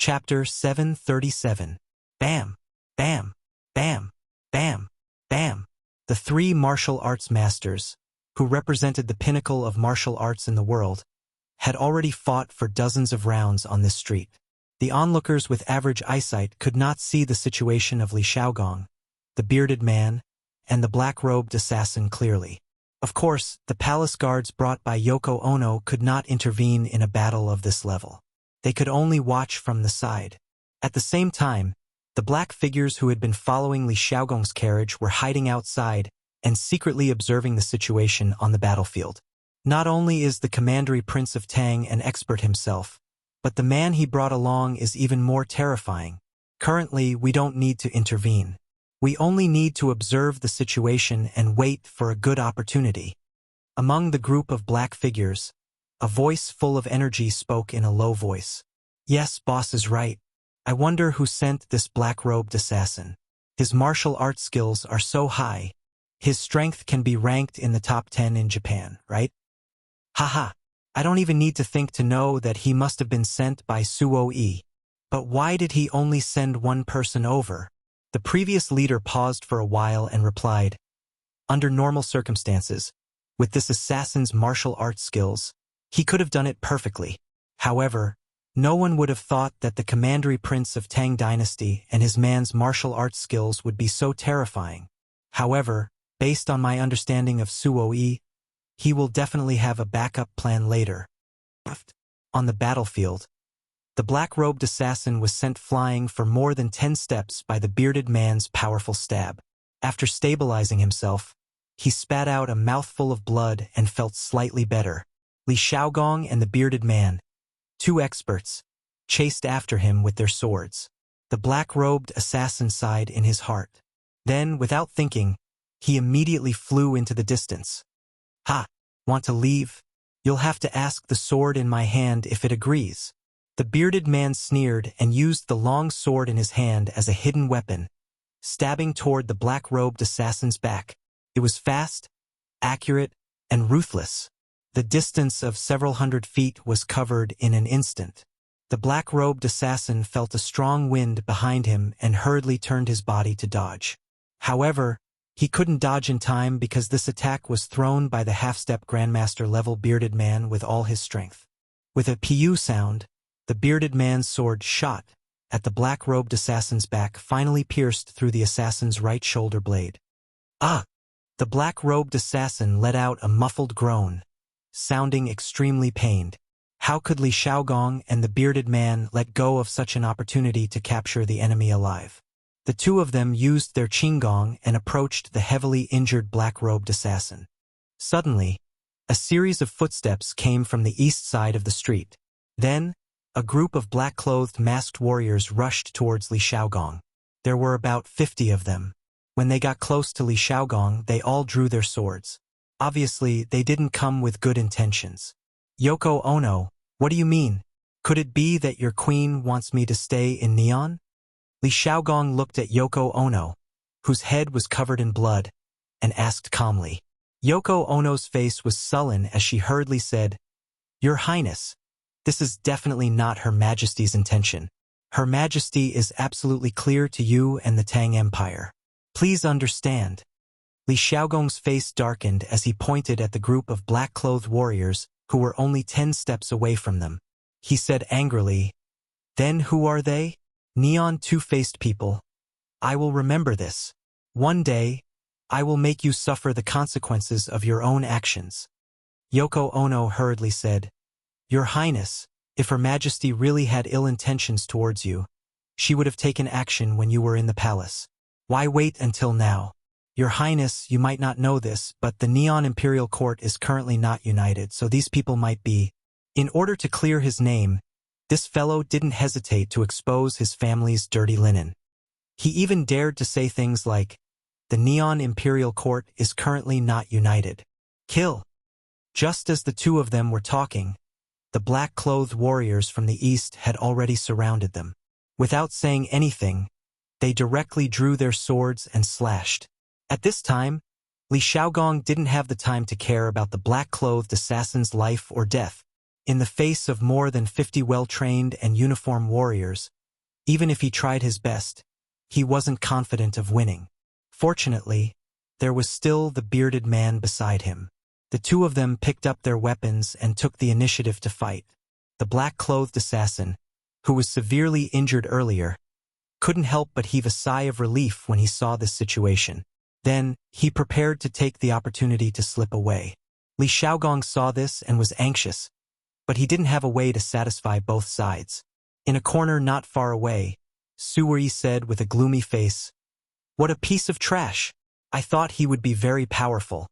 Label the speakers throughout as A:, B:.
A: Chapter 737. Bam, bam, bam, bam, bam. The three martial arts masters, who represented the pinnacle of martial arts in the world, had already fought for dozens of rounds on this street. The onlookers with average eyesight could not see the situation of Li Xiaogong, the bearded man, and the black-robed assassin clearly. Of course, the palace guards brought by Yoko Ono could not intervene in a battle of this level. They could only watch from the side. At the same time, the black figures who had been following Li Xiaogong's carriage were hiding outside and secretly observing the situation on the battlefield. Not only is the commandery Prince of Tang an expert himself, but the man he brought along is even more terrifying. Currently, we don't need to intervene. We only need to observe the situation and wait for a good opportunity. Among the group of black figures, a voice full of energy spoke in a low voice. Yes, boss is right. I wonder who sent this black-robed assassin. His martial arts skills are so high. His strength can be ranked in the top 10 in Japan, right? Haha, I don't even need to think to know that he must have been sent by Suo-e. But why did he only send one person over? The previous leader paused for a while and replied, under normal circumstances, with this assassin's martial arts skills, he could have done it perfectly. However, no one would have thought that the commandery prince of Tang dynasty and his man's martial arts skills would be so terrifying. However, based on my understanding of Suo-e, he will definitely have a backup plan later. On the battlefield, the black-robed assassin was sent flying for more than 10 steps by the bearded man's powerful stab. After stabilizing himself, he spat out a mouthful of blood and felt slightly better. Li Xiaogong and the bearded man, two experts, chased after him with their swords. The black-robed assassin sighed in his heart. Then, without thinking, he immediately flew into the distance. Ha! Want to leave? You'll have to ask the sword in my hand if it agrees. The bearded man sneered and used the long sword in his hand as a hidden weapon, stabbing toward the black-robed assassin's back. It was fast, accurate, and ruthless. The distance of several hundred feet was covered in an instant. The black-robed assassin felt a strong wind behind him and hurriedly turned his body to dodge. However, he couldn't dodge in time because this attack was thrown by the half-step grandmaster-level bearded man with all his strength. With a "pu" sound, the bearded man's sword shot at the black-robed assassin's back, finally pierced through the assassin's right shoulder blade. Ah! The black-robed assassin let out a muffled groan, sounding extremely pained. How could Li Xiaogong and the bearded man let go of such an opportunity to capture the enemy alive? The two of them used their qinggong and approached the heavily injured black-robed assassin. Suddenly, a series of footsteps came from the east side of the street. Then, a group of black-clothed masked warriors rushed towards Li Xiaogong. There were about 50 of them. When they got close to Li Xiaogong, they all drew their swords. Obviously, they didn't come with good intentions. Yoko Ono, what do you mean? Could it be that your queen wants me to stay in Neon? Li Xiaogong looked at Yoko Ono, whose head was covered in blood, and asked calmly. Yoko Ono's face was sullen as she hurriedly said, Your Highness, this is definitely not Her Majesty's intention. Her Majesty is absolutely clear to you and the Tang Empire. Please understand. Li Xiaogong's face darkened as he pointed at the group of black-clothed warriors who were only 10 steps away from them. He said angrily, Then who are they? Neon two-faced people. I will remember this. One day, I will make you suffer the consequences of your own actions. Yoko Ono hurriedly said, Your Highness, if Her Majesty really had ill intentions towards you, she would have taken action when you were in the palace. Why wait until now? Your Highness, you might not know this, but the Neon Imperial Court is currently not united, so these people might be. In order to clear his name, this fellow didn't hesitate to expose his family's dirty linen. He even dared to say things like, The Neon Imperial Court is currently not united. Kill! Just as the two of them were talking, the black-clothed warriors from the east had already surrounded them. Without saying anything, they directly drew their swords and slashed. At this time, Li Xiaogong didn't have the time to care about the black-clothed assassin's life or death. In the face of more than 50 well-trained and uniformed warriors, even if he tried his best, he wasn't confident of winning. Fortunately, there was still the bearded man beside him. The two of them picked up their weapons and took the initiative to fight. The black-clothed assassin, who was severely injured earlier, couldn't help but heave a sigh of relief when he saw this situation. Then, he prepared to take the opportunity to slip away. Li Xiaogong saw this and was anxious, but he didn't have a way to satisfy both sides. In a corner not far away, Su Wei said with a gloomy face, "What a piece of trash! I thought he would be very powerful.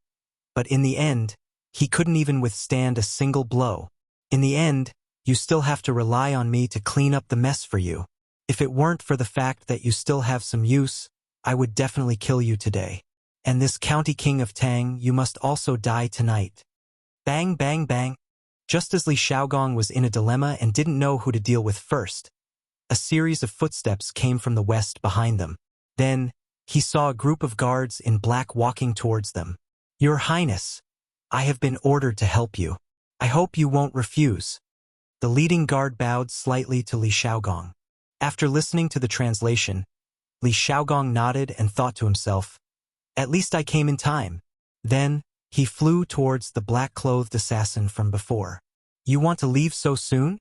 A: But in the end, he couldn't even withstand a single blow. In the end, you still have to rely on me to clean up the mess for you. If it weren't for the fact that you still have some use, I would definitely kill you today. And this county king of Tang, you must also die tonight." Bang, bang, bang. Just as Li Xiaogong was in a dilemma and didn't know who to deal with first, a series of footsteps came from the west behind them. Then, he saw a group of guards in black walking towards them. "Your Highness, I have been ordered to help you. I hope you won't refuse." The leading guard bowed slightly to Li Xiaogong. After listening to the translation, Li Xiaogong nodded and thought to himself, "At least I came in time." Then, he flew towards the black-clothed assassin from before. "You want to leave so soon?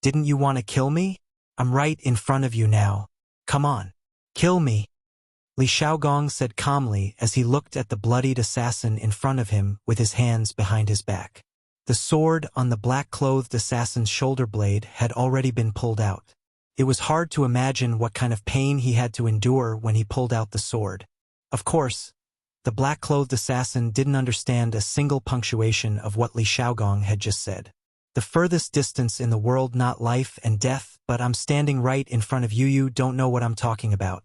A: Didn't you want to kill me? I'm right in front of you now. Come on, kill me." Li Xiaogong said calmly as he looked at the bloodied assassin in front of him with his hands behind his back. The sword on the black-clothed assassin's shoulder blade had already been pulled out. It was hard to imagine what kind of pain he had to endure when he pulled out the sword. Of course, the black-clothed assassin didn't understand a single punctuation of what Li Xiaogong had just said. "The furthest distance in the world, not life and death, but I'm standing right in front of you. You don't know what I'm talking about.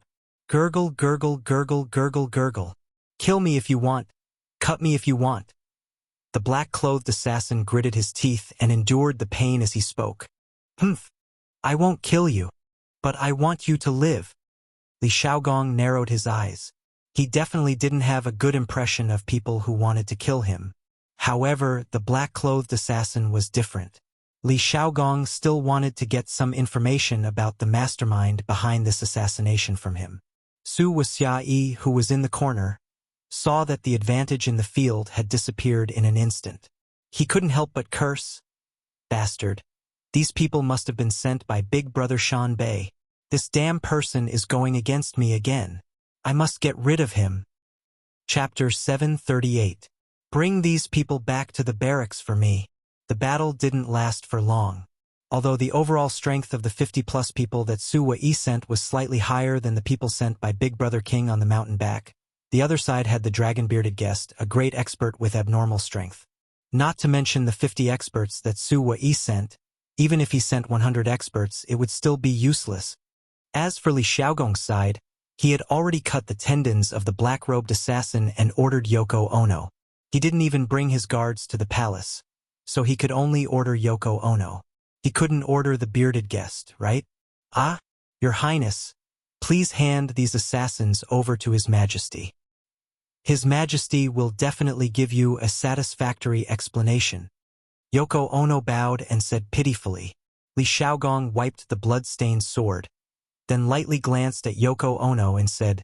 A: Gurgle, gurgle, gurgle, gurgle, gurgle. Kill me if you want. Cut me if you want." The black-clothed assassin gritted his teeth and endured the pain as he spoke. "Humph. I won't kill you. But I want you to live." Li Xiaogong narrowed his eyes. He definitely didn't have a good impression of people who wanted to kill him. However, the black-clothed assassin was different. Li Xiaogong still wanted to get some information about the mastermind behind this assassination from him. Su Wuxia, who was in the corner, saw that the advantage in the field had disappeared in an instant. He couldn't help but curse. "Bastard. These people must have been sent by Big Brother Shan Bei. This damn person is going against me again. I must get rid of him." Chapter 738. Bring these people back to the barracks for me. The battle didn't last for long. Although the overall strength of the 50-plus people that Su Wei sent was slightly higher than the people sent by Big Brother King on the mountain back, the other side had the dragon-bearded guest, a great expert with abnormal strength. Not to mention the 50 experts that Su Wei sent. Even if he sent 100 experts, it would still be useless. As for Li Xiaogong's side, he had already cut the tendons of the black-robed assassin and ordered Yoko Ono. He didn't even bring his guards to the palace, so he could only order Yoko Ono. He couldn't order the bearded guest, right? "Ah, Your Highness, please hand these assassins over to His Majesty. His Majesty will definitely give you a satisfactory explanation." Yoko Ono bowed and said pitifully. Li Xiaogong wiped the blood-stained sword, then lightly glanced at Yoko Ono and said,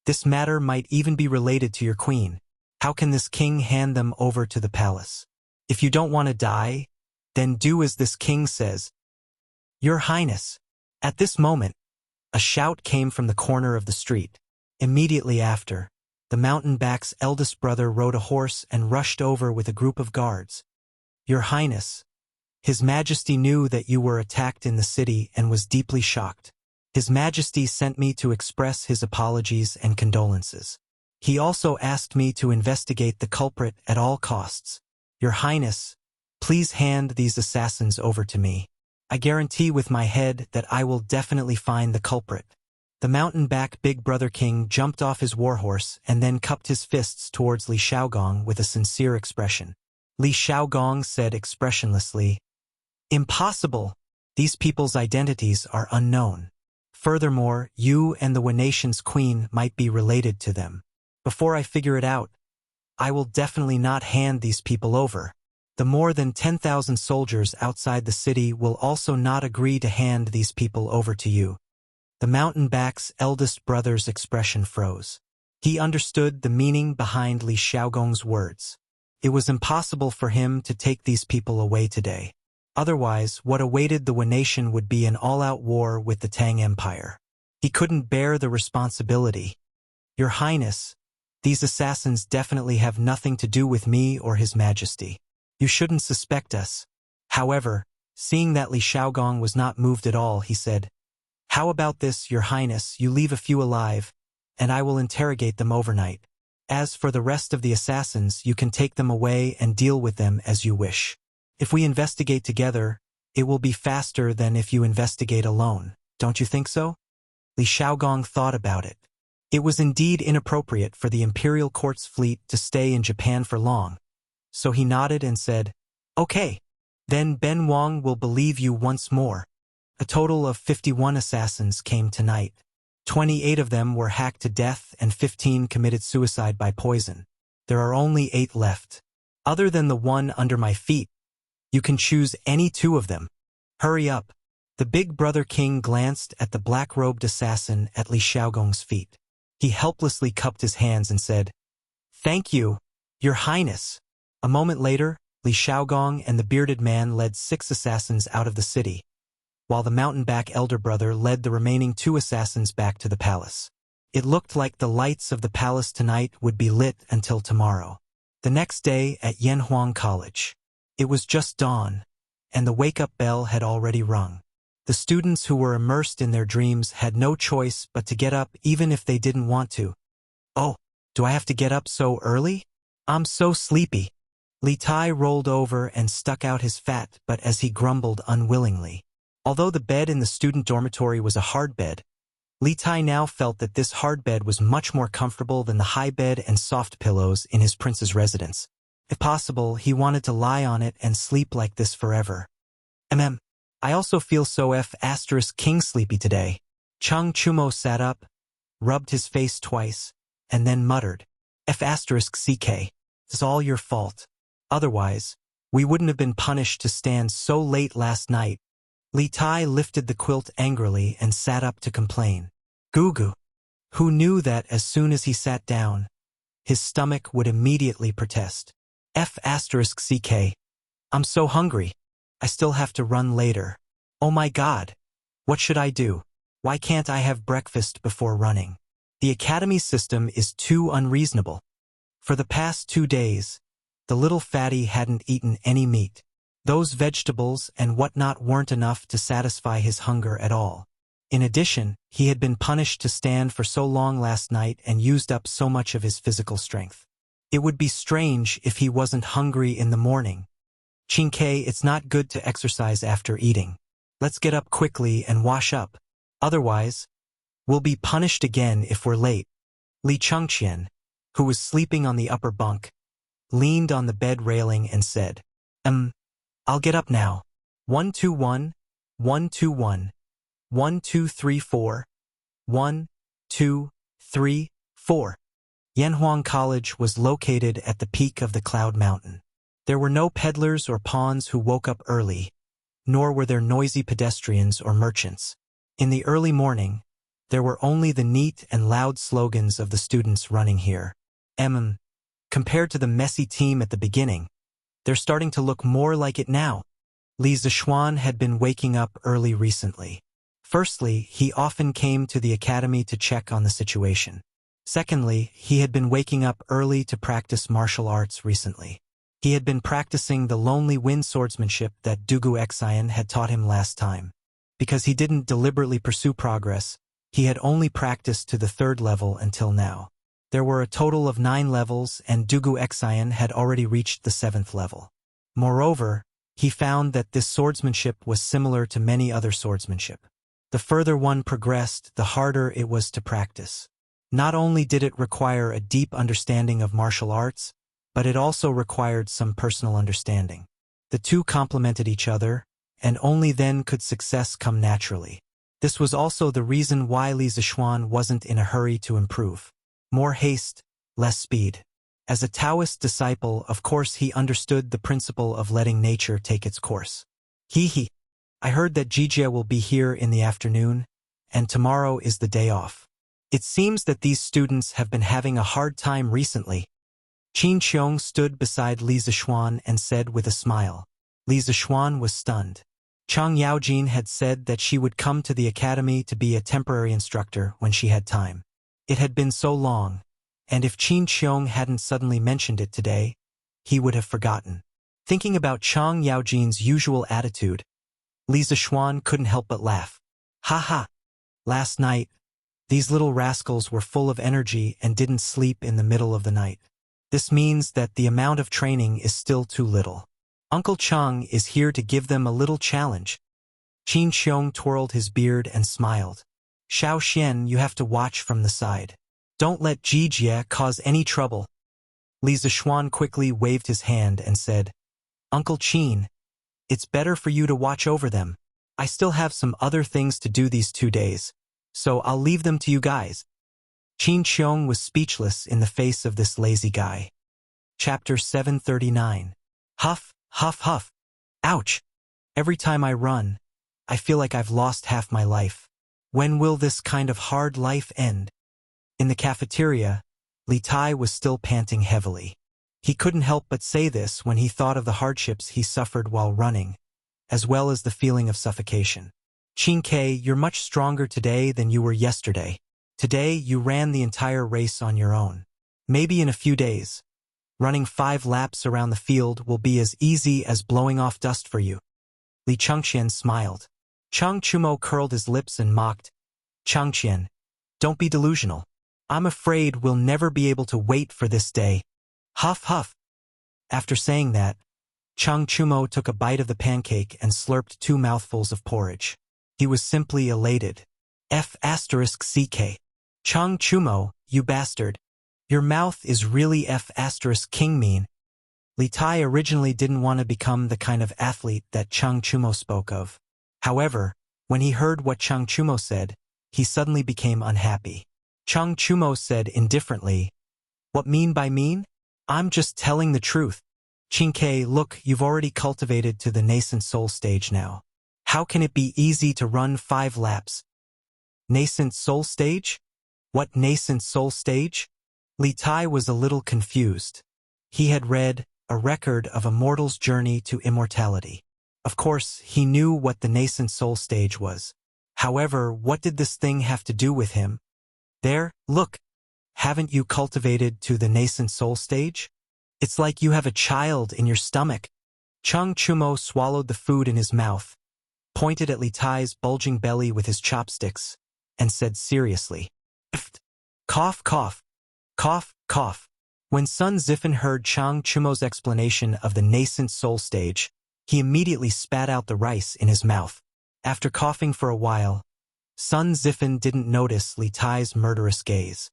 A: "This matter might even be related to your queen. How can this king hand them over to the palace? If you don't want to die, then do as this king says." "Your Highness." At this moment, a shout came from the corner of the street. Immediately after, the mountain-back's eldest brother rode a horse and rushed over with a group of guards. "Your Highness, His Majesty knew that you were attacked in the city and was deeply shocked. His Majesty sent me to express his apologies and condolences. He also asked me to investigate the culprit at all costs. Your Highness, please hand these assassins over to me. I guarantee with my head that I will definitely find the culprit." The mountain-back Big Brother King jumped off his warhorse and then cupped his fists towards Li Xiaogong with a sincere expression. Li Xiaogong said expressionlessly, "Impossible! These people's identities are unknown. Furthermore, you and the Wen Nation's queen might be related to them. Before I figure it out, I will definitely not hand these people over." The more than 10,000 soldiers outside the city will also not agree to hand these people over to you. The mountain-back's eldest brother's expression froze. He understood the meaning behind Li Xiaogong's words. It was impossible for him to take these people away today. Otherwise, what awaited the Wu nation would be an all-out war with the Tang Empire. He couldn't bear the responsibility. Your Highness, these assassins definitely have nothing to do with me or His Majesty. You shouldn't suspect us. However, seeing that Li Xiaogong was not moved at all, he said, "How about this, Your Highness? You leave a few alive, and I will interrogate them overnight. As for the rest of the assassins, you can take them away and deal with them as you wish. If we investigate together, it will be faster than if you investigate alone. Don't you think so?" Li Xiaogong thought about it. It was indeed inappropriate for the imperial court's fleet to stay in Japan for long. So he nodded and said, "Okay, then Ben Wang will believe you once more." A total of 51 assassins came tonight. 28 of them were hacked to death and 15 committed suicide by poison. There are only 8 left. Other than the one under my feet, you can choose any 2 of them. Hurry up. The big brother king glanced at the black-robed assassin at Li Xiaogong's feet. He helplessly cupped his hands and said, "Thank you, Your Highness." A moment later, Li Xiaogong and the bearded man led 6 assassins out of the city, while the mountain-back elder brother led the remaining 2 assassins back to the palace. It looked like the lights of the palace tonight would be lit until tomorrow. The next day at Yanhuang College. It was just dawn, and the wake-up bell had already rung. The students who were immersed in their dreams had no choice but to get up even if they didn't want to. "Oh, do I have to get up so early? I'm so sleepy." Li Tai rolled over and stuck out his fat butt as he grumbled unwillingly. Although the bed in the student dormitory was a hard bed, Li Tai now felt that this hard bed was much more comfortable than the high bed and soft pillows in his prince's residence. If possible, he wanted to lie on it and sleep like this forever. I also feel so *king sleepy today." Chung Chumo sat up, rubbed his face twice, and then muttered, "*ck, it's all your fault. Otherwise, we wouldn't have been punished to stand so late last night." Li Tai lifted the quilt angrily and sat up to complain. Gugu, who knew that as soon as he sat down, his stomach would immediately protest. *ck, I'm so hungry. I still have to run later. Oh my God. What should I do? Why can't I have breakfast before running? The academy system is too unreasonable. For the past 2 days, the little fatty hadn't eaten any meat. Those vegetables and whatnot weren't enough to satisfy his hunger at all. In addition, he had been punished to stand for so long last night and used up so much of his physical strength. It would be strange if he wasn't hungry in the morning. "Chinke, it's not good to exercise after eating. Let's get up quickly and wash up. Otherwise, we'll be punished again if we're late." Li Chengqian, who was sleeping on the upper bunk, leaned on the bed railing and said, I'll get up now. 121, 121, 1234, 1, 2, 3, 4. Yanhuang College was located at the peak of the Cloud Mountain. There were no peddlers or pawns who woke up early, nor were there noisy pedestrians or merchants. In the early morning, there were only the neat and loud slogans of the students running here. Compared to the messy team at the beginning, they're starting to look more like it now. Li Zishuan had been waking up early recently. Firstly, he often came to the academy to check on the situation. Secondly, he had been waking up early to practice martial arts recently. He had been practicing the lonely wind swordsmanship that Dugu Xian had taught him last time. Because he didn't deliberately pursue progress, he had only practiced to the 3rd level until now. There were a total of 9 levels and Dugu Xian had already reached the 7th level. Moreover, he found that this swordsmanship was similar to many other swordsmanship. The further one progressed, the harder it was to practice. Not only did it require a deep understanding of martial arts, but it also required some personal understanding. The two complemented each other, and only then could success come naturally. This was also the reason why Li Zishuan wasn't in a hurry to improve. More haste, less speed. As a Taoist disciple, of course he understood the principle of letting nature take its course. He. I heard that Jijie will be here in the afternoon, and tomorrow is the day off. It seems that these students have been having a hard time recently. Qin Qiong stood beside Li Zishuan and said with a smile. Li Zishuan was stunned. Chang Yaojin had said that she would come to the academy to be a temporary instructor when she had time. It had been so long, and if Qin Qiong hadn't suddenly mentioned it today, he would have forgotten. Thinking about Chang Yaojin's usual attitude, Li Zishuan couldn't help but laugh. Ha ha! Last night, these little rascals were full of energy and didn't sleep in the middle of the night. This means that the amount of training is still too little. Uncle Chang is here to give them a little challenge. Qin Qiong twirled his beard and smiled. Xiao Xian, you have to watch from the side. Don't let Jijie cause any trouble. Li Zishuan quickly waved his hand and said, Uncle Qin, it's better for you to watch over them. I still have some other things to do these 2 days, so I'll leave them to you guys. Qin Qiong was speechless in the face of this lazy guy. Chapter 739. Huff, huff, huff. Ouch! Every time I run, I feel like I've lost half my life. When will this kind of hard life end? In the cafeteria, Li Tai was still panting heavily. He couldn't help but say this when he thought of the hardships he suffered while running, as well as the feeling of suffocation. Qin Ke, you're much stronger today than you were yesterday. Today, you ran the entire race on your own. Maybe in a few days, running 5 laps around the field will be as easy as blowing off dust for you. Li Chengqian smiled. Chang Chumo curled his lips and mocked. Chengqian, don't be delusional. I'm afraid we'll never be able to wait for this day. Huff, huff. After saying that, Chang Chumo took a bite of the pancake and slurped 2 mouthfuls of porridge. He was simply elated. F***CK. Chang Chumo, you bastard. Your mouth is really F***king mean. Li Tai originally didn't want to become the kind of athlete that Chang Chumo spoke of. However, when he heard what Chang Chumo said, he suddenly became unhappy. Chang Chumo said indifferently, What mean by mean? I'm just telling the truth. Qin Ke, look, you've already cultivated to the nascent soul stage now. How can it be easy to run 5 laps? Nascent soul stage? What nascent soul stage? Li Tai was a little confused. He had read A Record of a Mortal's Journey to Immortality. Of course, he knew what the nascent soul stage was. However, what did this thing have to do with him? There, look. Haven't you cultivated to the nascent soul stage? It's like you have a child in your stomach. Chang Chumo swallowed the food in his mouth, pointed at Li Tai's bulging belly with his chopsticks, and said seriously, Cough, cough. Cough, cough. When Sun Zifen heard Chang Chumo's explanation of the nascent soul stage, he immediately spat out the rice in his mouth. After coughing for a while, Sun Zifen didn't notice Li Tai's murderous gaze.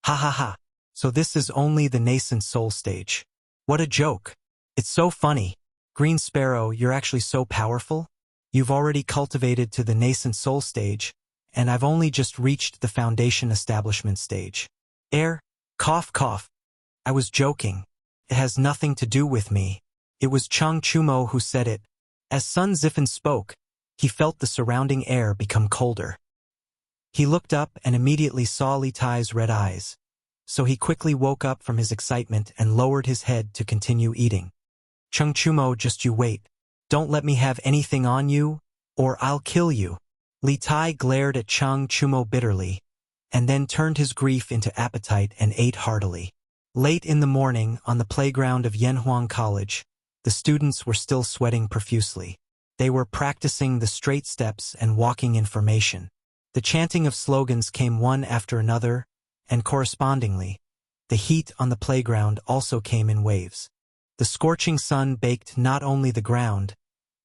A: Ha ha ha. So this is only the nascent soul stage. What a joke. It's so funny. Green Sparrow, you're actually so powerful. You've already cultivated to the nascent soul stage, and I've only just reached the foundation establishment stage. Cough, cough. I was joking. It has nothing to do with me. It was Chang Chumo who said it. As Sun Zifen spoke, he felt the surrounding air become colder. He looked up and immediately saw Li Tai's red eyes, so he quickly woke up from his excitement and lowered his head to continue eating. Chang Chumo, just you wait. Don't let me have anything on you, or I'll kill you. Li Tai glared at Chang Chumo bitterly, and then turned his grief into appetite and ate heartily. Late in the morning, on the playground of Yanhuang College, the students were still sweating profusely. They were practicing the straight steps and walking in formation. The chanting of slogans came one after another, and correspondingly, the heat on the playground also came in waves. The scorching sun baked not only the ground,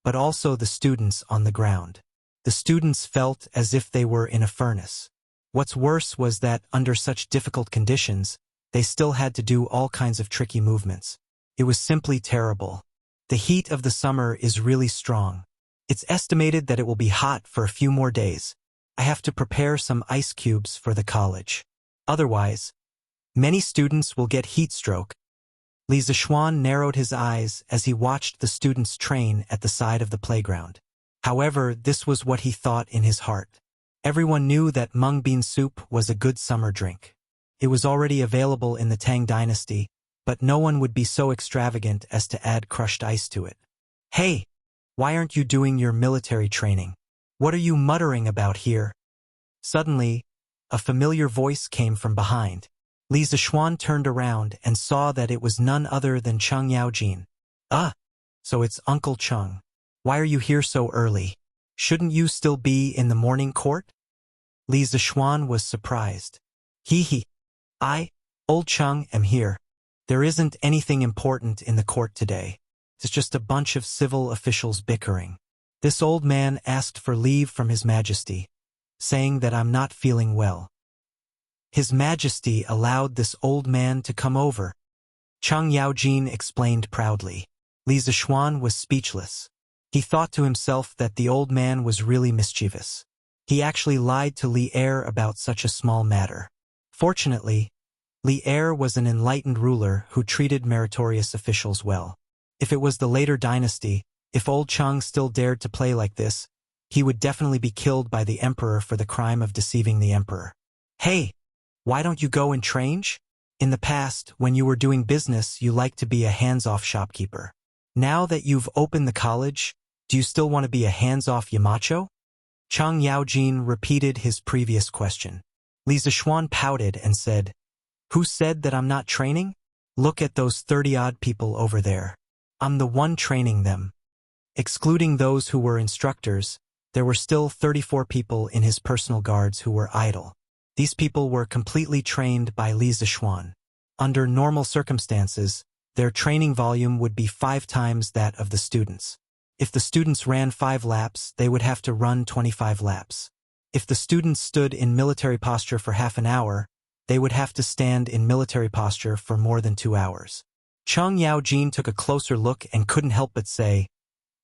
A: but also the students on the ground. The students felt as if they were in a furnace. What's worse was that, under such difficult conditions, they still had to do all kinds of tricky movements. It was simply terrible. The heat of the summer is really strong. It's estimated that it will be hot for a few more days. I have to prepare some ice cubes for the college. Otherwise, many students will get heat stroke. Li Zishuan narrowed his eyes as he watched the students train at the side of the playground. However, this was what he thought in his heart. Everyone knew that mung bean soup was a good summer drink. It was already available in the Tang dynasty, but no one would be so extravagant as to add crushed ice to it. Hey! Why aren't you doing your military training? What are you muttering about here? Suddenly, a familiar voice came from behind. Li Zishuan turned around and saw that it was none other than Cheng Yaojin. So it's Uncle Cheng. Why are you here so early? Shouldn't you still be in the morning court? Li Zishuan was surprised. I, old Cheng, am here. There isn't anything important in the court today. It's just a bunch of civil officials bickering. This old man asked for leave from His Majesty, saying that I'm not feeling well. His Majesty allowed this old man to come over. Cheng Yaojin explained proudly. Li Zishuan was speechless. He thought to himself that the old man was really mischievous. He actually lied to Li Er about such a small matter. Fortunately, Li Er was an enlightened ruler who treated meritorious officials well. If it was the later dynasty, if old Cheng still dared to play like this, he would definitely be killed by the emperor for the crime of deceiving the emperor. Hey! Why don't you go and train? In the past, when you were doing business, you liked to be a hands-off shopkeeper. Now that you've opened the college, do you still want to be a hands-off Yamacho? Cheng Yaojin repeated his previous question. Li Zishuan pouted and said, Who said that I'm not training? Look at those 30-odd people over there. I'm the one training them. Excluding those who were instructors, there were still 34 people in his personal guards who were idle. These people were completely trained by Li Zishuan. Under normal circumstances, their training volume would be 5 times that of the students. If the students ran 5 laps, they would have to run 25 laps. If the students stood in military posture for half an hour, they would have to stand in military posture for more than 2 hours. Cheng Yaojin took a closer look and couldn't help but say,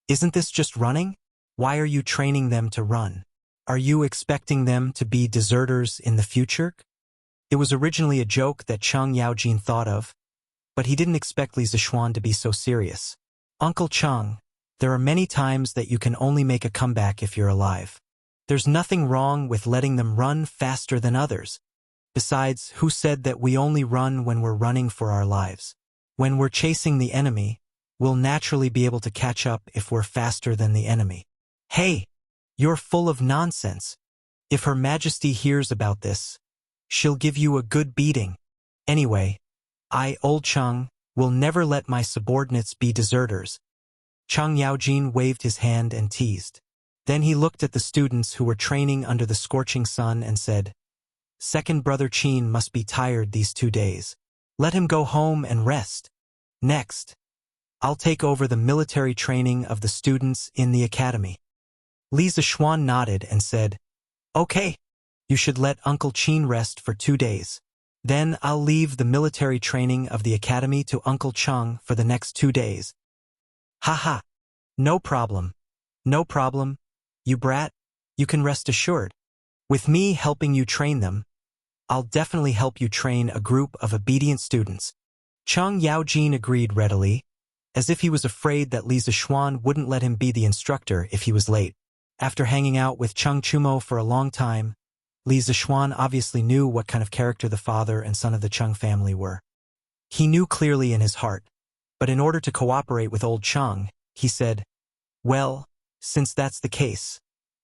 A: Isn't this just running? Why are you training them to run? Are you expecting them to be deserters in the future? It was originally a joke that Cheng Yaojin thought of, but he didn't expect Li Zishuan to be so serious. Uncle Cheng, there are many times that you can only make a comeback if you're alive. There's nothing wrong with letting them run faster than others. Besides, who said that we only run when we're running for our lives? When we're chasing the enemy, we'll naturally be able to catch up if we're faster than the enemy. Hey! You're full of nonsense. If Her Majesty hears about this, she'll give you a good beating. Anyway, I, old Cheng, will never let my subordinates be deserters. Cheng Yaojin waved his hand and teased. Then he looked at the students who were training under the scorching sun and said, Second Brother Qin must be tired these 2 days. Let him go home and rest. Next, I'll take over the military training of the students in the academy. Li Zishuan nodded and said, Okay, you should let Uncle Qin rest for 2 days. Then I'll leave the military training of the academy to Uncle Cheng for the next 2 days. Haha, no problem. No problem, you brat. You can rest assured. With me helping you train them, I'll definitely help you train a group of obedient students. Cheng Yaojin agreed readily, as if he was afraid that Li Zishuan wouldn't let him be the instructor if he was late. After hanging out with Cheng Chumo for a long time, Li Zishuan obviously knew what kind of character the father and son of the Cheng family were. He knew clearly in his heart, but in order to cooperate with old Cheng, he said, Well, since that's the case,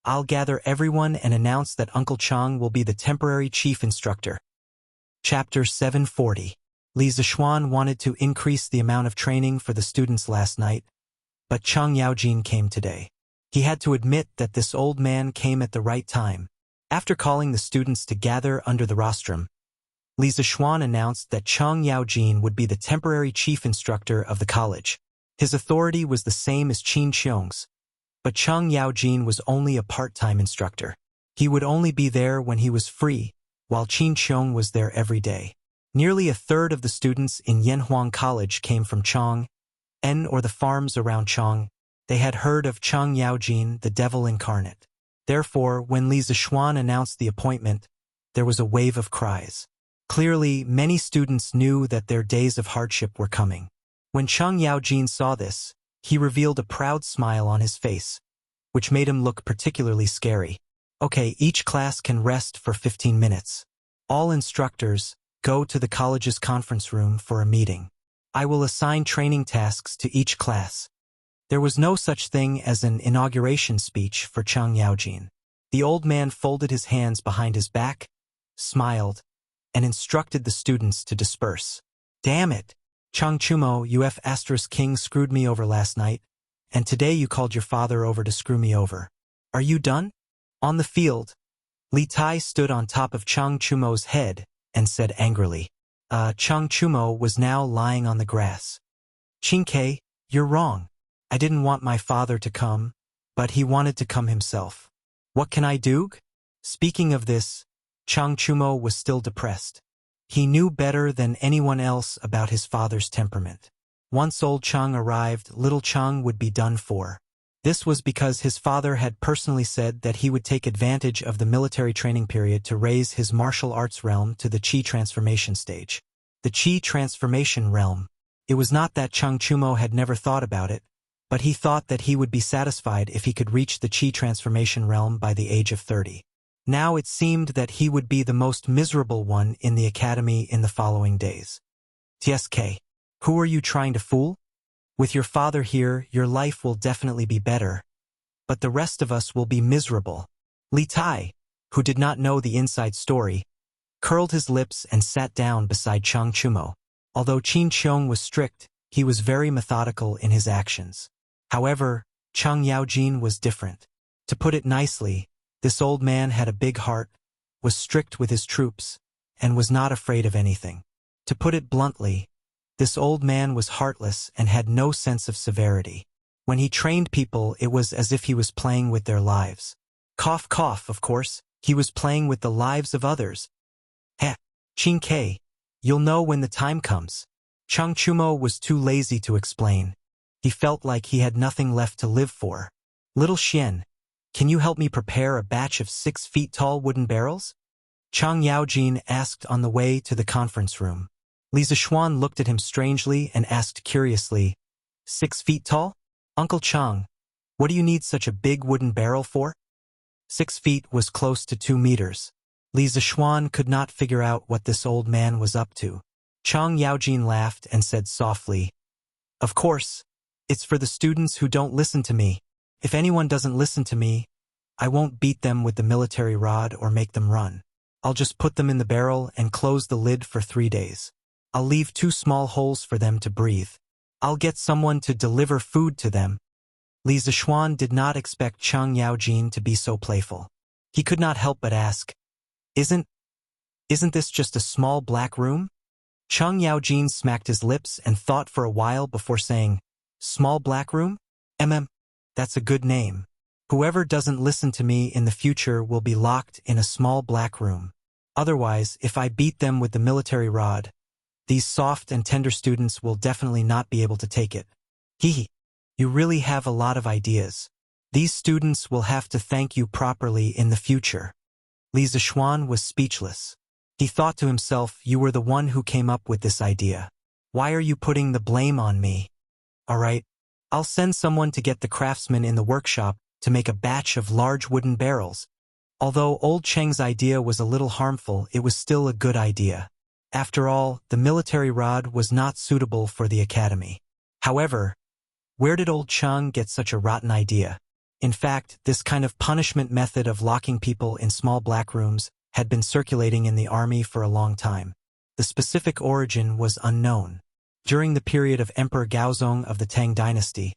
A: I'll gather everyone and announce that Uncle Cheng will be the temporary chief instructor. Chapter 740. Li Zishuan wanted to increase the amount of training for the students last night, but Cheng Yaojin came today. He had to admit that this old man came at the right time. After calling the students to gather under the rostrum, Li Zishuan announced that Cheng Yaojin would be the temporary chief instructor of the college. His authority was the same as Qin Qiong's, but Cheng Yaojin was only a part-time instructor. He would only be there when he was free, while Qin Qiong was there every day. Nearly a third of the students in Yanhuang College came from Chong, or the farms around Chong. They had heard of Cheng Yaojin, the devil incarnate. Therefore, when Li Zishuan announced the appointment, there was a wave of cries. Clearly, many students knew that their days of hardship were coming. When Cheng Yaojin saw this, he revealed a proud smile on his face, which made him look particularly scary. Okay, each class can rest for 15 minutes. All instructors, go to the college's conference room for a meeting. I will assign training tasks to each class. There was no such thing as an inauguration speech for Cheng Yaojin. The old man folded his hands behind his back, smiled, and instructed the students to disperse. Damn it! Chang Chumo, UF King screwed me over last night, and today you called your father over to screw me over. Are you done? On the field, Li Tai stood on top of Chang Chumo's head and said angrily. Chang Chumo was now lying on the grass. Qingke, you're wrong. I didn't want my father to come, but he wanted to come himself. What can I do? Speaking of this, Chang Chumo was still depressed. He knew better than anyone else about his father's temperament. Once old Chang arrived, little Chang would be done for. This was because his father had personally said that he would take advantage of the military training period to raise his martial arts realm to the Qi transformation stage. The Qi transformation realm. It was not that Chang Chumo had never thought about it, but he thought that he would be satisfied if he could reach the Qi transformation realm by the age of 30. Now it seemed that he would be the most miserable one in the academy in the following days. TSK. Who are you trying to fool? With your father here, your life will definitely be better, but the rest of us will be miserable. Li Tai, who did not know the inside story, curled his lips and sat down beside Chang Chumo. Although Qin Qiong was strict, he was very methodical in his actions. However, Cheng Yaojin was different. To put it nicely, this old man had a big heart, was strict with his troops, and was not afraid of anything. To put it bluntly, this old man was heartless and had no sense of severity. When he trained people, it was as if he was playing with their lives. Cough cough, of course, he was playing with the lives of others. Heh, Qin Ke, you'll know when the time comes. Chang Chumo was too lazy to explain. He felt like he had nothing left to live for. Little Xian, can you help me prepare a batch of 6 feet tall wooden barrels? Chang Yaojin asked on the way to the conference room. Li Zishuan looked at him strangely and asked curiously, 6 feet tall? Uncle Chang, what do you need such a big wooden barrel for? 6 feet was close to 2 meters. Li Zishuan could not figure out what this old man was up to. Chang Yaojin laughed and said softly, of course, it's for the students who don't listen to me. If anyone doesn't listen to me, I won't beat them with the military rod or make them run. I'll just put them in the barrel and close the lid for 3 days. I'll leave 2 small holes for them to breathe. I'll get someone to deliver food to them. Li Zishuan did not expect Chang Yaojin to be so playful. He could not help but ask, Isn't this just a small black room? Chang Yaojin smacked his lips and thought for a while before saying, small black room? That's a good name. Whoever doesn't listen to me in the future will be locked in a small black room. Otherwise, if I beat them with the military rod, these soft and tender students will definitely not be able to take it. Hee. You really have a lot of ideas. These students will have to thank you properly in the future. Li Zishuan was speechless. He thought to himself, you were the one who came up with this idea. Why are you putting the blame on me? All right, I'll send someone to get the craftsman in the workshop to make a batch of large wooden barrels. Although old Cheng's idea was a little harmful, it was still a good idea. After all, the military rod was not suitable for the academy. However, where did old Cheng get such a rotten idea? In fact, this kind of punishment method of locking people in small black rooms had been circulating in the army for a long time. The specific origin was unknown. During the period of Emperor Gaozong of the Tang dynasty,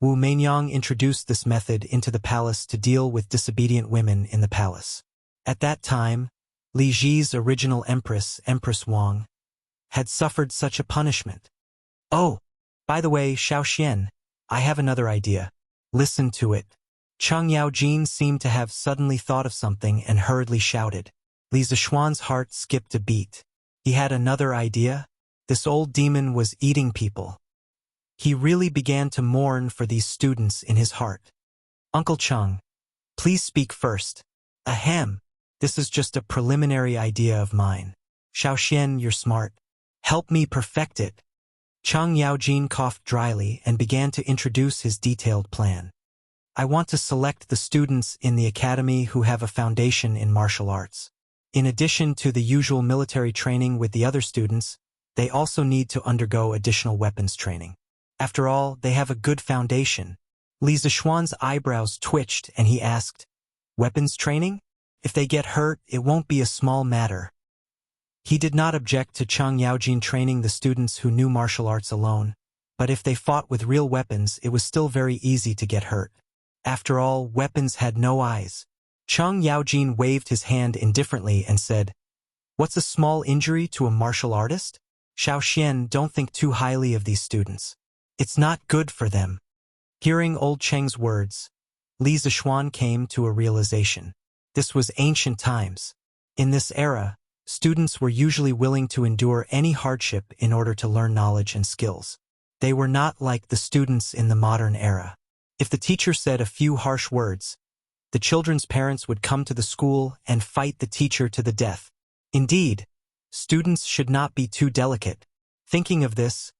A: Wu Meinyang introduced this method into the palace to deal with disobedient women in the palace. At that time, Li Ji's original empress, Empress Wang, had suffered such a punishment. Oh, by the way, Xiao Xian, I have another idea. Listen to it. Cheng Yaojin seemed to have suddenly thought of something and hurriedly shouted. Li Zishuan's heart skipped a beat. He had another idea. This old demon was eating people. He really began to mourn for these students in his heart. Uncle Cheng, please speak first. Ahem, this is just a preliminary idea of mine. Xiaoxian, you're smart. Help me perfect it. Chang Yaojin coughed dryly and began to introduce his detailed plan. I want to select the students in the academy who have a foundation in martial arts. In addition to the usual military training with the other students, they also need to undergo additional weapons training. After all, they have a good foundation. Li Zishuan's eyebrows twitched and he asked, weapons training? If they get hurt, it won't be a small matter. He did not object to Chang Yaojin training the students who knew martial arts alone, but if they fought with real weapons, it was still very easy to get hurt. After all, weapons had no eyes. Chang Yaojin waved his hand indifferently and said, what's a small injury to a martial artist? Xiaoxian, don't think too highly of these students. It's not good for them. Hearing old Cheng's words, Li Zishuan came to a realization. This was ancient times. In this era, students were usually willing to endure any hardship in order to learn knowledge and skills. They were not like the students in the modern era. If the teacher said a few harsh words, the children's parents would come to the school and fight the teacher to the death. Indeed, students should not be too delicate. Thinking of this,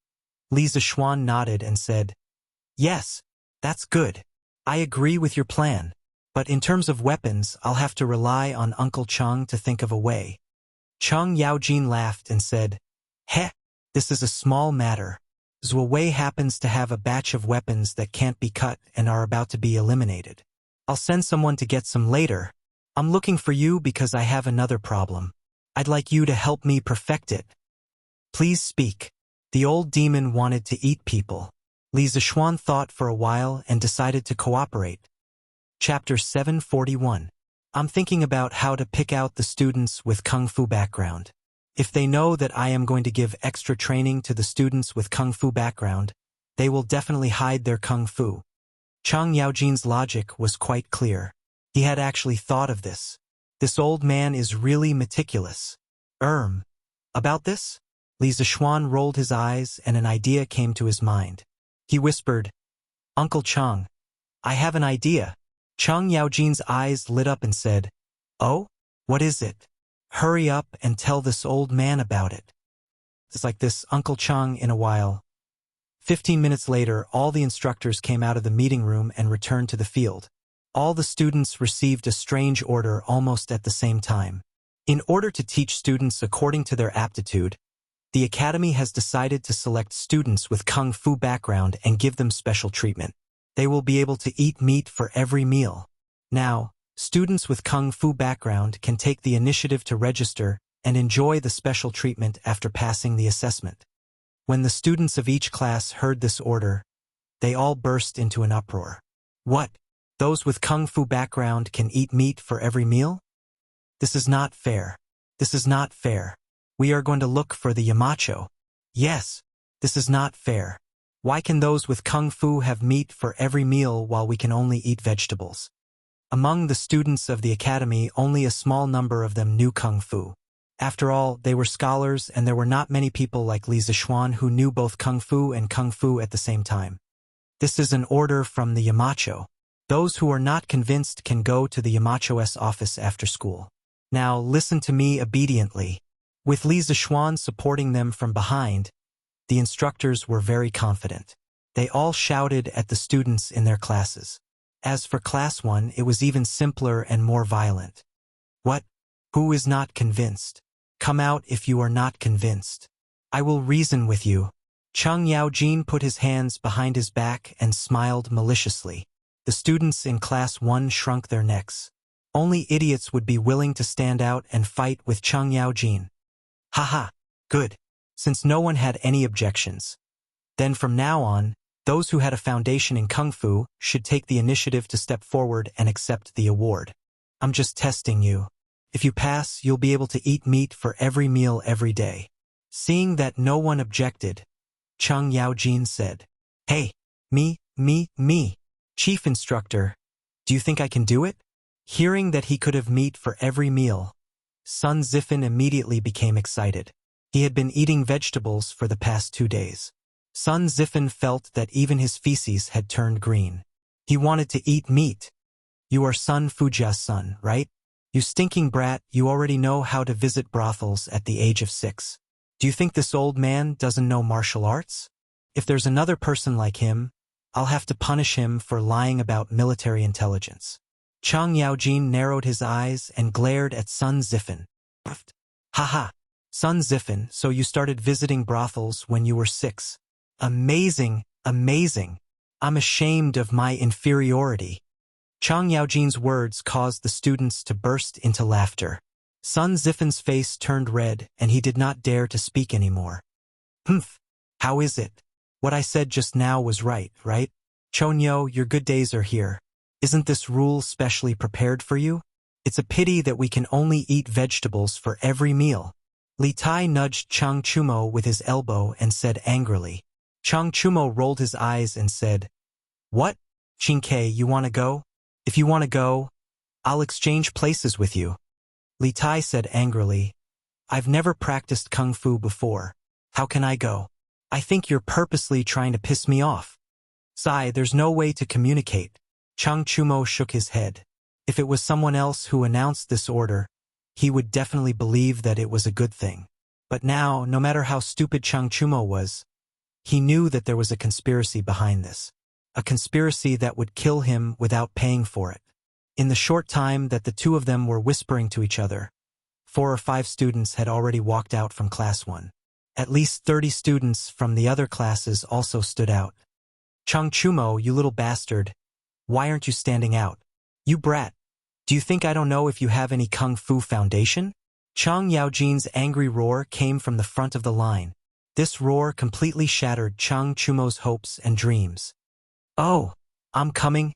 A: Li Zishuan nodded and said, yes, that's good. I agree with your plan. But in terms of weapons, I'll have to rely on Uncle Chang to think of a way. Chang Yaojin laughed and said, heh, this is a small matter. Zhuo Wei happens to have a batch of weapons that can't be cut and are about to be eliminated. I'll send someone to get some later. I'm looking for you because I have another problem. I'd like you to help me perfect it. Please speak. The old demon wanted to eat people. Li Zishuan thought for a while and decided to cooperate. Chapter 741. I'm thinking about how to pick out the students with Kung Fu background. If they know that I am going to give extra training to the students with Kung Fu background, they will definitely hide their Kung Fu. Chang Yaojin's logic was quite clear. He had actually thought of this. This old man is really meticulous. About this? Li Zishuan rolled his eyes and an idea came to his mind. He whispered, Uncle Chang, I have an idea. Chang Yaojin's eyes lit up and said, oh, what is it? Hurry up and tell this old man about it. It's like this, Uncle Chang, in a while. 15 minutes later, all the instructors came out of the meeting room and returned to the field. All the students received a strange order almost at the same time. In order to teach students according to their aptitude, the academy has decided to select students with Kung Fu background and give them special treatment. They will be able to eat meat for every meal. Now, students with Kung Fu background can take the initiative to register and enjoy the special treatment after passing the assessment. When the students of each class heard this order, they all burst into an uproar. What? Those with Kung Fu background can eat meat for every meal? This is not fair. This is not fair. We are going to look for the Yamacho. Yes, this is not fair. Why can those with Kung Fu have meat for every meal while we can only eat vegetables? Among the students of the academy, only a small number of them knew Kung Fu. After all, they were scholars and there were not many people like Li Zishuan who knew both Kung Fu and Kung Fu at the same time. This is an order from the Yamacho. Those who are not convinced can go to the Yamacho's office after school. Now listen to me obediently. With Li Zishuan supporting them from behind, the instructors were very confident. They all shouted at the students in their classes. As for Class 1, it was even simpler and more violent. What? Who is not convinced? Come out if you are not convinced. I will reason with you. Chang Yaojin put his hands behind his back and smiled maliciously. The students in Class 1 shrunk their necks. Only idiots would be willing to stand out and fight with Chang Yaojin. Haha, good. Since no one had any objections. Then from now on, those who had a foundation in Kung Fu should take the initiative to step forward and accept the award. I'm just testing you. If you pass, you'll be able to eat meat for every meal every day. Seeing that no one objected, Chang Yaojin said, Hey, me. Chief Instructor, do you think I can do it? Hearing that he could have meat for every meal, Sun Zifan immediately became excited. He had been eating vegetables for the past 2 days. Sun Zifan felt that even his feces had turned green. He wanted to eat meat. You are Sun Fujia's son, right? You stinking brat, you already know how to visit brothels at the age of 6. Do you think this old man doesn't know martial arts? If there's another person like him, I'll have to punish him for lying about military intelligence. Chang Yaojin narrowed his eyes and glared at Sun Zifen. Haha. Sun Zifen, so you started visiting brothels when you were 6. Amazing, amazing. I'm ashamed of my inferiority. Chang Yaojin's words caused the students to burst into laughter. Sun Zifen's face turned red and he did not dare to speak anymore. Humph. How is it? What I said just now was right? Chonyo, your good days are here. Isn't this rule specially prepared for you? It's a pity that we can only eat vegetables for every meal. Li Tai nudged Chang Chumo with his elbow and said angrily. Chang Chumo rolled his eyes and said, What? Qingke, you want to go? If you want to go, I'll exchange places with you. Li Tai said angrily, I've never practiced kung fu before. How can I go? I think you're purposely trying to piss me off. Sai, there's no way to communicate. Chang Chumo shook his head. If it was someone else who announced this order, he would definitely believe that it was a good thing. But now, no matter how stupid Chang Chumo was, he knew that there was a conspiracy behind this. A conspiracy that would kill him without paying for it. In the short time that the two of them were whispering to each other, 4 or 5 students had already walked out from class 1. At least 30 students from the other classes also stood out. Chang Chumo, you little bastard. Why aren't you standing out? You brat. Do you think I don't know if you have any kung fu foundation? Chang Yaojin's angry roar came from the front of the line. This roar completely shattered Chang Chumo's hopes and dreams. Oh, I'm coming.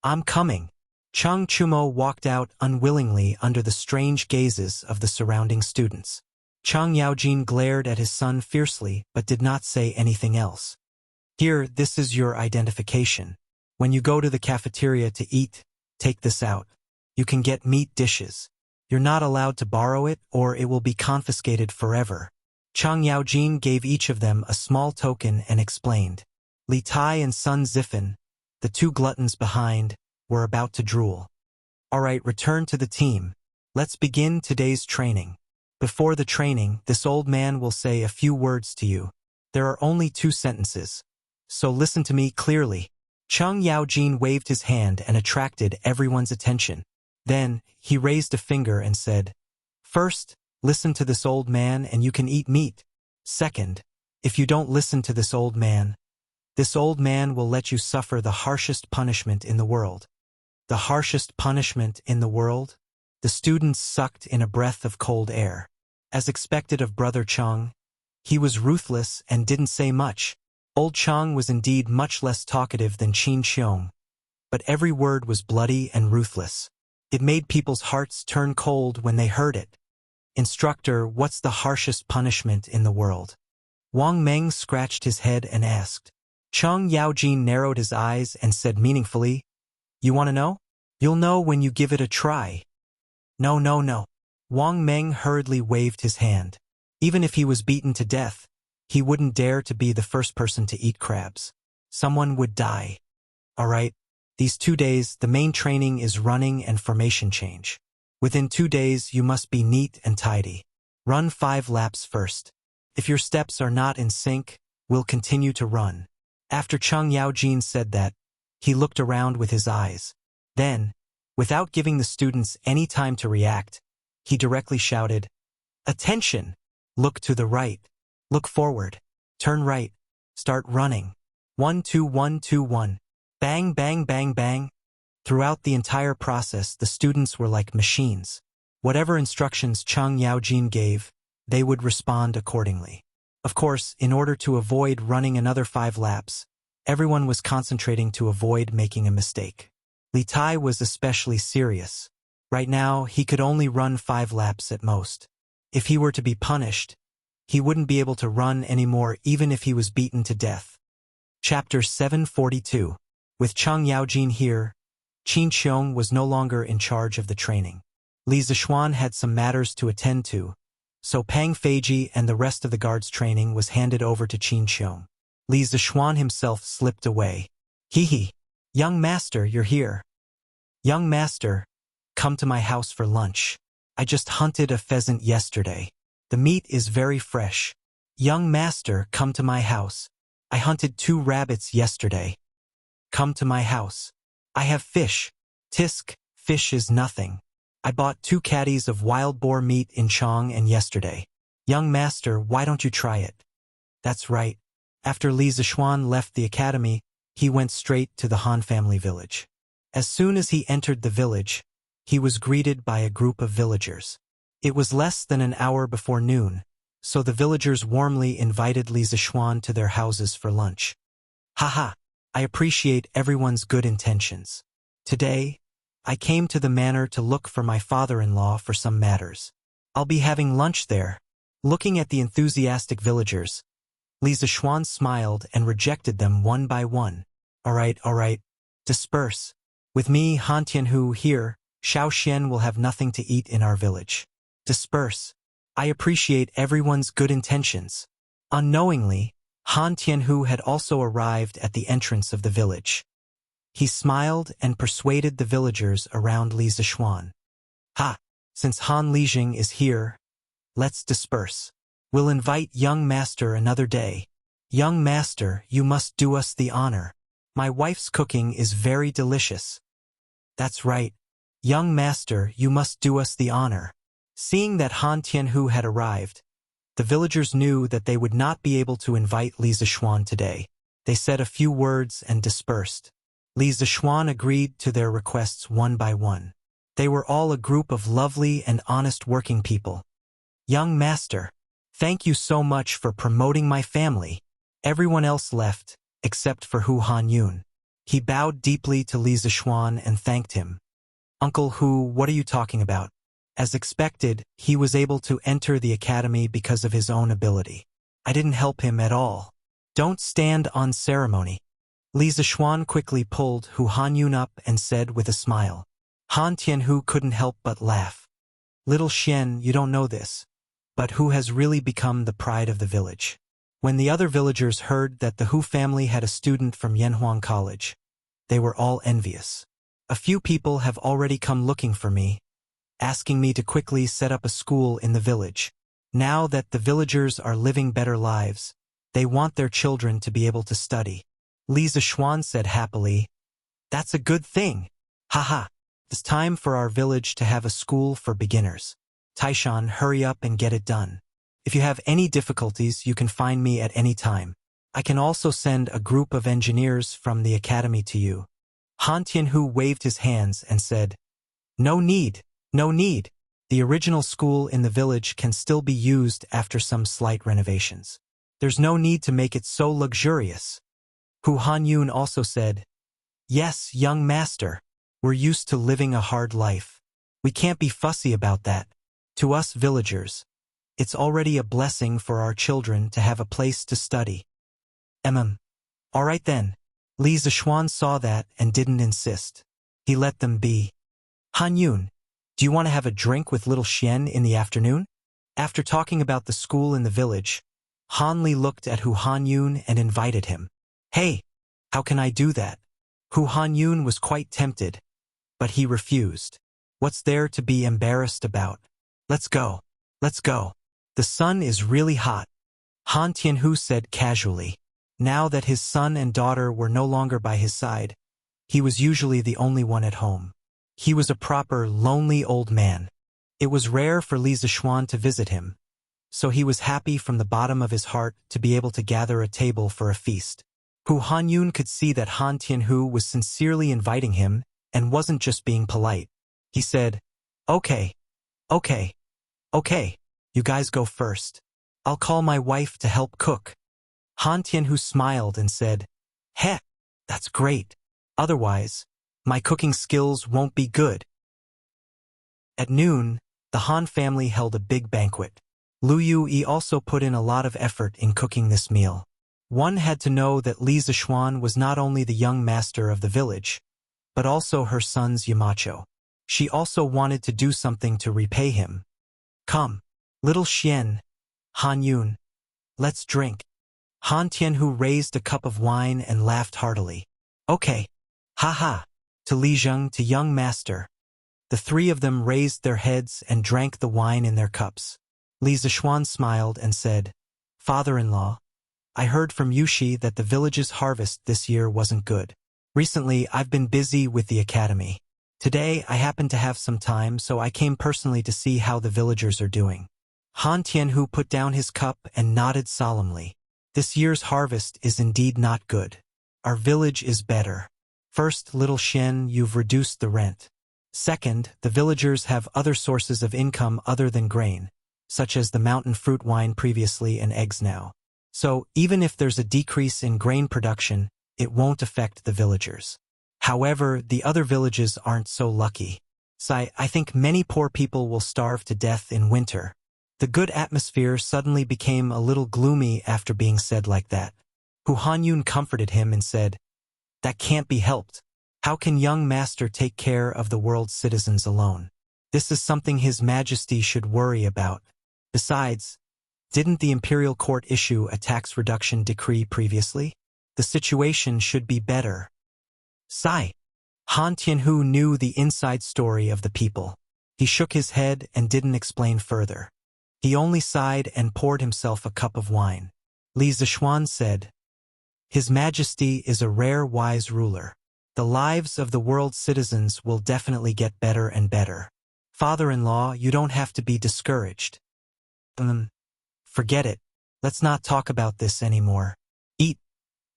A: I'm coming. Chang Chumo walked out unwillingly under the strange gazes of the surrounding students. Chang Yaojin glared at his son fiercely but did not say anything else. Here, this is your identification. When you go to the cafeteria to eat, take this out. You can get meat dishes. You're not allowed to borrow it or it will be confiscated forever. Chang Yaojin gave each of them a small token and explained. Li Tai and Sun Zifen, the 2 gluttons behind, were about to drool. All right, return to the team. Let's begin today's training. Before the training, this old man will say a few words to you. There are only 2 sentences. So listen to me clearly. Chang Yaojin waved his hand and attracted everyone's attention. Then, he raised a finger and said, First, listen to this old man and you can eat meat. Second, if you don't listen to this old man will let you suffer the harshest punishment in the world. The harshest punishment in the world? The students sucked in a breath of cold air. As expected of Brother Chang, he was ruthless and didn't say much. Old Chang was indeed much less talkative than Qin Xiong, but every word was bloody and ruthless. It made people's hearts turn cold when they heard it. Instructor, what's the harshest punishment in the world? Wang Meng scratched his head and asked. Chang Yaojin narrowed his eyes and said meaningfully, You want to know? You'll know when you give it a try. No. Wang Meng hurriedly waved his hand. Even if he was beaten to death, he wouldn't dare to be the first person to eat crabs. Someone would die. All right, these 2 days, the main training is running and formation change. Within 2 days, you must be neat and tidy. Run 5 laps first. If your steps are not in sync, we'll continue to run. After Chang Yaojin said that, he looked around with his eyes. Then, without giving the students any time to react, he directly shouted, Attention! Look to the right. Look forward. Turn right. Start running. 1 2 1 2 1. Bang bang bang bang. Throughout the entire process, the students were like machines. Whatever instructions Chang Yaojin gave, they would respond accordingly. Of course, in order to avoid running another 5 laps, everyone was concentrating to avoid making a mistake. Li Tai was especially serious. Right now, he could only run 5 laps at most. If he were to be punished, he wouldn't be able to run anymore even if he was beaten to death. Chapter 742. With Chang Yaojin here, Qin Xiong was no longer in charge of the training. Li Zixuan had some matters to attend to, so Pang Feiji and the rest of the guards' training was handed over to Qin Xiong. Li Zixuan himself slipped away. Hee. Young master, you're here. Young master, come to my house for lunch. I just hunted a pheasant yesterday. The meat is very fresh. Young master, come to my house. I hunted 2 rabbits yesterday. Come to my house. I have fish. Tisk, fish is nothing. I bought 2 caddies of wild boar meat in Chong and yesterday. Young master, why don't you try it? That's right. After Li Zishuan left the academy, he went straight to the Han family village. As soon as he entered the village, he was greeted by a group of villagers. It was less than an hour before noon, so the villagers warmly invited Li Zishuan to their houses for lunch. Haha, I appreciate everyone's good intentions. Today, I came to the manor to look for my father-in-law for some matters. I'll be having lunch there. Looking at the enthusiastic villagers, Li Zishuan smiled and rejected them one by one. All right, disperse. With me, Han Tianhu, here, Xiao Xian will have nothing to eat in our village. Disperse. I appreciate everyone's good intentions. Unknowingly, Han Tianhu had also arrived at the entrance of the village. He smiled and persuaded the villagers around Li Zishuan. Ha! Since Han Lijing is here, let's disperse. We'll invite young master another day. Young master, you must do us the honor. My wife's cooking is very delicious. That's right. Young master, you must do us the honor. Seeing that Han Tianhu had arrived, the villagers knew that they would not be able to invite Li Zishuan today. They said a few words and dispersed. Li Zishuan agreed to their requests one by one. They were all a group of lovely and honest working people. Young master, thank you so much for promoting my family. Everyone else left, except for Hu Hanyun. He bowed deeply to Li Zishuan and thanked him. Uncle Hu, what are you talking about? As expected, he was able to enter the academy because of his own ability. I didn't help him at all. Don't stand on ceremony. Li Zishuan quickly pulled Hu Hanyun up and said with a smile. Han Tianhu couldn't help but laugh. Little Xian, you don't know this, but Hu has really become the pride of the village. When the other villagers heard that the Hu family had a student from Yanhuang College, they were all envious. A few people have already come looking for me, asking me to quickly set up a school in the village. Now that the villagers are living better lives, they want their children to be able to study. Li Zishuan said happily, That's a good thing. Haha. It's time for our village to have a school for beginners. Taishan, hurry up and get it done. If you have any difficulties, you can find me at any time. I can also send a group of engineers from the academy to you. Han Tianhu waved his hands and said, No need, no need. The original school in the village can still be used after some slight renovations. There's no need to make it so luxurious. Hu Hanyun also said, Yes, young master. We're used to living a hard life. We can't be fussy about that. To us villagers, it's already a blessing for our children to have a place to study. All right then. Li Zishuan saw that and didn't insist. He let them be. Hanyun, do you want to have a drink with little Xian in the afternoon? After talking about the school in the village, Han Li looked at Hu Hanyun and invited him. Hey, how can I do that? Hu Hanyun was quite tempted, but he refused. What's there to be embarrassed about? Let's go. Let's go. The sun is really hot. Han Tianhu said casually. Now that his son and daughter were no longer by his side, he was usually the only one at home. He was a proper, lonely old man. It was rare for Li Zishuan to visit him, so he was happy from the bottom of his heart to be able to gather a table for a feast. Hu Hanyun could see that Han Tianhu was sincerely inviting him and wasn't just being polite. He said, Okay, you guys go first. I'll call my wife to help cook. Han Tianhu smiled and said, Heh, that's great. Otherwise, my cooking skills won't be good. At noon, the Han family held a big banquet. Lu Yui also put in a lot of effort in cooking this meal. One had to know that Li Zishuan was not only the young master of the village, but also her son's Yamacho. She also wanted to do something to repay him. Come, little Xian, Han Yun, let's drink. Han Tianhu raised a cup of wine and laughed heartily. Okay, haha, to Li Zheng, to young master. The three of them raised their heads and drank the wine in their cups. Li Zishuan smiled and said, "Father-in-law, I heard from Yushi that the village's harvest this year wasn't good. Recently, I've been busy with the academy. Today, I happened to have some time, so I came personally to see how the villagers are doing." Han Tianhu put down his cup and nodded solemnly. "This year's harvest is indeed not good. Our village is better. First, little Xian, you've reduced the rent. Second, the villagers have other sources of income other than grain, such as the mountain fruit wine previously and eggs now. So, even if there's a decrease in grain production, it won't affect the villagers. However, the other villages aren't so lucky. So I think many poor people will starve to death in winter." The good atmosphere suddenly became a little gloomy after being said like that. Hu Hanyun comforted him and said, "That can't be helped. How can young master take care of the world's citizens alone? This is something His Majesty should worry about. Besides, didn't the imperial court issue a tax reduction decree previously? The situation should be better." Sigh. Han Tianhu knew the inside story of the people. He shook his head and didn't explain further. He only sighed and poured himself a cup of wine. Li Zishuan said, "His Majesty is a rare wise ruler. The lives of the world's citizens will definitely get better and better. Father-in-law, you don't have to be discouraged." Forget it. Let's not talk about this anymore. Eat.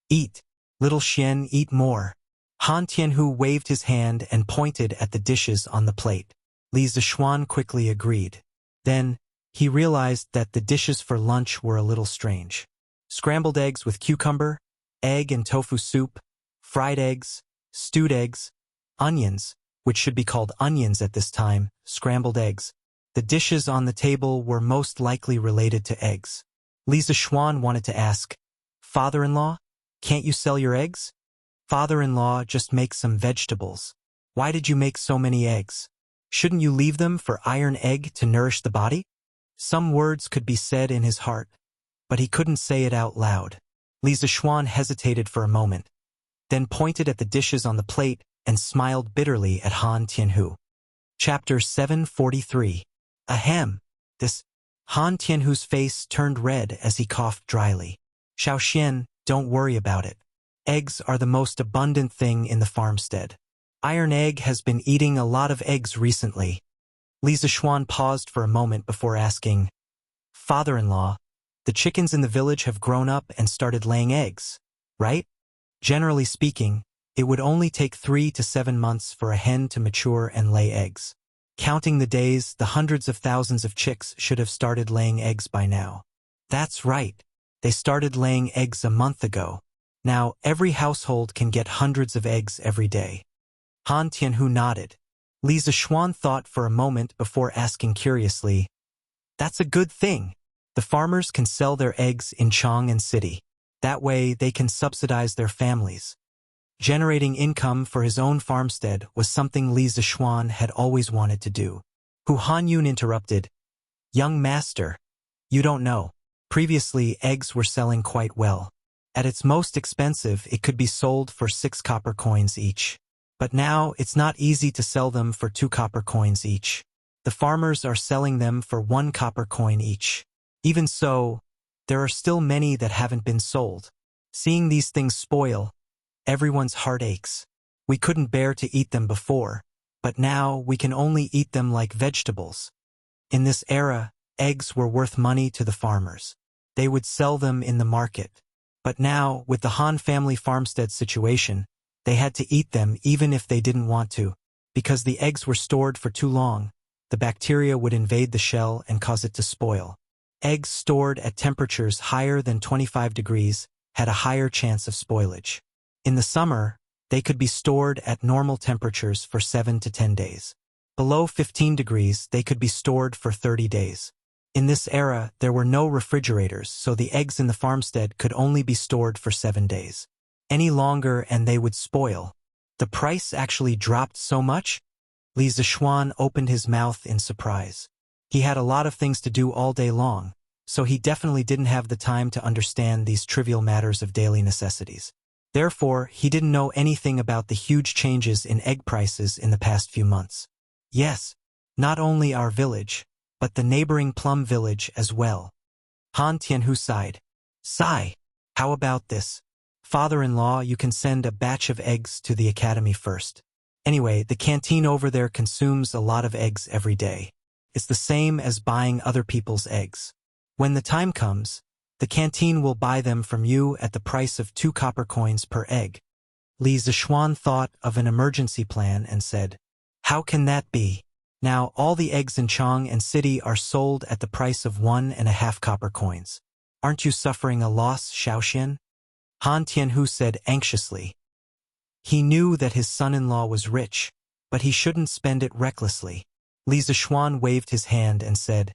A: Eat. Little Xian, eat more." Han Tianhu waved his hand and pointed at the dishes on the plate. Li Zishuan quickly agreed. Then, he realized that the dishes for lunch were a little strange. Scrambled eggs with cucumber, egg and tofu soup, fried eggs, stewed eggs, onions, which should be called onions at this time, scrambled eggs. The dishes on the table were most likely related to eggs. Li Zishuan wanted to ask, "Father-in-law, can't you sell your eggs?" "Father-in-law, just make some vegetables. Why did you make so many eggs? Shouldn't you leave them for iron egg to nourish the body?" Some words could be said in his heart, but he couldn't say it out loud. Li Zishuan hesitated for a moment, then pointed at the dishes on the plate and smiled bitterly at Han Tianhu. Chapter 743. Ahem. This. Han Tianhu's face turned red as he coughed dryly. "Xiaoxian, don't worry about it. Eggs are the most abundant thing in the farmstead. Iron Egg has been eating a lot of eggs recently." Li Zishuan paused for a moment before asking, "Father-in-law, the chickens in the village have grown up and started laying eggs, right? Generally speaking, it would only take 3 to 7 months for a hen to mature and lay eggs. Counting the days, the hundreds of thousands of chicks should have started laying eggs by now." "That's right. They started laying eggs a month ago. Now, every household can get hundreds of eggs every day." Han Tianhu nodded. Li Zishuan thought for a moment before asking curiously, "That's a good thing. The farmers can sell their eggs in Chang'an City. That way, they can subsidize their families." Generating income for his own farmstead was something Li Zishuan had always wanted to do. Hu Hanyun interrupted, "Young master, you don't know. Previously, eggs were selling quite well. At its most expensive, it could be sold for 6 copper coins each. But now, it's not easy to sell them for 2 copper coins each. The farmers are selling them for 1 copper coin each. Even so, there are still many that haven't been sold. Seeing these things spoil, everyone's heart aches. We couldn't bear to eat them before, but now we can only eat them like vegetables. In this era, eggs were worth money to the farmers. They would sell them in the market. But now, with the Han family farmstead situation, they had to eat them even if they didn't want to, because the eggs were stored for too long. The bacteria would invade the shell and cause it to spoil. Eggs stored at temperatures higher than 25 degrees had a higher chance of spoilage. In the summer, they could be stored at normal temperatures for 7 to 10 days. Below 15 degrees, they could be stored for 30 days. In this era, there were no refrigerators, so the eggs in the farmstead could only be stored for 7 days. Any longer and they would spoil. The price actually dropped so much? Li Zishuan opened his mouth in surprise. He had a lot of things to do all day long, so he definitely didn't have the time to understand these trivial matters of daily necessities. Therefore, he didn't know anything about the huge changes in egg prices in the past few months. Yes, not only our village, but the neighboring plum village as well. Han Tianhu sighed. Sigh. How about this? Father-in-law, you can send a batch of eggs to the academy first. Anyway, the canteen over there consumes a lot of eggs every day. It's the same as buying other people's eggs. When the time comes, the canteen will buy them from you at the price of 2 copper coins per egg. Li Zishuan thought of an emergency plan and said, how can that be? Now all the eggs in Chang and city are sold at the price of 1.5 copper coins. Aren't you suffering a loss, Xiaoxian? Han Tianhu said anxiously. He knew that his son-in-law was rich, but he shouldn't spend it recklessly. Li Zishuan waved his hand and said,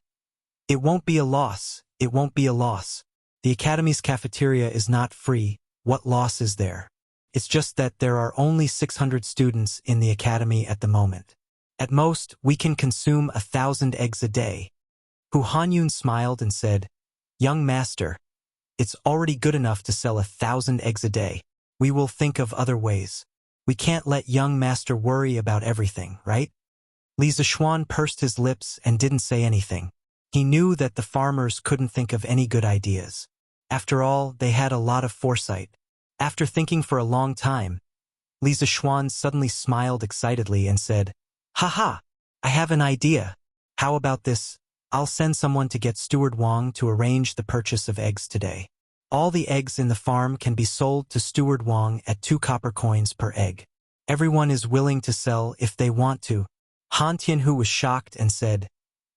A: it won't be a loss, it won't be a loss. The academy's cafeteria is not free, what loss is there? It's just that there are only 600 students in the academy at the moment. At most, we can consume 1,000 eggs a day. Hu Hanyun smiled and said, young master, it's already good enough to sell 1,000 eggs a day. We will think of other ways. We can't let young master worry about everything, right? Li Zishuan pursed his lips and didn't say anything. He knew that the farmers couldn't think of any good ideas. After all, they had a lot of foresight. After thinking for a long time, Li Zishuan suddenly smiled excitedly and said, haha, I have an idea. How about this? I'll send someone to get Steward Wang to arrange the purchase of eggs today. All the eggs in the farm can be sold to Steward Wang at 2 copper coins per egg. Everyone is willing to sell if they want to. Han Tianhu was shocked and said,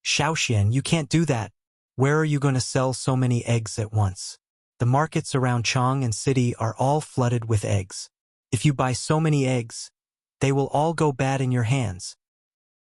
A: Xiaoxian, you can't do that. Where are you going to sell so many eggs at once? The markets around Chang and city are all flooded with eggs. If you buy so many eggs, they will all go bad in your hands.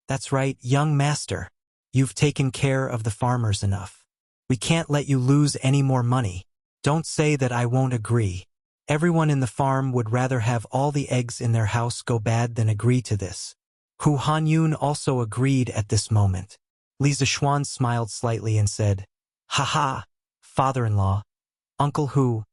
A: That's right, young master. You've taken care of the farmers enough. We can't let you lose any more money. Don't say that I won't agree. Everyone in the farm would rather have all the eggs in their house go bad than agree to this. Hu Hanyun also agreed at this moment. Li Zishuan smiled slightly and said, haha, father-in-law, Uncle Hu,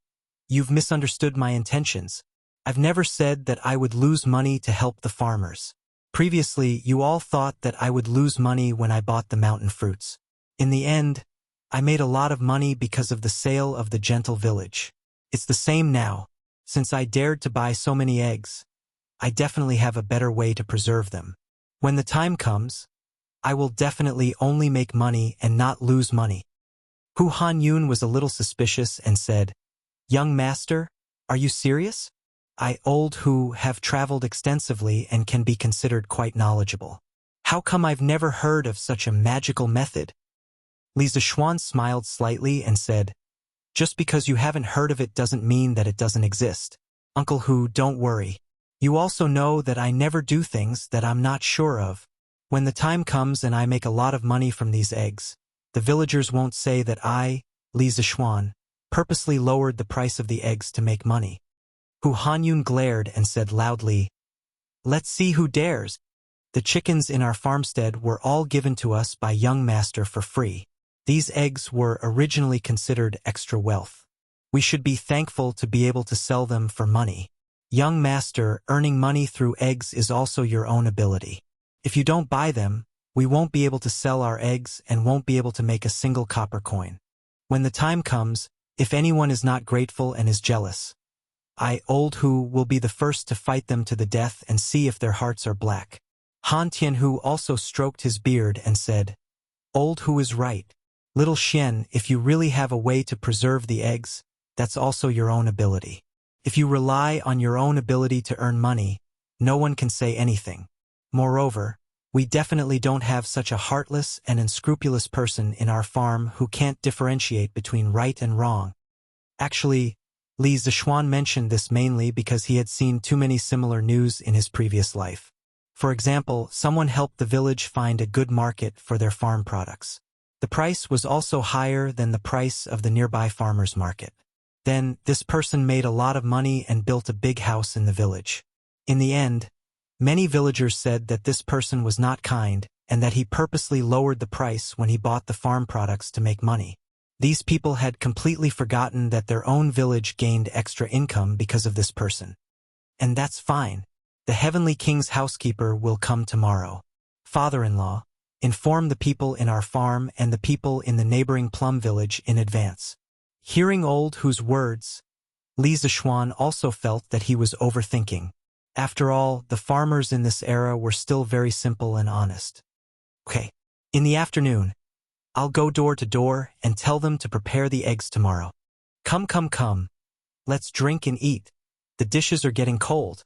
A: you've misunderstood my intentions. I've never said that I would lose money to help the farmers. Previously, you all thought that I would lose money when I bought the mountain fruits. In the end, I made a lot of money because of the sale of the gentle village. It's the same now. Since I dared to buy so many eggs, I definitely have a better way to preserve them. When the time comes, I will definitely only make money and not lose money. Hu Hanyun was a little suspicious and said, young master, are you serious? I, old Hu, have traveled extensively and can be considered quite knowledgeable. How come I've never heard of such a magical method? Li Zishuan smiled slightly and said, just because you haven't heard of it doesn't mean that it doesn't exist. Uncle Hu, don't worry. You also know that I never do things that I'm not sure of. When the time comes and I make a lot of money from these eggs, the villagers won't say that I, Li Zishuan, purposely lowered the price of the eggs to make money. Hu Hanyun glared and said loudly, let's see who dares. The chickens in our farmstead were all given to us by young master for free. These eggs were originally considered extra wealth. We should be thankful to be able to sell them for money. Young master, earning money through eggs is also your own ability. If you don't buy them, we won't be able to sell our eggs and won't be able to make a single copper coin. When the time comes, if anyone is not grateful and is jealous, I, old Hu, will be the first to fight them to the death and see if their hearts are black. Han Tianhu also stroked his beard and said, old Hu is right. Little Xian, if you really have a way to preserve the eggs, that's also your own ability. If you rely on your own ability to earn money, no one can say anything. Moreover, we definitely don't have such a heartless and unscrupulous person in our farm who can't differentiate between right and wrong. Actually, Li Zishuan mentioned this mainly because he had seen too many similar news in his previous life. For example, someone helped the village find a good market for their farm products. The price was also higher than the price of the nearby farmer's market. Then, this person made a lot of money and built a big house in the village. In the end, many villagers said that this person was not kind and that he purposely lowered the price when he bought the farm products to make money. These people had completely forgotten that their own village gained extra income because of this person. And that's fine. The Heavenly King's housekeeper will come tomorrow. father-in-law, inform the people in our farm and the people in the neighboring plum village in advance. Hearing Old Hu's words, Li Zishuan also felt that he was overthinking. After all, the farmers in this era were still very simple and honest. Okay. In the afternoon, I'll go door to door and tell them to prepare the eggs tomorrow. Come. Let's drink and eat. The dishes are getting cold.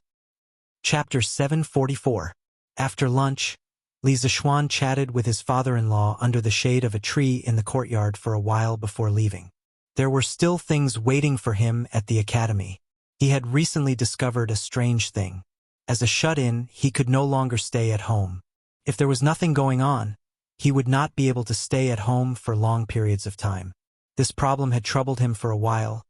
A: Chapter 744. After lunch, Li Zishuan chatted with his father-in-law under the shade of a tree in the courtyard for a while before leaving. There were still things waiting for him at the academy. He had recently discovered a strange thing. As a shut-in, he could no longer stay at home. If there was nothing going on, he would not be able to stay at home for long periods of time. This problem had troubled him for a while,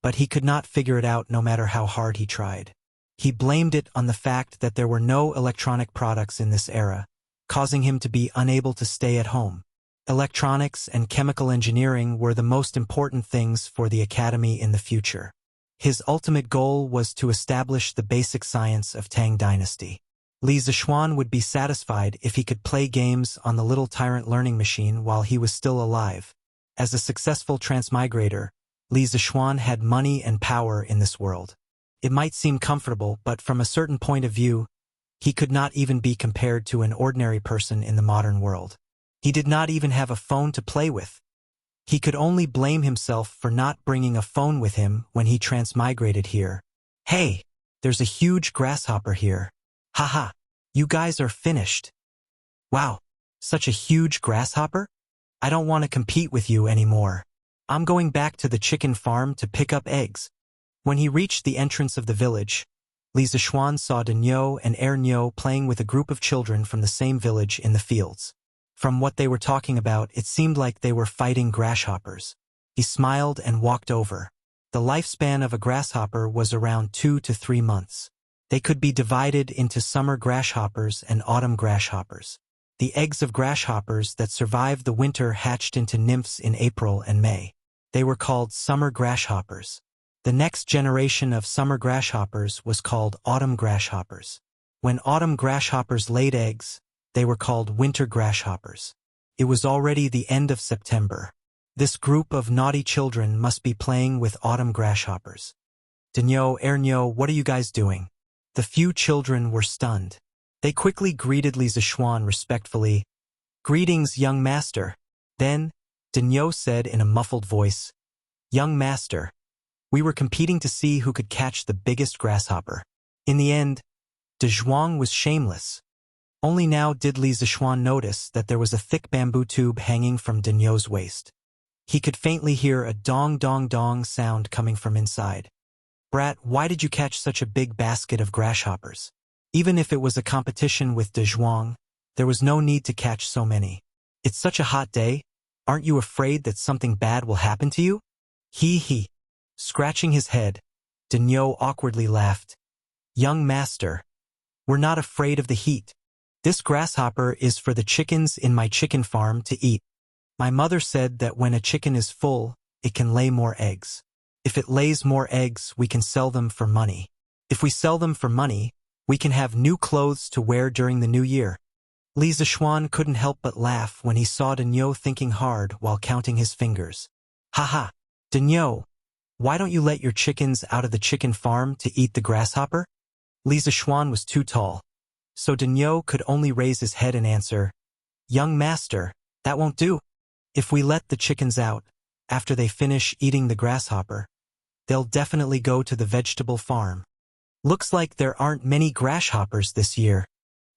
A: but he could not figure it out no matter how hard he tried. He blamed it on the fact that there were no electronic products in this era, causing him to be unable to stay at home. Electronics and chemical engineering were the most important things for the academy in the future. His ultimate goal was to establish the basic science of Tang Dynasty. Li Zishuan would be satisfied if he could play games on the little tyrant learning machine while he was still alive. As a successful transmigrator, Li Zishuan had money and power in this world. It might seem comfortable, but from a certain point of view, he could not even be compared to an ordinary person in the modern world. He did not even have a phone to play with. He could only blame himself for not bringing a phone with him when he transmigrated here. Hey, there's a huge grasshopper here. Haha, you guys are finished. Wow, such a huge grasshopper? I don't want to compete with you anymore. I'm going back to the chicken farm to pick up eggs. When he reached the entrance of the village, Li Zishuan saw Denyo and Ernyo playing with a group of children from the same village in the fields. From what they were talking about, it seemed like they were fighting grasshoppers. He smiled and walked over. The lifespan of a grasshopper was around 2 to 3 months. They could be divided into summer grasshoppers and autumn grasshoppers. The eggs of grasshoppers that survived the winter hatched into nymphs in April and May. They were called summer grasshoppers. The next generation of summer grasshoppers was called autumn grasshoppers. When autumn grasshoppers laid eggs, they were called winter grasshoppers. It was already the end of September. This group of naughty children must be playing with autumn grasshoppers. Denyo, Ernyo, what are you guys doing? The few children were stunned. They quickly greeted Li Zishuan respectfully. Greetings, young master. Then, Denyo said in a muffled voice, Young master, we were competing to see who could catch the biggest grasshopper. In the end, De Zhuang was shameless. Only now did Li Zishuan notice that there was a thick bamboo tube hanging from Denyo's waist. He could faintly hear a dong sound coming from inside. Brat, why did you catch such a big basket of grasshoppers? Even if it was a competition with De Zhuang, there was no need to catch so many. It's such a hot day. Aren't you afraid that something bad will happen to you? He. Scratching his head, Denyo awkwardly laughed. Young master, we're not afraid of the heat. This grasshopper is for the chickens in my chicken farm to eat. My mother said that when a chicken is full, it can lay more eggs. If it lays more eggs, we can sell them for money. If we sell them for money, we can have new clothes to wear during the new year. Li Zishuan couldn't help but laugh when he saw Denyo thinking hard while counting his fingers. Haha, Denyo, why don't you let your chickens out of the chicken farm to eat the grasshopper? Li Zishuan was too tall, so Denyo could only raise his head and answer, Young master, that won't do. If we let the chickens out, after they finish eating the grasshopper, they'll definitely go to the vegetable farm. Looks like there aren't many grasshoppers this year.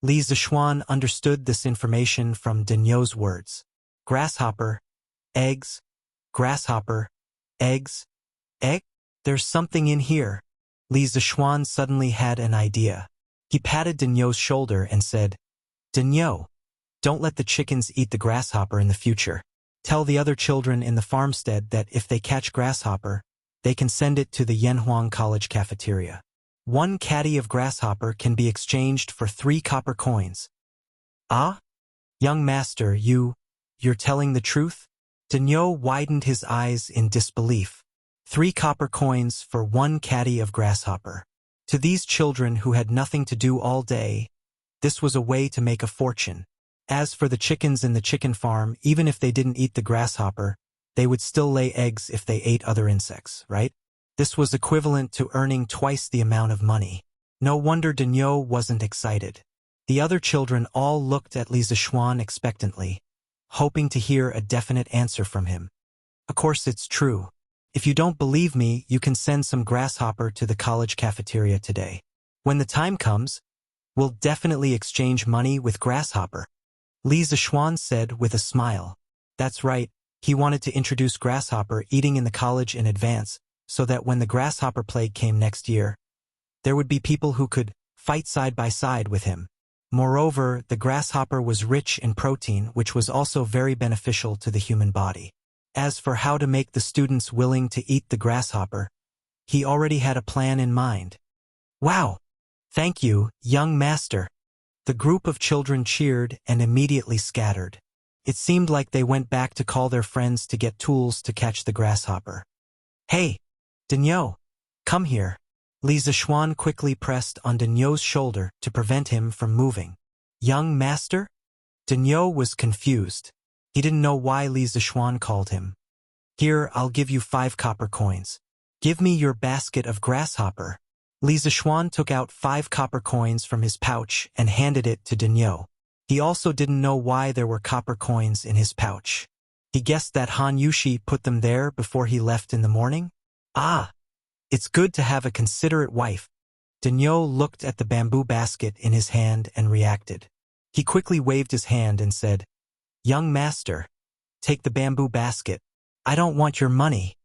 A: Li Zishuan understood this information from Denyo's words. Grasshopper, eggs, grasshopper, eggs, egg? There's something in here. Li Zishuan suddenly had an idea. He patted Denyo's shoulder and said, Denyo, don't let the chickens eat the grasshopper in the future. Tell the other children in the farmstead that if they catch grasshopper, they can send it to the Yanhuang College cafeteria. 1 caddy of grasshopper can be exchanged for 3 copper coins. Ah? Young master, you're telling the truth? Denyo widened his eyes in disbelief. 3 copper coins for 1 caddy of grasshopper. To these children who had nothing to do all day, this was a way to make a fortune. As for the chickens in the chicken farm, even if they didn't eat the grasshopper, they would still lay eggs if they ate other insects, right? This was equivalent to earning twice the amount of money. No wonder Daniel wasn't excited. The other children all looked at Li Zishuan expectantly, hoping to hear a definite answer from him. Of course it's true. If you don't believe me, you can send some grasshopper to the college cafeteria today. When the time comes, we'll definitely exchange money with grasshopper. Li Zishuan said with a smile. That's right, he wanted to introduce grasshopper eating in the college in advance, so that when the grasshopper plague came next year, there would be people who could fight side by side with him. Moreover, the grasshopper was rich in protein, which was also very beneficial to the human body. As for how to make the students willing to eat the grasshopper, he already had a plan in mind. Wow! Thank you, young master. The group of children cheered and immediately scattered. It seemed like they went back to call their friends to get tools to catch the grasshopper. Hey, Daniel, come here. Li Zishuan quickly pressed on Daniel's shoulder to prevent him from moving. Young master? Daniel was confused. He didn't know why Li Zishuan called him. Here, I'll give you 5 copper coins. Give me your basket of grasshopper. Li Zishuan took out 5 copper coins from his pouch and handed it to Daniel. He also didn't know why there were copper coins in his pouch. He guessed that Han Yushi put them there before he left in the morning? Ah! It's good to have a considerate wife. Daniel looked at the bamboo basket in his hand and reacted. He quickly waved his hand and said, Young master, take the bamboo basket. I don't want your money.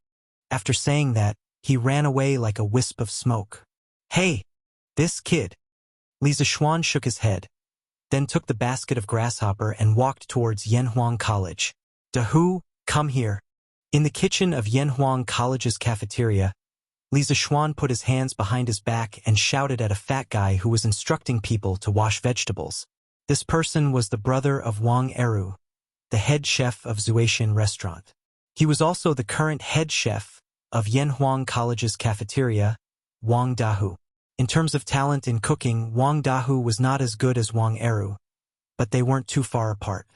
A: After saying that, he ran away like a wisp of smoke. Hey, this kid. Li Zishuan shook his head, then took the basket of grasshopper and walked towards Yanhuang College. Dahu, come here. In the kitchen of Yanhuang College's cafeteria, Li Zishuan put his hands behind his back and shouted at a fat guy who was instructing people to wash vegetables. This person was the brother of Wang Eru, the head chef of Zuaishan restaurant. He was also the current head chef of Yanhuang College's cafeteria, Wang Dahu. In terms of talent in cooking, Wang Dahu was not as good as Wang Eru, but they weren't too far apart.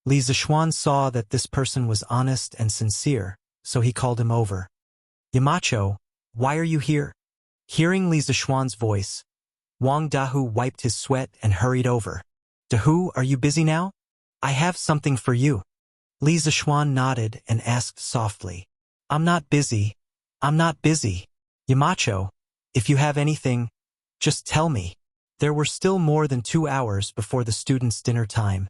A: Li Zishuan saw that this person was honest and sincere, so he called him over. Yamacho, why are you here? Hearing Li Zishuan's voice, Wang Dahu wiped his sweat and hurried over. Dahu, are you busy now? I have something for you. Li Zishuan nodded and asked softly. I'm not busy. I'm not busy. Yamacho, if you have anything, just tell me. There were still more than 2 hours before the students' dinner time,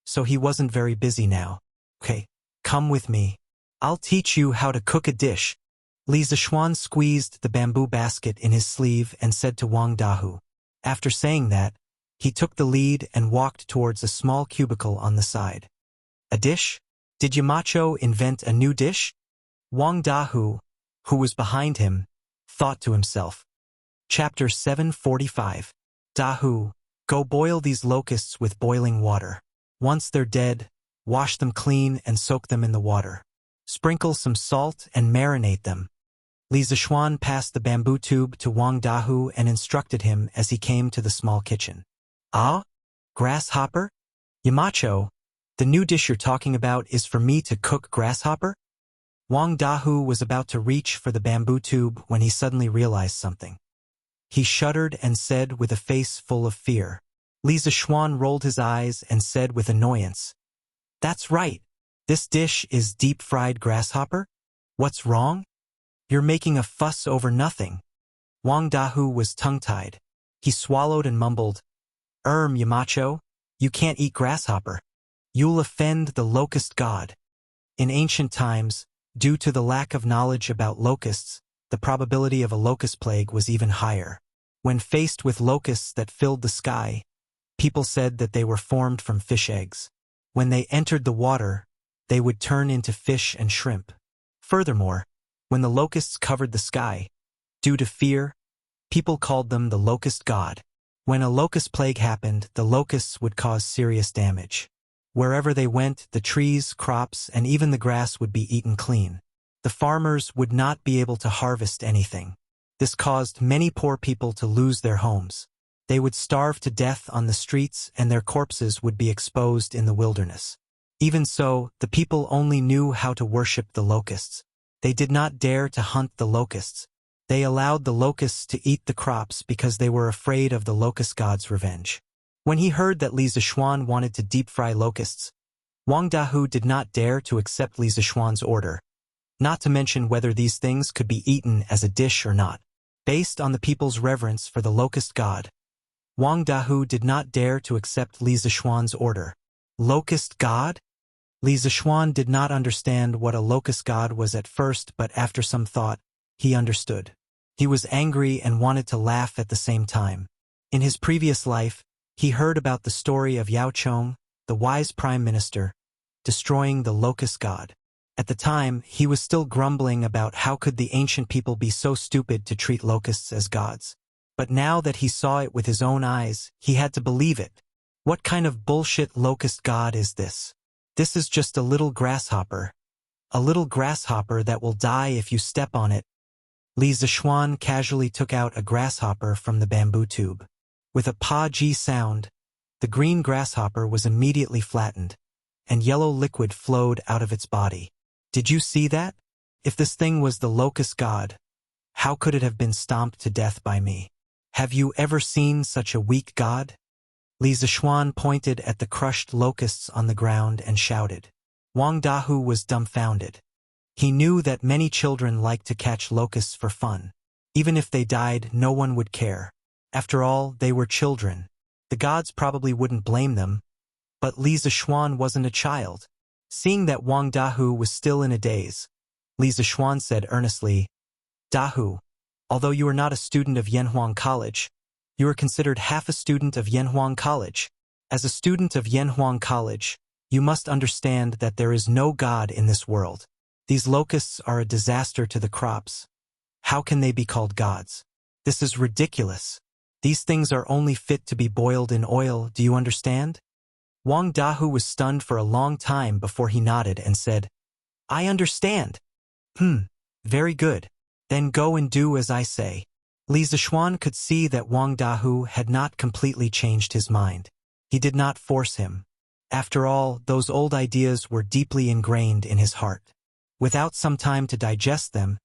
A: so he wasn't very busy now. Okay, come with me. I'll teach you how to cook a dish. Li Zishuan squeezed the bamboo basket in his sleeve and said to Wang Dahu. After saying that, he took the lead and walked towards a small cubicle on the side. A dish? Did Yamacho invent a new dish? Wang Dahu, who was behind him, thought to himself. Chapter 745. Dahu, go boil these locusts with boiling water. Once they're dead, wash them clean and soak them in the water. Sprinkle some salt and marinate them. Li Zishuan passed the bamboo tube to Wang Dahu and instructed him as he came to the small kitchen. Ah? Grasshopper? Yamacho, the new dish you're talking about is for me to cook grasshopper? Wang Dahu was about to reach for the bamboo tube when he suddenly realized something. He shuddered and said with a face full of fear. Li Zishuan rolled his eyes and said with annoyance, That's right. This dish is deep-fried grasshopper? What's wrong? You're making a fuss over nothing. Wang Dahu was tongue-tied. He swallowed and mumbled, Yamacho, you can't eat grasshopper. You'll offend the locust god. In ancient times, due to the lack of knowledge about locusts, the probability of a locust plague was even higher. When faced with locusts that filled the sky, people said that they were formed from fish eggs. When they entered the water, they would turn into fish and shrimp. Furthermore, when the locusts covered the sky, due to fear, people called them the locust god. When a locust plague happened, the locusts would cause serious damage. Wherever they went, the trees, crops, and even the grass would be eaten clean. The farmers would not be able to harvest anything. This caused many poor people to lose their homes. They would starve to death on the streets and their corpses would be exposed in the wilderness. Even so, the people only knew how to worship the locusts. They did not dare to hunt the locusts. They allowed the locusts to eat the crops because they were afraid of the locust god's revenge. When he heard that Li Zishuan wanted to deep-fry locusts, Wang Dahu did not dare to accept Li Zishuan's order, not to mention whether these things could be eaten as a dish or not. Based on the people's reverence for the locust god, Wang Dahu did not dare to accept Li Zishuan's order. Locust god? Li Zishuan did not understand what a locust god was at first, but after some thought, he understood. He was angry and wanted to laugh at the same time. In his previous life, he heard about the story of Yao Chong, the wise prime minister, destroying the locust god. At the time, he was still grumbling about how could the ancient people be so stupid to treat locusts as gods. But now that he saw it with his own eyes, he had to believe it. What kind of bullshit locust god is this? This is just a little grasshopper. A little grasshopper that will die if you step on it. Li Zishuan casually took out a grasshopper from the bamboo tube. With a pa-ji sound, the green grasshopper was immediately flattened, and yellow liquid flowed out of its body. Did you see that? If this thing was the locust god, how could it have been stomped to death by me? Have you ever seen such a weak god? Li Zishuan pointed at the crushed locusts on the ground and shouted. Wang Dahu was dumbfounded. He knew that many children liked to catch locusts for fun. Even if they died, no one would care. After all, they were children. The gods probably wouldn't blame them. But Li Zishuan wasn't a child. Seeing that Wang Dahu was still in a daze, Li Zishuan said earnestly, Dahu, although you are not a student of Yanhuang College, you are considered half a student of Yanhuang College. As a student of Yanhuang College, you must understand that there is no God in this world. These locusts are a disaster to the crops. How can they be called gods? This is ridiculous. These things are only fit to be boiled in oil, do you understand? Wang Dahu was stunned for a long time before he nodded and said, I understand. Very good. Then go and do as I say. Li Zishuan could see that Wang Dahu had not completely changed his mind. He did not force him. After all, those old ideas were deeply ingrained in his heart. Without some time to digest them,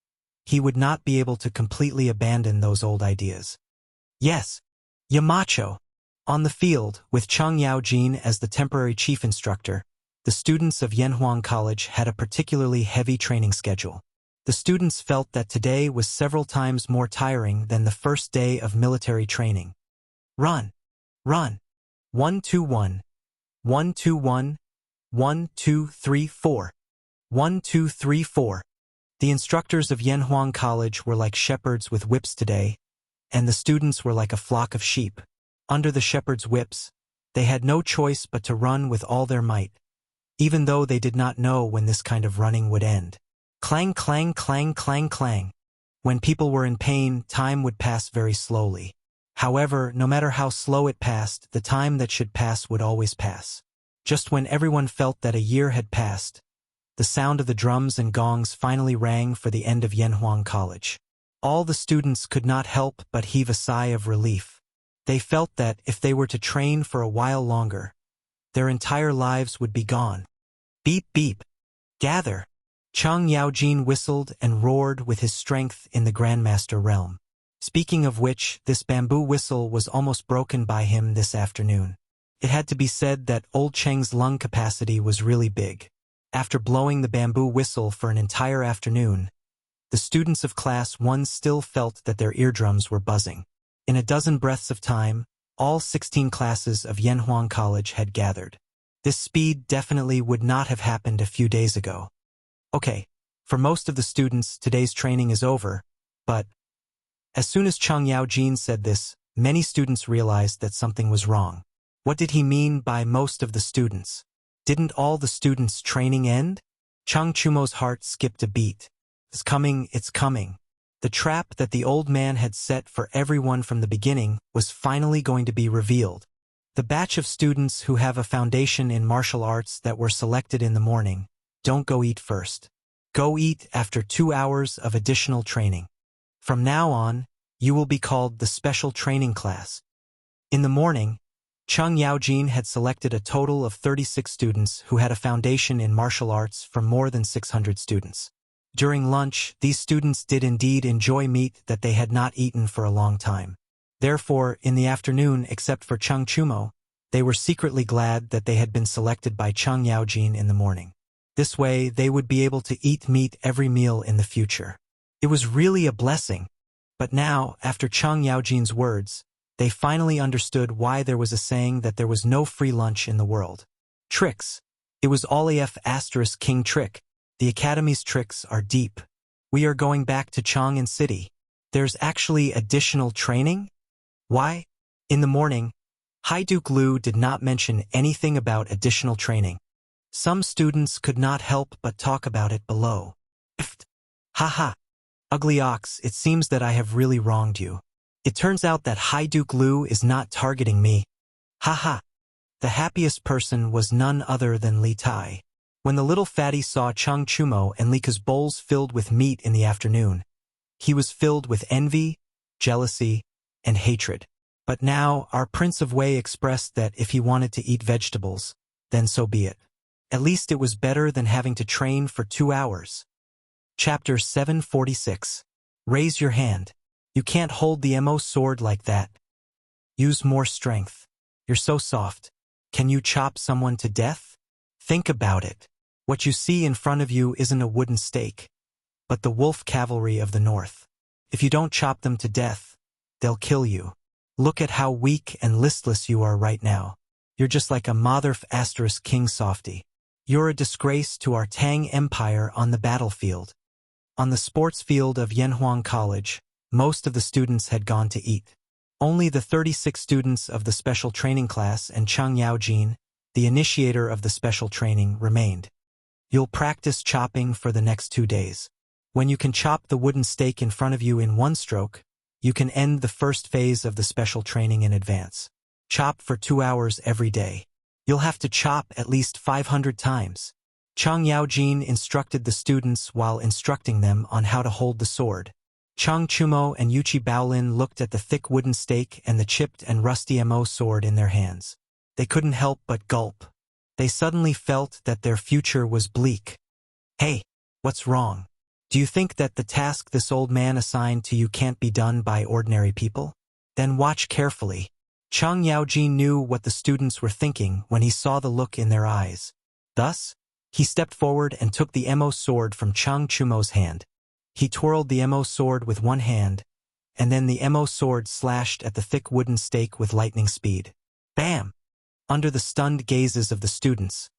A: he would not be able to completely abandon those old ideas. Yes, Yamacho. On the field, with Cheng Yaojin as the temporary chief instructor, the students of Yanhuang College had a particularly heavy training schedule. The students felt that today was several times more tiring than the first day of military training. Run! Run! 1-2-1. 1-2-1. 1-2-3-4. 1-2-3-4. The instructors of Yanhuang College were like shepherds with whips today, and the students were like a flock of sheep. Under the shepherds' whips, they had no choice but to run with all their might, even though they did not know when this kind of running would end. Clang, clang, clang, clang, clang. When people were in pain, time would pass very slowly. However, no matter how slow it passed, the time that should pass would always pass. Just when everyone felt that a year had passed, the sound of the drums and gongs finally rang for the end of Yanhuang College. All the students could not help but heave a sigh of relief. They felt that if they were to train for a while longer, their entire lives would be gone. Beep, beep. Gather. Cheng Yaojin whistled and roared with his strength in the Grandmaster realm. Speaking of which, this bamboo whistle was almost broken by him this afternoon. It had to be said that old Cheng's lung capacity was really big. After blowing the bamboo whistle for an entire afternoon, the students of Class 1 still felt that their eardrums were buzzing. In a dozen breaths of time, all 16 classes of Yanhuang College had gathered. This speed definitely would not have happened a few days ago. Okay, for most of the students, today's training is over, but as soon as Cheng Yaojin said this, many students realized that something was wrong. What did he mean by most of the students? Didn't all the students' training end? Cheng Chumo's heart skipped a beat. It's coming, it's coming. The trap that the old man had set for everyone from the beginning was finally going to be revealed. The batch of students who have a foundation in martial arts that were selected in the morning, don't go eat first. Go eat after 2 hours of additional training. From now on, you will be called the special training class. In the morning, Cheng Yaojin had selected a total of 36 students who had a foundation in martial arts from more than 600 students. During lunch, these students did indeed enjoy meat that they had not eaten for a long time. Therefore, in the afternoon, except for Cheng Chumo, they were secretly glad that they had been selected by Cheng Yaojin in the morning. This way, they would be able to eat meat every meal in the future. It was really a blessing. But now, after Cheng Yaojin's words, they finally understood why there was a saying that there was no free lunch in the world. Tricks. It was all AF** King Trick. The Academy's tricks are deep. We are going back to Chang'an City. There's actually additional training? Why? In the morning, Haiduke Liu did not mention anything about additional training. Some students could not help but talk about it below. Haha. Ugly ox, it seems that I have really wronged you. It turns out that Haiduke Liu is not targeting me. Haha. The happiest person was none other than Li Tai. When the little fatty saw Cheng Chumo and Lika's bowls filled with meat in the afternoon, he was filled with envy, jealousy, and hatred. But now, our Prince of Wei expressed that if he wanted to eat vegetables, then so be it. At least it was better than having to train for 2 hours. Chapter 746. Raise your hand. You can't hold the mo sword like that. Use more strength. You're so soft. Can you chop someone to death? Think about it. What you see in front of you isn't a wooden stake, but the wolf cavalry of the north. If you don't chop them to death, they'll kill you. Look at how weak and listless you are right now. You're just like a mother** King Softy. You're a disgrace to our Tang Empire on the battlefield. On the sports field of Yanhuang College, most of the students had gone to eat. Only the 36 students of the special training class and Cheng Yaojin, the initiator of the special training, remained. You'll practice chopping for the next 2 days. When you can chop the wooden stake in front of you in one stroke, you can end the first phase of the special training in advance. Chop for 2 hours every day. You'll have to chop at least 500 times. Cheng Yaojin instructed the students while instructing them on how to hold the sword. Cheng Chumo and Yuchi Baolin looked at the thick wooden stake and the chipped and rusty mo sword in their hands. They couldn't help but gulp. They suddenly felt that their future was bleak. Hey, what's wrong? Do you think that the task this old man assigned to you can't be done by ordinary people? Then watch carefully. Cheng Yaojin knew what the students were thinking when he saw the look in their eyes. Thus, he stepped forward and took the mo sword from Cheng Chumo's hand. He twirled the mo sword with one hand, and then the mo sword slashed at the thick wooden stake with lightning speed. Bam! Under the stunned gazes of the students,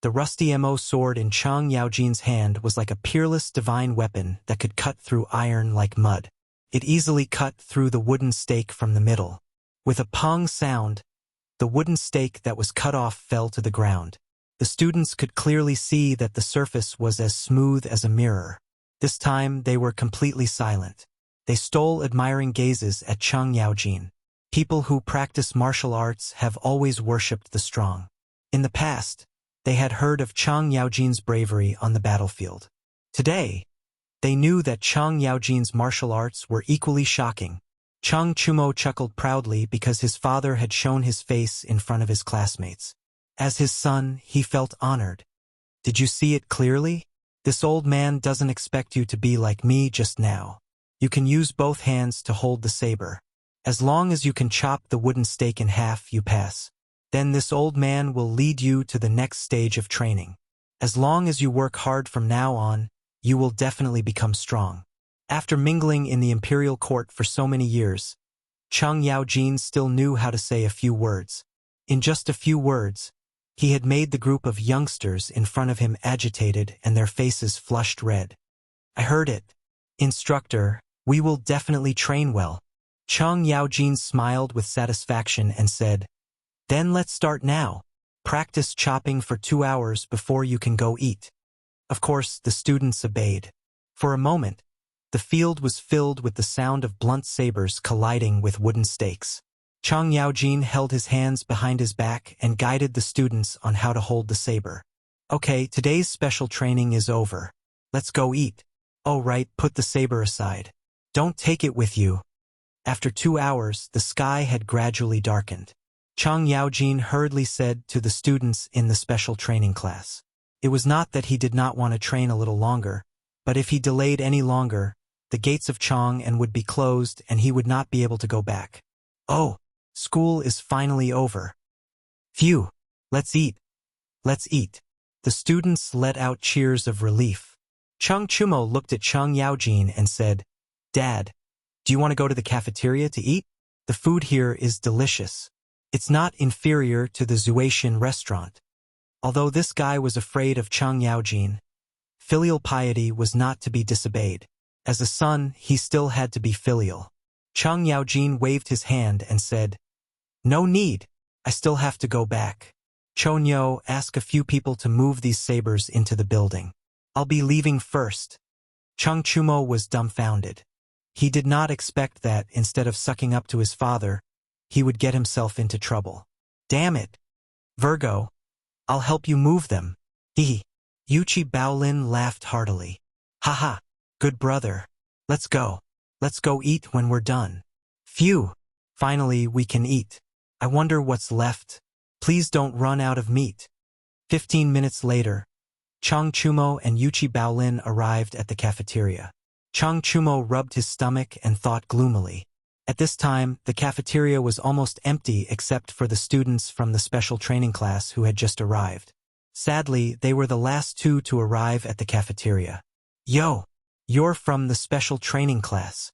A: the rusty mo sword in Cheng Yaojin's hand was like a peerless divine weapon that could cut through iron like mud. It easily cut through the wooden stake from the middle. With a pong sound, the wooden stake that was cut off fell to the ground. The students could clearly see that the surface was as smooth as a mirror. This time, they were completely silent. They stole admiring gazes at Cheng Yaojin. People who practice martial arts have always worshipped the strong. In the past, they had heard of Cheng Yaojin's bravery on the battlefield. Today, they knew that Cheng Yaojin's martial arts were equally shocking. Cheng Chumo chuckled proudly because his father had shown his face in front of his classmates. As his son, he felt honored. Did you see it clearly? This old man doesn't expect you to be like me just now. You can use both hands to hold the saber. As long as you can chop the wooden stake in half, you pass. Then this old man will lead you to the next stage of training. As long as you work hard from now on, you will definitely become strong. After mingling in the imperial court for so many years, Cheng Yaojin still knew how to say a few words. In just a few words, he had made the group of youngsters in front of him agitated and their faces flushed red. I heard it. Instructor, we will definitely train well. Cheng Yaojin smiled with satisfaction and said, Then let's start now. Practice chopping for 2 hours before you can go eat. Of course, the students obeyed. For a moment, the field was filled with the sound of blunt sabers colliding with wooden stakes. Cheng Yaojin held his hands behind his back and guided the students on how to hold the saber. Okay, today's special training is over. Let's go eat. Oh right, put the saber aside. Don't take it with you. After 2 hours, the sky had gradually darkened. Chang Yaojin hurriedly said to the students in the special training class. It was not that he did not want to train a little longer, but if he delayed any longer, the gates of Chang'an would be closed and he would not be able to go back. Oh, school is finally over. Phew, let's eat. Let's eat. The students let out cheers of relief. Chang Chumo looked at Chang Yaojin and said, Dad, do you want to go to the cafeteria to eat? The food here is delicious. It's not inferior to the Zuaitian restaurant. Although this guy was afraid of Chang Yaojin, filial piety was not to be disobeyed. As a son, he still had to be filial. Chang Yaojin waved his hand and said, No need, I still have to go back. Chonyo, ask a few people to move these sabers into the building. I'll be leaving first. Chang Chumo was dumbfounded. He did not expect that, instead of sucking up to his father, he would get himself into trouble. Damn it. Virgo, I'll help you move them. Hee. Yuchi Baolin laughed heartily. Haha, good brother. Let's go. Let's go eat when we're done. Phew. Finally, we can eat. I wonder what's left. Please don't run out of meat. 15 minutes later, Chang Chumo and Yuchi Baolin arrived at the cafeteria. Chang Chumo rubbed his stomach and thought gloomily. At this time, the cafeteria was almost empty except for the students from the special training class who had just arrived. Sadly, they were the last two to arrive at the cafeteria. Yo, you're from the special training class.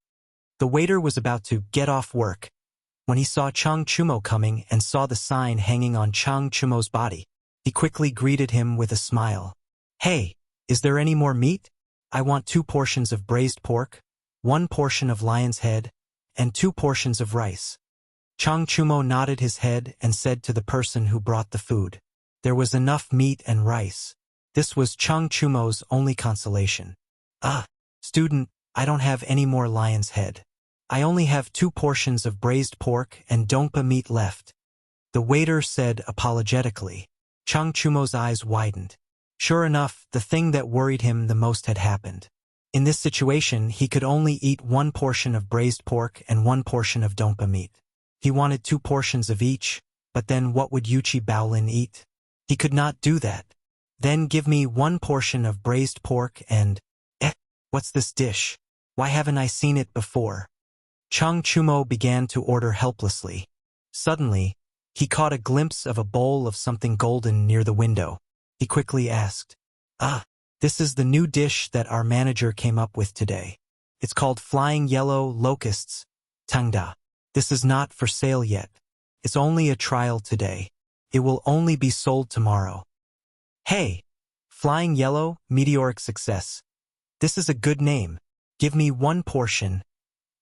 A: The waiter was about to get off work when he saw Chang Chumo coming and saw the sign hanging on Chang Chumo's body. He quickly greeted him with a smile. Hey, is there any more meat? I want 2 portions of braised pork, 1 portion of lion's head, and 2 portions of rice. Chang Chumo nodded his head and said to the person who brought the food. There was enough meat and rice. This was Chang Chumo's only consolation. Student, I don't have any more lion's head. I only have 2 portions of braised pork and dongpa meat left. The waiter said apologetically. Chang Chumo's eyes widened. Sure enough, the thing that worried him the most had happened. In this situation, he could only eat 1 portion of braised pork and 1 portion of dongpa meat. He wanted 2 portions of each, but then what would Yuchi Baolin eat? He could not do that. Then give me 1 portion of braised pork and… what's this dish? Why haven't I seen it before? Chang Chumo began to order helplessly. Suddenly, he caught a glimpse of a bowl of something golden near the window. He quickly asked, this is the new dish that our manager came up with today. It's called flying yellow locusts, tangda. This is not for sale yet. It's only a trial today. It will only be sold tomorrow. Hey, flying yellow, meteoric success. This is a good name. Give me 1 portion.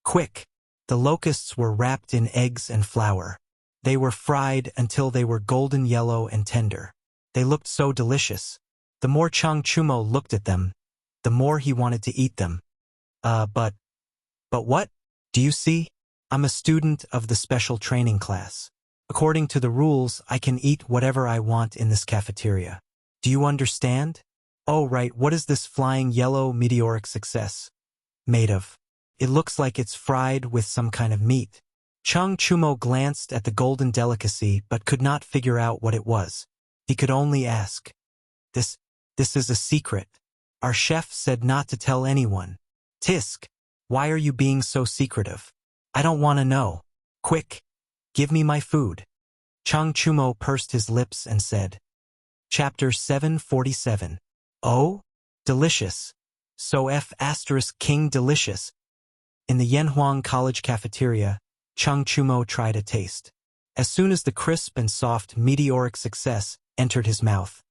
A: Quick. The locusts were wrapped in eggs and flour. They were fried until they were golden yellow and tender. They looked so delicious. The more Chang Chumo looked at them, the more he wanted to eat them. But what? Do you see? I'm a student of the special training class. According to the rules, I can eat whatever I want in this cafeteria. Do you understand? Oh right, what is this flying yellow meteoric success made of? It looks like it's fried with some kind of meat. Chang Chumo glanced at the golden delicacy but could not figure out what it was. He could only ask. This is a secret. Our chef said not to tell anyone. Tisk, why are you being so secretive? I don't want to know. Quick, give me my food. Chang Chumo pursed his lips and said. Chapter 747. Oh? Delicious. So King delicious. In the Yanhuang College cafeteria, Chang Chumo tried a taste. As soon as the crisp and soft meteoric success entered his mouth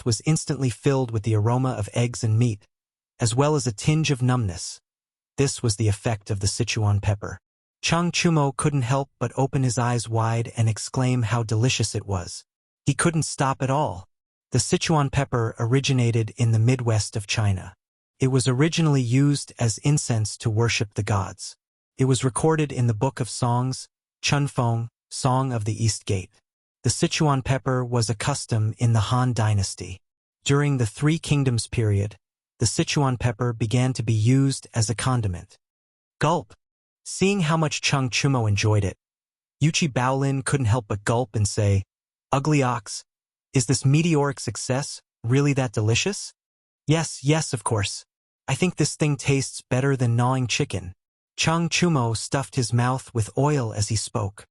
A: was instantly filled with the aroma of eggs and meat, as well as a tinge of numbness. This was the effect of the Sichuan pepper. Chang Chumo couldn't help but open his eyes wide and exclaim how delicious it was. He couldn't stop at all. The Sichuan pepper originated in the Midwest of China. It was originally used as incense to worship the gods. It was recorded in the Book of Songs, Chunfeng, Song of the East Gate. The Sichuan pepper was a custom in the Han Dynasty. During the Three Kingdoms period, the Sichuan pepper began to be used as a condiment. Gulp! Seeing how much Chung Chumo enjoyed it, Yuchi Baolin couldn't help but gulp and say, "Ugly ox, is this meteoric success really that delicious?" "Yes, yes, of course. I think this thing tastes better than gnawing chicken." Chung Chumo stuffed his mouth with oil as he spoke.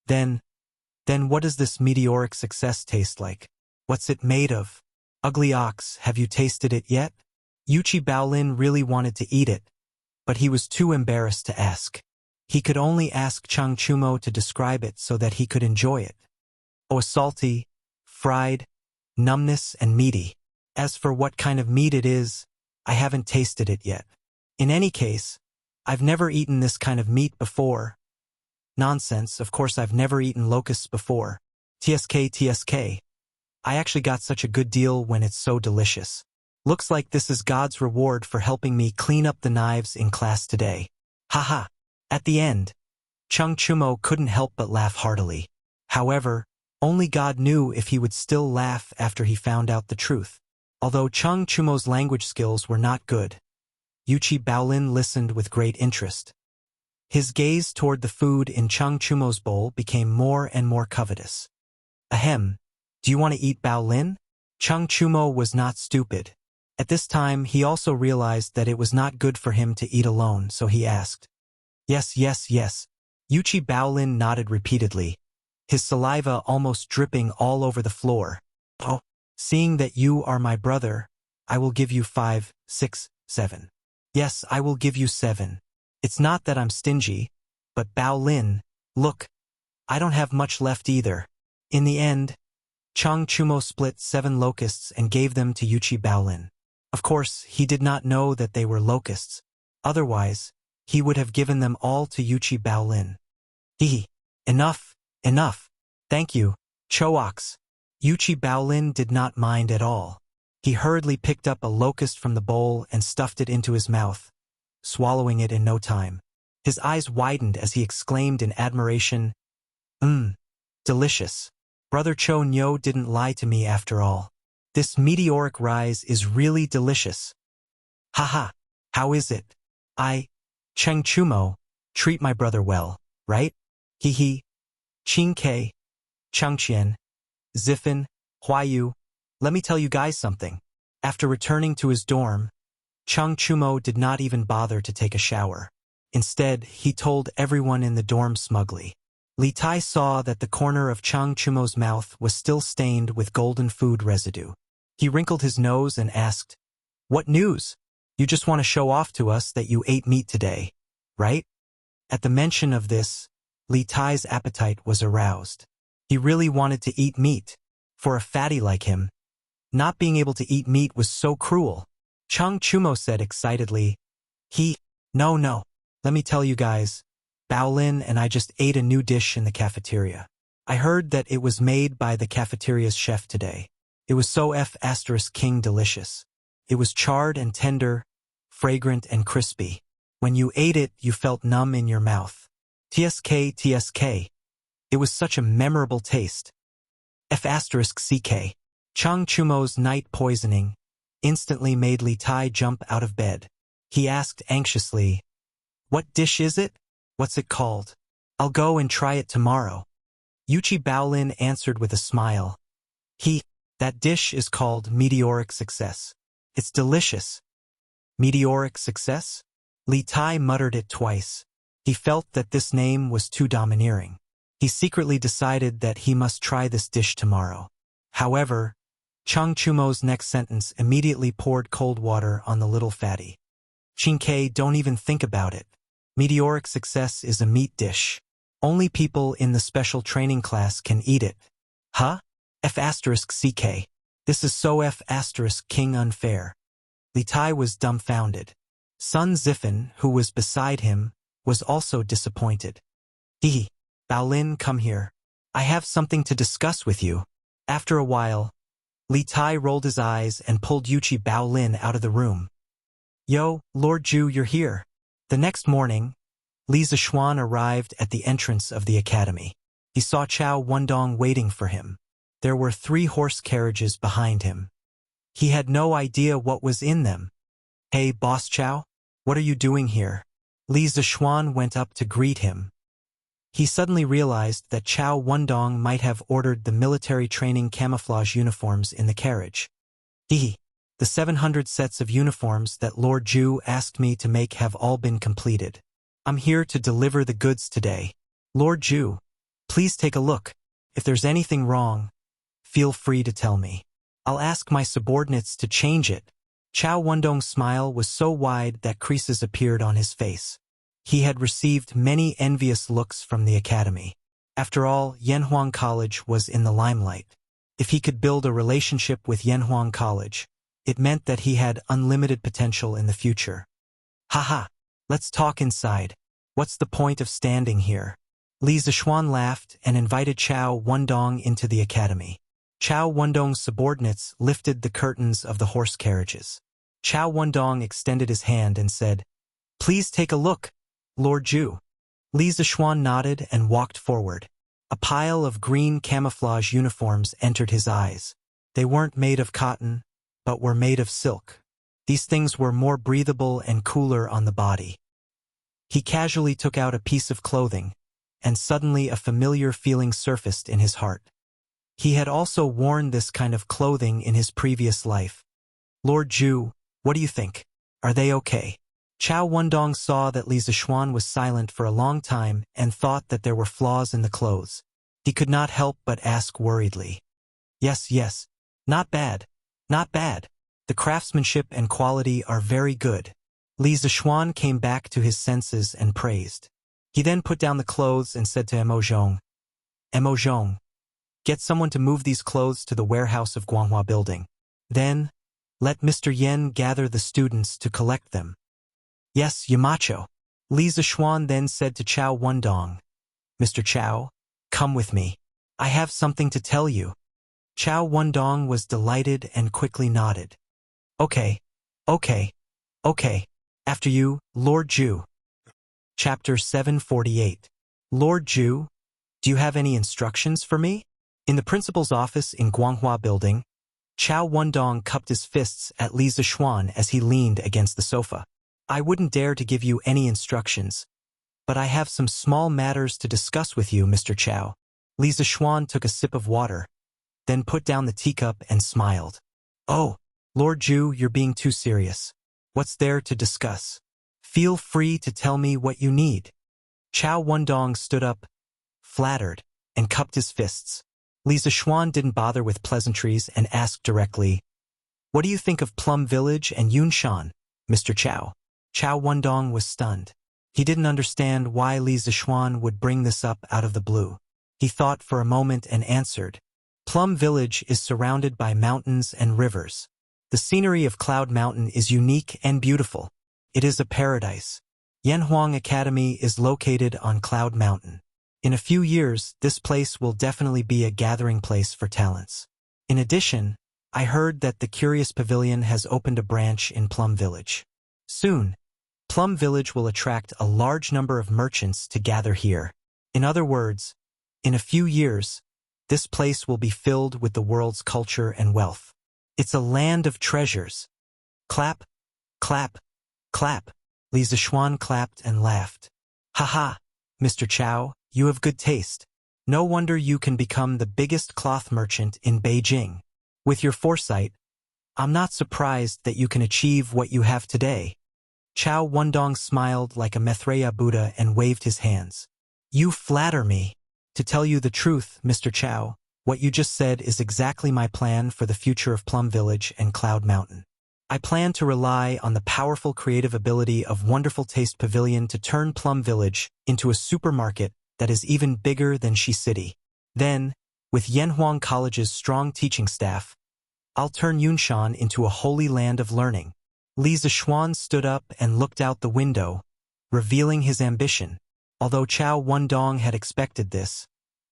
A: Then what does this meteoric success taste like? What's it made of? Ugly ox, have you tasted it yet? Yuchi Baolin really wanted to eat it, but he was too embarrassed to ask. He could only ask Chung Chumo to describe it so that he could enjoy it. Oh, salty, fried, numbness, and meaty. As for what kind of meat it is, I haven't tasted it yet. In any case, I've never eaten this kind of meat before. Nonsense, of course I've never eaten locusts before. TSK. I actually got such a good deal when it's so delicious. Looks like this is God's reward for helping me clean up the knives in class today. Haha. At the end, Chung Chumo couldn't help but laugh heartily. However, only God knew if he would still laugh after he found out the truth. Although Chung Chumo's language skills were not good, Yuchi Baolin listened with great interest. His gaze toward the food in Chung Chumo's bowl became more and more covetous. Ahem, do you want to eat Baolin? Chung Chumo was not stupid. At this time, he also realized that it was not good for him to eat alone, so he asked. Yes. Yuchi Baolin nodded repeatedly, his saliva almost dripping all over the floor. Oh, seeing that you are my brother, I will give you 5, 6, 7. Yes, I will give you 7. It's not that I'm stingy, but Baolin, look, I don't have much left either. In the end, Chung Chumo split 7 locusts and gave them to Yuchi Baolin. Of course, he did not know that they were locusts. Otherwise, he would have given them all to Yuchi Baolin. Enough. Thank you, Choax. Yuchi Baolin did not mind at all. He hurriedly picked up a locust from the bowl and stuffed it into his mouth, swallowing it in no time. His eyes widened as he exclaimed in admiration, delicious. Brother Cho Nyo didn't lie to me after all. This meteoric rise is really delicious. Haha, how is it? Cheng Chumo, treat my brother well, right? Qing Ke, Changqian, Ziffin, Huayu. Let me tell you guys something. After returning to his dorm, Chung Chumo did not even bother to take a shower. Instead, he told everyone in the dorm smugly. Li Tai saw that the corner of Chung Chumo's mouth was still stained with golden food residue. He wrinkled his nose and asked, "What news? You just want to show off to us that you ate meat today, right?" At the mention of this, Li Tai's appetite was aroused. He really wanted to eat meat. For a fatty like him, not being able to eat meat was so cruel. Chung Chumo said excitedly, No. Let me tell you guys, Baolin and I just ate a new dish in the cafeteria. I heard that it was made by the cafeteria's chef today. It was so King delicious. It was charred and tender, fragrant and crispy. When you ate it, you felt numb in your mouth. TSK. It was such a memorable taste. CK. Chung Chumo's night poisoning instantly made Li Tai jump out of bed. He asked anxiously, "What dish is it? What's it called? I'll go and try it tomorrow." Yuchi Baolin answered with a smile. That dish is called meteoric success. It's delicious. Meteoric success? Li Tai muttered it twice. He felt that this name was too domineering. He secretly decided that he must try this dish tomorrow. However, Chung Chumo's next sentence immediately poured cold water on the little fatty. Qing, don't even think about it. Meteoric success is a meat dish. Only people in the special training class can eat it. Huh? CK. This is so King unfair. Li Tai was dumbfounded. Sun Ziffin, who was beside him, was also disappointed. Baolin, come here. I have something to discuss with you. After a while, Li Tai rolled his eyes and pulled Yuchi Baolin out of the room. Yo, Lord Ju, you're here. The next morning, Li Zishuan arrived at the entrance of the academy. He saw Chao Wendong waiting for him. There were 3 horse carriages behind him. He had no idea what was in them. Hey, Boss Chao, what are you doing here? Li Zishuan went up to greet him. He suddenly realized that Chao Wendong might have ordered the military training camouflage uniforms in the carriage. The 700 sets of uniforms that Lord Zhu asked me to make have all been completed. I'm here to deliver the goods today. Lord Zhu, please take a look. If there's anything wrong, feel free to tell me. I'll ask my subordinates to change it. Chao Wendong's smile was so wide that creases appeared on his face. He had received many envious looks from the academy. After all, Yanhuang College was in the limelight. If he could build a relationship with Yanhuang College, it meant that he had unlimited potential in the future. Haha, let's talk inside. What's the point of standing here? Li Zishuan laughed and invited Chao Wendong into the academy. Chao Wendong's subordinates lifted the curtains of the horse carriages. Chao Wendong extended his hand and said, "Please take a look, Lord Zhu." Li Zishuan nodded and walked forward. A pile of green camouflage uniforms entered his eyes. They weren't made of cotton, but were made of silk. These things were more breathable and cooler on the body. He casually took out a piece of clothing, and suddenly a familiar feeling surfaced in his heart. He had also worn this kind of clothing in his previous life. Lord Zhu, what do you think? Are they okay? Chao Wendong saw that Li Zishuan was silent for a long time and thought that there were flaws in the clothes. He could not help but ask worriedly. Yes, not bad, not bad. The craftsmanship and quality are very good. Li Zishuan came back to his senses and praised. He then put down the clothes and said to Emozhong, "Emozhong, get someone to move these clothes to the warehouse of Guanghua Building. Then, let Mr. Yen gather the students to collect them." "Yes, Yamacho." Li Zishuan then said to Chao Wendong, "Mr. Chao, come with me. I have something to tell you." Chao Wendong was delighted and quickly nodded. Okay. After you, Lord Zhu." Chapter 748. Lord Zhu, do you have any instructions for me? In the principal's office in Guanghua Building, Chao Wendong cupped his fists at Li Zishuan as he leaned against the sofa. "I wouldn't dare to give you any instructions, but I have some small matters to discuss with you, Mr. Chao." Li Zishuan took a sip of water, then put down the teacup and smiled. "Oh, Lord Zhu, you're being too serious. What's there to discuss? Feel free to tell me what you need." Chao Wendong stood up, flattered, and cupped his fists. Li Zishuan didn't bother with pleasantries and asked directly, "What do you think of Plum Village and Yunshan, Mr. Chao?" Chao Wendong was stunned. He didn't understand why Li Zishuan would bring this up out of the blue. He thought for a moment and answered, "Plum Village is surrounded by mountains and rivers. The scenery of Cloud Mountain is unique and beautiful. It is a paradise. Yanhuang Academy is located on Cloud Mountain. In a few years, this place will definitely be a gathering place for talents. In addition, I heard that the Curious Pavilion has opened a branch in Plum Village. Soon, Plum Village will attract a large number of merchants to gather here. In other words, in a few years, this place will be filled with the world's culture and wealth. It's a land of treasures." Clap, clap, clap. Li Zishuan clapped and laughed. "Haha, Mr. Chao, you have good taste. No wonder you can become the biggest cloth merchant in Beijing. With your foresight, I'm not surprised that you can achieve what you have today." Chao Wendong smiled like a Maitreya Buddha and waved his hands. "You flatter me. To tell you the truth, Mr. Chao, what you just said is exactly my plan for the future of Plum Village and Cloud Mountain. I plan to rely on the powerful creative ability of Wonderful Taste Pavilion to turn Plum Village into a supermarket that is even bigger than Shi City. Then, with Yanhuang College's strong teaching staff, I'll turn Yunshan into a holy land of learning." Li Zishuan stood up and looked out the window, revealing his ambition. Although Chao Wendong had expected this,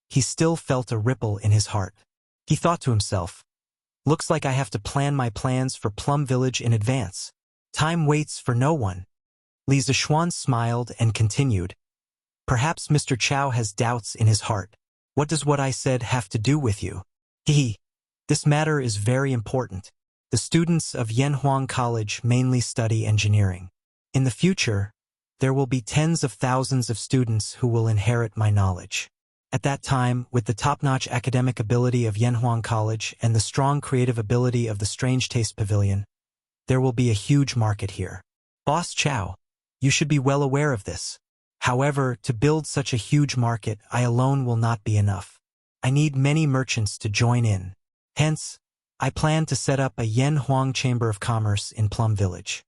A: he still felt a ripple in his heart. He thought to himself, "Looks like I have to plan my plans for Plum Village in advance. Time waits for no one." Li Zishuan smiled and continued, "Perhaps Mr. Chao has doubts in his heart. What does what I said have to do with you? This matter is very important. The students of Yanhuang College mainly study engineering. In the future, there will be tens of thousands of students who will inherit my knowledge. At that time, with the top-notch academic ability of Yanhuang College and the strong creative ability of the Strange Taste Pavilion, there will be a huge market here. Boss Chow, you should be well aware of this. However, to build such a huge market, I alone will not be enough. I need many merchants to join in. Hence, I plan to set up a Yanhuang Chamber of Commerce in Plum Village.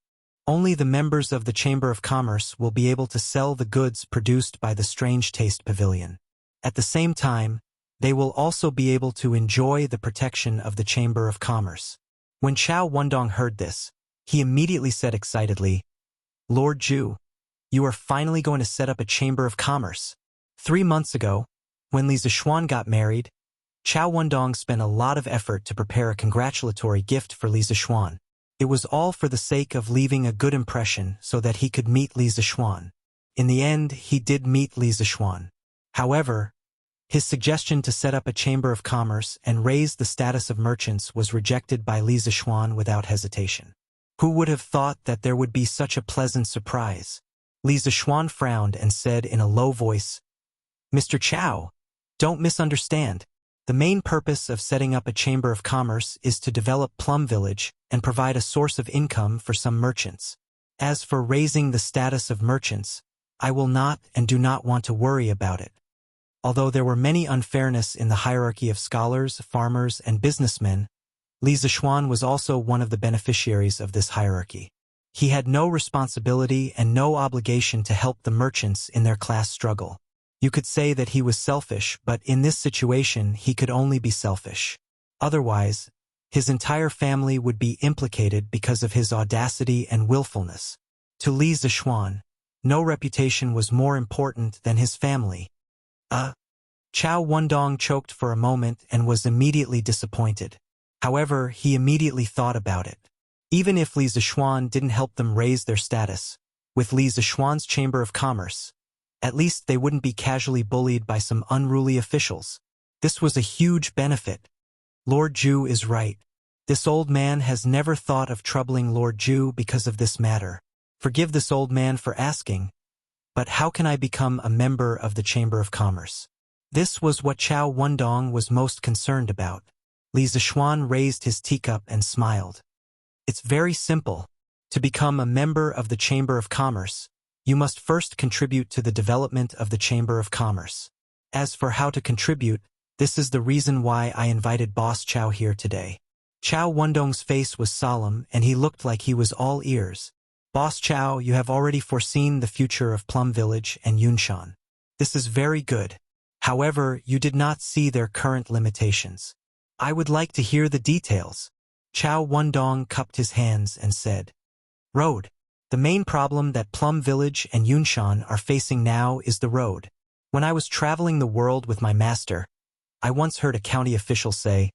A: Only the members of the Chamber of Commerce will be able to sell the goods produced by the Strange Taste Pavilion. At the same time, they will also be able to enjoy the protection of the Chamber of Commerce. When Chao Wendong heard this, he immediately said excitedly, Lord Zhu, you are finally going to set up a Chamber of Commerce. 3 months ago, when Li Zixuan got married, Chao Wendong spent a lot of effort to prepare a congratulatory gift for Li Zixuan. It was all for the sake of leaving a good impression so that he could meet Li Zixuan. In the end, he did meet Li Zixuan. However, his suggestion to set up a Chamber of Commerce and raise the status of merchants was rejected by Li Zixuan without hesitation. Who would have thought that there would be such a pleasant surprise? Li Zixuan frowned and said in a low voice, Mr. Chao, don't misunderstand. The main purpose of setting up a Chamber of Commerce is to develop Plum Village and provide a source of income for some merchants. As for raising the status of merchants, I will not and do not want to worry about it. Although there were many unfairness in the hierarchy of scholars, farmers, and businessmen, Li Zixuan was also one of the beneficiaries of this hierarchy. He had no responsibility and no obligation to help the merchants in their class struggle. You could say that he was selfish, but in this situation he could only be selfish. Otherwise, his entire family would be implicated because of his audacity and willfulness. To Li Zixuan, no reputation was more important than his family. Chao Wendong choked for a moment and was immediately disappointed. However, he immediately thought about it. Even if Li Zixuan didn't help them raise their status, with Li Zixuan's Chamber of Commerce, at least they wouldn't be casually bullied by some unruly officials. This was a huge benefit. Lord Zhu is right. This old man has never thought of troubling Lord Zhu because of this matter. Forgive this old man for asking, but how can I become a member of the Chamber of Commerce? This was what Chao Wendong was most concerned about. Li Zixuan raised his teacup and smiled. It's very simple. To become a member of the Chamber of Commerce, you must first contribute to the development of the Chamber of Commerce. As for how to contribute, this is the reason why I invited Boss Chao here today. Chao Wendong's face was solemn and he looked like he was all ears. Boss Chao, you have already foreseen the future of Plum Village and Yunshan. This is very good. However, you did not see their current limitations. I would like to hear the details. Chao Wendong cupped his hands and said, Road. The main problem that Plum Village and Yunshan are facing now is the road. When I was traveling the world with my master, I once heard a county official say,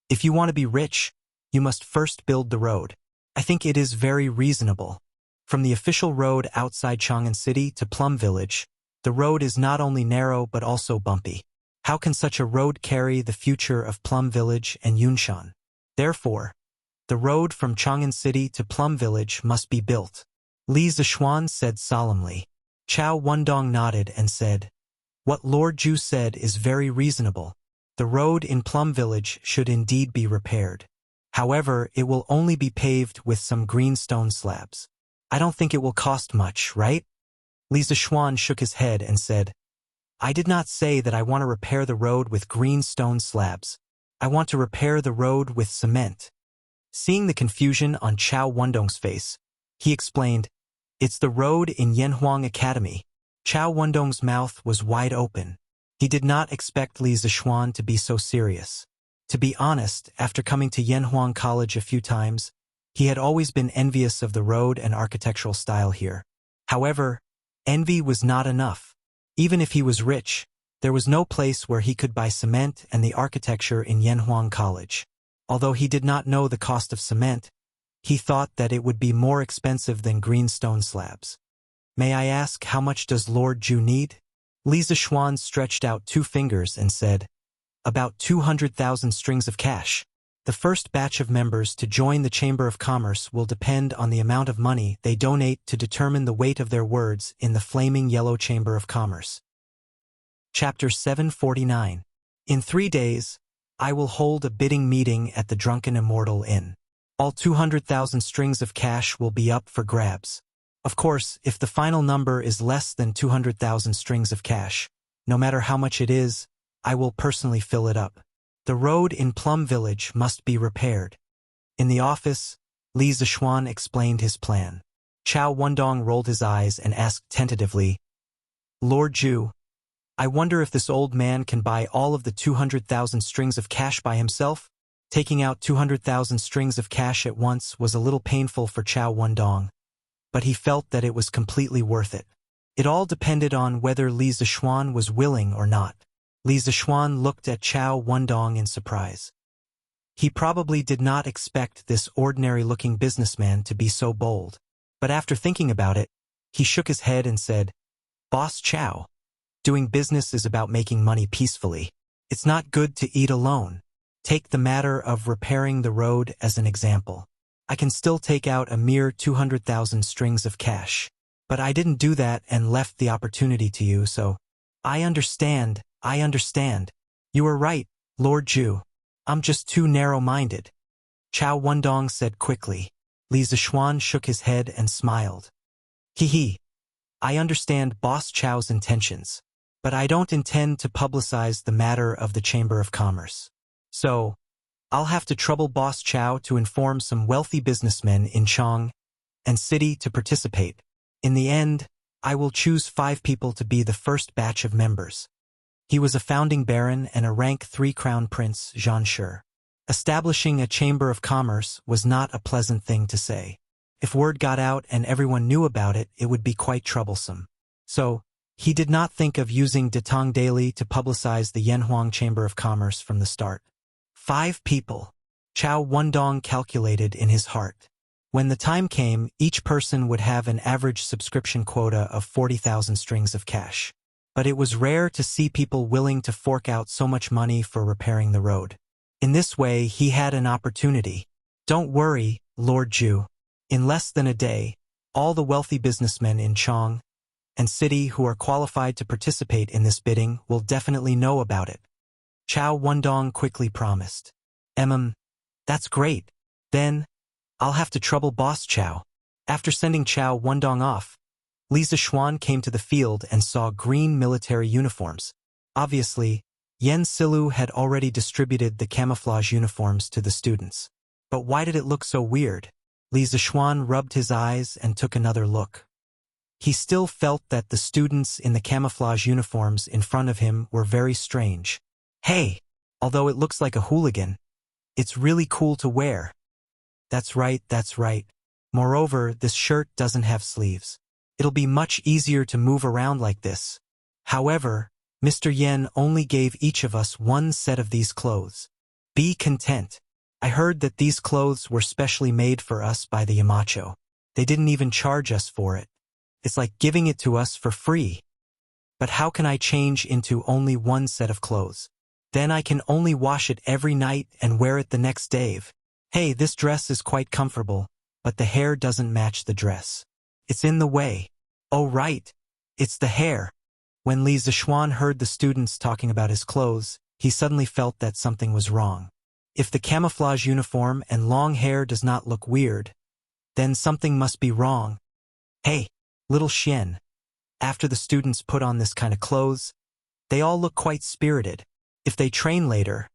A: if you want to be rich, you must first build the road. I think it is very reasonable. From the official road outside Chang'an City to Plum Village, the road is not only narrow but also bumpy. How can such a road carry the future of Plum Village and Yunshan? Therefore, the road from Chang'an City to Plum Village must be built. Li Zixuan said solemnly. Chao Wendong nodded and said, What Lord Zhu said is very reasonable. The road in Plum Village should indeed be repaired. However, it will only be paved with some green stone slabs. I don't think it will cost much, right? Li Zixuan shook his head and said, I did not say that I want to repair the road with green stone slabs. I want to repair the road with cement. Seeing the confusion on Chao Wendong's face, he explained, It's the road in Yanhuang Academy. Chao Wendong's mouth was wide open. He did not expect Li Zixuan to be so serious. To be honest, after coming to Yanhuang College a few times, he had always been envious of the road and architectural style here. However, envy was not enough. Even if he was rich, there was no place where he could buy cement and the architecture in Yanhuang College. Although he did not know the cost of cement, he thought that it would be more expensive than green stone slabs. May I ask, how much does Lord Zhu need? Li Zixuan stretched out 2 fingers and said, About 200,000 strings of cash. The first batch of members to join the Chamber of Commerce will depend on the amount of money they donate to determine the weight of their words in the flaming yellow Chamber of Commerce. Chapter 749. In 3 days, I will hold a bidding meeting at the Drunken Immortal Inn. All 200,000 strings of cash will be up for grabs. Of course, if the final number is less than 200,000 strings of cash, no matter how much it is, I will personally fill it up. The road in Plum Village must be repaired. In the office, Li Zixuan explained his plan. Chao Wendong rolled his eyes and asked tentatively, Lord Zhu, I wonder if this old man can buy all of the 200,000 strings of cash by himself? Taking out 200,000 strings of cash at once was a little painful for Chao Wendong, but he felt that it was completely worth it. It all depended on whether Li Zixuan was willing or not. Li Zixuan looked at Chao Wendong in surprise. He probably did not expect this ordinary-looking businessman to be so bold. But after thinking about it, he shook his head and said, Boss Chao, doing business is about making money peacefully. It's not good to eat alone. Take the matter of repairing the road as an example. I can still take out a mere 200,000 strings of cash. But I didn't do that and left the opportunity to you, so I understand. You are right, Lord Zhu. I'm just too narrow-minded. Chao Wendong said quickly. Li Zixuan shook his head and smiled. Hee. I understand Boss Chao's intentions, but I don't intend to publicize the matter of the Chamber of Commerce. So, I'll have to trouble Boss Chao to inform some wealthy businessmen in Chong and City to participate. In the end, I will choose 5 people to be the first batch of members. He was a founding baron and a rank 3 crown prince, Zhan Shi. Establishing a chamber of commerce was not a pleasant thing to say. If word got out and everyone knew about it, it would be quite troublesome. So, he did not think of using Datong Daily to publicize the Yanhuang Chamber of Commerce from the start. 5 people. Chao Wendong calculated in his heart. When the time came, each person would have an average subscription quota of 40,000 strings of cash. But it was rare to see people willing to fork out so much money for repairing the road. In this way, he had an opportunity. Don't worry, Lord Zhu. In less than a day, all the wealthy businessmen in Chong and City who are qualified to participate in this bidding will definitely know about it. Chao Wendong quickly promised. That's great. Then, I'll have to trouble Boss Chao. After sending Chao Wendong off, Li Zixuan came to the field and saw green military uniforms. Obviously, Yen Silu had already distributed the camouflage uniforms to the students. But why did it look so weird? Li Zixuan rubbed his eyes and took another look. He still felt that the students in the camouflage uniforms in front of him were very strange. Hey, although it looks like a hooligan, it's really cool to wear. That's right. Moreover, this shirt doesn't have sleeves. It'll be much easier to move around like this. However, Mr. Yen only gave each of us 1 set of these clothes. Be content. I heard that these clothes were specially made for us by the Yamacho. They didn't even charge us for it. It's like giving it to us for free. But how can I change into only 1 set of clothes? Then I can only wash it every night and wear it the next day. Hey, this dress is quite comfortable, but the hair doesn't match the dress. It's in the way. Oh right, it's the hair. When Li Zixuan heard the students talking about his clothes, he suddenly felt that something was wrong. If the camouflage uniform and long hair does not look weird, then something must be wrong. Hey, little Xian. After the students put on this kind of clothes, they all look quite spirited. If they train later,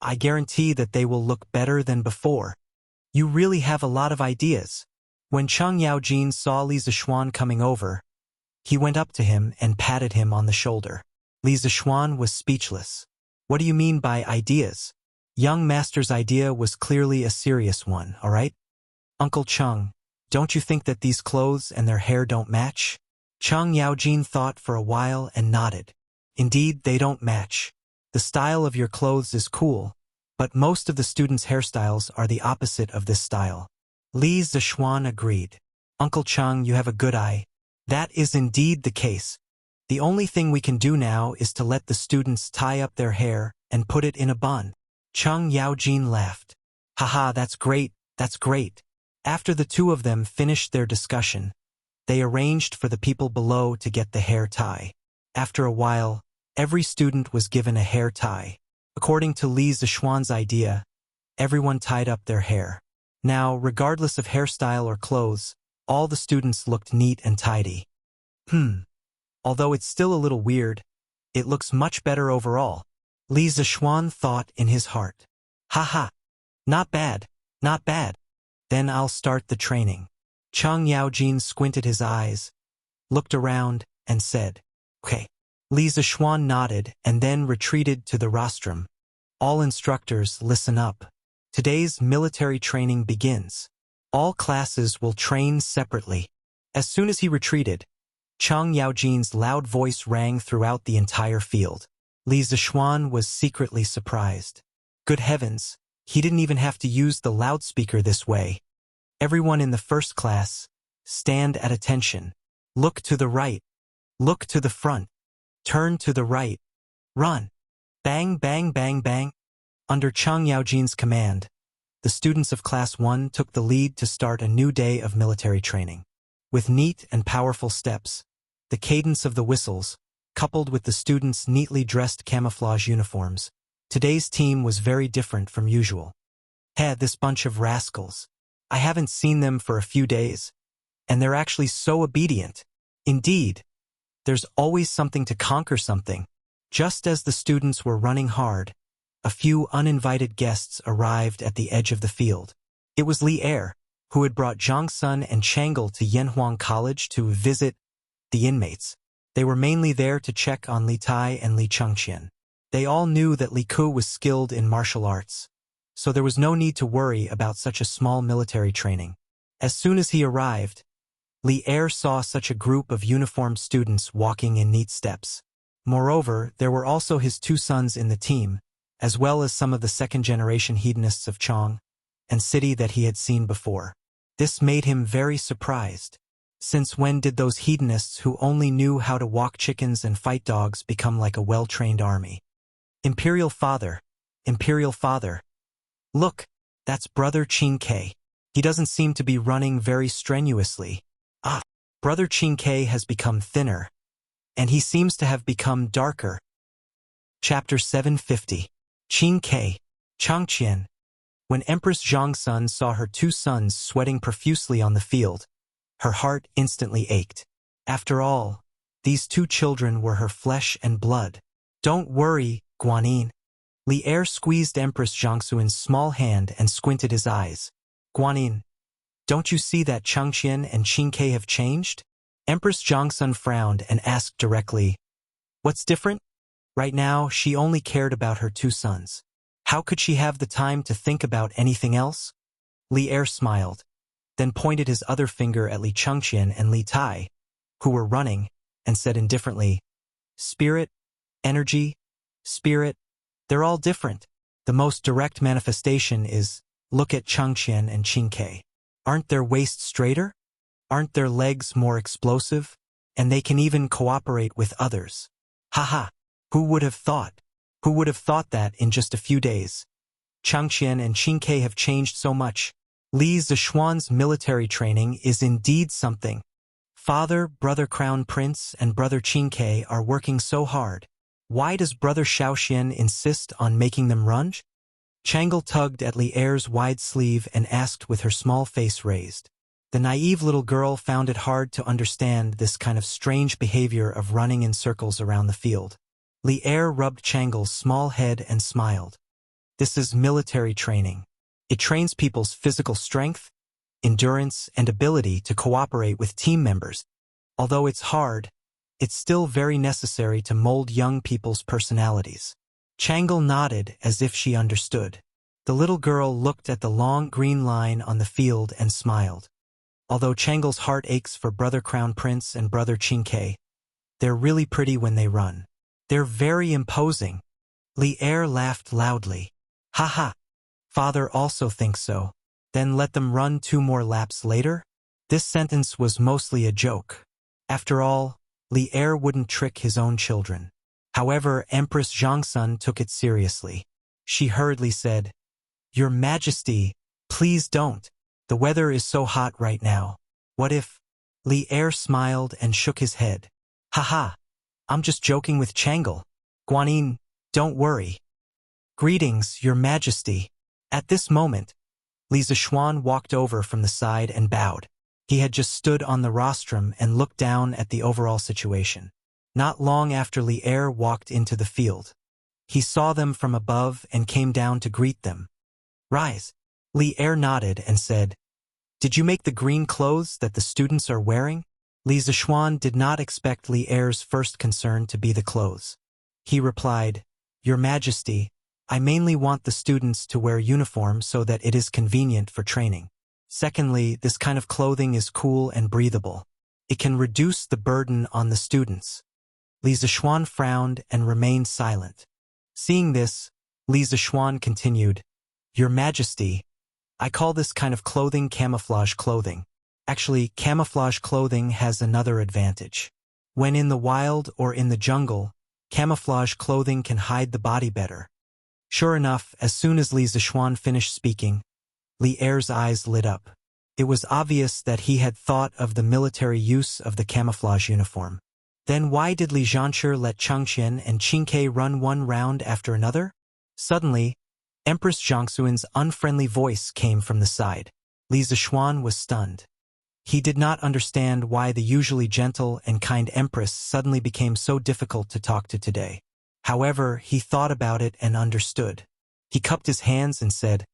A: I guarantee that they will look better than before. You really have a lot of ideas. When Cheng Yaojin saw Li Zixuan coming over, he went up to him and patted him on the shoulder. Li Zixuan was speechless. What do you mean by ideas? Young master's idea was clearly a serious one, all right? Uncle Cheng, don't you think that these clothes and their hair don't match? Cheng Yaojin thought for a while and nodded. Indeed, they don't match. The style of your clothes is cool, but most of the students' hairstyles are the opposite of this style. Li Zixuan agreed. Uncle Cheng, you have a good eye. That is indeed the case. The only thing we can do now is to let the students tie up their hair and put it in a bun. Cheng Yaojin laughed. Haha, that's great, that's great. After the two of them finished their discussion, they arranged for the people below to get the hair tie. After a while, every student was given a hair tie. According to Li Zishuan's idea, everyone tied up their hair. Now, regardless of hairstyle or clothes, all the students looked neat and tidy. Although it's still a little weird, it looks much better overall, Li Zishuan thought in his heart. Haha, not bad, not bad. Then I'll start the training. Chang Yaojin squinted his eyes, looked around, and said, Okay. Li Zishuan nodded and then retreated to the rostrum. All instructors, listen up. Today's military training begins. All classes will train separately. As soon as he retreated, Chang Yaojin's loud voice rang throughout the entire field. Li Zishuan was secretly surprised. Good heavens, he didn't even have to use the loudspeaker this way. Everyone in the first class, stand at attention. Look to the right. Look to the front. Turn to the right. Run. Bang, bang, bang, bang. Under Chang Yaojin's command, the students of Class 1 took the lead to start a new day of military training. With neat and powerful steps, the cadence of the whistles, coupled with the students' neatly dressed camouflage uniforms, today's team was very different from usual. This bunch of rascals. I haven't seen them for a few days, and they're actually so obedient. Indeed, there's always something to conquer something. Just as the students were running hard, a few uninvited guests arrived at the edge of the field. It was Li Er, who had brought Zhang Sun and Chang'e to Yanhuang College to visit the inmates. They were mainly there to check on Li Tai and Li Chengqian. They all knew that Li Ku was skilled in martial arts, so there was no need to worry about such a small military training. As soon as he arrived, Li Er saw such a group of uniformed students walking in neat steps. Moreover, there were also his two sons in the team, as well as some of the second-generation hedonists of Chong and city that he had seen before. This made him very surprised. Since when did those hedonists who only knew how to walk chickens and fight dogs become like a well-trained army? Imperial Father, Imperial Father. Look, that's Brother Qin Ke. He doesn't seem to be running very strenuously. Brother Qin Ke has become thinner, and he seems to have become darker. Chapter 750. Qin Ke, Changqian. When Empress Zhangsun saw her two sons sweating profusely on the field, her heart instantly ached. After all, these two children were her flesh and blood. Don't worry, Guanyin. Li Er squeezed Empress Zhangsun's small hand and squinted his eyes. Guanyin, don't you see that Changqian and Qin Ke have changed? Empress Zhangsun frowned and asked directly, What's different? Right now, she only cared about her two sons. How could she have the time to think about anything else? Li Er smiled, then pointed his other finger at Li Chengqian and Li Tai, who were running, and said indifferently, Spirit, energy, spirit, they're all different. The most direct manifestation is, look at Chengqian and Qin Ke. Aren't their waists straighter? Aren't their legs more explosive? And they can even cooperate with others. Haha, who would have thought? Who would have thought that in just a few days? Changqian and Qin Ke have changed so much. Li Zishuan's military training is indeed something. Father, Brother Crown Prince, and Brother Qin Ke are working so hard. Why does Brother Shaoxian insist on making them run? Chang'e tugged at Li Er's wide sleeve and asked with her small face raised. The naive little girl found it hard to understand this kind of strange behavior of running in circles around the field. Li Er rubbed Chang'e's small head and smiled. This is military training. It trains people's physical strength, endurance, and ability to cooperate with team members. Although it's hard, it's still very necessary to mold young people's personalities. Chang'e nodded as if she understood. The little girl looked at the long green line on the field and smiled. Although Chang'e's heart aches for Brother Crown Prince and Brother Qin Ke, they're really pretty when they run. They're very imposing. Li Er laughed loudly. Ha. Father also thinks so. Then let them run 2 more laps later? This sentence was mostly a joke. After all, Li Er wouldn't trick his own children. However, Empress Zhangsun took it seriously. She hurriedly said, Your Majesty, please don't. The weather is so hot right now. What if? Li Er smiled and shook his head. Haha, I'm just joking with Changle. Guanyin, don't worry. Greetings, Your Majesty. At this moment, Li Zishuan walked over from the side and bowed. He had just stood on the rostrum and looked down at the overall situation. Not long after Li Er walked into the field, he saw them from above and came down to greet them. Rise. Li Er nodded and said, Did you make the green clothes that the students are wearing? Li Zishuan did not expect Li Er's first concern to be the clothes. He replied, Your Majesty, I mainly want the students to wear uniforms so that it is convenient for training. Secondly, this kind of clothing is cool and breathable. It can reduce the burden on the students. Li Zishuan frowned and remained silent. Seeing this, Li Zishuan continued, Your Majesty, I call this kind of clothing camouflage clothing. Actually, camouflage clothing has another advantage. When in the wild or in the jungle, camouflage clothing can hide the body better. Sure enough, as soon as Li Zishuan finished speaking, Li Er's eyes lit up. It was obvious that he had thought of the military use of the camouflage uniform. Then why did Li Zhanshi let Chengqian and Qingke run one round after another? Suddenly, Empress Zhangxuan's unfriendly voice came from the side. Li Zishuan was stunned. He did not understand why the usually gentle and kind Empress suddenly became so difficult to talk to today. However, he thought about it and understood. He cupped his hands and said,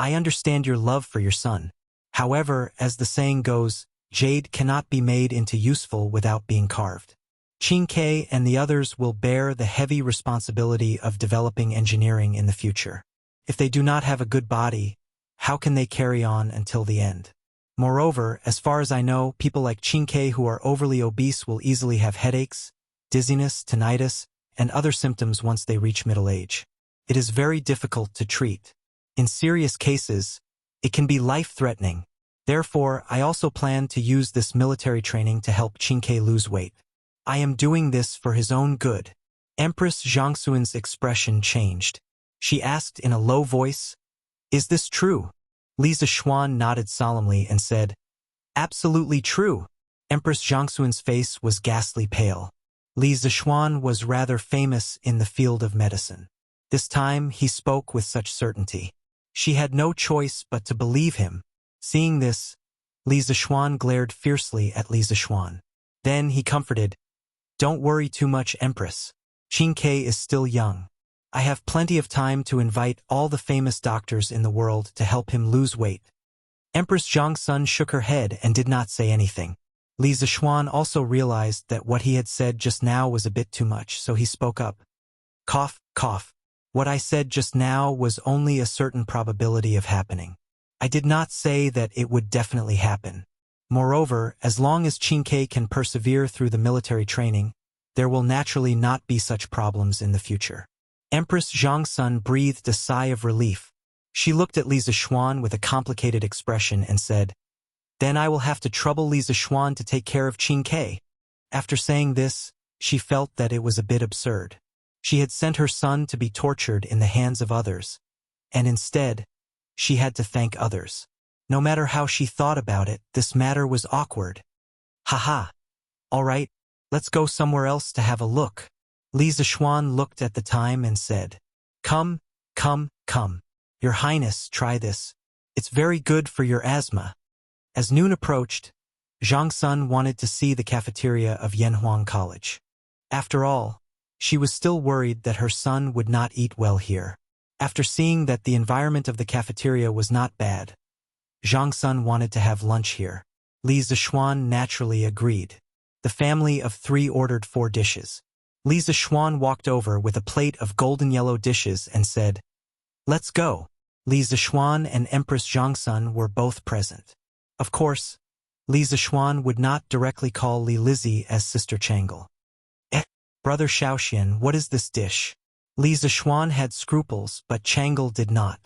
A: I understand your love for your son. However, as the saying goes, jade cannot be made into useful without being carved. Qingke and the others will bear the heavy responsibility of developing engineering in the future. If they do not have a good body, how can they carry on until the end? Moreover, as far as I know, people like Qingke who are overly obese will easily have headaches, dizziness, tinnitus, and other symptoms once they reach middle age. It is very difficult to treat. In serious cases, it can be life-threatening. Therefore, I also plan to use this military training to help Qingke lose weight. I am doing this for his own good. Empress Zhangxuan's expression changed. She asked in a low voice, Is this true? Li Zishuan nodded solemnly and said, Absolutely true. Empress Zhangxuan's face was ghastly pale. Li Zishuan was rather famous in the field of medicine. This time he spoke with such certainty. She had no choice but to believe him. Seeing this, Li Zishuan glared fiercely at Li Zishuan. Then he comforted, Don't worry too much, Empress. Qingke is still young. I have plenty of time to invite all the famous doctors in the world to help him lose weight. Empress Zhangxun shook her head and did not say anything. Li Zishuan also realized that what he had said just now was a bit too much, so he spoke up. Cough, cough. What I said just now was only a certain probability of happening. I did not say that it would definitely happen. Moreover, as long as Qingke can persevere through the military training, there will naturally not be such problems in the future. Empress Zhangxun breathed a sigh of relief. She looked at Li Zishuan with a complicated expression and said, Then I will have to trouble Li Zishuan to take care of Qingke. After saying this, she felt that it was a bit absurd. She had sent her son to be tortured in the hands of others, and instead, she had to thank others. No matter how she thought about it, this matter was awkward. Haha. All right, let's go somewhere else to have a look. Li Zishuan looked at the time and said, Come, come, come. Your Highness, try this. It's very good for your asthma. As noon approached, Zhangxun wanted to see the cafeteria of Yanhuang College. After all, she was still worried that her son would not eat well here. After seeing that the environment of the cafeteria was not bad, Zhangxun wanted to have lunch here. Li Zishuan naturally agreed. The family of three ordered 4 dishes. Li Zishuan walked over with a plate of golden yellow dishes and said, Let's go. Li Zishuan and Empress Zhangxun were both present. Of course, Li Zishuan would not directly call Li Lizzie as Sister Changle. Brother Shaoxian, what is this dish? Li Zishuan had scruples, but Changle did not.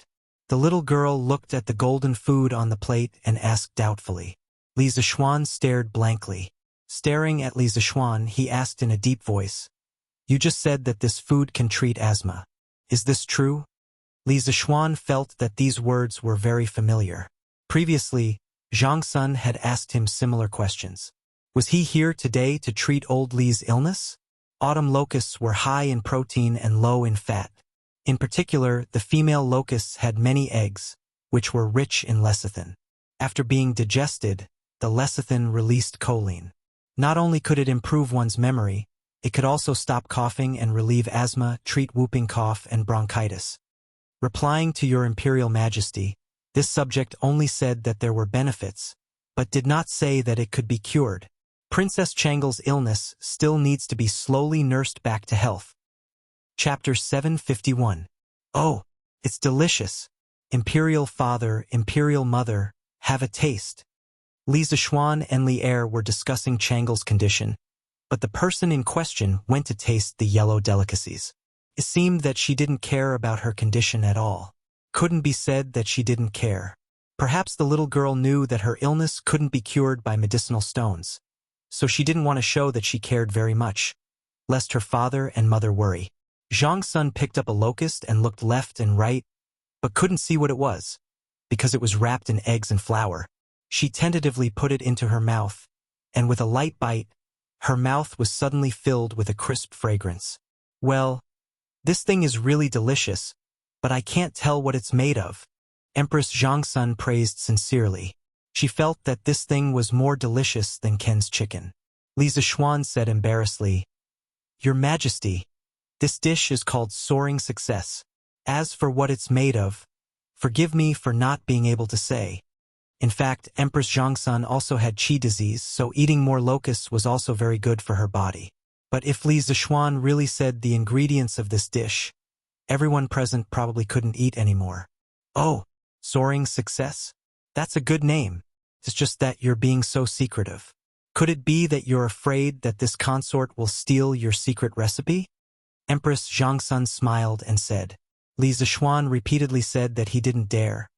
A: The little girl looked at the golden food on the plate and asked doubtfully. Li Zishuan stared blankly. Staring at Li Zishuan, he asked in a deep voice, You just said that this food can treat asthma. Is this true? Li Zishuan felt that these words were very familiar. Previously, Zhang Sun had asked him similar questions. Was he here today to treat old Li's illness? Autumn locusts were high in protein and low in fat. In particular, the female locusts had many eggs, which were rich in lecithin. After being digested, the lecithin released choline. Not only could it improve one's memory, it could also stop coughing and relieve asthma, treat whooping cough and bronchitis. Replying to Your Imperial Majesty, this subject only said that there were benefits, but did not say that it could be cured. Princess Changle's illness still needs to be slowly nursed back to health. Chapter 751. Oh, it's delicious. Imperial Father, Imperial Mother, have a taste. Li Zishuan and Li Er were discussing Changle's condition, but the person in question went to taste the yellow delicacies. It seemed that she didn't care about her condition at all. Couldn't be said that she didn't care. Perhaps the little girl knew that her illness couldn't be cured by medicinal stones, so she didn't want to show that she cared very much, lest her father and mother worry. Zhang Sun picked up a locust and looked left and right, but couldn't see what it was, because it was wrapped in eggs and flour. She tentatively put it into her mouth, and with a light bite, her mouth was suddenly filled with a crisp fragrance. Well, this thing is really delicious, but I can't tell what it's made of. Empress Zhang Sun praised sincerely. She felt that this thing was more delicious than Ken's chicken. Li Zishuan said embarrassedly, Your Majesty, this dish is called Soaring Success. As for what it's made of, forgive me for not being able to say. In fact, Empress Zhang Sun also had qi disease, so eating more locusts was also very good for her body. But if Li Zishuan really said the ingredients of this dish, everyone present probably couldn't eat anymore. Oh, Soaring Success? That's a good name. It's just that you're being so secretive. Could it be that you're afraid that this consort will steal your secret recipe? Empress Zhang Sun smiled and said. Li Zishuan repeatedly said that he didn't dare.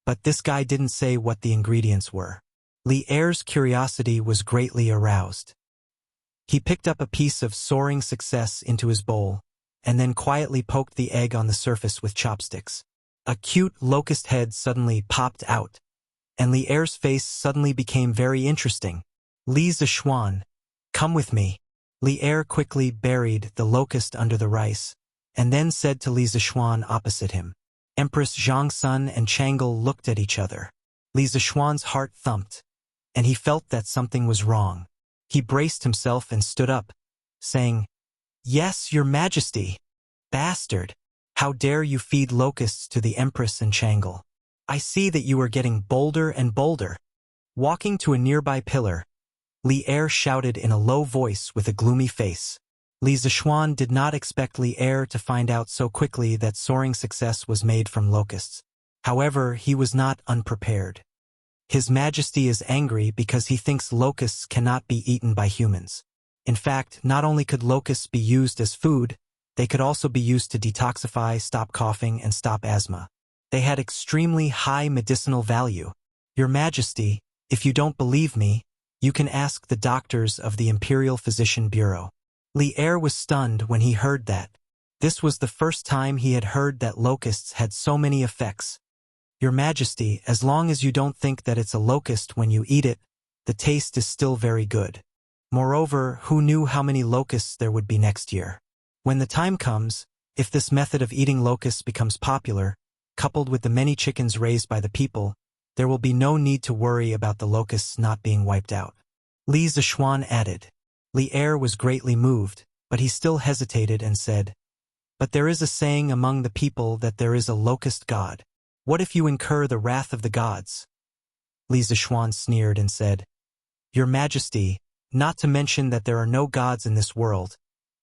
A: But this guy didn't say what the ingredients were. Li Er's curiosity was greatly aroused. He picked up a piece of Soaring Success into his bowl, and then quietly poked the egg on the surface with chopsticks. A cute locust head suddenly popped out, and Li Er's face suddenly became very interesting. Li Zishuan, come with me. Li Er quickly buried the locust under the rice, and then said to Li Zishuan opposite him. Empress Zhang Sun and Changle looked at each other. Li Zishuan's heart thumped, and he felt that something was wrong. He braced himself and stood up, saying, Yes, Your Majesty. Bastard, how dare you feed locusts to the Empress and Changle? I see that you are getting bolder and bolder. Walking to a nearby pillar, Li Er shouted in a low voice with a gloomy face. Li Zishuan did not expect Li Er to find out so quickly that Soaring Success was made from locusts. However, he was not unprepared. His Majesty is angry because he thinks locusts cannot be eaten by humans. In fact, not only could locusts be used as food, they could also be used to detoxify, stop coughing, and stop asthma. They had extremely high medicinal value. Your Majesty, if you don't believe me, you can ask the doctors of the Imperial Physician Bureau. Li Er was stunned when he heard that. This was the first time he had heard that locusts had so many effects. Your Majesty, as long as you don't think that it's a locust when you eat it, the taste is still very good. Moreover, who knew how many locusts there would be next year? When the time comes, if this method of eating locusts becomes popular, coupled with the many chickens raised by the people, there will be no need to worry about the locusts not being wiped out. Li Zishuan added. Li Er was greatly moved, but he still hesitated and said, But there is a saying among the people that there is a locust god. What if you incur the wrath of the gods? Li Zishuan sneered and said, Your Majesty, not to mention that there are no gods in this world.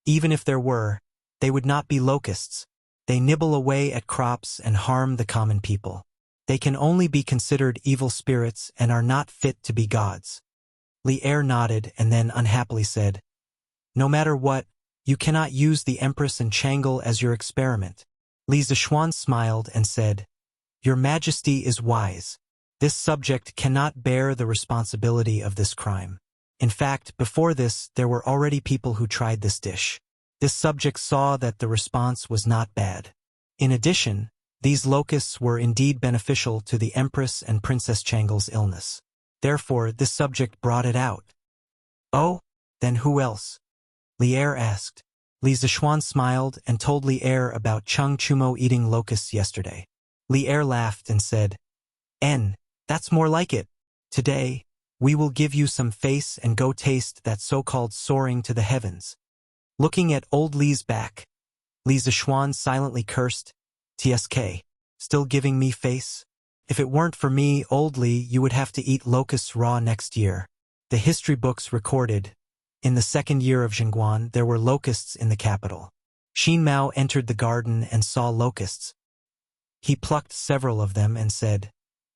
A: Even if there were, they would not be locusts. They nibble away at crops and harm the common people. They can only be considered evil spirits and are not fit to be gods. Li Er nodded and then unhappily said, No matter what, you cannot use the Empress and Changle as your experiment. Li Zishuan smiled and said, Your Majesty is wise. This subject cannot bear the responsibility of this crime. In fact, before this, there were already people who tried this dish. This subject saw that the response was not bad. In addition, These locusts were indeed beneficial to the Empress and Princess Changle's illness. Therefore, this subject brought it out. Oh, then who else? Li Er asked. Li Zishuan smiled and told Li Er about Cheng Chumo eating locusts yesterday. Li Er laughed and said, That's more like it. Today, we will give you some face and go taste that so-called soaring to the heavens. Looking at old Li's back, Li Zishuan silently cursed, TSK, still giving me face? If it weren't for me, old Li, you would have to eat locusts raw next year. The history books recorded, in the second year of Jingguan, there were locusts in the capital. Xin Mao entered the garden and saw locusts. He plucked several of them and said,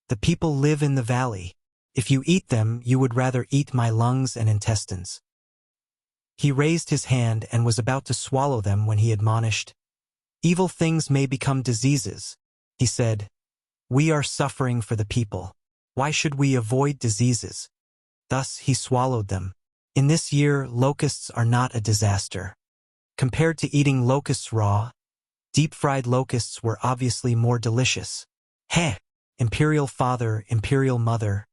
A: The people live in the valley. If you eat them, you would rather eat my lungs and intestines. He raised his hand and was about to swallow them when he admonished, Evil things may become diseases. He said, We are suffering for the people. Why should we avoid diseases? Thus he swallowed them. In this year, locusts are not a disaster. Compared to eating locusts raw, deep-fried locusts were obviously more delicious. Heh! Imperial Father, Imperial Mother,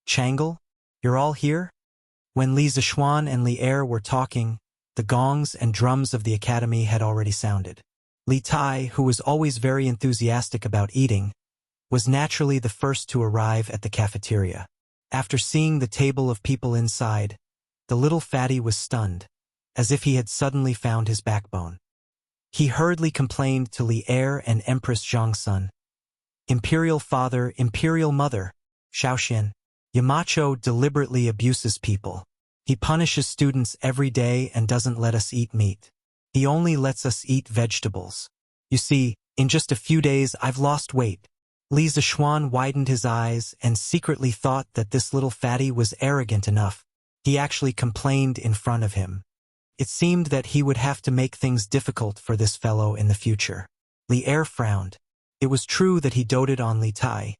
A: Changle, you're all here? When Li Zishuan and Li Er were talking, the gongs and drums of the academy had already sounded. Li Tai, who was always very enthusiastic about eating, was naturally the first to arrive at the cafeteria. After seeing the table of people inside, the little fatty was stunned, as if he had suddenly found his backbone. He hurriedly complained to Li Er and Empress Zhongsun, Imperial Father, Imperial Mother, Shaoxian, Yamacho deliberately abuses people. He punishes students every day and doesn't let us eat meat. He only lets us eat vegetables. You see, in just a few days I've lost weight. Li Zishuan widened his eyes and secretly thought that this little fatty was arrogant enough. He actually complained in front of him. It seemed that he would have to make things difficult for this fellow in the future. Li Er frowned. It was true that he doted on Li Tai,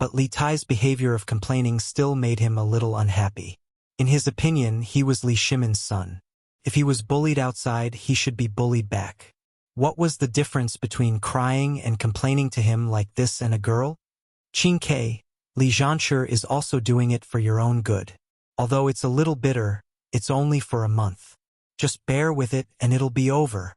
A: but Li Tai's behavior of complaining still made him a little unhappy. In his opinion, he was Li Shimin's son. If he was bullied outside, he should be bullied back. What was the difference between crying and complaining to him like this and a girl? Qin Ke, Li Zhanshi is also doing it for your own good. Although it's a little bitter, it's only for a month. Just bear with it and it'll be over.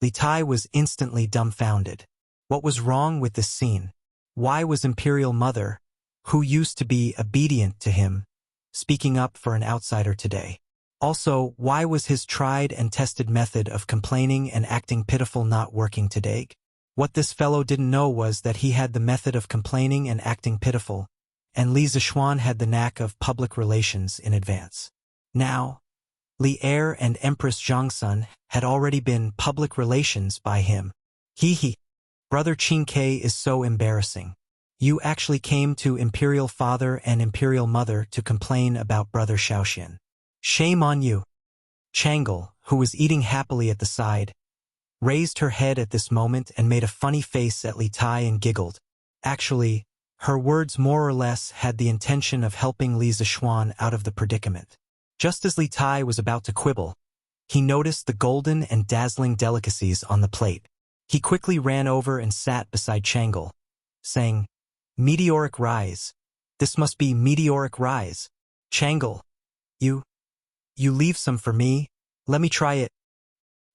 A: Li Tai was instantly dumbfounded. What was wrong with this scene? Why was Imperial Mother, who used to be obedient to him, speaking up for an outsider today? Also, why was his tried and tested method of complaining and acting pitiful not working today? What this fellow didn't know was that he had the method of complaining and acting pitiful, and Li Zishuan had the knack of public relations in advance. Now, Li Er and Empress Zhongsun had already been public relations by him. He. Brother Qin Ke is so embarrassing. You actually came to Imperial Father and Imperial Mother to complain about Brother Shaoxian. Shame on you. Changle, who was eating happily at the side, raised her head at this moment and made a funny face at Li Tai and giggled. Actually, her words more or less had the intention of helping Li Zishuan out of the predicament. Just as Li Tai was about to quibble, he noticed the golden and dazzling delicacies on the plate. He quickly ran over and sat beside Changle, saying, Meteoric rise. This must be meteoric rise. Changle, you leave some for me. Let me try it.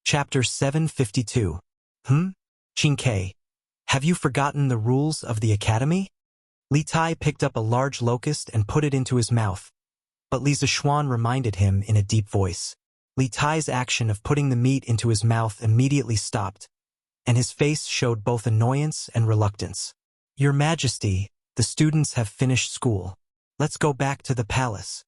A: Chapter 752. Qin Ke, have you forgotten the rules of the academy? Li Tai picked up a large locust and put it into his mouth, but Li Zishuan reminded him in a deep voice. Li Tai's action of putting the meat into his mouth immediately stopped, and his face showed both annoyance and reluctance. Your Majesty, the students have finished school. Let's go back to the palace.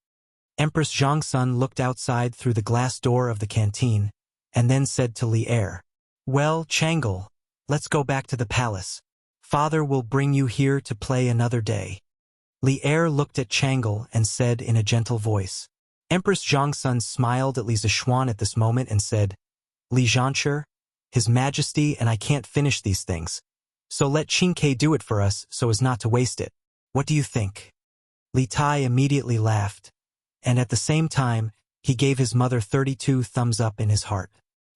A: Empress Zhongsun looked outside through the glass door of the canteen, and then said to Li Er, Well, Changle, let's go back to the palace. Father will bring you here to play another day. Li Er looked at Changle and said in a gentle voice. Empress Zhongsun smiled at Li Zishuan at this moment and said, Li Zhanshi, His Majesty and I can't finish these things. So let Qin Ke do it for us so as not to waste it. What do you think? Li Tai immediately laughed, and at the same time, he gave his mother 32 thumbs up in his heart.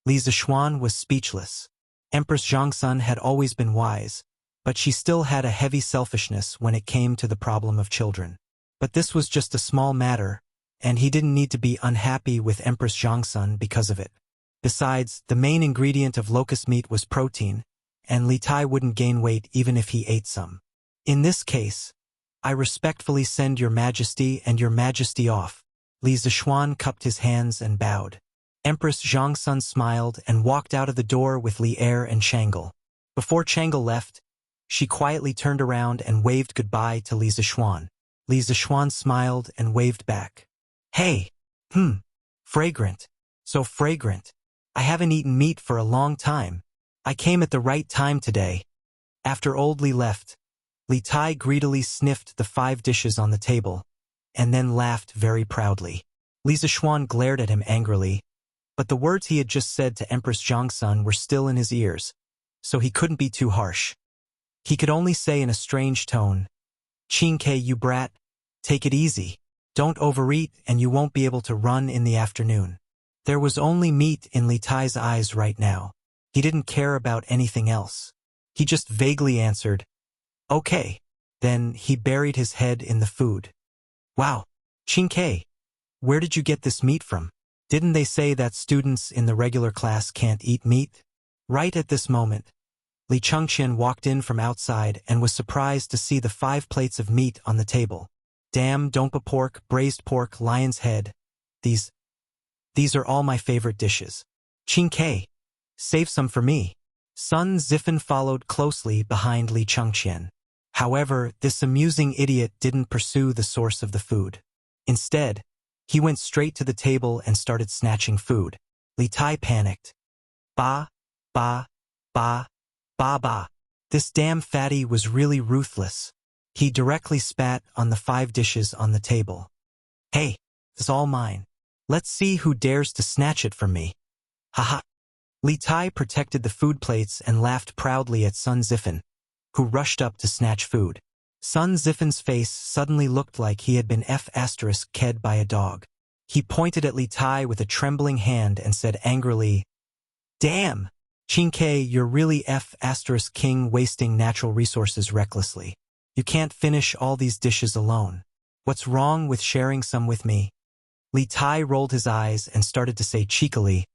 A: Li Zishuan was speechless. Empress Zhongsun had always been wise, But she still had a heavy selfishness when it came to the problem of children. But this was just a small matter, and he didn't need to be unhappy with Empress Zhongsun because of it. Besides, the main ingredient of locust meat was protein, and Li Tai wouldn't gain weight even if he ate some. In this case, I respectfully send your majesty and your majesty off. Li Zishuan cupped his hands and bowed. Empress Zhongsun smiled and walked out of the door with Li Er and Chang'e. Before Chang'e left, she quietly turned around and waved goodbye to Li Zishuan. Li Zishuan smiled and waved back. Hey, fragrant. So fragrant. I haven't eaten meat for a long time. I came at the right time today. After old Li left, Li Tai greedily sniffed the 5 dishes on the table, and then laughed very proudly. Li Zishuan glared at him angrily, but the words he had just said to Empress Zhongsun were still in his ears, so he couldn't be too harsh. He could only say in a strange tone, "Qingke, you brat, take it easy. Don't overeat and you won't be able to run in the afternoon." There was only meat in Li Tai's eyes right now. He didn't care about anything else. He just vaguely answered, "Okay." Then he buried his head in the food. "Wow, Qingke, where did you get this meat from? Didn't they say that students in the regular class can't eat meat?" Right at this moment, Li Chengqian walked in from outside and was surprised to see the 5 plates of meat on the table. Damn, dompa pork, braised pork, lion's head. These are all my favorite dishes. Qingke, save some for me. Sun Zifen followed closely behind Li Chengqian. However, this amusing idiot didn't pursue the source of the food. Instead, he went straight to the table and started snatching food. Li Tai panicked. Ba, ba, ba, ba, ba. This damn fatty was really ruthless. He directly spat on the 5 dishes on the table. "Hey, it's all mine. Let's see who dares to snatch it from me." Haha. Li Tai protected the food plates and laughed proudly at Sun Zifen, who rushed up to snatch food. Sun Zifen's face suddenly looked like he had been F***ed by a dog. He pointed at Li Tai with a trembling hand and said angrily, "Damn, Qingke, you're really F***king wasting natural resources recklessly. You can't finish all these dishes alone. What's wrong with sharing some with me?" Li Tai rolled his eyes and started to say cheekily,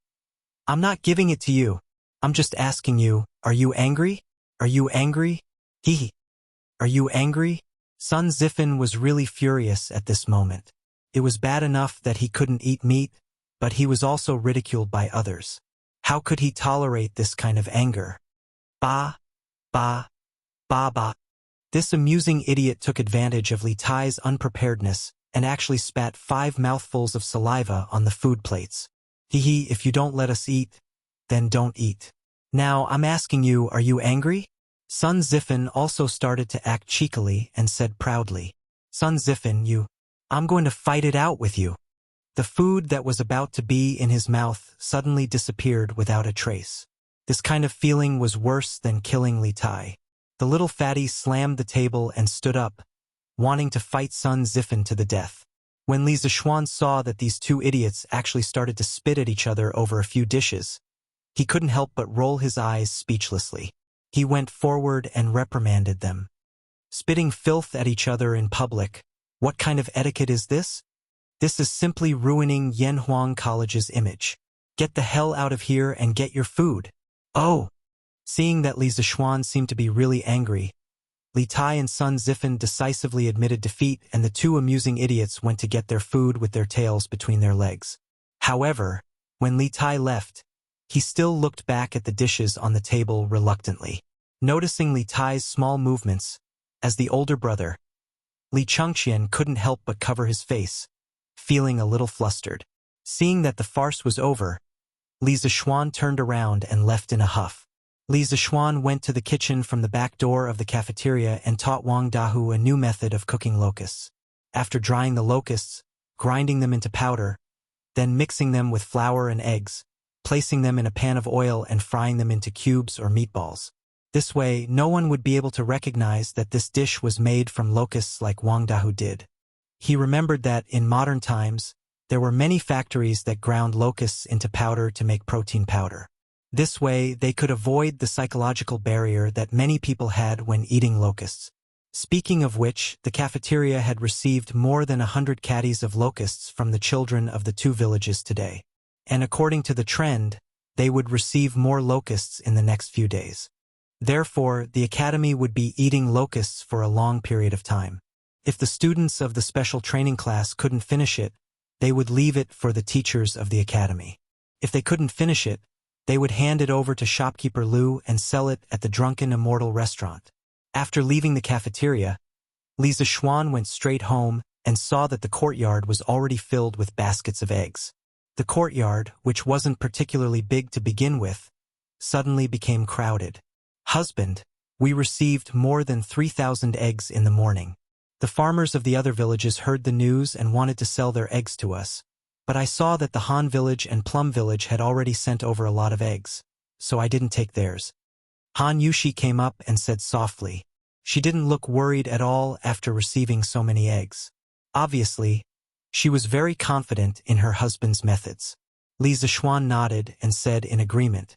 A: "I'm not giving it to you. I'm just asking you, are you angry? Are you angry? Hee. Are you angry?" Sun Zifen was really furious at this moment. It was bad enough that he couldn't eat meat, but he was also ridiculed by others. How could he tolerate this kind of anger? Ba, ba, ba, ba. This amusing idiot took advantage of Li Tai's unpreparedness and actually spat 5 mouthfuls of saliva on the food plates. Hee, if you don't let us eat, then don't eat. Now I'm asking you, are you angry? Sun Zifen also started to act cheekily and said proudly, "Sun Zifen, I'm going to fight it out with you." The food that was about to be in his mouth suddenly disappeared without a trace. This kind of feeling was worse than killing Li Tai. The little fatty slammed the table and stood up, wanting to fight Sun Zifen to the death. When Li Zishuan saw that these 2 idiots actually started to spit at each other over a few dishes, he couldn't help but roll his eyes speechlessly. He went forward and reprimanded them. "Spitting filth at each other in public, what kind of etiquette is this? This is simply ruining Yanhuang College's image. Get the hell out of here and get your food." Oh! Seeing that Li Zishuan seemed to be really angry, Li Tai and Sun Zifen decisively admitted defeat, and the 2 amusing idiots went to get their food with their tails between their legs. However, when Li Tai left, he still looked back at the dishes on the table reluctantly. Noticing Li Tai's small movements, as the older brother, Li Chengqian couldn't help but cover his face, feeling a little flustered. Seeing that the farce was over, Li Zishuan turned around and left in a huff. Li Zishuan went to the kitchen from the back door of the cafeteria and taught Wang Dahu a new method of cooking locusts. After drying the locusts, grinding them into powder, then mixing them with flour and eggs, placing them in a pan of oil and frying them into cubes or meatballs. This way, no one would be able to recognize that this dish was made from locusts like Wang Dahu did. He remembered that, in modern times, there were many factories that ground locusts into powder to make protein powder. This way, they could avoid the psychological barrier that many people had when eating locusts. Speaking of which, the cafeteria had received more than 100 caddies of locusts from the children of the two villages today. And according to the trend, they would receive more locusts in the next few days. Therefore, the academy would be eating locusts for a long period of time. If the students of the special training class couldn't finish it, they would leave it for the teachers of the academy. If they couldn't finish it, they would hand it over to shopkeeper Lu and sell it at the Drunken Immortal restaurant. After leaving the cafeteria, Li Zixuan went straight home and saw that the courtyard was already filled with baskets of eggs. The courtyard, which wasn't particularly big to begin with, suddenly became crowded. "Husband, we received more than 3,000 eggs in the morning. The farmers of the other villages heard the news and wanted to sell their eggs to us. But I saw that the Han village and Plum village had already sent over a lot of eggs, so I didn't take theirs." Han Yushi came up and said softly. She didn't look worried at all after receiving so many eggs. Obviously, she was very confident in her husband's methods. Li Zixuan nodded and said in agreement,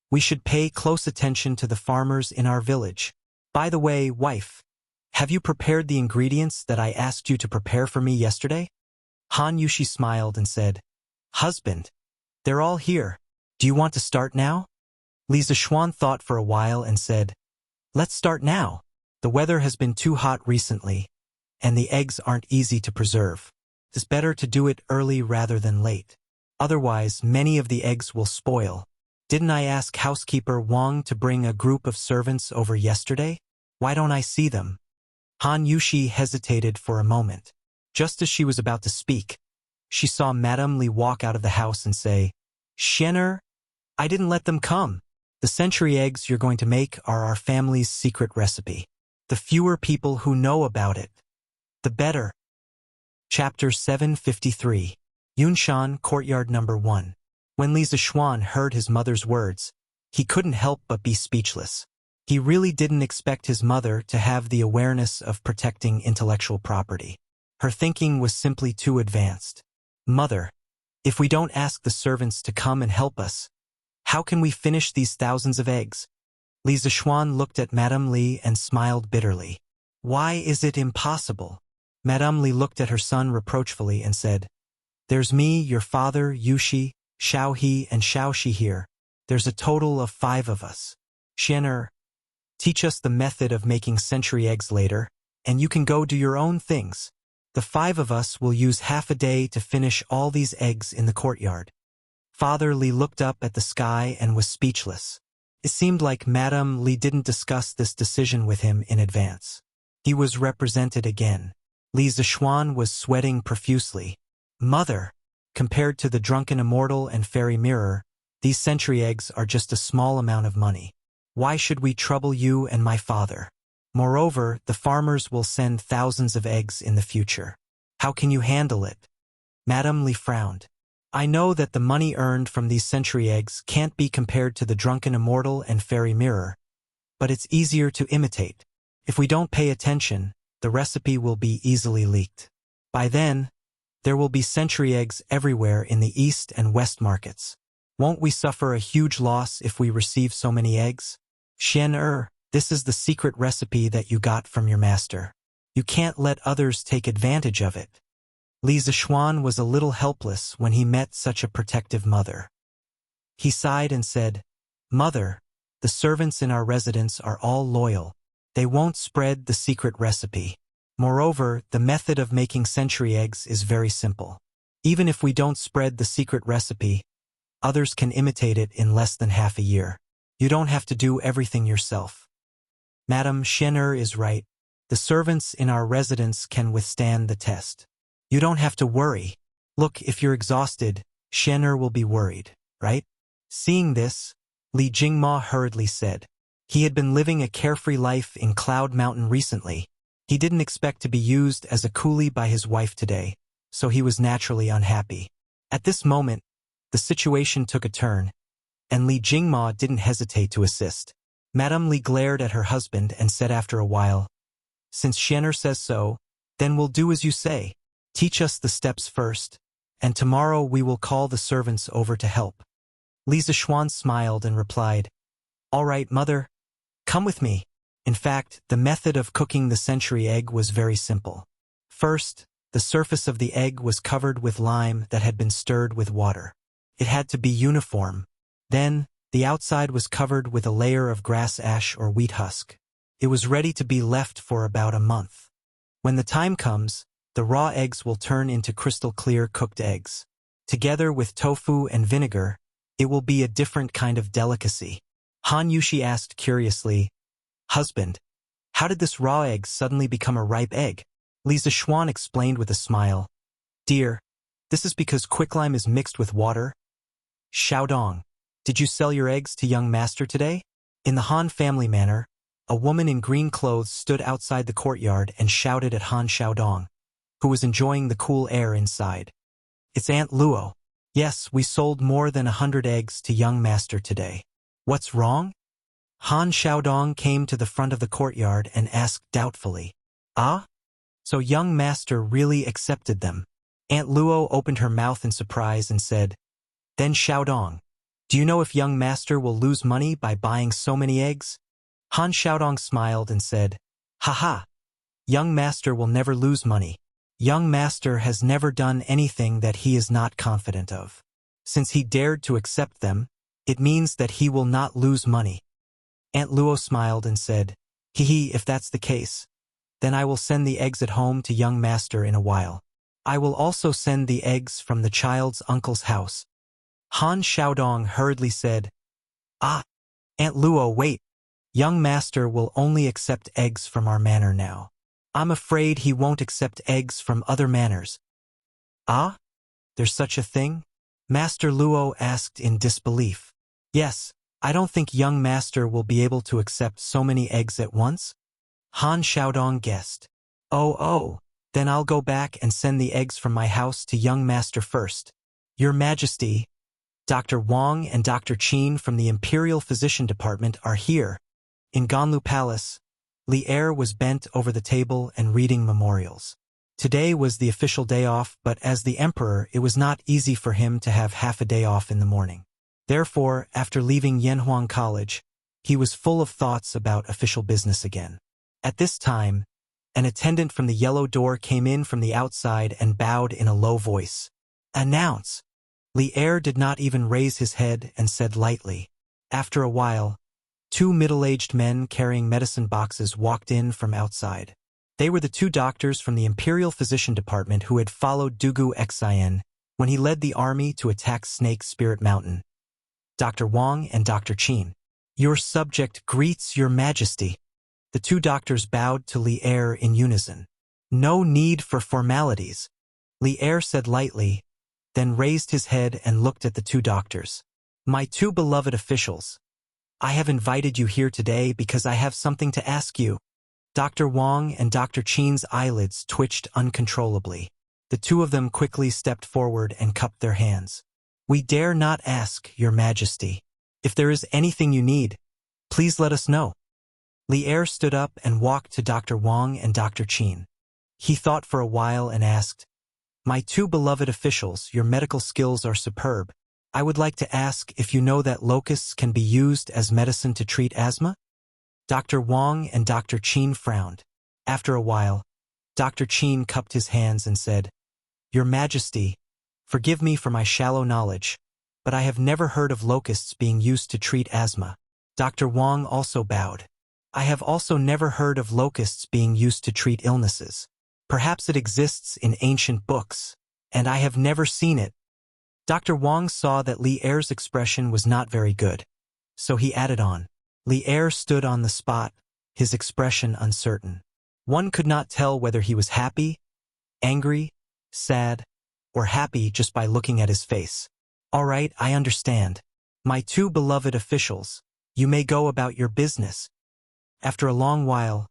A: "We should pay close attention to the farmers in our village. By the way, wife, have you prepared the ingredients that I asked you to prepare for me yesterday?" Han Yushi smiled and said, "Husband, they're all here. Do you want to start now?" Li Zixuan thought for a while and said, "Let's start now. The weather has been too hot recently, and the eggs aren't easy to preserve. It's better to do it early rather than late. Otherwise, many of the eggs will spoil. Didn't I ask housekeeper Wang to bring a group of servants over yesterday? Why don't I see them?" Han Yushi hesitated for a moment. Just as she was about to speak, she saw Madame Li walk out of the house and say, "Xian'er, I didn't let them come. The century eggs you're going to make are our family's secret recipe. The fewer people who know about it, the better." Chapter 753. Yunshan, Courtyard Number 1. When Li Zixuan heard his mother's words, he couldn't help but be speechless. He really didn't expect his mother to have the awareness of protecting intellectual property. Her thinking was simply too advanced. "Mother, if we don't ask the servants to come and help us, how can we finish these thousands of eggs?" Li Zixuan looked at Madame Li and smiled bitterly. "Why is it impossible?" Madame Li looked at her son reproachfully and said, "There's me, your father, Yushi, Xiaohe, and Xiaoxi here. There's a total of 5 of us. Xian'er, teach us the method of making century eggs later, and you can go do your own things. The 5 of us will use half a day to finish all these eggs in the courtyard." Father Li looked up at the sky and was speechless. It seemed like Madame Li didn't discuss this decision with him in advance. He was represented again. Li Zixuan was sweating profusely. "Mother, compared to the Drunken Immortal and Fairy Mirror, these century eggs are just a small amount of money. Why should we trouble you and my father? Moreover, the farmers will send thousands of eggs in the future. How can you handle it?" Madame Li frowned. "I know that the money earned from these century eggs can't be compared to the Drunken Immortal and Fairy Mirror, but it's easier to imitate. If we don't pay attention, the recipe will be easily leaked. By then, there will be century eggs everywhere in the East and West markets. Won't we suffer a huge loss if we receive so many eggs? Xian'er, this is the secret recipe that you got from your master. You can't let others take advantage of it." Li Zixuan was a little helpless when he met such a protective mother. He sighed and said, "Mother, the servants in our residence are all loyal. They won't spread the secret recipe. Moreover, the method of making century eggs is very simple. Even if we don't spread the secret recipe, others can imitate it in less than half a year. You don't have to do everything yourself." "Madam, Xian'er is right. The servants in our residence can withstand the test. You don't have to worry. Look, if you're exhausted, Xian'er will be worried, right?" Seeing this, Li Jingma hurriedly said. He had been living a carefree life in Cloud Mountain recently. He didn't expect to be used as a coolie by his wife today, so he was naturally unhappy. At this moment, the situation took a turn, and Li Jingma didn't hesitate to assist. Madame Li glared at her husband and said after a while, "Since Xian'er says so, then we'll do as you say. Teach us the steps first, and tomorrow we will call the servants over to help." Li Zishuan smiled and replied, "All right, mother. Come with me." In fact, the method of cooking the century egg was very simple. First, the surface of the egg was covered with lime that had been stirred with water. It had to be uniform. Then, the outside was covered with a layer of grass ash or wheat husk. It was ready to be left for about a month. When the time comes, the raw eggs will turn into crystal clear cooked eggs. Together with tofu and vinegar, it will be a different kind of delicacy. Han Yushi asked curiously, "Husband, how did this raw egg suddenly become a ripe egg?" Li Zishuan explained with a smile, "Dear, this is because quicklime is mixed with water." "Xiaodong, did you sell your eggs to young master today?" In the Han family manner, a woman in green clothes stood outside the courtyard and shouted at Han Xiaodong, who was enjoying the cool air inside. "It's Aunt Luo. Yes, we sold more than 100 eggs to young master today. What's wrong?" Han Xiaodong came to the front of the courtyard and asked doubtfully, "Ah? So young master really accepted them?" Aunt Luo opened her mouth in surprise and said, "Then Xiaodong, do you know if young master will lose money by buying so many eggs?" Han Xiaodong smiled and said, "Haha, young master will never lose money. Young master has never done anything that he is not confident of. Since he dared to accept them, it means that he will not lose money." Aunt Luo smiled and said, "Hee, if that's the case, then I will send the eggs at home to young master in a while. I will also send the eggs from the child's uncle's house." Han Xiaodong hurriedly said, "Ah, Aunt Luo, wait. Young master will only accept eggs from our manor now. I'm afraid he won't accept eggs from other manors." "Ah? There's such a thing?" Master Luo asked in disbelief. "Yes, I don't think young master will be able to accept so many eggs at once." Han Xiaodong guessed. Oh, then I'll go back and send the eggs from my house to young master first." "Your Majesty, Dr. Wang and Dr. Qin from the Imperial Physician Department are here." In Ganlu Palace, Li Er was bent over the table and reading memorials. Today was the official day off, but as the emperor, it was not easy for him to have half a day off in the morning. Therefore, after leaving Yanhuang College, he was full of thoughts about official business again. At this time, an attendant from the yellow door came in from the outside and bowed in a low voice, "Announce." Li Er did not even raise his head and said lightly. After a while, 2 middle-aged men carrying medicine boxes walked in from outside. They were the 2 doctors from the Imperial Physician Department who had followed Dugu Xian when he led the army to attack Snake Spirit Mountain. Dr. Wang and Dr. Qin. "Your subject greets your Majesty." The 2 doctors bowed to Li Er in unison. "No need for formalities," Li Er said lightly, then raised his head and looked at the 2 doctors. "My 2 beloved officials, I have invited you here today because I have something to ask you." Dr. Wang and Dr. Qin's eyelids twitched uncontrollably. The 2 of them quickly stepped forward and cupped their hands. "We dare not ask, Your Majesty. If there is anything you need, please let us know." Li Er stood up and walked to Dr. Wang and Dr. Qin. He thought for a while and asked, "My 2 beloved officials, your medical skills are superb. I would like to ask if you know that locusts can be used as medicine to treat asthma?" Dr. Wang and Dr. Qin frowned. After a while, Dr. Qin cupped his hands and said, "Your Majesty, forgive me for my shallow knowledge, but I have never heard of locusts being used to treat asthma." Dr. Wang also bowed. "I have also never heard of locusts being used to treat illnesses. Perhaps it exists in ancient books, and I have never seen it." Dr. Wang saw that Li Er's expression was not very good, so he added on. Li Er stood on the spot, his expression uncertain. One could not tell whether he was happy, angry, sad, or happy just by looking at his face. "All right, I understand. My 2 beloved officials, you may go about your business." After a long while,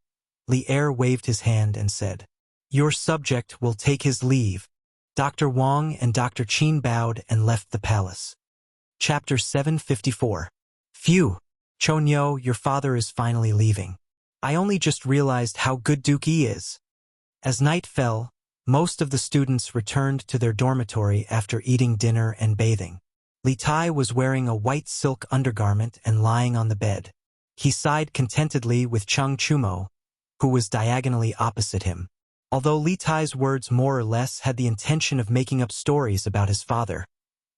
A: Li Er waved his hand and said, "Your subject will take his leave." Dr. Wang and Dr. Qin bowed and left the palace. Chapter 754. Phew! Chonyo, your father is finally leaving. I only just realized how good Duke E is. As night fell, most of the students returned to their dormitory after eating dinner and bathing. Li Tai was wearing a white silk undergarment and lying on the bed. He sighed contentedly with Chung Chumo, who was diagonally opposite him. Although Li Tai's words more or less had the intention of making up stories about his father,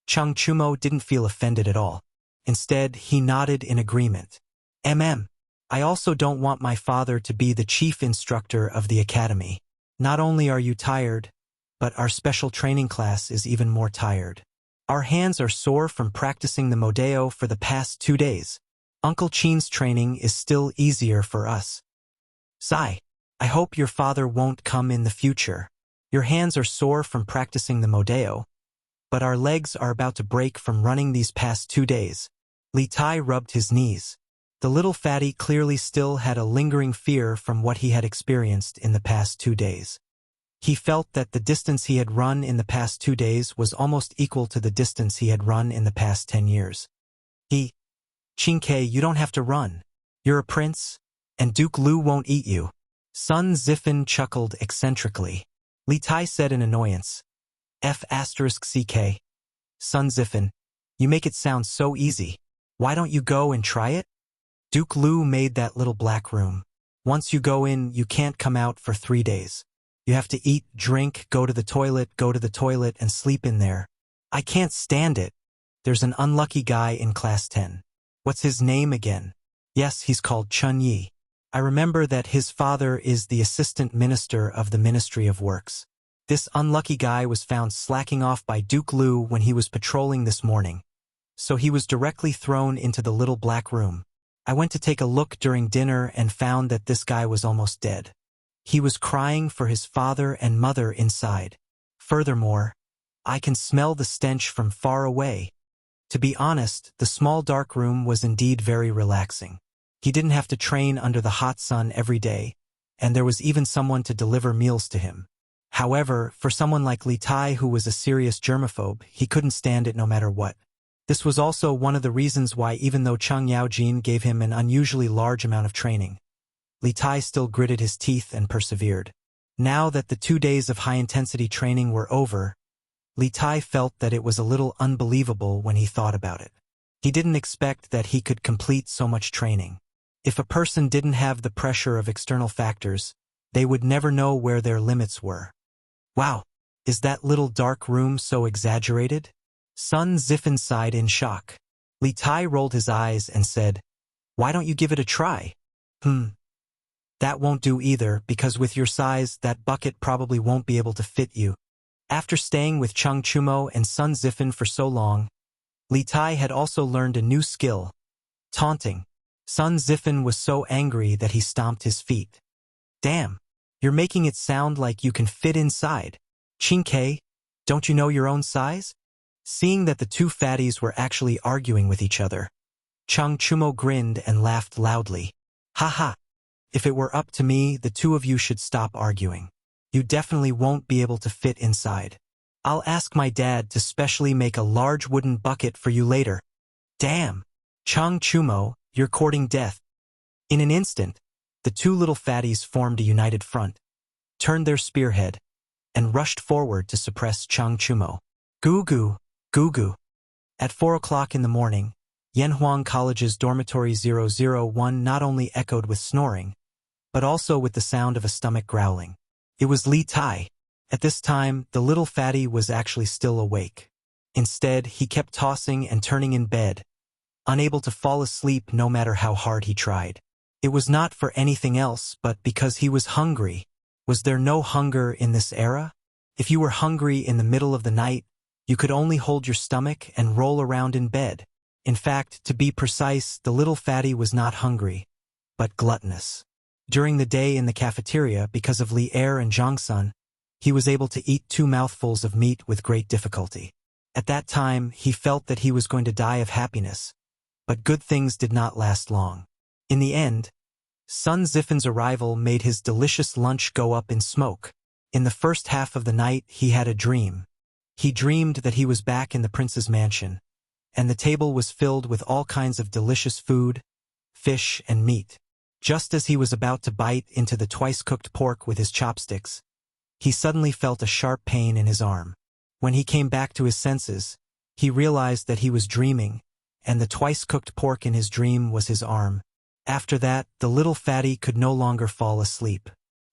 A: Chung Chumo didn't feel offended at all. Instead, he nodded in agreement. I also don't want my father to be the chief instructor of the academy. Not only are you tired, but our special training class is even more tired. Our hands are sore from practicing the Modeo for the past 2 days. Uncle Chin's training is still easier for us. Sigh. I hope your father won't come in the future. Your hands are sore from practicing the Modeo, but our legs are about to break from running these past 2 days. Li Tai rubbed his knees. The little fatty clearly still had a lingering fear from what he had experienced in the past 2 days. He felt that the distance he had run in the past 2 days was almost equal to the distance he had run in the past 10 years. Qingke, you don't have to run. You're a prince, and Duke Lu won't eat you. Sun Zifan chuckled eccentrically. Li Tai said in annoyance. F***ck. Sun Zifan, you make it sound so easy. Why don't you go and try it? Duke Lu made that little black room. Once you go in, you can't come out for 3 days. You have to eat, drink, go to the toilet, and sleep in there. I can't stand it. There's an unlucky guy in class 10. What's his name again? Yes, he's called Chun Yi. I remember that his father is the assistant minister of the Ministry of Works. This unlucky guy was found slacking off by Duke Lu when he was patrolling this morning, so he was directly thrown into the little black room. I went to take a look during dinner and found that this guy was almost dead. He was crying for his father and mother inside. Furthermore, I can smell the stench from far away. To be honest, the small dark room was indeed very relaxing. He didn't have to train under the hot sun every day, and there was even someone to deliver meals to him. However, for someone like Li Tai who was a serious germaphobe, he couldn't stand it no matter what. This was also one of the reasons why even though Cheng Yaojin gave him an unusually large amount of training, Li Tai still gritted his teeth and persevered. Now that the 2 days of high-intensity training were over, Li Tai felt that it was a little unbelievable when he thought about it. He didn't expect that he could complete so much training. If a person didn't have the pressure of external factors, they would never know where their limits were. Wow, is that little dark room so exaggerated? Sun Zifan sighed in shock. Li Tai rolled his eyes and said, "Why don't you give it a try?" That won't do either, because with your size, that bucket probably won't be able to fit you. After staying with Chung Chumo and Sun Zifan for so long, Li Tai had also learned a new skill, taunting. Sun Zifan was so angry that he stomped his feet. Damn, you're making it sound like you can fit inside. Qingke, don't you know your own size? Seeing that the two fatties were actually arguing with each other, Chung Chumo grinned and laughed loudly. Haha, if it were up to me, the two of you should stop arguing. You definitely won't be able to fit inside. I'll ask my dad to specially make a large wooden bucket for you later. Damn, Chung Chumo, you're courting death. In an instant, the two little fatties formed a united front, turned their spearhead, and rushed forward to suppress Chung Chumo. Goo-goo, goo-goo. At 4 o'clock in the morning, Yanhuang College's dormitory 001 not only echoed with snoring, but also with the sound of a stomach growling. It was Li Tai. At this time, the little fatty was actually still awake. Instead, he kept tossing and turning in bed, unable to fall asleep no matter how hard he tried. It was not for anything else, but because he was hungry. Was there no hunger in this era? If you were hungry in the middle of the night, you could only hold your stomach and roll around in bed. In fact, to be precise, the little fatty was not hungry, but gluttonous. During the day in the cafeteria, because of Li Er and Zhang Sun, he was able to eat 2 mouthfuls of meat with great difficulty. At that time, he felt that he was going to die of happiness, but good things did not last long. In the end, Sun Zifan's arrival made his delicious lunch go up in smoke. In the first half of the night, he had a dream. He dreamed that he was back in the prince's mansion, and the table was filled with all kinds of delicious food, fish and meat. Just as he was about to bite into the twice-cooked pork with his chopsticks, he suddenly felt a sharp pain in his arm. When he came back to his senses, He realized that he was dreaming, and the twice-cooked pork in his dream was his arm. After that, the little fatty could no longer fall asleep.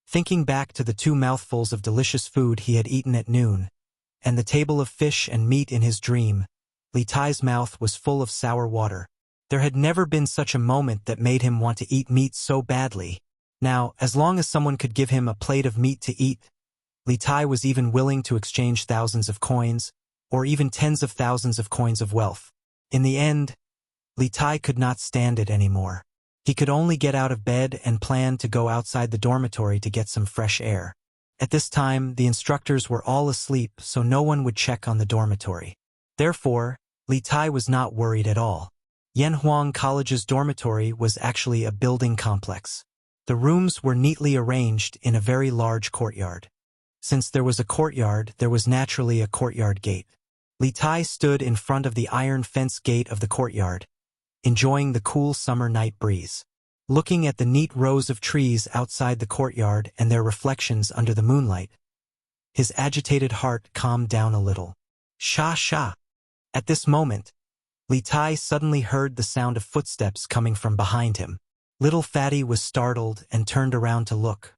A: Thinking back to the 2 mouthfuls of delicious food he had eaten at noon, and the table of fish and meat in his dream, Li Tai's mouth was full of sour water. There had never been such a moment that made him want to eat meat so badly. Now, as long as someone could give him a plate of meat to eat, Li Tai was even willing to exchange thousands of coins, or even tens of thousands of coins of wealth. In the end, Li Tai could not stand it anymore. He could only get out of bed and plan to go outside the dormitory to get some fresh air. At this time, the instructors were all asleep, so no one would check on the dormitory. Therefore, Li Tai was not worried at all. Yanhuang College's dormitory was actually a building complex. The rooms were neatly arranged in a very large courtyard. Since there was a courtyard, there was naturally a courtyard gate. Li Tai stood in front of the iron fence gate of the courtyard, enjoying the cool summer night breeze. Looking at the neat rows of trees outside the courtyard and their reflections under the moonlight, his agitated heart calmed down a little. Sha sha! At this moment, Li Tai suddenly heard the sound of footsteps coming from behind him. Little Fatty was startled and turned around to look.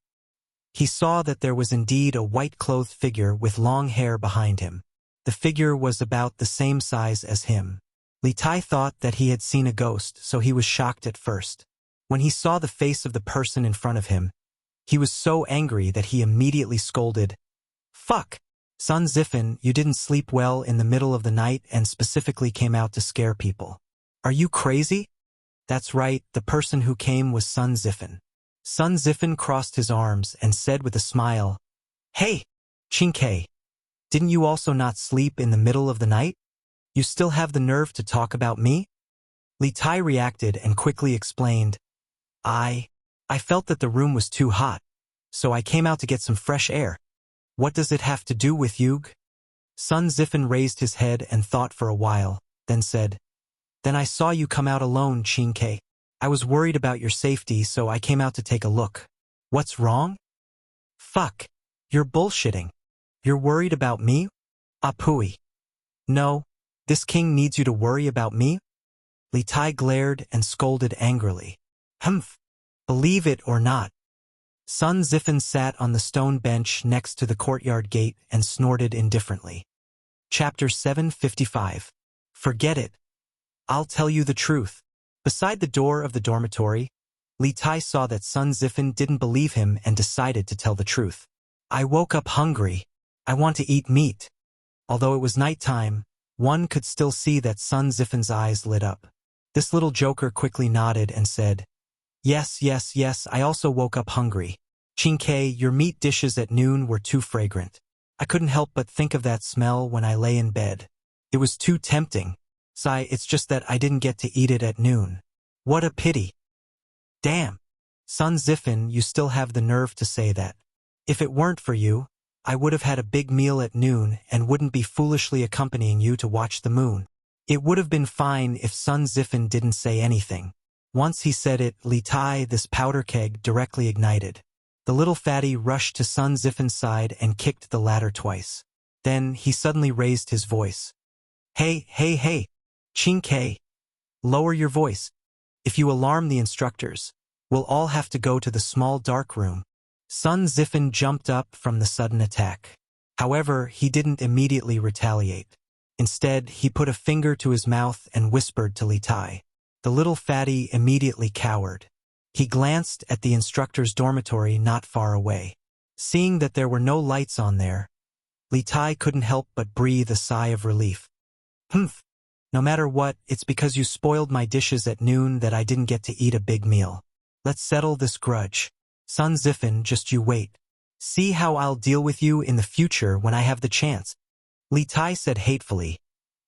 A: He saw that there was indeed a white-clothed figure with long hair behind him. The figure was about the same size as him. Li Tai thought that he had seen a ghost, so he was shocked at first. When he saw the face of the person in front of him, he was so angry that he immediately scolded, "Fuck! Sun Zifen, you didn't sleep well in the middle of the night and specifically came out to scare people. Are you crazy?" That's right, the person who came was Sun Zifen. Sun Zifen crossed his arms and said with a smile, "Hey, Qingke, didn't you also not sleep in the middle of the night? You still have the nerve to talk about me?" Li Tai reacted and quickly explained, I felt that the room was too hot, so I came out to get some fresh air. What does it have to do with Yug?" Sun Zifen raised his head and thought for a while, then said, "Then I saw you come out alone, Qingke. I was worried about your safety, so I came out to take a look. What's wrong?" "Fuck. You're bullshitting. You're worried about me? Apui. No. This king needs you to worry about me?" Li Tai glared and scolded angrily. "Humph. Believe it or not." Sun Zifen sat on the stone bench next to the courtyard gate and snorted indifferently. Chapter 755. Forget it. I'll tell you the truth. Beside the door of the dormitory, Li Tai saw that Sun Zifen didn't believe him and decided to tell the truth. "I woke up hungry. I want to eat meat." Although it was nighttime, one could still see that Sun Zifen's eyes lit up. This little joker quickly nodded and said, Yes, I also woke up hungry. Qingke, your meat dishes at noon were too fragrant. I couldn't help but think of that smell when I lay in bed. It was too tempting. Sigh, it's just that I didn't get to eat it at noon. What a pity." "Damn. Sun Zifen, you still have the nerve to say that. If it weren't for you, I would have had a big meal at noon and wouldn't be foolishly accompanying you to watch the moon." It would have been fine if Sun Zifen didn't say anything. Once he said it, Li Tai, this powder keg, directly ignited. The little fatty rushed to Sun Zifen's side and kicked the ladder twice. Then he suddenly raised his voice. Hey, Qingke, lower your voice. If you alarm the instructors, we'll all have to go to the small dark room." Sun Zifen jumped up from the sudden attack. However, he didn't immediately retaliate. Instead, he put a finger to his mouth and whispered to Li Tai. The little fatty immediately cowered. He glanced at the instructor's dormitory not far away. Seeing that there were no lights on there, Li Tai couldn't help but breathe a sigh of relief. "Humph. No matter what, it's because you spoiled my dishes at noon that I didn't get to eat a big meal. Let's settle this grudge. Sun Zifen, just you wait. See how I'll deal with you in the future when I have the chance." Li Tai said hatefully,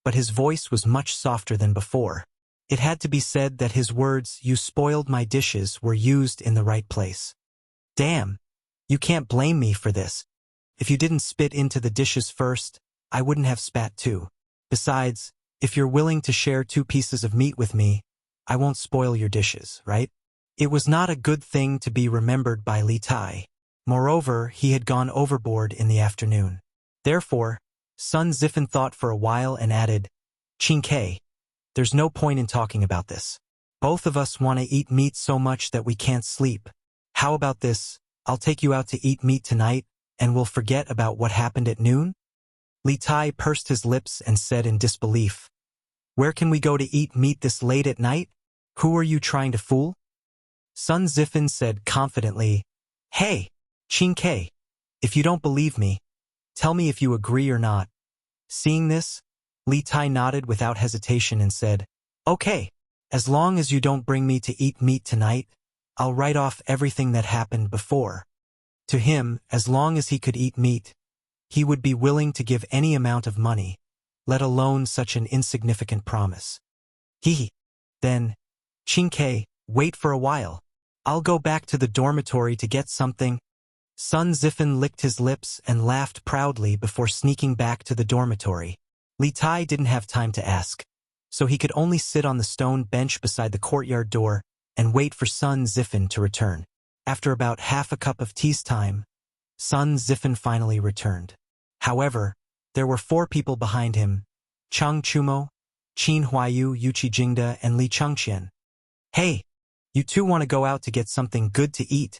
A: but his voice was much softer than before. It had to be said that his words, "you spoiled my dishes," were used in the right place. "Damn, you can't blame me for this. If you didn't spit into the dishes first, I wouldn't have spat too. Besides, if you're willing to share 2 pieces of meat with me, I won't spoil your dishes, right?" It was not a good thing to be remembered by Li Tai. Moreover, he had gone overboard in the afternoon. Therefore, Sun Zifen thought for a while and added, Qingke, there's no point in talking about this. Both of us want to eat meat so much that we can't sleep. How about this? I'll take you out to eat meat tonight, and we'll forget about what happened at noon? Li Tai pursed his lips and said in disbelief, Where can we go to eat meat this late at night? Who are you trying to fool? Sun Zifan said confidently, Hey, Qingke, if you don't believe me, tell me if you agree or not. Seeing this, Li Tai nodded without hesitation and said, Okay, as long as you don't bring me to eat meat tonight, I'll write off everything that happened before. To him, as long as he could eat meat, he would be willing to give any amount of money, let alone such an insignificant promise. Then, Qingke, wait for a while. I'll go back to the dormitory to get something. Sun Zifan licked his lips and laughed proudly before sneaking back to the dormitory. Li Tai didn't have time to ask, so he could only sit on the stone bench beside the courtyard door and wait for Sun Zifan to return. After about half a cup of tea's time, Sun Zifan finally returned. However, there were 4 people behind him, Cheng Chumo, Qin Huayu, Yuqi Jingda, and Li Chengqian. Hey, you two want to go out to get something good to eat,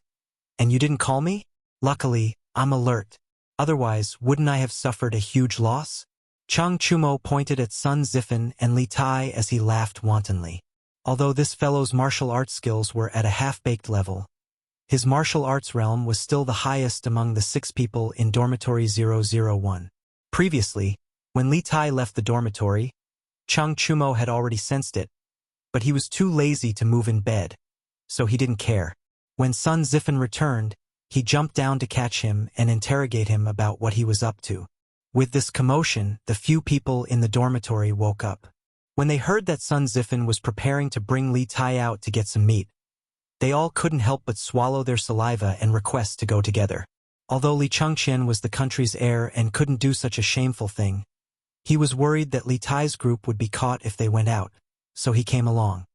A: and you didn't call me? Luckily, I'm alert. Otherwise, wouldn't I have suffered a huge loss? Cheng Chumo pointed at Sun Zifan and Li Tai as he laughed wantonly. Although this fellow's martial arts skills were at a half-baked level, his martial arts realm was still the highest among the 6 people in Dormitory 001. Previously, when Li Tai left the dormitory, Cheng Chumo had already sensed it, but he was too lazy to move in bed, so he didn't care. When Sun Zifan returned, he jumped down to catch him and interrogate him about what he was up to. With this commotion, the few people in the dormitory woke up. When they heard that Sun Zifan was preparing to bring Li Tai out to get some meat, they all couldn't help but swallow their saliva and request to go together. Although Li Chengqian was the country's heir and couldn't do such a shameful thing, he was worried that Li Tai's group would be caught if they went out, so he came along.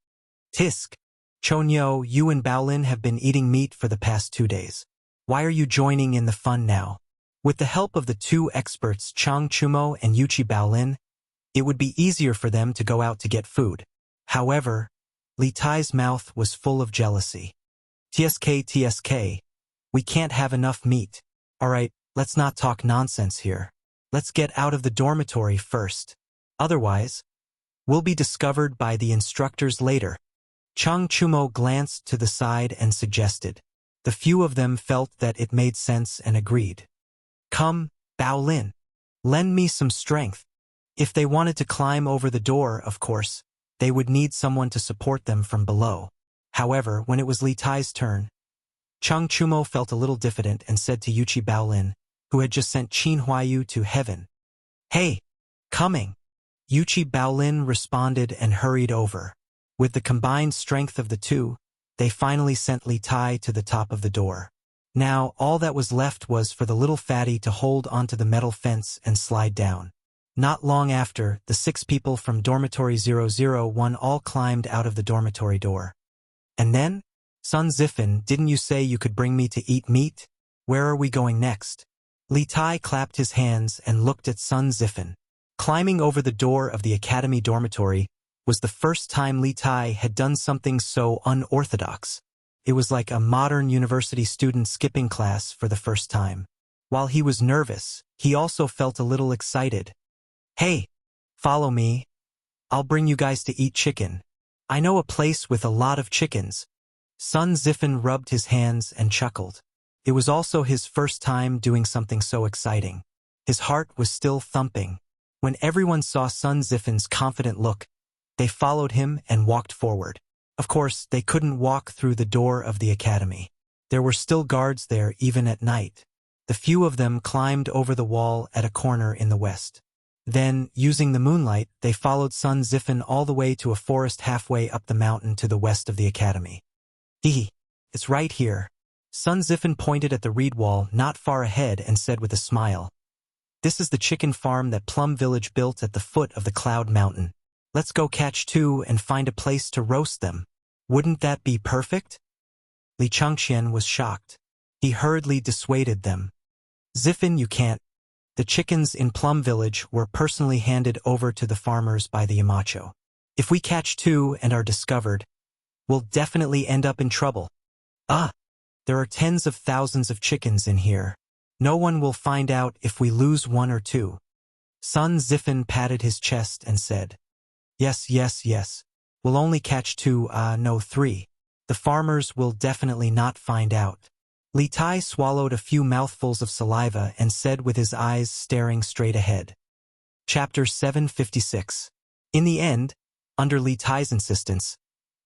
A: Tisk, Chonyo, you and Baolin have been eating meat for the past 2 days. Why are you joining in the fun now? With the help of the 2 experts Cheng Chumo and Yuqi Baolin, it would be easier for them to go out to get food. However, Li Tai's mouth was full of jealousy. TSK, we can't have enough meat. Alright, let's not talk nonsense here. Let's get out of the dormitory first. Otherwise, we'll be discovered by the instructors later. Cheng Chumo glanced to the side and suggested. The few of them felt that it made sense and agreed. Come, Baolin. Lend me some strength. If they wanted to climb over the door, of course, they would need someone to support them from below. However, when it was Li Tai's turn, Cheng Chumo felt a little diffident and said to Yuqi Baolin, who had just sent Qin Huayu to heaven, Hey, coming. Yuqi Baolin responded and hurried over. With the combined strength of the 2, they finally sent Li Tai to the top of the door. Now, all that was left was for the little fatty to hold onto the metal fence and slide down. Not long after, the 6 people from Dormitory 001 all climbed out of the dormitory door. And then? Sun Zifan, didn't you say you could bring me to eat meat? Where are we going next? Li Tai clapped his hands and looked at Sun Zifan. Climbing over the door of the academy dormitory was the first time Li Tai had done something so unorthodox. It was like a modern university student skipping class for the first time. While he was nervous, he also felt a little excited. Hey, follow me. I'll bring you guys to eat chicken. I know a place with a lot of chickens. Sun Zifan rubbed his hands and chuckled. It was also his first time doing something so exciting. His heart was still thumping. When everyone saw Sun Zifan's confident look, they followed him and walked forward. Of course, they couldn't walk through the door of the academy. There were still guards there even at night. The few of them climbed over the wall at a corner in the west. Then, using the moonlight, they followed Sun Zifan all the way to a forest halfway up the mountain to the west of the academy. It's right here. Sun Zifan pointed at the reed wall not far ahead and said with a smile, This is the chicken farm that Plum Village built at the foot of the Cloud Mountain. Let's go catch 2 and find a place to roast them. Wouldn't that be perfect? Li Chengqian was shocked. He hurriedly dissuaded them. Zifan, you can't. The chickens in Plum Village were personally handed over to the farmers by the Yamacho. If we catch 2 and are discovered, we'll definitely end up in trouble. Ah, there are tens of thousands of chickens in here. No one will find out if we lose 1 or 2. Sun Zifen patted his chest and said, Yes, yes, yes. We'll only catch 2, no 3. The farmers will definitely not find out. Li Tai swallowed a few mouthfuls of saliva and said with his eyes staring straight ahead. Chapter 756. In the end, under Li Tai's insistence,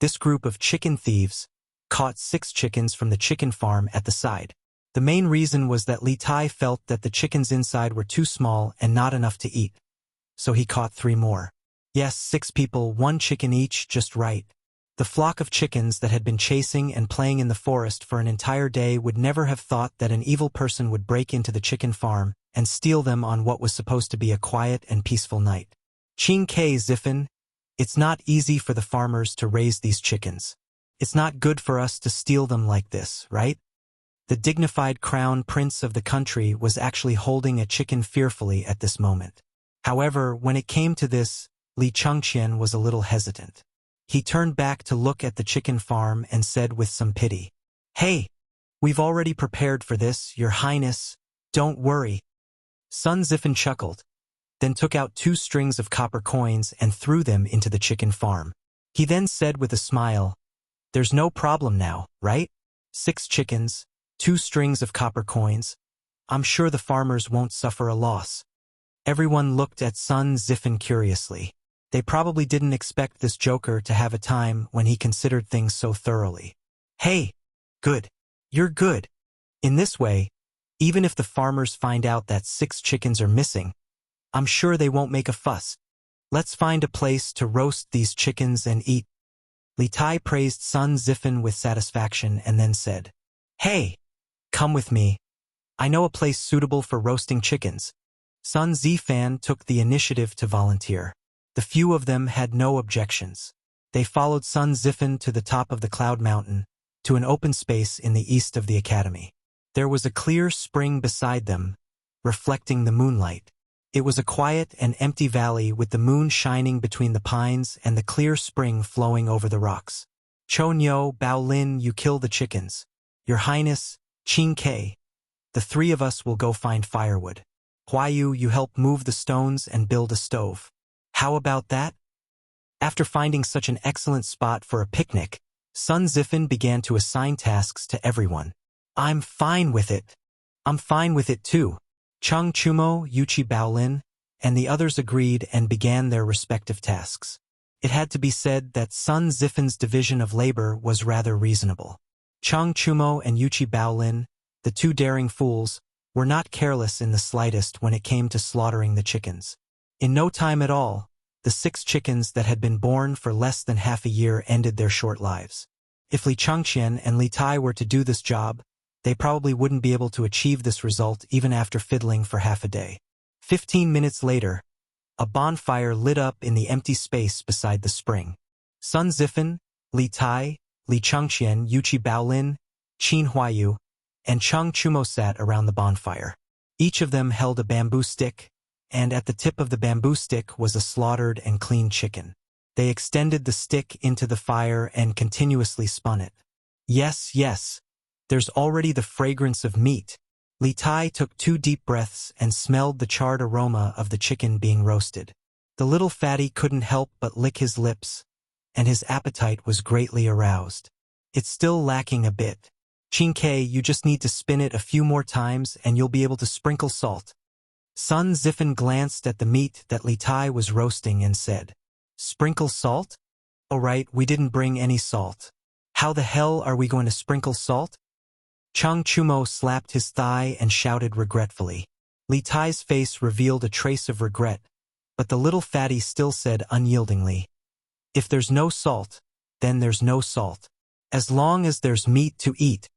A: this group of chicken thieves caught 6 chickens from the chicken farm at the side. The main reason was that Li Tai felt that the chickens inside were too small and not enough to eat. So he caught 3 more. Yes, 6 people, 1 chicken each, just right. The flock of chickens that had been chasing and playing in the forest for an entire day would never have thought that an evil person would break into the chicken farm and steal them on what was supposed to be a quiet and peaceful night. Qing Ke Zifen, it's not easy for the farmers to raise these chickens. It's not good for us to steal them like this, right? The dignified crown prince of the country was actually holding a chicken fearfully at this moment. However, when it came to this, Li Chengqian was a little hesitant. He turned back to look at the chicken farm and said with some pity, Hey, we've already prepared for this, Your Highness, don't worry. Sun Zifen chuckled, then took out 2 strings of copper coins and threw them into the chicken farm. He then said with a smile, There's no problem now, right? 6 chickens, 2 strings of copper coins. I'm sure the farmers won't suffer a loss. Everyone looked at Sun Zifen curiously. They probably didn't expect this joker to have a time when he considered things so thoroughly. Hey, good. You're good. In this way, even if the farmers find out that 6 chickens are missing, I'm sure they won't make a fuss. Let's find a place to roast these chickens and eat. Li Tai praised Sun Zifen with satisfaction and then said, Hey, come with me. I know a place suitable for roasting chickens. Sun Zifan took the initiative to volunteer. The few of them had no objections. They followed Sun Zifen to the top of the Cloud Mountain, to an open space in the east of the academy. There was a clear spring beside them, reflecting the moonlight. It was a quiet and empty valley with the moon shining between the pines and the clear spring flowing over the rocks. Chonyo, Bao Lin, you kill the chickens. Your Highness, Qing Ke, the 3 of us will go find firewood. Huayu, you help move the stones and build a stove. How about that? After finding such an excellent spot for a picnic, Sun Zifen began to assign tasks to everyone. I'm fine with it. I'm fine with it too. Cheng Chumo, Yuchi Baolin, and the others agreed and began their respective tasks. It had to be said that Sun Zifen's division of labor was rather reasonable. Cheng Chumo and Yuchi Baolin, the 2 daring fools, were not careless in the slightest when it came to slaughtering the chickens. In no time at all, the 6 chickens that had been born for less than half a year ended their short lives. If Li Chengqian and Li Tai were to do this job, they probably wouldn't be able to achieve this result even after fiddling for half a day. 15 minutes later, a bonfire lit up in the empty space beside the spring. Sun Zifen, Li Tai, Li Chengqian, Yuchi Baolin, Qin Huayu, and Cheng Chumo sat around the bonfire. Each of them held a bamboo stick, and at the tip of the bamboo stick was a slaughtered and cleaned chicken. They extended the stick into the fire and continuously spun it. Yes, yes, there's already the fragrance of meat. Li Tai took 2 deep breaths and smelled the charred aroma of the chicken being roasted. The little fatty couldn't help but lick his lips, and his appetite was greatly aroused. It's still lacking a bit. Qing Ke, you just need to spin it a few more times and you'll be able to sprinkle salt. Sun Zifen glanced at the meat that Li Tai was roasting and said, Sprinkle salt? Oh right, we didn't bring any salt. How the hell are we going to sprinkle salt? Cheng Chumo slapped his thigh and shouted regretfully. Li Tai's face revealed a trace of regret, but the little fatty still said unyieldingly, If there's no salt, then there's no salt. As long as there's meat to eat.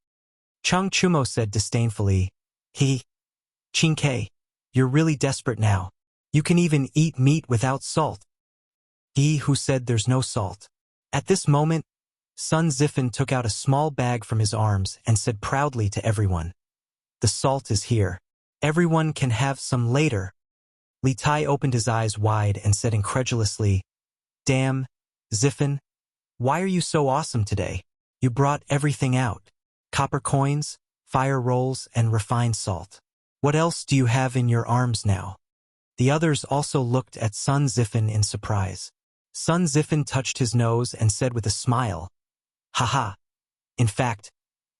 A: Cheng Chumo said disdainfully, Qing Ke, you're really desperate now. You can even eat meat without salt. He who said there's no salt. At this moment, Sun Zifen took out a small bag from his arms and said proudly to everyone, The salt is here. Everyone can have some later. Li Tai opened his eyes wide and said incredulously, Damn, Ziffin, why are you so awesome today? You brought everything out. Copper coins, fire rolls, and refined salt. What else do you have in your arms now? The others also looked at Sun Ziffin in surprise. Sun Ziffin touched his nose and said with a smile, Haha. In fact,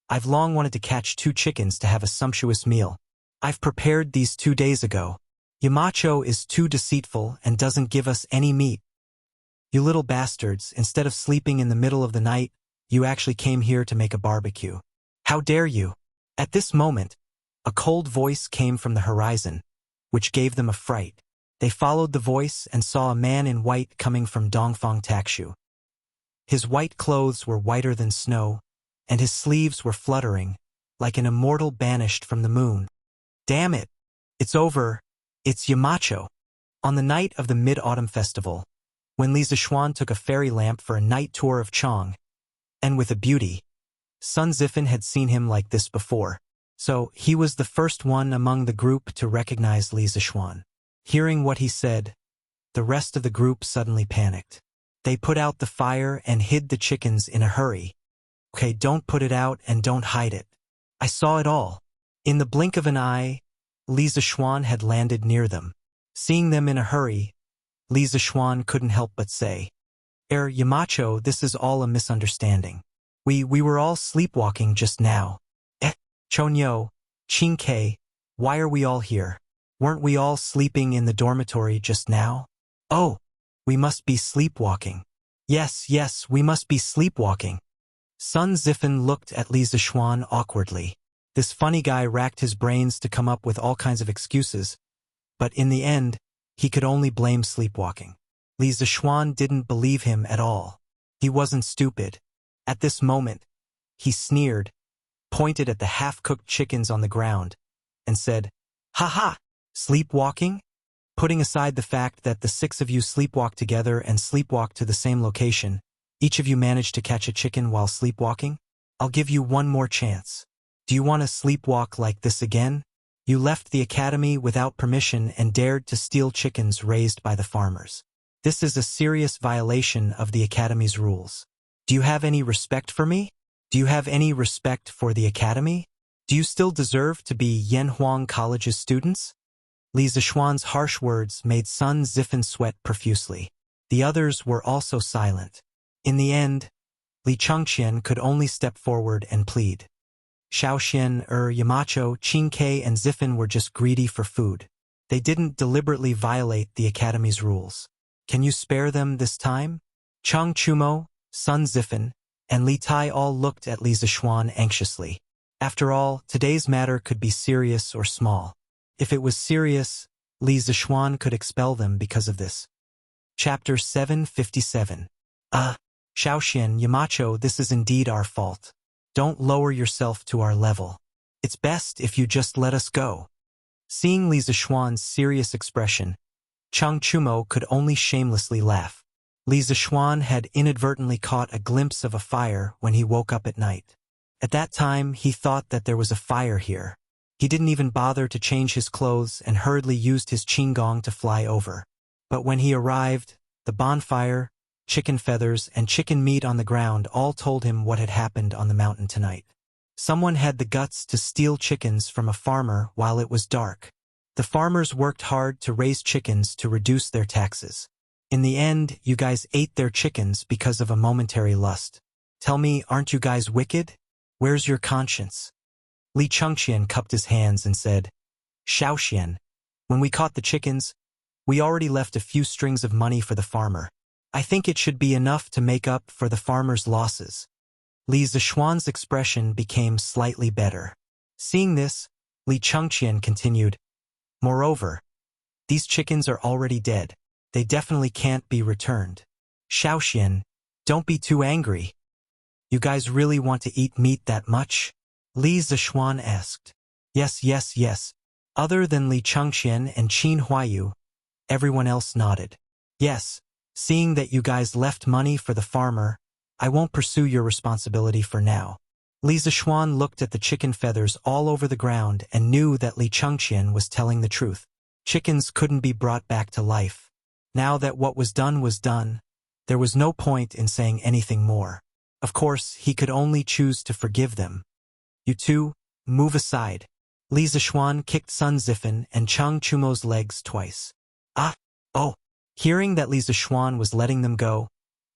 A: I've long wanted to catch 2 chickens to have a sumptuous meal. I've prepared these 2 days ago. Yamacho is too deceitful and doesn't give us any meat. You little bastards, instead of sleeping in the middle of the night, you actually came here to make a barbecue. How dare you? At this moment, a cold voice came from the horizon, which gave them a fright. They followed the voice and saw a man in white coming from Dongfang Takshu. His white clothes were whiter than snow, and his sleeves were fluttering, like an immortal banished from the moon. Damn it! It's over. It's Yamacho. On the night of the Mid-Autumn Festival, when Li Zishuan took a fairy lamp for a night tour of Chong, and with a beauty, Sun Ziffin had seen him like this before, so he was the first one among the group to recognize Li Zishuan. Hearing what he said, the rest of the group suddenly panicked. They put out the fire and hid the chickens in a hurry. Okay, don't put it out and don't hide it. I saw it all. In the blink of an eye, Li Zishuan had landed near them. Seeing them in a hurry, Li Zishuan couldn't help but say, Yamacho, this is all a misunderstanding. We were all sleepwalking just now. Chonyo, Qingke, why are we all here? Weren't we all sleeping in the dormitory just now? Oh, we must be sleepwalking. Yes, we must be sleepwalking. Sun Ziffin looked at Li Zishuan awkwardly. This funny guy racked his brains to come up with all kinds of excuses, but in the end, he could only blame sleepwalking. Li Zishuan didn't believe him at all. He wasn't stupid. At this moment, he sneered, pointed at the half-cooked chickens on the ground, and said, Ha! Sleepwalking? Putting aside the fact that the 6 of you sleepwalk together and sleepwalk to the same location, each of you managed to catch a chicken while sleepwalking? I'll give you one more chance. Do you want to sleepwalk like this again? You left the academy without permission and dared to steal chickens raised by the farmers. This is a serious violation of the academy's rules. Do you have any respect for me? Do you have any respect for the academy? Do you still deserve to be Yanhuang College's students? Li Zishuan's harsh words made Sun Ziffin sweat profusely. The others were also silent. In the end, Li Chengqian could only step forward and plead. Xiaoxian, Yamacho, Qingke, and Ziffin were just greedy for food. They didn't deliberately violate the academy's rules. Can you spare them this time? Cheng Chumo, Sun Ziffin, and Li Tai all looked at Li Zishuan anxiously. After all, today's matter could be serious or small. If it was serious, Li Zishuan could expel them because of this. Chapter 757. Xiaoxian, Yamacho, this is indeed our fault. Don't lower yourself to our level. It's best if you just let us go. Seeing Li Zishuan's serious expression, Cheng Chumo could only shamelessly laugh. Li Zishuan had inadvertently caught a glimpse of a fire when he woke up at night. At that time, he thought that there was a fire here. He didn't even bother to change his clothes and hurriedly used his qinggong to fly over. But when he arrived, the bonfire, chicken feathers, and chicken meat on the ground all told him what had happened on the mountain tonight. Someone had the guts to steal chickens from a farmer while it was dark. The farmers worked hard to raise chickens to reduce their taxes. In the end, you guys ate their chickens because of a momentary lust. Tell me, aren't you guys wicked? Where's your conscience? Li Chengqian cupped his hands and said, Xiaoxian, when we caught the chickens, we already left a few strings of money for the farmer. I think it should be enough to make up for the farmer's losses. Li Zishuan's expression became slightly better. Seeing this, Li Chengqian continued, Moreover, these chickens are already dead. They definitely can't be returned. Xiaoxian, don't be too angry. You guys really want to eat meat that much? Li Zishuan asked. Yes. Other than Li Chengqian and Qin Huayu, everyone else nodded. Yes, seeing that you guys left money for the farmer, I won't pursue your responsibility for now. Li Zishuan looked at the chicken feathers all over the ground and knew that Li Chengqian was telling the truth. Chickens couldn't be brought back to life. Now that what was done, there was no point in saying anything more. Of course, he could only choose to forgive them. You two, move aside. Li Zishuan kicked Sun Zifan and Chang Chumo's legs twice. Ah! Oh! Hearing that Li Zishuan was letting them go,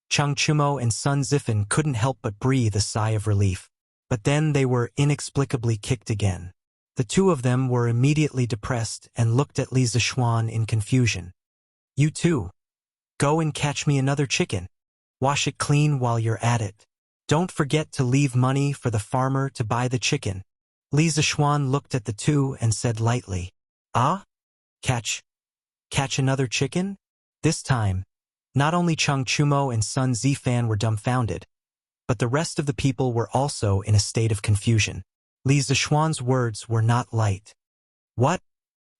A: Chang Chumo and Sun Zifan couldn't help but breathe a sigh of relief. But then they were inexplicably kicked again. The two of them were immediately depressed and looked at Li Zishuan in confusion. You two, go and catch me another chicken. Wash it clean while you're at it. Don't forget to leave money for the farmer to buy the chicken. Li Zishuan looked at the two and said lightly, Ah? Catch another chicken? This time, not only Chang Chumo and Sun Zifan were dumbfounded, but the rest of the people were also in a state of confusion. Li Zishuan's words were not light. What?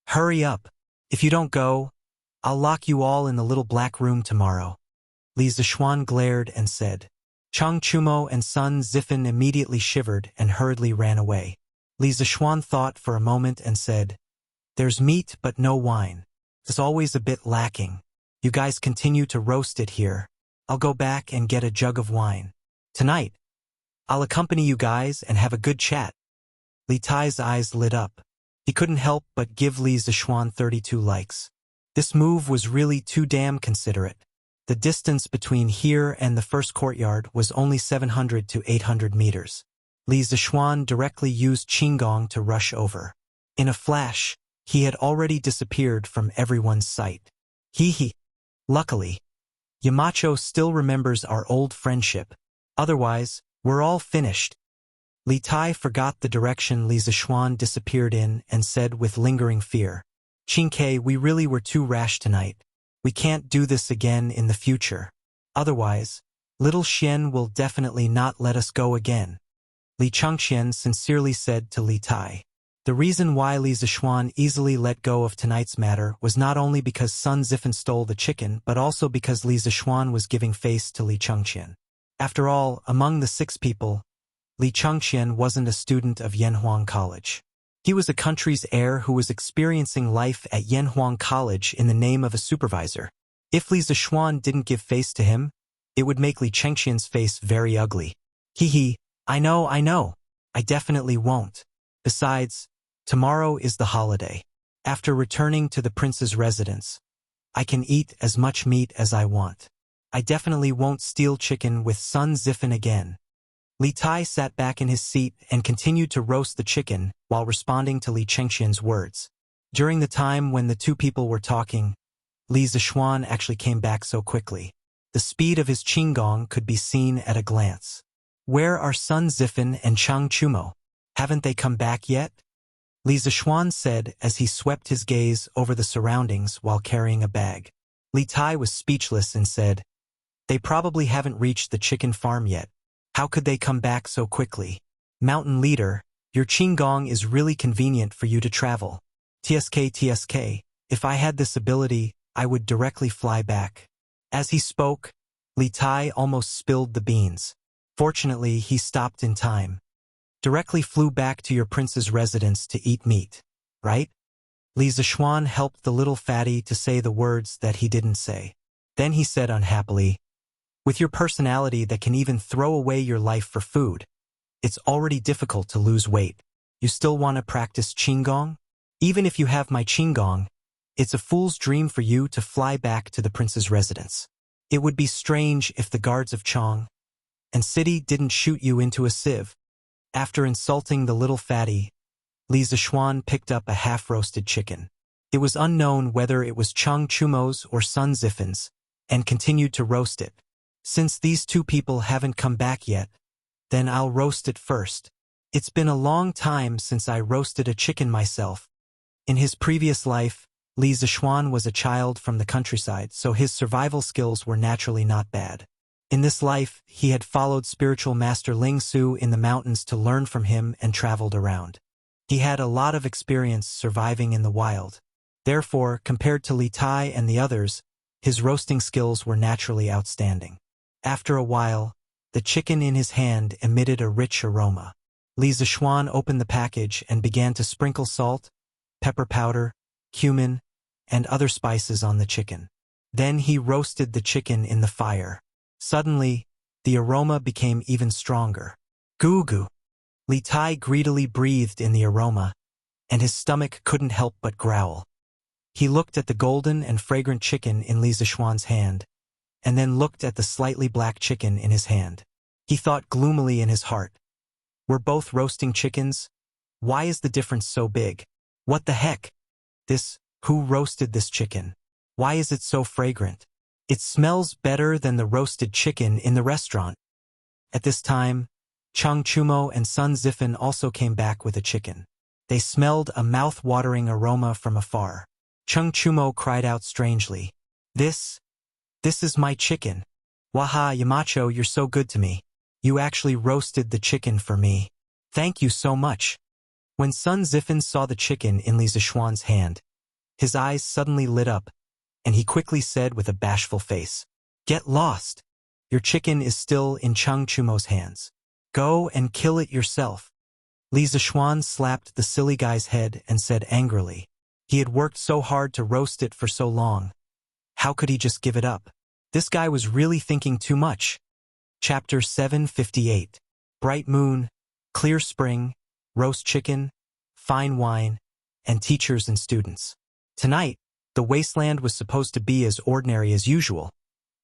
A: Hurry up. If you don't go, I'll lock you all in the little black room tomorrow. Li Zishuan glared and said. Chang Chumo and Sun Zifan immediately shivered and hurriedly ran away. Li Zishuan thought for a moment and said, There's meat but no wine. It's always a bit lacking. You guys continue to roast it here. I'll go back and get a jug of wine. Tonight, I'll accompany you guys and have a good chat. Li Tai's eyes lit up. He couldn't help but give Li Zishuan 32 likes. This move was really too damn considerate. The distance between here and the first courtyard was only 700 to 800 meters. Li Zishuan directly used Qinggong to rush over. In a flash, he had already disappeared from everyone's sight. Hee. Luckily, Yamacho still remembers our old friendship. Otherwise, we're all finished. Li Tai forgot the direction Li Zishuan disappeared in and said with lingering fear, Qingke, we really were too rash tonight. We can't do this again in the future. Otherwise, little Xian will definitely not let us go again. Li Chengqian sincerely said to Li Tai. The reason why Li Zishuan easily let go of tonight's matter was not only because Sun Zifan stole the chicken, but also because Li Zishuan was giving face to Li Chengqian. After all, among the 6 people, Li Chengqian wasn't a student of Yanhuang College. He was a country's heir who was experiencing life at Yanhuang College in the name of a supervisor. If Li Zishuan didn't give face to him, it would make Li Chengqian's face very ugly. Hee. I know. I definitely won't. Besides, tomorrow is the holiday. After returning to the prince's residence, I can eat as much meat as I want. I definitely won't steal chicken with Sun Zifan again. Li Tai sat back in his seat and continued to roast the chicken while responding to Li Chengqian's words. During the time when the two people were talking, Li Zishuan actually came back so quickly. The speed of his Qinggong could be seen at a glance. Where are Sun Zifan and Chang Chumo? Haven't they come back yet? Li Zishuan said as he swept his gaze over the surroundings while carrying a bag. Li Tai was speechless and said, They probably haven't reached the chicken farm yet. How could they come back so quickly? Mountain leader, your Qinggong is really convenient for you to travel. TSK, if I had this ability, I would directly fly back. As he spoke, Li Tai almost spilled the beans. Fortunately, he stopped in time. Directly flew back to your prince's residence to eat meat, right? Li Zishuan helped the little fatty to say the words that he didn't say. Then he said unhappily, With your personality that can even throw away your life for food, it's already difficult to lose weight. You still want to practice Qinggong? Even if you have my Qinggong, it's a fool's dream for you to fly back to the prince's residence. It would be strange if the guards of Chong and City didn't shoot you into a sieve. After insulting the little fatty, Li Zishuan picked up a half-roasted chicken. It was unknown whether it was Chang Chumo's or Sun Zifan's, and continued to roast it. Since these two people haven't come back yet, then I'll roast it first. It's been a long time since I roasted a chicken myself. In his previous life, Li Zishuan was a child from the countryside, so his survival skills were naturally not bad. In this life, he had followed spiritual master Ling Su in the mountains to learn from him and traveled around. He had a lot of experience surviving in the wild. Therefore, compared to Li Tai and the others, his roasting skills were naturally outstanding. After a while, The chicken in his hand emitted a rich aroma. Li Zishuan opened the package and began to sprinkle salt, pepper powder, cumin, and other spices on the chicken. Then he roasted the chicken in the fire. Suddenly, the aroma became even stronger. Goo goo! Li Tai greedily breathed in the aroma, and his stomach couldn't help but growl. He looked at the golden and fragrant chicken in Li Zishuan's hand, and then looked at the slightly black chicken in his hand. He thought gloomily in his heart, "We're both roasting chickens? Why is the difference so big? What the heck? Who roasted this chicken? Why is it so fragrant? It smells better than the roasted chicken in the restaurant." At this time, Chang Chumo and Sun Zifan also came back with a chicken. They smelled a mouth-watering aroma from afar. Chang Chumo cried out strangely, This is my chicken. Waha, Yamacho, you're so good to me. You actually roasted the chicken for me. Thank you so much." When Sun Zifan saw the chicken in Li Zishuan's hand, his eyes suddenly lit up, and he quickly said with a bashful face, "Get lost. Your chicken is still in Chang Chumo's hands. Go and kill it yourself." Li Zishuan slapped the silly guy's head and said angrily, he had worked so hard to roast it for so long. How could he just give it up? This guy was really thinking too much. Chapter 758. Bright moon, clear spring, roast chicken, fine wine, and teachers and students. Tonight, the wasteland was supposed to be as ordinary as usual,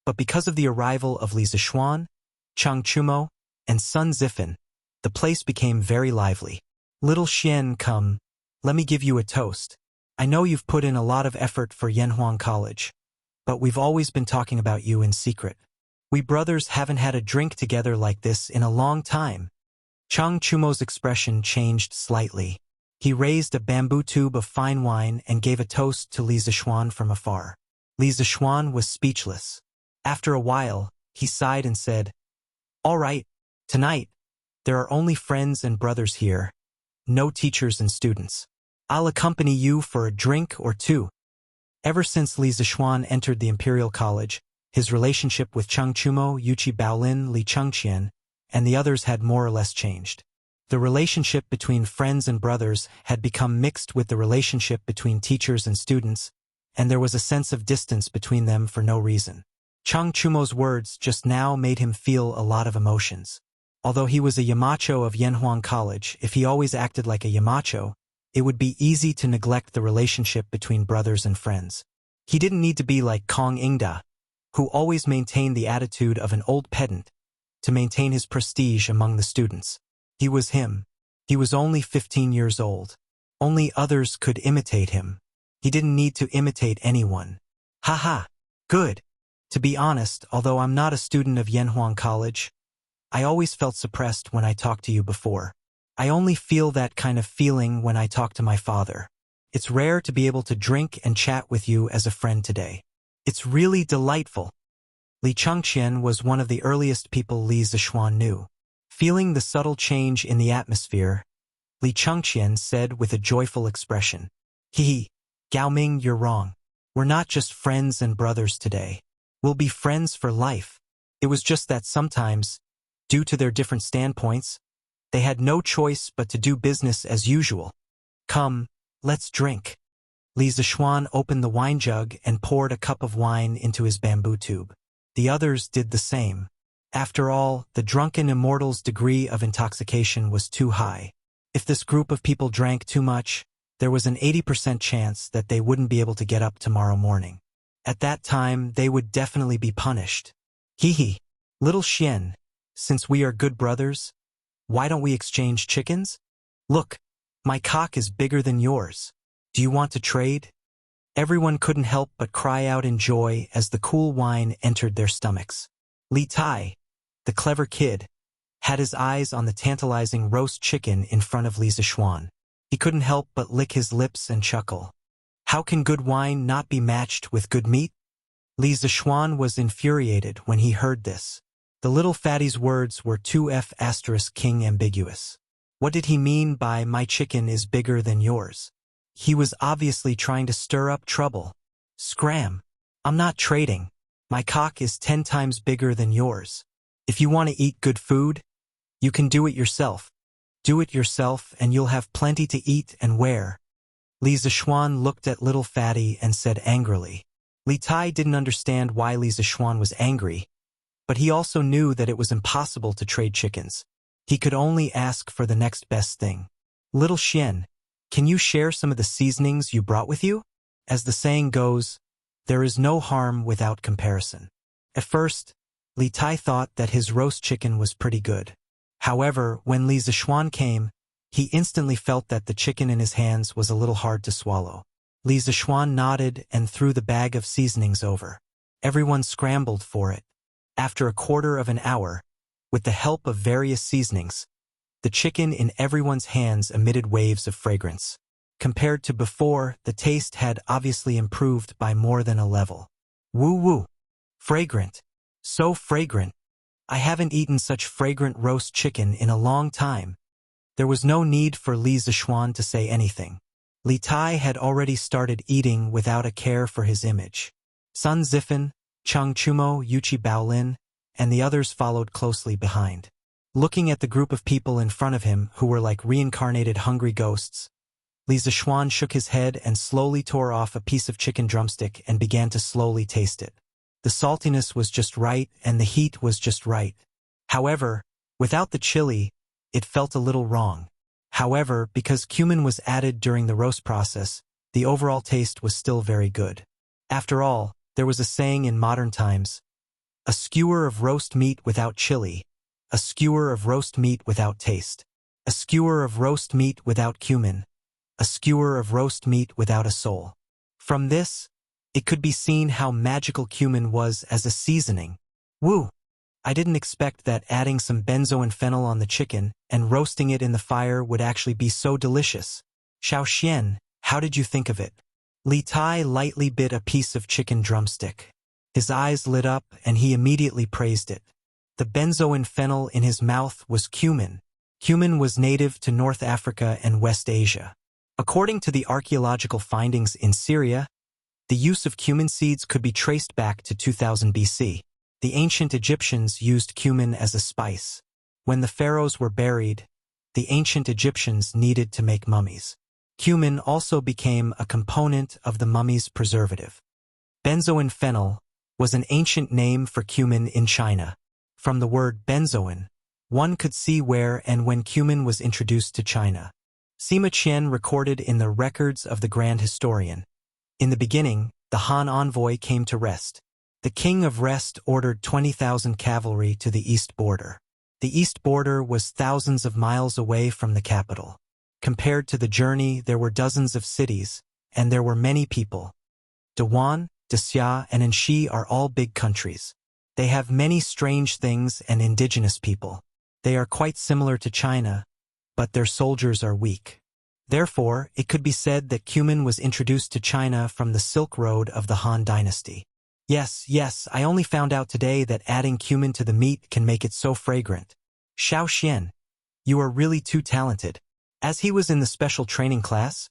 A: but because of the arrival of Li Zishuan, Chang Chumo, and Sun Zifan, the place became very lively. "Little Xian, come, let me give you a toast. I know you've put in a lot of effort for Yanhuang College, but we've always been talking about you in secret. We brothers haven't had a drink together like this in a long time." Chang Chumo's expression changed slightly. He raised a bamboo tube of fine wine and gave a toast to Li Zishuan from afar. Li Zishuan was speechless. After a while, he sighed and said, "All right, tonight, there are only friends and brothers here, no teachers and students. I'll accompany you for a drink or two." Ever since Li Zishuan entered the Imperial College, his relationship with Chang Chumo, Yuchi Baolin, Li Chengqian, and the others had more or less changed. The relationship between friends and brothers had become mixed with the relationship between teachers and students, and there was a sense of distance between them for no reason. Chang Chumo's words just now made him feel a lot of emotions. Although he was a Yamacho of Yanhuang College, if he always acted like a Yamacho, it would be easy to neglect the relationship between brothers and friends. He didn't need to be like Kong Ingda, who always maintained the attitude of an old pedant, to maintain his prestige among the students. He was him. He was only 15 years old. Only others could imitate him. He didn't need to imitate anyone. Haha, good. To be honest, although I'm not a student of Yanhuang College, I always felt suppressed when I talked to you before. I only feel that kind of feeling when I talk to my father. It's rare to be able to drink and chat with you as a friend today. It's really delightful. Li Chengqian was one of the earliest people Li Zishuan knew. Feeling the subtle change in the atmosphere, Li Chengqian said with a joyful expression, Gao Ming, you're wrong. We're not just friends and brothers today. We'll be friends for life. It was just that sometimes, due to their different standpoints, they had no choice but to do business as usual. Come, let's drink." Li Zishuan opened the wine jug and poured a cup of wine into his bamboo tube. The others did the same. After all, the drunken immortal's degree of intoxication was too high. If this group of people drank too much, there was an 80% chance that they wouldn't be able to get up tomorrow morning. At that time, they would definitely be punished. Little Xian, since we are good brothers, why don't we exchange chickens? Look, my cock is bigger than yours. Do you want to trade? Everyone couldn't help but cry out in joy as the cool wine entered their stomachs. Li Tai, the clever kid, had his eyes on the tantalizing roast chicken in front of Li Zishuan. He couldn't help but lick his lips and chuckle. How can good wine not be matched with good meat? Li Zishuan was infuriated when he heard this. The little fatty's words were 2F** king ambiguous. What did he mean by "my chicken is bigger than yours"? He was obviously trying to stir up trouble. Scram! I'm not trading. My cock is 10 times bigger than yours. If you want to eat good food, you can do it yourself. Do it yourself and you'll have plenty to eat and wear. Li Zishuan looked at little fatty and said angrily. Li Tai didn't understand why Li Zishuan was angry, but he also knew that it was impossible to trade chickens. He could only ask for the next best thing. Little Xian, can you share some of the seasonings you brought with you? As the saying goes, there is no harm without comparison. At first, Li Tai thought that his roast chicken was pretty good. However, when Li Zishuan came, he instantly felt that the chicken in his hands was a little hard to swallow. Li Zishuan nodded and threw the bag of seasonings over. Everyone scrambled for it. After a quarter of an hour, with the help of various seasonings, the chicken in everyone's hands emitted waves of fragrance. Compared to before, the taste had obviously improved by more than a level. Woo-woo! Fragrant! So fragrant! I haven't eaten such fragrant roast chicken in a long time. There was no need for Li Zishuan to say anything. Li Tai had already started eating without a care for his image. Sun Zifan, Cheng Chumo, Yuchi Baolin, and the others followed closely behind. Looking at the group of people in front of him who were like reincarnated hungry ghosts, Li Zishuan shook his head and slowly tore off a piece of chicken drumstick and began to slowly taste it. The saltiness was just right and the heat was just right. However, without the chili, it felt a little wrong. However, because cumin was added during the roast process, the overall taste was still very good. After all, there was a saying in modern times, a skewer of roast meat without chili, a skewer of roast meat without taste, a skewer of roast meat without cumin, a skewer of roast meat without a soul. From this, it could be seen how magical cumin was as a seasoning. Woo! I didn't expect that adding some benzo and fennel on the chicken and roasting it in the fire would actually be so delicious. Xiao Xian, how did you think of it? Li Tai lightly bit a piece of chicken drumstick. His eyes lit up and he immediately praised it. The benzo and fennel in his mouth was cumin. Cumin was native to North Africa and West Asia. According to the archaeological findings in Syria, the use of cumin seeds could be traced back to 2000 BC. The ancient Egyptians used cumin as a spice. When the pharaohs were buried, the ancient Egyptians needed to make mummies. Cumin also became a component of the mummy's preservative. Benzo and fennel was an ancient name for cumin in China. From the word benzoin, one could see where and when cumin was introduced to China. Sima Qian recorded in the records of the Grand Historian. In the beginning, the Han envoy came to Rest. The king of Rest ordered 20,000 cavalry to the east border. The east border was thousands of miles away from the capital. Compared to the journey, there were dozens of cities, and there were many people. Dewan, Desia, and Anxi are all big countries. They have many strange things and indigenous people. They are quite similar to China, but their soldiers are weak. Therefore, it could be said that cumin was introduced to China from the Silk Road of the Han Dynasty. Yes, I only found out today that adding cumin to the meat can make it so fragrant. Xiao Xian, you are really too talented. As he was in the special training class,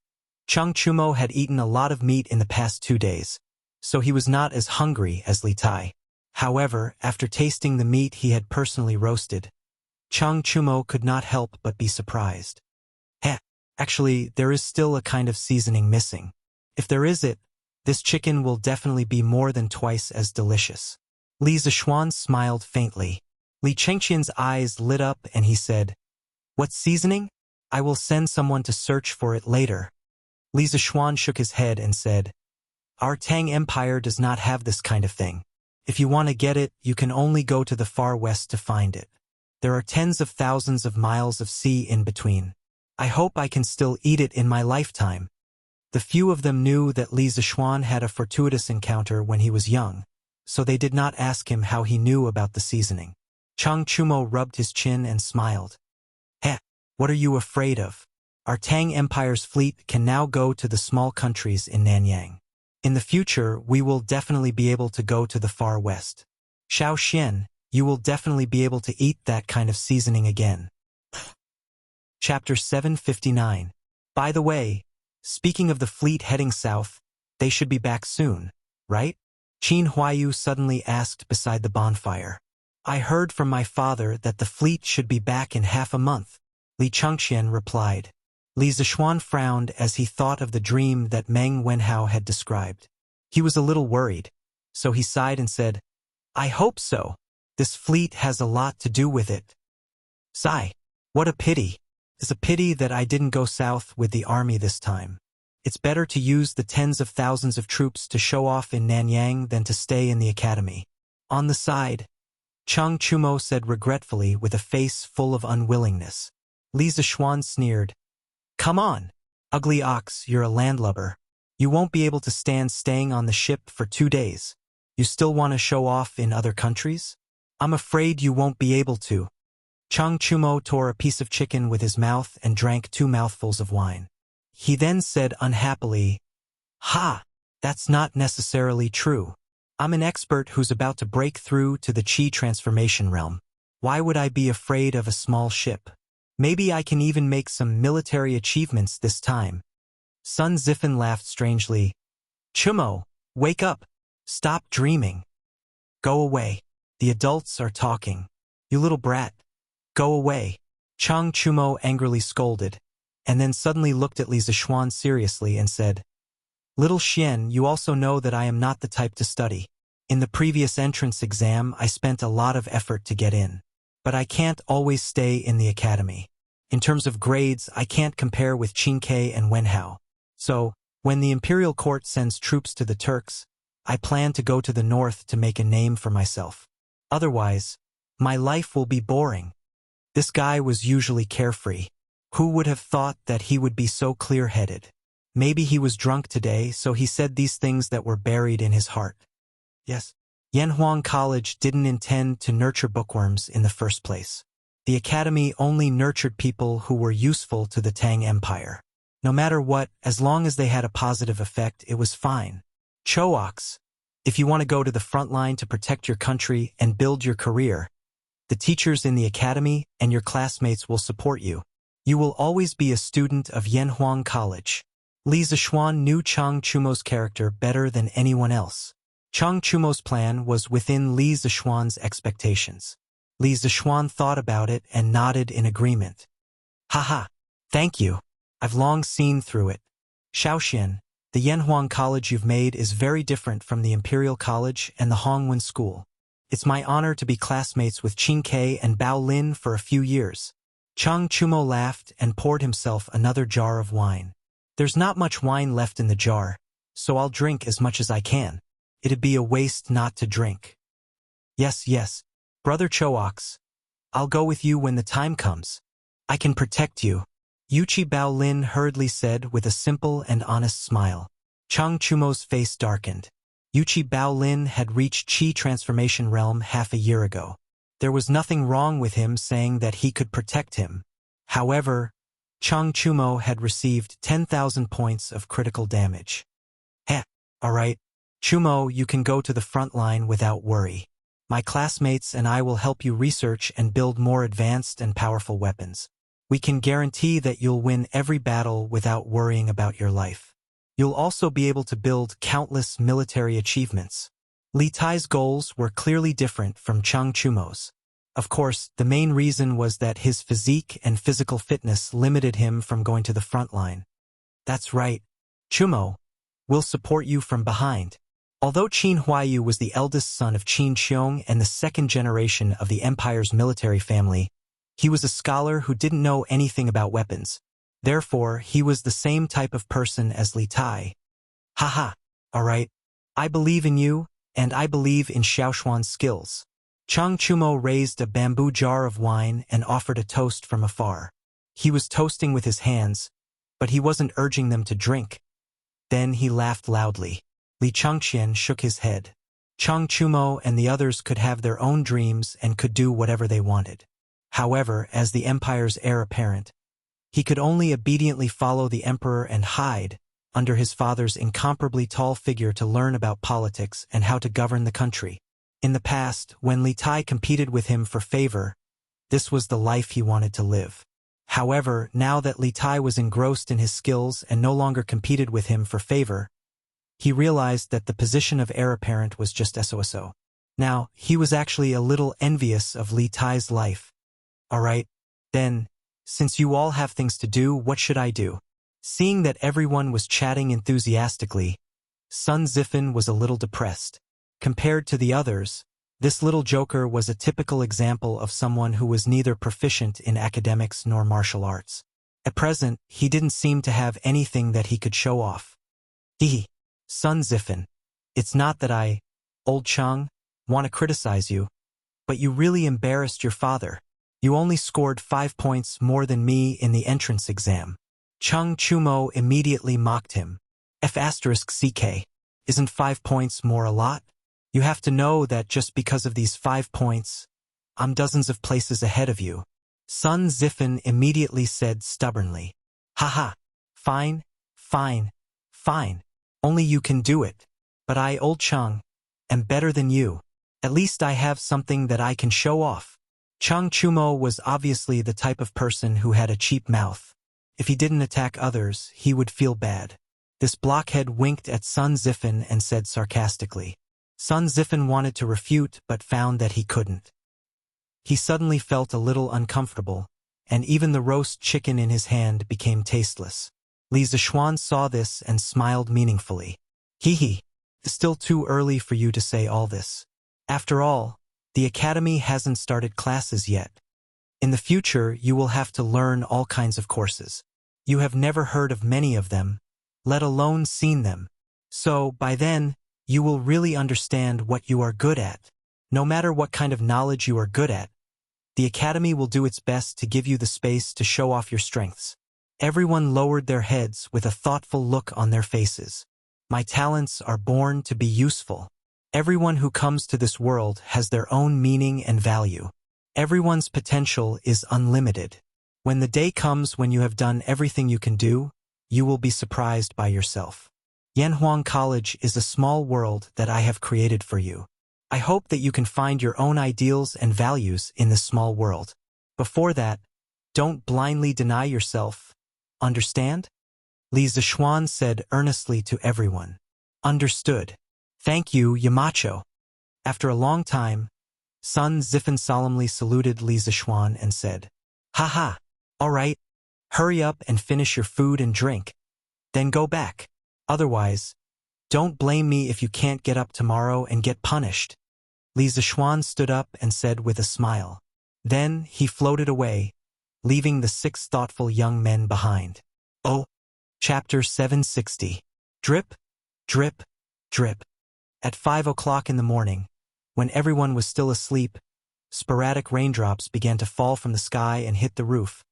A: Cheng Chumo had eaten a lot of meat in the past 2 days, so he was not as hungry as Li Tai. However, after tasting the meat he had personally roasted, Cheng Chumo could not help but be surprised. Actually, there is still a kind of seasoning missing. If there is it, this chicken will definitely be more than twice as delicious. Li Zishuan smiled faintly. Li Chengqian's eyes lit up and he said, "What seasoning? I will send someone to search for it later." Li Zishuan shook his head and said, "Our Tang Empire does not have this kind of thing. If you want to get it, you can only go to the far west to find it. There are tens of thousands of miles of sea in between. I hope I can still eat it in my lifetime." The few of them knew that Li Zishuan had a fortuitous encounter when he was young, so they did not ask him how he knew about the seasoning. Cheng Chumo rubbed his chin and smiled. What are you afraid of? Our Tang Empire's fleet can now go to the small countries in Nanyang. In the future, we will definitely be able to go to the far west. Xiao Xian, you will definitely be able to eat that kind of seasoning again. Chapter 759. By the way, speaking of the fleet heading south, they should be back soon, right? Qin Huayu suddenly asked beside the bonfire. I heard from my father that the fleet should be back in half a month, Li Chengxian replied. Li Zishuan frowned as he thought of the dream that Meng Wenhao had described. He was a little worried, so he sighed and said, I hope so. This fleet has a lot to do with it. Sigh. What a pity. It's a pity that I didn't go south with the army this time. It's better to use the tens of thousands of troops to show off in Nanyang than to stay in the academy. On the side, Chang Chumo said regretfully with a face full of unwillingness. Li Zishuan sneered. Come on, ugly ox, you're a landlubber. You won't be able to stand staying on the ship for 2 days. You still want to show off in other countries? I'm afraid you won't be able to. Chang Chumo tore a piece of chicken with his mouth and drank 2 mouthfuls of wine. He then said unhappily, Ha! That's not necessarily true. I'm an expert who's about to break through to the Qi transformation realm. Why would I be afraid of a small ship? Maybe I can even make some military achievements this time. Sun Zifen laughed strangely. Chumo, wake up. Stop dreaming. Go away. The adults are talking. You little brat. Go away. Chang Chumo angrily scolded, and then suddenly looked at Li Zishuan seriously and said, Little Xian, you also know that I am not the type to study. In the previous entrance exam, I spent a lot of effort to get in. But I can't always stay in the academy. In terms of grades, I can't compare with Qingke and Wenhao. So, when the imperial court sends troops to the Turks, I plan to go to the north to make a name for myself. Otherwise, my life will be boring. This guy was usually carefree. Who would have thought that he would be so clear-headed? Maybe he was drunk today, so he said these things that were buried in his heart. Yes, Yanhuang College didn't intend to nurture bookworms in the first place. The academy only nurtured people who were useful to the Tang Empire. No matter what, as long as they had a positive effect, it was fine. Choax, if you want to go to the front line to protect your country and build your career, the teachers in the academy and your classmates will support you. You will always be a student of Yanhuang College. Li Zishuan knew Chang Chumo's character better than anyone else. Chang Chumo's plan was within Li Zishuan's expectations. Li Zishuan thought about it and nodded in agreement. Haha, thank you. I've long seen through it. Shaoxian, the Yanhuang College you've made is very different from the Imperial College and the Hongwen School. It's my honor to be classmates with Qingke and Bao Lin for a few years. Chang Chumo laughed and poured himself another jar of wine. There's not much wine left in the jar, so I'll drink as much as I can. It'd be a waste not to drink. Yes, Brother Choax. I'll go with you when the time comes. I can protect you. Yuchi Bao Lin hurriedly said with a simple and honest smile. Chang Chumo's face darkened. Yuchi Bao Lin had reached Qi transformation realm half a year ago. There was nothing wrong with him saying that he could protect him. However, Chang Chumo had received 10,000 points of critical damage. Alright, Chumo, you can go to the front line without worry. My classmates and I will help you research and build more advanced and powerful weapons. We can guarantee that you'll win every battle without worrying about your life. You'll also be able to build countless military achievements. Li Tai's goals were clearly different from Chang Chumo's. Of course, the main reason was that his physique and physical fitness limited him from going to the front line. That's right. Chumo, we'll support you from behind. Although Qin Huaiyu was the eldest son of Qin Qiong and the second generation of the empire's military family, he was a scholar who didn't know anything about weapons. Therefore, he was the same type of person as Li Tai. Haha, alright. I believe in you, and I believe in Xiaoshuan's skills. Chang Chumo raised a bamboo jar of wine and offered a toast from afar. He was toasting with his hands, but he wasn't urging them to drink. Then he laughed loudly. Li Changqian shook his head. Chang Chumo and the others could have their own dreams and could do whatever they wanted. However, as the empire's heir apparent, he could only obediently follow the emperor and hide under his father's incomparably tall figure to learn about politics and how to govern the country. In the past, when Li Tai competed with him for favor, this was the life he wanted to live. However, now that Li Tai was engrossed in his skills and no longer competed with him for favor, he realized that the position of heir apparent was just SOSO. Now, he was actually a little envious of Li Tai's life. Alright, then, since you all have things to do, what should I do? Seeing that everyone was chatting enthusiastically, Sun Zifan was a little depressed. Compared to the others, this little joker was a typical example of someone who was neither proficient in academics nor martial arts. At present, he didn't seem to have anything that he could show off. Hehe. Sun Zifan. It's not that I, old Chang, want to criticize you, but you really embarrassed your father. You only scored 5 points more than me in the entrance exam. Chung Chumo immediately mocked him. F***CK. Isn't 5 points more a lot? You have to know that just because of these 5 points, I'm dozens of places ahead of you. Sun Zifan immediately said stubbornly. Haha. Fine, fine, fine. Only you can do it. But I, old Chung, am better than you. At least I have something that I can show off. Chung Chumo was obviously the type of person who had a cheap mouth. If he didn't attack others, he would feel bad. This blockhead winked at Sun Zifan and said sarcastically. Sun Zifan wanted to refute but found that he couldn't. He suddenly felt a little uncomfortable, and even the roast chicken in his hand became tasteless. Li Zishuan saw this and smiled meaningfully. Hehe. It's still too early for you to say all this. After all, the academy hasn't started classes yet. In the future, you will have to learn all kinds of courses. You have never heard of many of them, let alone seen them. So, by then, you will really understand what you are good at. No matter what kind of knowledge you are good at, the academy will do its best to give you the space to show off your strengths. Everyone lowered their heads with a thoughtful look on their faces. My talents are born to be useful. Everyone who comes to this world has their own meaning and value. Everyone's potential is unlimited. When the day comes when you have done everything you can do, you will be surprised by yourself. Yanhuang College is a small world that I have created for you. I hope that you can find your own ideals and values in this small world. Before that, don't blindly deny yourself. Understand? Li Zishuan said earnestly to everyone. Understood. Thank you, Yamacho. After a long time, Sun Zifan solemnly saluted Li Zishuan and said, Haha. All right. Hurry up and finish your food and drink. Then go back. Otherwise, don't blame me if you can't get up tomorrow and get punished. Li Zishuan stood up and said with a smile. Then he floated away, leaving the 6 thoughtful young men behind. Oh. Chapter 760. Drip, drip, drip. At 5 o'clock in the morning, when everyone was still asleep, sporadic raindrops began to fall from the sky and hit the roof,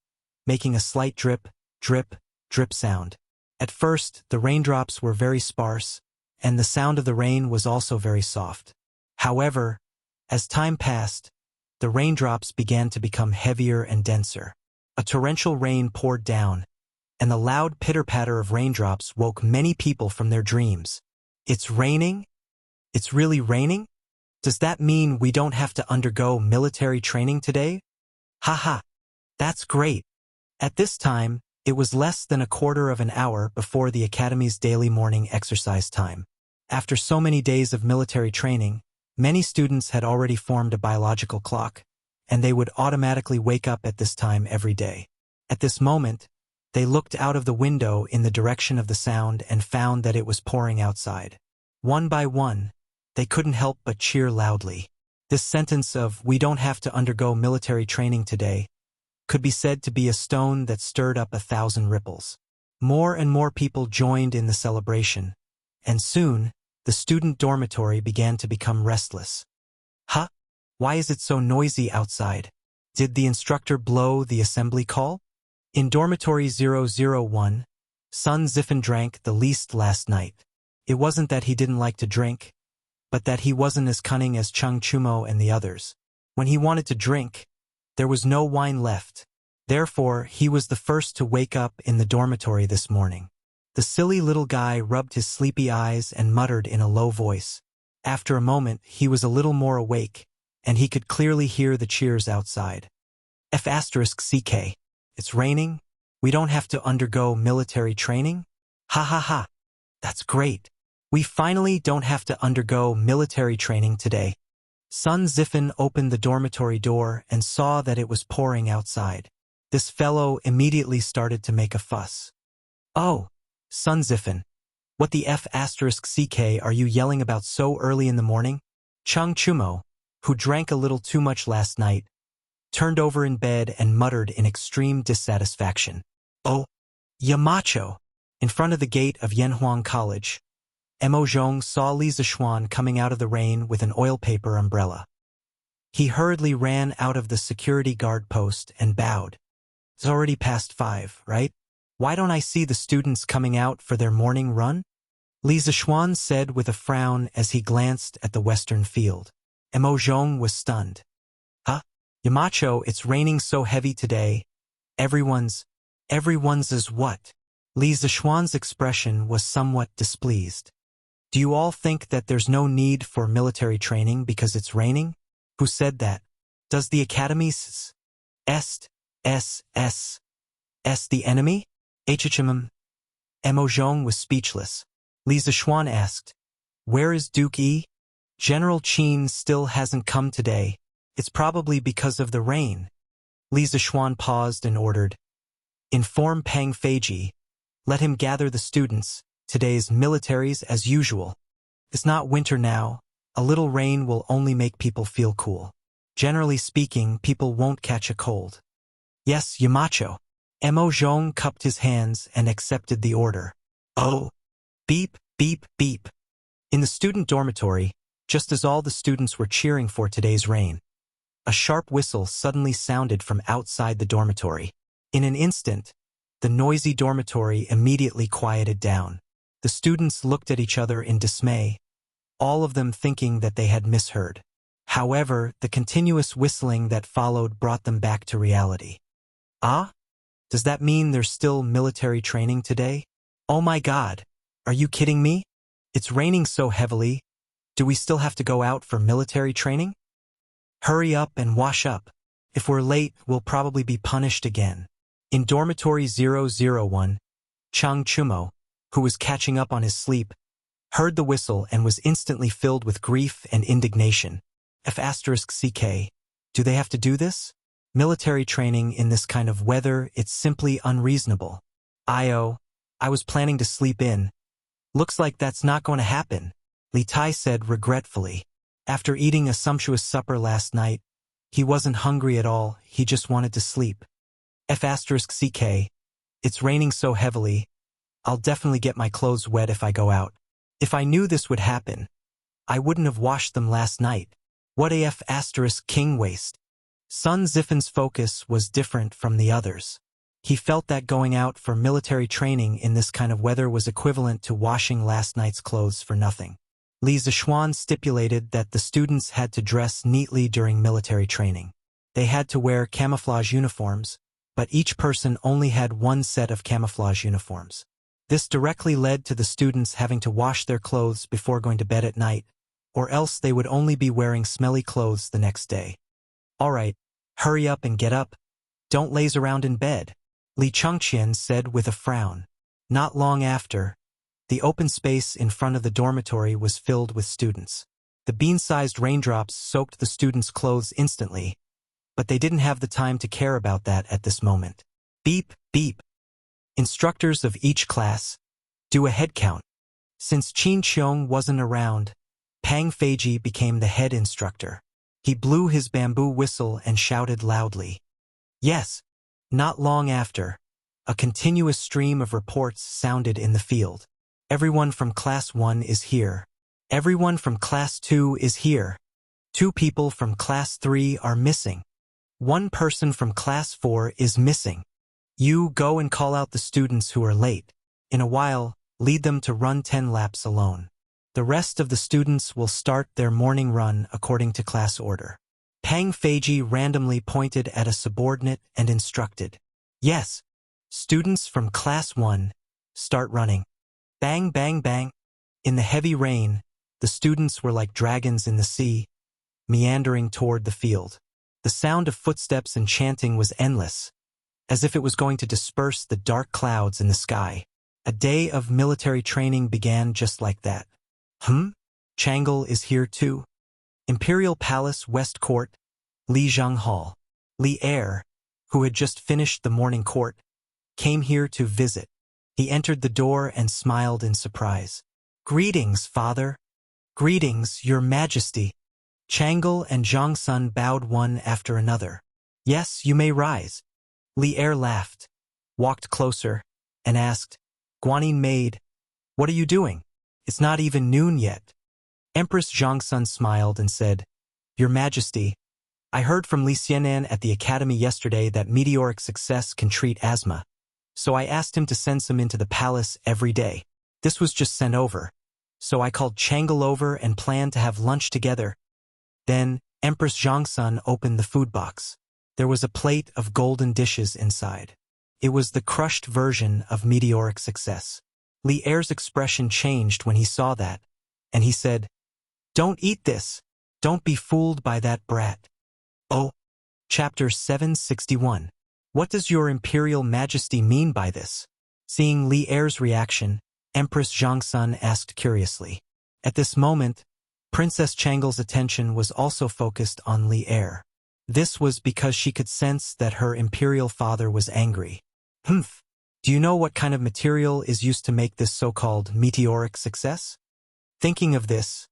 A: making a slight drip, drip, drip sound. At first, the raindrops were very sparse, and the sound of the rain was also very soft. However, as time passed, the raindrops began to become heavier and denser. A torrential rain poured down, and the loud pitter-patter of raindrops woke many people from their dreams. It's raining? It's really raining? Does that mean we don't have to undergo military training today? Haha. That's great. At this time, it was less than a quarter of an hour before the Academy's daily morning exercise time. After so many days of military training, many students had already formed a biological clock, and they would automatically wake up at this time every day. At this moment, they looked out of the window in the direction of the sound and found that it was pouring outside. One by one, they couldn't help but cheer loudly. This sentence of, "We don't have to undergo military training today," could be said to be a stone that stirred up 1,000 ripples. More and more people joined in the celebration, and soon, the student dormitory began to become restless. Huh? Why is it so noisy outside? Did the instructor blow the assembly call? In dormitory 001, Sun Zifan drank the least last night. It wasn't that he didn't like to drink, but that he wasn't as cunning as Chung Chumo and the others. When he wanted to drink, there was no wine left. Therefore, he was the first to wake up in the dormitory this morning. The silly little guy rubbed his sleepy eyes and muttered in a low voice. After a moment, he was a little more awake, and he could clearly hear the cheers outside. F***CK. It's raining? We don't have to undergo military training? Ha ha ha. That's great. We finally don't have to undergo military training today. Sun Zifen opened the dormitory door and saw that it was pouring outside. This fellow immediately started to make a fuss. "Oh, Sun Zifen, what the F***ck are you yelling about so early in the morning?" Chung Chumo, who drank a little too much last night, turned over in bed and muttered in extreme dissatisfaction. "Oh, Yamacho!" In front of the gate of Yanhuang College, Mo Zhong saw Li Zixuan coming out of the rain with an oil paper umbrella. He hurriedly ran out of the security guard post and bowed. "It's already past 5, right? Why don't I see the students coming out for their morning run?" Li Zixuan said with a frown as he glanced at the western field. Mo Zhong was stunned. "Huh? Yamacho, it's raining so heavy today. Everyone's is what?" Li Zixuan's expression was somewhat displeased. "Do you all think that there's no need for military training because it's raining? Who said that? Does the academy est the enemy? HHM?" Mo Zhong was speechless. Li Zixuan asked, "Where is Duke E? General Qin still hasn't come today. It's probably because of the rain." Li Zixuan paused and ordered, "Inform Pang Feiji. Let him gather the students. Today's militaries as usual. It's not winter now. A little rain will only make people feel cool. Generally speaking, people won't catch a cold." "Yes, Yamacho." Mo Zhong cupped his hands and accepted the order. "Oh, beep, beep, beep." In the student dormitory, just as all the students were cheering for today's rain, a sharp whistle suddenly sounded from outside the dormitory. In an instant, the noisy dormitory immediately quieted down. The students looked at each other in dismay, all of them thinking that they had misheard. However, the continuous whistling that followed brought them back to reality. "Ah? Does that mean there's still military training today? Oh my God, are you kidding me? It's raining so heavily. Do we still have to go out for military training? Hurry up and wash up. If we're late, we'll probably be punished again." In dormitory 001, Chang Chumo, who was catching up on his sleep, heard the whistle and was instantly filled with grief and indignation. F***ck. Do they have to do this? Military training in this kind of weather, it's simply unreasonable. I was planning to sleep in. Looks like that's not going to happen, Li Tai said regretfully. After eating a sumptuous supper last night, he wasn't hungry at all, he just wanted to sleep. F***ck. It's raining so heavily. I'll definitely get my clothes wet if I go out. If I knew this would happen, I wouldn't have washed them last night. What a F***king waste. Sun Zifen's focus was different from the others. He felt that going out for military training in this kind of weather was equivalent to washing last night's clothes for nothing. Li Zixuan stipulated that the students had to dress neatly during military training. They had to wear camouflage uniforms, but each person only had one set of camouflage uniforms. This directly led to the students having to wash their clothes before going to bed at night, or else they would only be wearing smelly clothes the next day. "All right, hurry up and get up. Don't laze around in bed," Li Chengqian said with a frown. Not long after, the open space in front of the dormitory was filled with students. The bean-sized raindrops soaked the students' clothes instantly, but they didn't have the time to care about that at this moment. Beep, beep. Instructors of each class, do a head count. Since Qin Qiong wasn't around, Pang Feiji became the head instructor. He blew his bamboo whistle and shouted loudly. Yes. Not long after, a continuous stream of reports sounded in the field. Everyone from Class 1 is here. Everyone from Class 2 is here. 2 people from Class 3 are missing. 1 person from Class 4 is missing. You go and call out the students who are late. In a while, lead them to run 10 laps alone. The rest of the students will start their morning run according to class order. Pang Feiji randomly pointed at a subordinate and instructed. Yes, students from Class 1, start running. Bang, bang, bang. In the heavy rain, the students were like dragons in the sea, meandering toward the field. The sound of footsteps and chanting was endless, as if it was going to disperse the dark clouds in the sky. A day of military training began just like that. Changle is here too? Imperial Palace, West Court, Lijiang Hall. Li Er, who had just finished the morning court, came here to visit. He entered the door and smiled in surprise. "Greetings, father." "Greetings, your majesty." Chang'e and Zhongsun bowed one after another. "Yes, you may rise." Li Er laughed, walked closer, and asked, "Guanyin maid, what are you doing? It's not even noon yet." Empress Zhongsun smiled and said, "Your majesty, I heard from Li Xianan at the academy yesterday that meteoric success can treat asthma, so I asked him to send some into the palace every day. This was just sent over, so I called Chang'e over and planned to have lunch together." Then Empress Zhongsun opened the food box. There was a plate of golden dishes inside. It was the crushed version of meteoric success. Li Er's expression changed when he saw that, and he said, "Don't eat this. Don't be fooled by that brat." Oh, Chapter 761. What does your Imperial Majesty mean by this? Seeing Li Er's reaction, Empress Zhongsun asked curiously. At this moment, Princess Chang'e's attention was also focused on Li Er. This was because she could sense that her imperial father was angry. "Humph, do you know what kind of material is used to make this so-called meteoric success?" Thinking of this,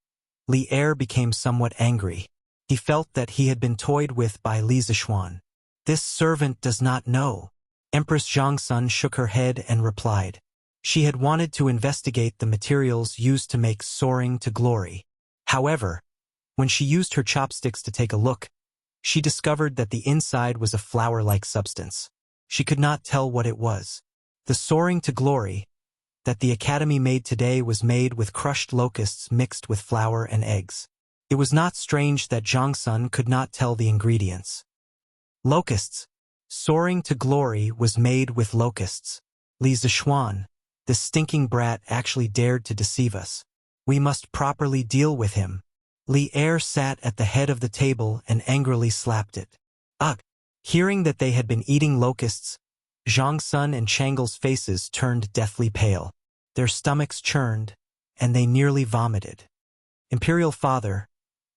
A: Li Er became somewhat angry. He felt that he had been toyed with by Li Zishuan. "This servant does not know." Empress Zhongsun shook her head and replied. She had wanted to investigate the materials used to make soaring to glory. However, when she used her chopsticks to take a look, she discovered that the inside was a flour-like substance. She could not tell what it was. The soaring to glory that the Academy made today was made with crushed locusts mixed with flour and eggs. It was not strange that Zhongsun could not tell the ingredients. Locusts. Soaring to glory was made with locusts. Li Zishuan, the stinking brat, actually dared to deceive us. We must properly deal with him. Li Er sat at the head of the table and angrily slapped it. Ugh! Hearing that they had been eating locusts, Zhongsun and Chang'e's faces turned deathly pale. Their stomachs churned, and they nearly vomited. "Imperial Father,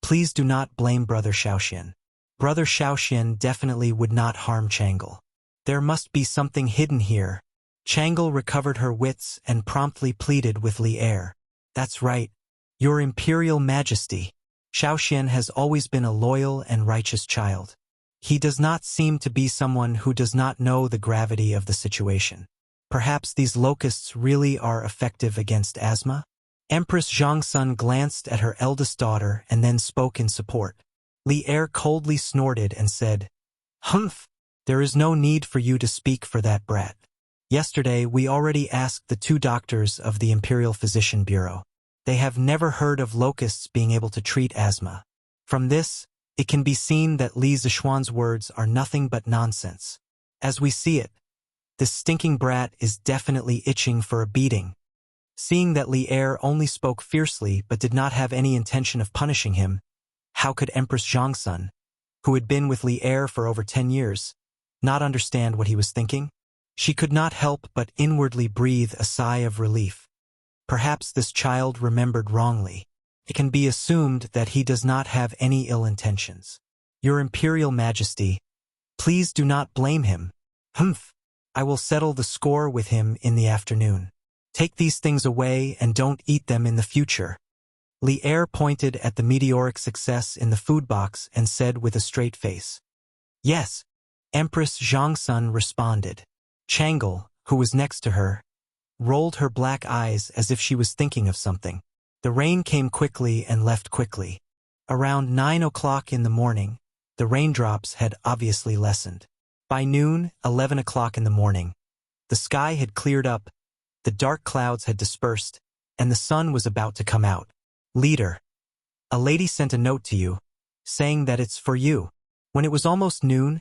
A: please do not blame Brother Shaoxian. Brother Shaoxian definitely would not harm Chang'e. There must be something hidden here." Chang'e recovered her wits and promptly pleaded with Li Er. "That's right, Your Imperial Majesty. Shaoxian has always been a loyal and righteous child. He does not seem to be someone who does not know the gravity of the situation. Perhaps these locusts really are effective against asthma?" Empress Zhongsun glanced at her eldest daughter and then spoke in support. Li Er coldly snorted and said, "Humph! There is no need for you to speak for that brat. Yesterday we already asked the 2 doctors of the Imperial Physician Bureau. They have never heard of locusts being able to treat asthma. From this, it can be seen that Li Zishuan's words are nothing but nonsense. As we see it, this stinking brat is definitely itching for a beating." Seeing that Li Er only spoke fiercely but did not have any intention of punishing him, how could Empress Zhongsun, who had been with Li Er for over 10 years, not understand what he was thinking? She could not help but inwardly breathe a sigh of relief. Perhaps this child remembered wrongly. It can be assumed that he does not have any ill intentions. "Your Imperial Majesty, please do not blame him." "Humph! I will settle the score with him in the afternoon. Take these things away and don't eat them in the future." Li Er pointed at the meteoric success in the food box and said with a straight face. "Yes." Empress Zhongsun responded. Chang'e, who was next to her, rolled her black eyes as if she was thinking of something. The rain came quickly and left quickly. Around 9 o'clock in the morning, the raindrops had obviously lessened. By noon, 11 o'clock in the morning, the sky had cleared up, the dark clouds had dispersed, and the sun was about to come out. "Leader, a lady sent a note to you, saying that it's for you." When it was almost noon,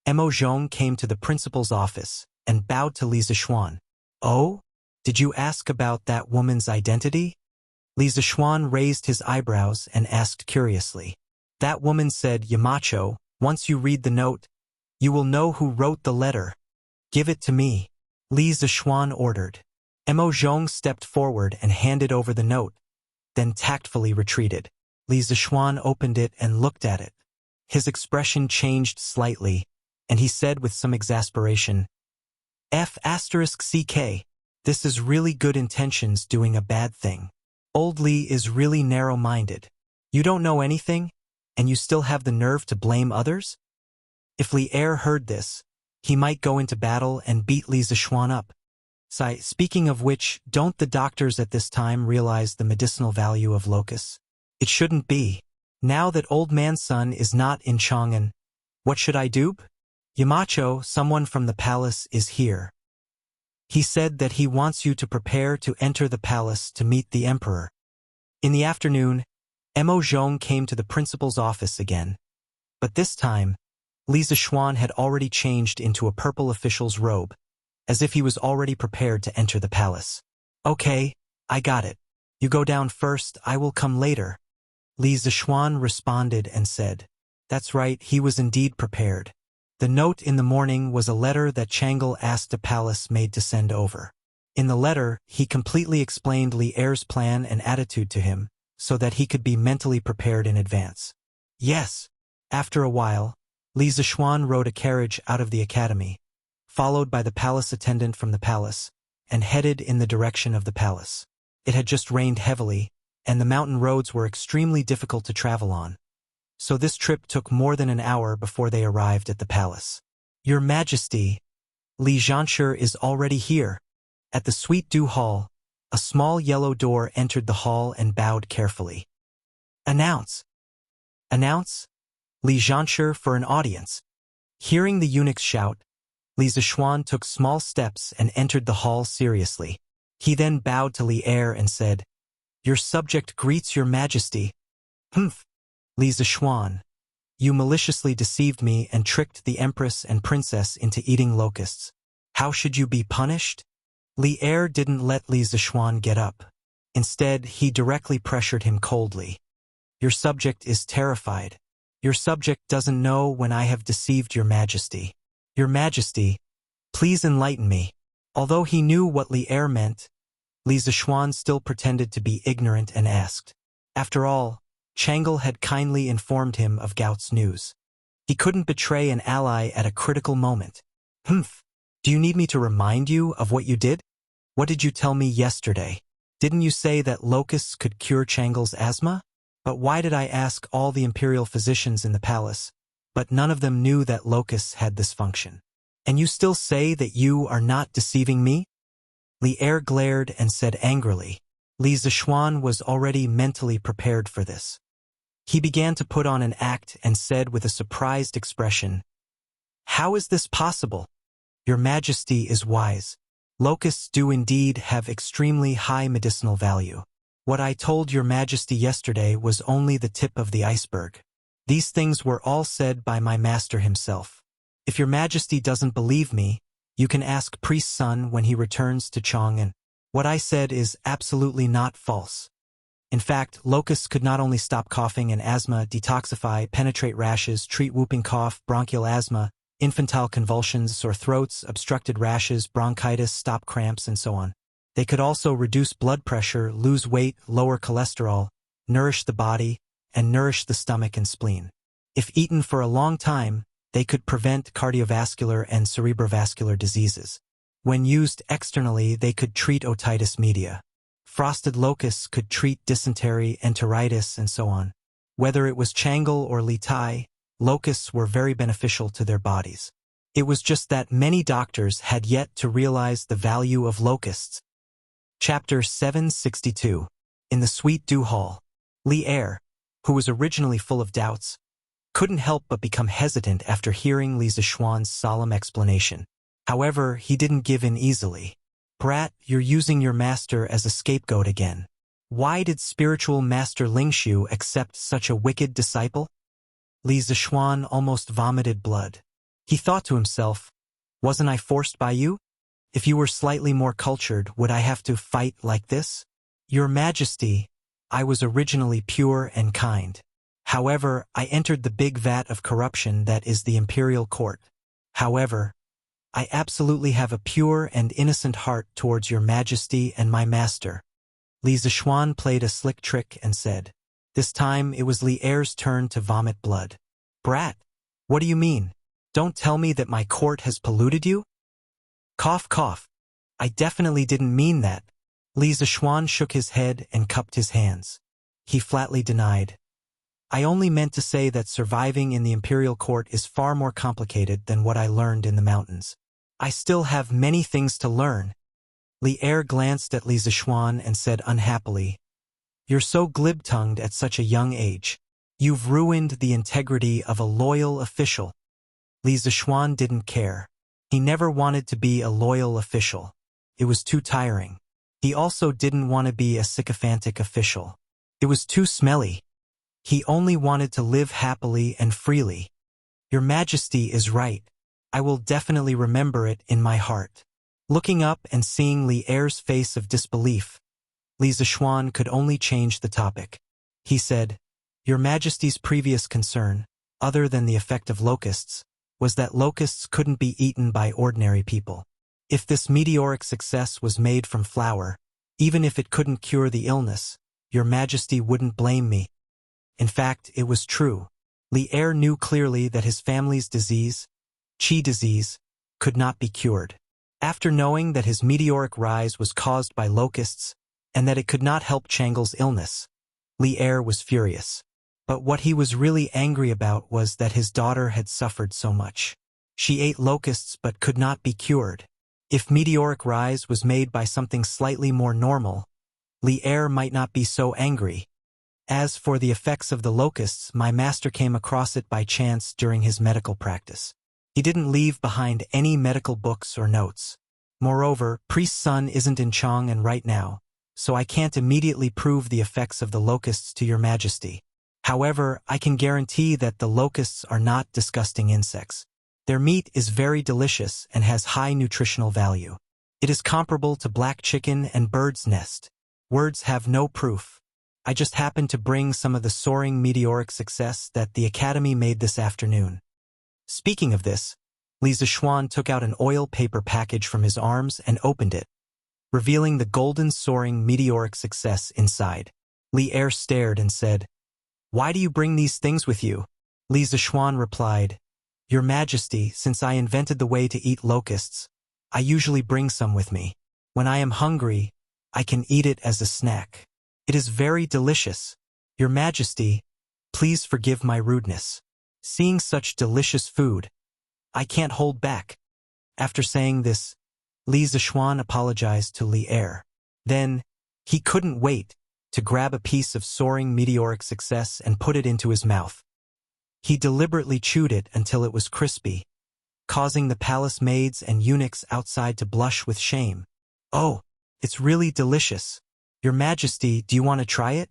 A: Mo Zhong came to the principal's office and bowed to Li Zishuan. "Oh? Did you ask about that woman's identity?" Li Zishuan raised his eyebrows and asked curiously. "That woman said, Yamacho, once you read the note, you will know who wrote the letter. Give it to me." Li Zishuan ordered. Mo Zhong stepped forward and handed over the note, then tactfully retreated. Li Zixuan opened it and looked at it. His expression changed slightly, and he said with some exasperation, F***CK, this is really good intentions doing a bad thing. Old Li is really narrow-minded. You don't know anything, and you still have the nerve to blame others? If Li Er heard this, he might go into battle and beat Li Zixuan up. Speaking of which, don't the doctors at this time realize the medicinal value of locusts? It shouldn't be. Now that old man's son is not in Chang'an, what should I do? Yamacho, someone from the palace, is here. He said that he wants you to prepare to enter the palace to meet the emperor. In the afternoon, Mo Zhong came to the principal's office again. But this time, Li Zixuan had already changed into a purple official's robe, as if he was already prepared to enter the palace. Okay, I got it. You go down first, I will come later. Li Zixuan responded and said, that's right, he was indeed prepared. The note in the morning was a letter that Chang'e asked a palace maid to send over. In the letter, he completely explained Li Er's plan and attitude to him, so that he could be mentally prepared in advance. Yes. After a while, Li Zixuan rode a carriage out of the academy, followed by the palace attendant from the palace, and headed in the direction of the palace. It had just rained heavily, and the mountain roads were extremely difficult to travel on. So this trip took more than an hour before they arrived at the palace. Your Majesty, Li Zhanshi is already here. At the Sweet Dew Hall, a small yellow door entered the hall and bowed carefully. Announce. Announce? Li Zhanshi for an audience. Hearing the eunuch's shout, Li Zixuan took small steps and entered the hall seriously. He then bowed to Li Er and said, Your subject greets your Majesty. Humph. Li Zixuan, you maliciously deceived me and tricked the empress and princess into eating locusts. How should you be punished? Li Er didn't let Li Zixuan get up. Instead, he directly pressured him coldly. Your subject is terrified. Your subject doesn't know when I have deceived your Majesty. Your Majesty, please enlighten me. Although he knew what Li Er meant, Li Zixuan still pretended to be ignorant and asked. After all, Chang'e had kindly informed him of Gao's news. He couldn't betray an ally at a critical moment. Humph. Do you need me to remind you of what you did? What did you tell me yesterday? Didn't you say that locusts could cure Chang'e's asthma? But why did I ask all the imperial physicians in the palace, but none of them knew that locusts had this function? And you still say that you are not deceiving me? Li Er glared and said angrily. Li Zixuan was already mentally prepared for this. He began to put on an act and said with a surprised expression, How is this possible? Your Majesty is wise. Locusts do indeed have extremely high medicinal value. What I told your Majesty yesterday was only the tip of the iceberg. These things were all said by my master himself. If your Majesty doesn't believe me, you can ask Priest Sun when he returns to Chang'an. What I said is absolutely not false. In fact, locusts could not only stop coughing and asthma, detoxify, penetrate rashes, treat whooping cough, bronchial asthma, infantile convulsions, sore throats, obstructed rashes, bronchitis, stop cramps, and so on. They could also reduce blood pressure, lose weight, lower cholesterol, nourish the body, and nourish the stomach and spleen. If eaten for a long time, they could prevent cardiovascular and cerebrovascular diseases. When used externally, they could treat otitis media. Frosted locusts could treat dysentery, enteritis, and so on. Whether it was Chang'e or Li Tai, locusts were very beneficial to their bodies. It was just that many doctors had yet to realize the value of locusts. Chapter 762. In the Sweet Dew Hall, Li Er, who was originally full of doubts, couldn't help but become hesitant after hearing Li Zixuan's solemn explanation. However, he didn't give in easily. Brat, you're using your master as a scapegoat again. Why did spiritual master Lingshu accept such a wicked disciple? Li Zixuan almost vomited blood. He thought to himself, wasn't I forced by you? If you were slightly more cultured, would I have to fight like this? Your Majesty, I was originally pure and kind. However, I entered the big vat of corruption that is the imperial court. However, I absolutely have a pure and innocent heart towards your Majesty and my master. Li Zixuan played a slick trick and said, This time it was Li Er's turn to vomit blood. Brat, what do you mean? Don't tell me that my court has polluted you? Cough, cough. I definitely didn't mean that. Li Zishuan shook his head and cupped his hands. He flatly denied. I only meant to say that surviving in the imperial court is far more complicated than what I learned in the mountains. I still have many things to learn. Li Er glanced at Li Zishuan and said unhappily, You're so glib-tongued at such a young age. You've ruined the integrity of a loyal official. Li Zishuan didn't care. He never wanted to be a loyal official. It was too tiring. He also didn't want to be a sycophantic official. It was too smelly. He only wanted to live happily and freely. Your Majesty is right. I will definitely remember it in my heart. Looking up and seeing Li Er's face of disbelief, Li Zishuan could only change the topic. He said, Your Majesty's previous concern, other than the effect of locusts, was that locusts couldn't be eaten by ordinary people. If this meteoric success was made from flour, even if it couldn't cure the illness, Your Majesty wouldn't blame me. In fact, it was true. Li Er knew clearly that his family's disease, Qi disease, could not be cured. After knowing that his meteoric rise was caused by locusts, and that it could not help Chang'e's illness, Li Er was furious. But what he was really angry about was that his daughter had suffered so much. She ate locusts but could not be cured. If meteoric rise was made by something slightly more normal, Li Er might not be so angry. As for the effects of the locusts, my master came across it by chance during his medical practice. He didn't leave behind any medical books or notes. Moreover, Priest Sun isn't in Chang'an right now, so I can't immediately prove the effects of the locusts to Your Majesty. However, I can guarantee that the locusts are not disgusting insects. Their meat is very delicious and has high nutritional value. It is comparable to black chicken and bird's nest. Words have no proof. I just happened to bring some of the soaring meteoric success that the Academy made this afternoon. Speaking of this, Li Zishuan took out an oil paper package from his arms and opened it, revealing the golden soaring meteoric success inside. Li Er stared and said, Why do you bring these things with you? Li Zishuan replied, Your Majesty, since I invented the way to eat locusts, I usually bring some with me. When I am hungry, I can eat it as a snack. It is very delicious. Your Majesty, please forgive my rudeness. Seeing such delicious food, I can't hold back. After saying this, Li Zishuan apologized to Li Er. Then, he couldn't wait to grab a piece of soaring meteoric success and put it into his mouth. He deliberately chewed it until it was crispy, causing the palace maids and eunuchs outside to blush with shame. Oh, it's really delicious. Your Majesty, do you want to try it?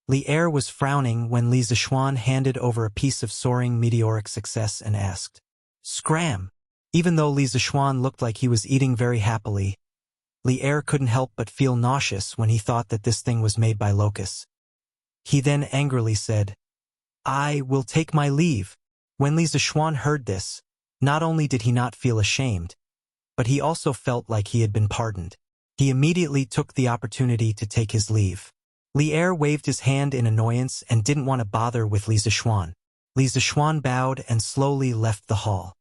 A: Li Er was frowning when Li Zishuan handed over a piece of soaring meteoric success and asked, Scram! Even though Li Zishuan looked like he was eating very happily, Li Er couldn't help but feel nauseous when he thought that this thing was made by locusts. He then angrily said, I will take my leave. When Li Zishuan heard this, not only did he not feel ashamed, but he also felt like he had been pardoned. He immediately took the opportunity to take his leave. Li Er waved his hand in annoyance and didn't want to bother with Li Zishuan. Li Zishuan bowed and slowly left the hall.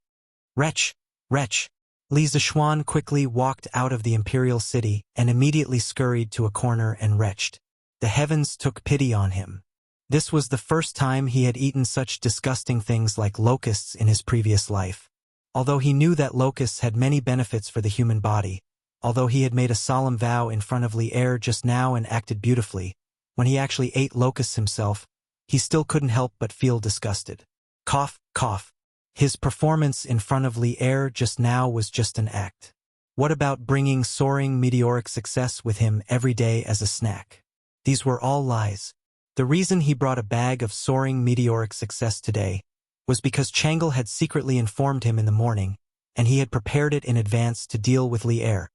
A: Wretch! Wretch! Li Zishuan quickly walked out of the imperial city and immediately scurried to a corner and retched. The heavens took pity on him. This was the first time he had eaten such disgusting things like locusts in his previous life. Although he knew that locusts had many benefits for the human body, although he had made a solemn vow in front of Li Er just now and acted beautifully, when he actually ate locusts himself, he still couldn't help but feel disgusted. Cough, cough. His performance in front of Li Er just now was just an act. What about bringing soaring meteoric success with him every day as a snack? These were all lies. The reason he brought a bag of soaring meteoric success today was because Chang'e had secretly informed him in the morning, and he had prepared it in advance to deal with Li Er.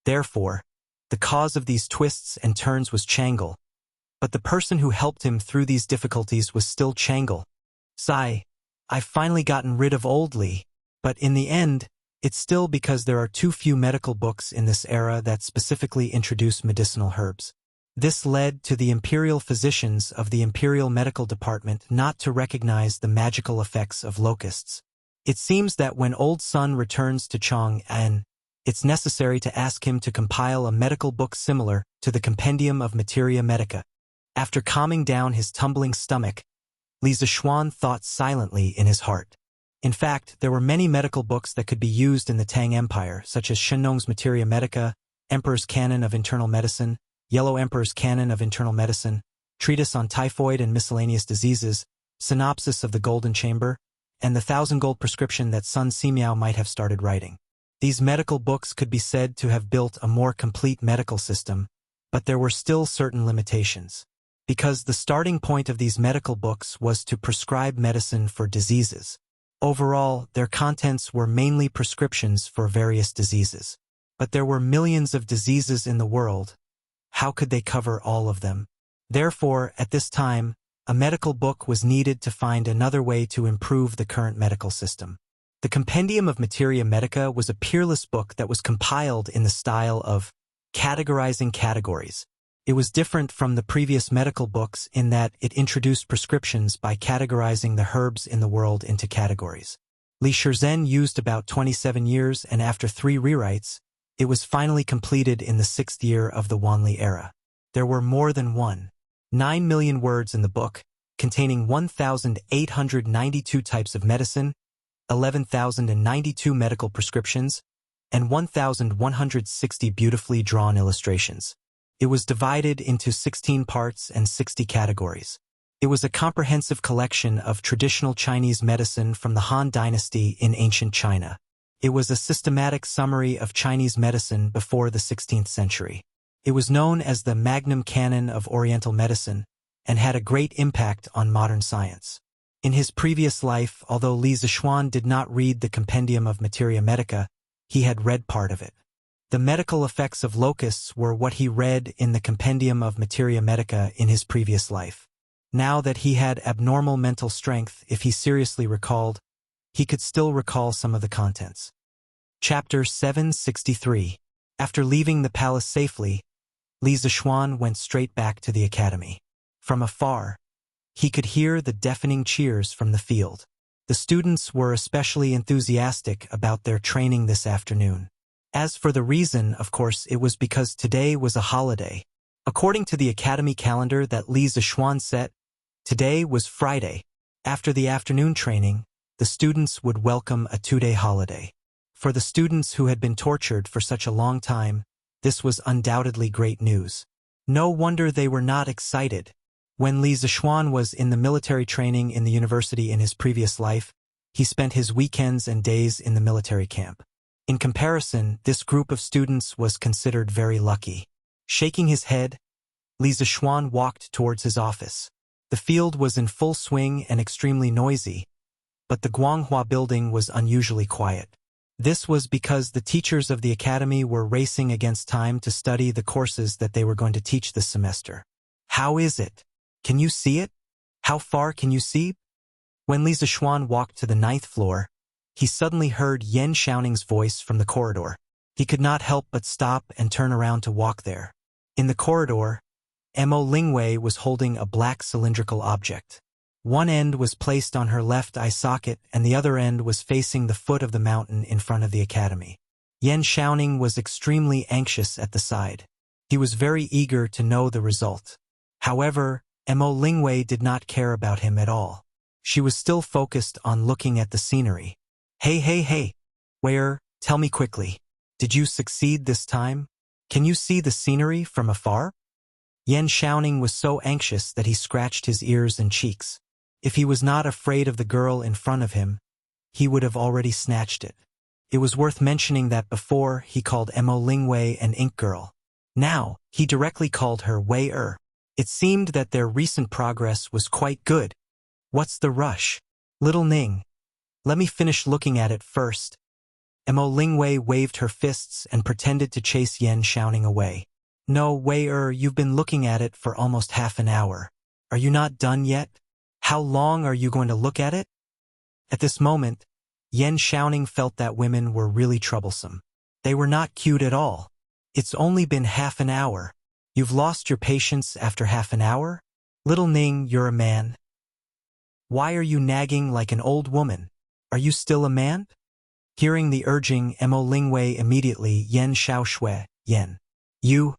A: Therefore, the cause of these twists and turns was Chang'e, but the person who helped him through these difficulties was still Chang'e. Sigh, I've finally gotten rid of old Li, but in the end, it's still because there are too few medical books in this era that specifically introduce medicinal herbs. This led to the imperial physicians of the Imperial Medical Department not to recognize the magical effects of locusts. It seems that when Old Sun returns to Chang'an, it's necessary to ask him to compile a medical book similar to the Compendium of Materia Medica. After calming down his tumbling stomach, Li Zishuan thought silently in his heart. In fact, there were many medical books that could be used in the Tang Empire, such as Shennong's Materia Medica, Emperor's Canon of Internal Medicine, Yellow Emperor's Canon of Internal Medicine, Treatise on Typhoid and Miscellaneous Diseases, Synopsis of the Golden Chamber, and the 1,000-gold prescription that Sun Simiao might have started writing. These medical books could be said to have built a more complete medical system, but there were still certain limitations. Because the starting point of these medical books was to prescribe medicine for diseases. Overall, their contents were mainly prescriptions for various diseases. But there were millions of diseases in the world. How could they cover all of them? Therefore, at this time, a medical book was needed to find another way to improve the current medical system. The Compendium of Materia Medica was a peerless book that was compiled in the style of categorizing categories. It was different from the previous medical books in that it introduced prescriptions by categorizing the herbs in the world into categories. Li Shizhen used about 27 years, and after 3 rewrites, it was finally completed in the 6th year of the Wanli era. There were more than 9 million words in the book, containing 1,892 types of medicine, 11,092 medical prescriptions, and 1,160 beautifully drawn illustrations. It was divided into 16 parts and 60 categories. It was a comprehensive collection of traditional Chinese medicine from the Han Dynasty in ancient China. It was a systematic summary of Chinese medicine before the 16th century. It was known as the Magnum Canon of Oriental Medicine and had a great impact on modern science. In his previous life, although Li Zishuan did not read the Compendium of Materia Medica, he had read part of it. The medical effects of locusts were what he read in the Compendium of Materia Medica in his previous life. Now that he had abnormal mental strength, if he seriously recalled, he could still recall some of the contents. Chapter 763. After leaving the palace safely, Li Zishuan went straight back to the academy. From afar, he could hear the deafening cheers from the field. The students were especially enthusiastic about their training this afternoon. As for the reason, of course, it was because today was a holiday. According to the academy calendar that Li Zishuan set, today was Friday. After the afternoon training, the students would welcome a 2-day holiday. For the students who had been tortured for such a long time, this was undoubtedly great news. No wonder they were not excited. When Li Zishuan was in the military training in the university in his previous life, he spent his weekends and days in the military camp. In comparison, this group of students was considered very lucky. Shaking his head, Li Zishuan walked towards his office. The field was in full swing and extremely noisy, but the Guanghua building was unusually quiet. This was because the teachers of the academy were racing against time to study the courses that they were going to teach this semester. How is it? Can you see it? How far can you see? When Li Zishuan walked to the 9th floor, he suddenly heard Yan Xiaoning's voice from the corridor. He could not help but stop and turn around to walk there. In the corridor, Mo Lingwei was holding a black cylindrical object. One end was placed on her left eye socket and the other end was facing the foot of the mountain in front of the academy. Yan Xiaoning was extremely anxious at the side. He was very eager to know the result. However, Mo Lingwei did not care about him at all. She was still focused on looking at the scenery. Hey, where, tell me quickly. Did you succeed this time? Can you see the scenery from afar? Yan Xiaoning was so anxious that he scratched his ears and cheeks. If he was not afraid of the girl in front of him, he would have already snatched it. It was worth mentioning that before he called Mo Lingwei an ink girl. Now, he directly called her Wei Er. It seemed that their recent progress was quite good. What's the rush? Little Ning. Let me finish looking at it first. Mo Lingwei waved her fists and pretended to chase Yan Xiaoning away. No, Wei Er, you've been looking at it for almost half an hour. Are you not done yet? How long are you going to look at it? At this moment, Yan Xiaoning felt that women were really troublesome. They were not cute at all. It's only been half an hour. You've lost your patience after half an hour? Little Ning, you're a man. Why are you nagging like an old woman? Are you still a man? Hearing the urging, Mo Lingwei immediately Yen Xiao Shui, Yen. You.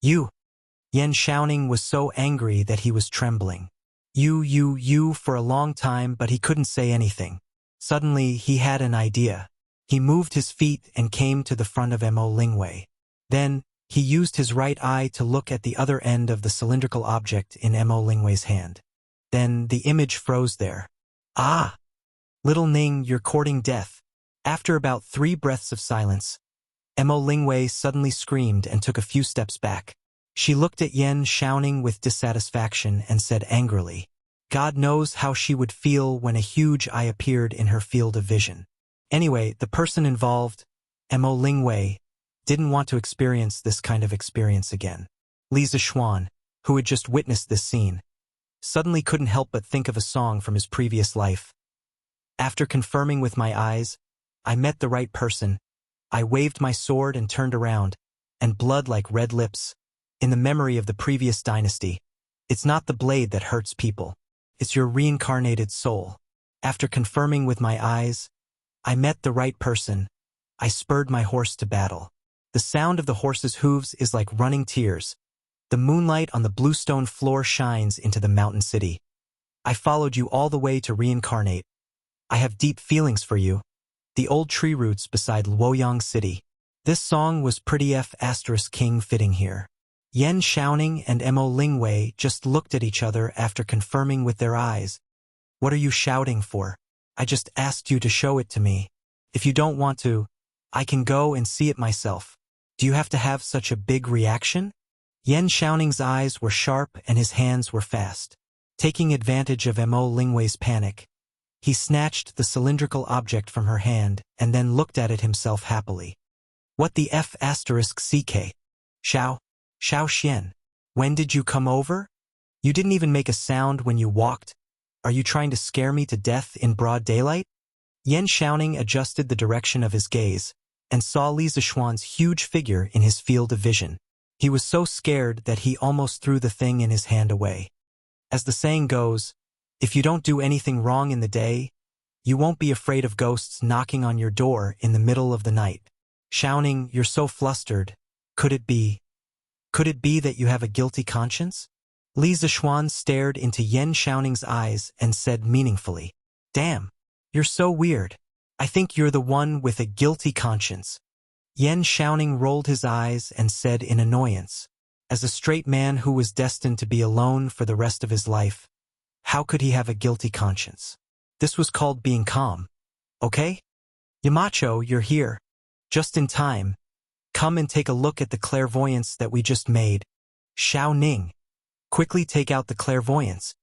A: Yen Xiaoning was so angry that he was trembling. You for a long time, but he couldn't say anything. Suddenly, he had an idea. He moved his feet and came to the front of Mo Lingwei. Then, he used his right eye to look at the other end of the cylindrical object in Mo Lingwei's hand. Then, the image froze there. Ah! Little Ning, you're courting death. After about 3 breaths of silence, Mo Lingwei suddenly screamed and took a few steps back. She looked at Yen Xiaoning with dissatisfaction and said angrily, God knows how she would feel when a huge eye appeared in her field of vision. Anyway, the person involved, Mo Lingwei, didn't want to experience this kind of experience again. Li Zixuan, who had just witnessed this scene, suddenly couldn't help but think of a song from his previous life. After confirming with my eyes, I met the right person. I waved my sword and turned around, and blood like red lips. In the memory of the previous dynasty, it's not the blade that hurts people. It's your reincarnated soul. After confirming with my eyes, I met the right person. I spurred my horse to battle. The sound of the horse's hooves is like running tears. The moonlight on the bluestone floor shines into the mountain city. I followed you all the way to reincarnate. I have deep feelings for you. The old tree roots beside Luoyang City. This song was pretty F***king fitting here. Yen Xiaoning and Mo Lingwei just looked at each other after confirming with their eyes. What are you shouting for? I just asked you to show it to me. If you don't want to, I can go and see it myself. Do you have to have such a big reaction? Yen Xiaoning's eyes were sharp and his hands were fast. Taking advantage of Mo Lingwei's panic, he snatched the cylindrical object from her hand and then looked at it himself happily. What the F***ck? Xiao Xian, when did you come over? You didn't even make a sound when you walked. Are you trying to scare me to death in broad daylight? Yen Xiaoning adjusted the direction of his gaze and saw Li Zixuan's huge figure in his field of vision. He was so scared that he almost threw the thing in his hand away. As the saying goes, if you don't do anything wrong in the day, you won't be afraid of ghosts knocking on your door in the middle of the night. Xiaoning, you're so flustered. Could it be that you have a guilty conscience? Li Zixuan stared into Yen Xiaoning's eyes and said meaningfully, Damn, you're so weird. I think you're the one with a guilty conscience. Yen Xiaoning rolled his eyes and said in annoyance, as a straight man who was destined to be alone for the rest of his life, how could he have a guilty conscience? This was called being calm. Okay? Yamacho, you're here. Just in time. Come and take a look at the clairvoyance that we just made. Xiao Ning. Quickly take out the clairvoyance.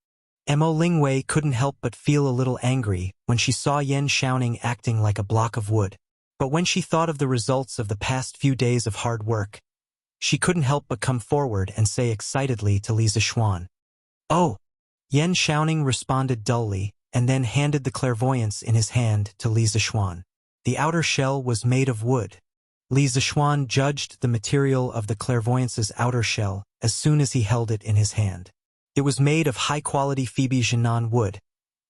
A: Mo Lingwei couldn't help but feel a little angry when she saw Yen Xiaoning acting like a block of wood. But when she thought of the results of the past few days of hard work, she couldn't help but come forward and say excitedly to Li Zixuan, Oh! Yen Xiaoning responded dully and then handed the clairvoyance in his hand to Li Zixuan. The outer shell was made of wood. Li Zixuan judged the material of the clairvoyance's outer shell as soon as he held it in his hand. It was made of high-quality Phoebe Jinan wood,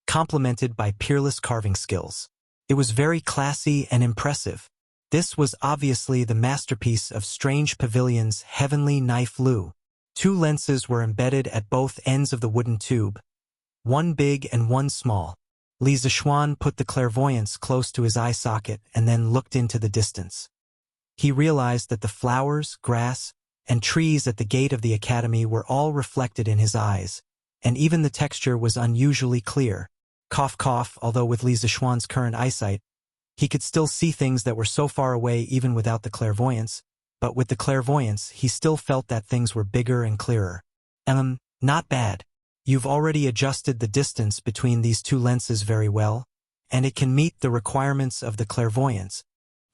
A: complemented by peerless carving skills. It was very classy and impressive. This was obviously the masterpiece of Strange Pavilion's Heavenly Knife Lu. 2 lenses were embedded at both ends of the wooden tube, one big and one small. Li Zixuan put the clairvoyance close to his eye socket and then looked into the distance. He realized that the flowers, grass, and trees at the gate of the academy were all reflected in his eyes, and even the texture was unusually clear. Cough cough, although with Li Zixuan's current eyesight, he could still see things that were so far away even without the clairvoyance, but with the clairvoyance he still felt that things were bigger and clearer. Not bad. You've already adjusted the distance between these 2 lenses very well, and it can meet the requirements of the clairvoyance.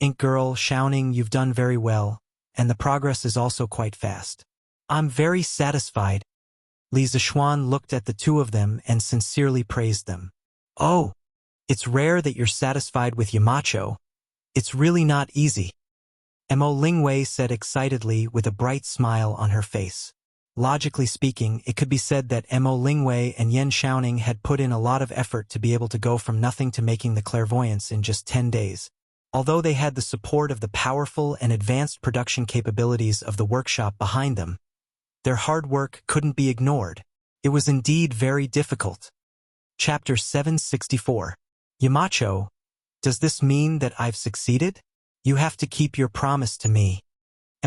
A: Ink Girl, Xiaoning, you've done very well, and the progress is also quite fast. I'm very satisfied. Li Zixuan looked at the 2 of them and sincerely praised them. Oh, it's rare that you're satisfied with Yamacho. It's really not easy. Mo Lingwei said excitedly with a bright smile on her face. Logically speaking, it could be said that Mo Lingwei and Yan Xiaoning had put in a lot of effort to be able to go from nothing to making the clairvoyance in just 10 days. Although they had the support of the powerful and advanced production capabilities of the workshop behind them, their hard work couldn't be ignored. It was indeed very difficult. Chapter 764. Yamacho, does this mean that I've succeeded? You have to keep your promise to me.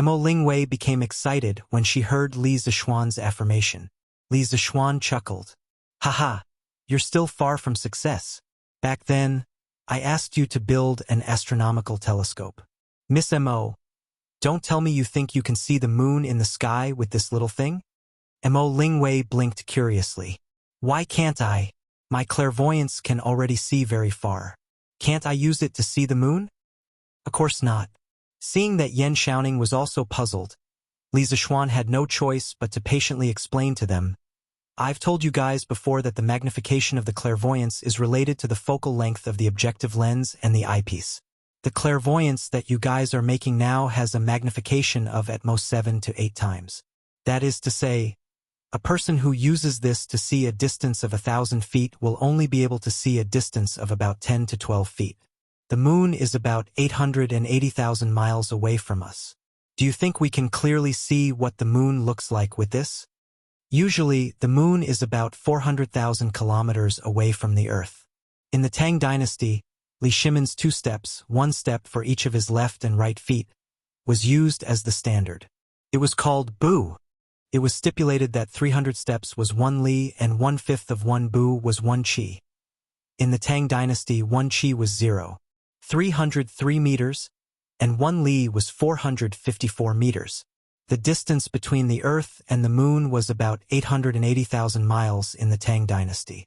A: Mo Lingwei became excited when she heard Li Zishuan's affirmation. Li Zishuan chuckled. Haha, you're still far from success. Back then, I asked you to build an astronomical telescope. Miss Mo, don't tell me you think you can see the moon in the sky with this little thing? Mo Lingwei blinked curiously. Why can't I? My clairvoyance can already see very far. Can't I use it to see the moon? Of course not. Seeing that Yan Xiaoning was also puzzled, Li Zishuan had no choice but to patiently explain to them. I've told you guys before that the magnification of the clairvoyance is related to the focal length of the objective lens and the eyepiece. The clairvoyance that you guys are making now has a magnification of at most 7 to 8 times. That is to say, a person who uses this to see a distance of 1,000 feet will only be able to see a distance of about 10 to 12 feet. The moon is about 880,000 miles away from us. Do you think we can clearly see what the moon looks like with this? Usually, the moon is about 400,000 kilometers away from the Earth. In the Tang dynasty, Li Shimon's 2 steps, 1 step for each of his left and right feet, was used as the standard. It was called Bu. It was stipulated that 300 steps was 1 Li and 1/5 of 1 Bu was 1 Qi. In the Tang dynasty, 1 Qi was 0.303 meters, and 1 Li was 454 meters. The distance between the Earth and the Moon was about 880,000 miles in the Tang dynasty.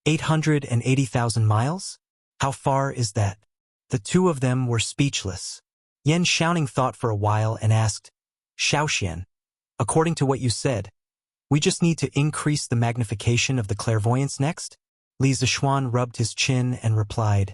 A: 880,000 miles? How far is that? The two of them were speechless. Yan Xiaoning thought for a while and asked, Xiaoxian, according to what you said, we just need to increase the magnification of the clairvoyance next? Li Zishuan rubbed his chin and replied,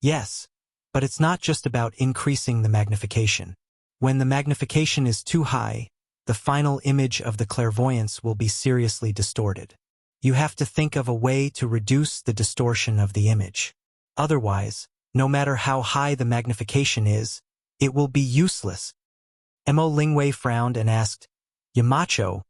A: yes, but it's not just about increasing the magnification. When the magnification is too high, the final image of the clairvoyance will be seriously distorted. You have to think of a way to reduce the distortion of the image. Otherwise, no matter how high the magnification is, it will be useless. Mo Lingwei frowned and asked, Yamacho,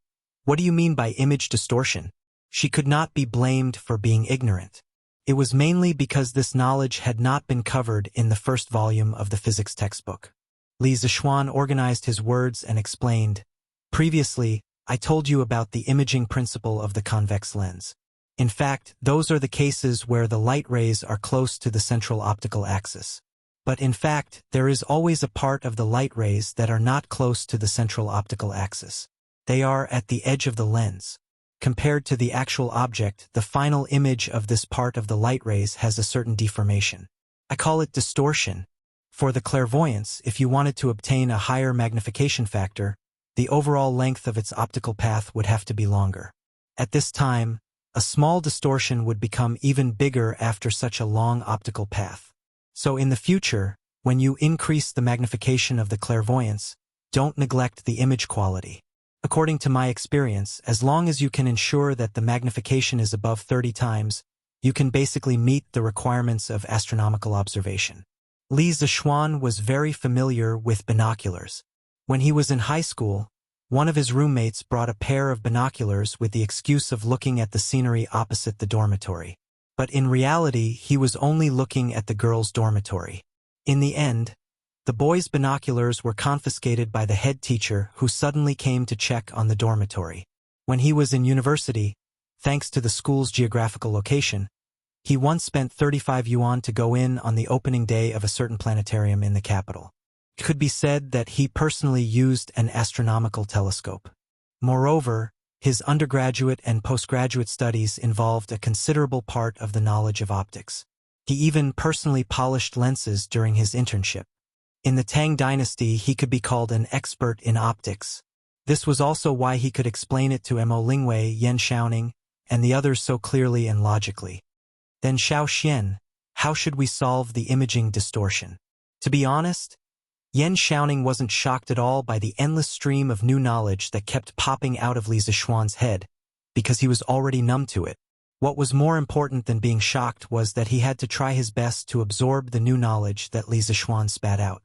A: what do you mean by image distortion? She could not be blamed for being ignorant. It was mainly because this knowledge had not been covered in the first volume of the physics textbook. Li Zishuan organized his words and explained, previously, I told you about the imaging principle of the convex lens. In fact, those are the cases where the light rays are close to the central optical axis. But in fact, there is always a part of the light rays that are not close to the central optical axis. They are at the edge of the lens. Compared to the actual object, the final image of this part of the light rays has a certain deformation. I call it distortion. For the clairvoyance, if you wanted to obtain a higher magnification factor, the overall length of its optical path would have to be longer. At this time, a small distortion would become even bigger after such a long optical path. So in the future, when you increase the magnification of the clairvoyance, don't neglect the image quality. According to my experience, as long as you can ensure that the magnification is above 30 times, you can basically meet the requirements of astronomical observation. Li Zishuan was very familiar with binoculars. When he was in high school, one of his roommates brought a pair of binoculars with the excuse of looking at the scenery opposite the dormitory. But in reality, he was only looking at the girls' dormitory. In the end, the boys' binoculars were confiscated by the head teacher who suddenly came to check on the dormitory. When he was in university, thanks to the school's geographical location, he once spent 35 yuan to go in on the opening day of a certain planetarium in the capital. It could be said that he personally used an astronomical telescope. Moreover, his undergraduate and postgraduate studies involved a considerable part of the knowledge of optics. He even personally polished lenses during his internship. In the Tang dynasty, he could be called an expert in optics. This was also why he could explain it to Mo Lingwei, Yan Xiaoning, and the others so clearly and logically. Then Xiaoxian, how should we solve the imaging distortion? To be honest, Yan Xiaoning wasn't shocked at all by the endless stream of new knowledge that kept popping out of Li Zixuan's head, because he was already numb to it. What was more important than being shocked was that he had to try his best to absorb the new knowledge that Li Zixuan spat out.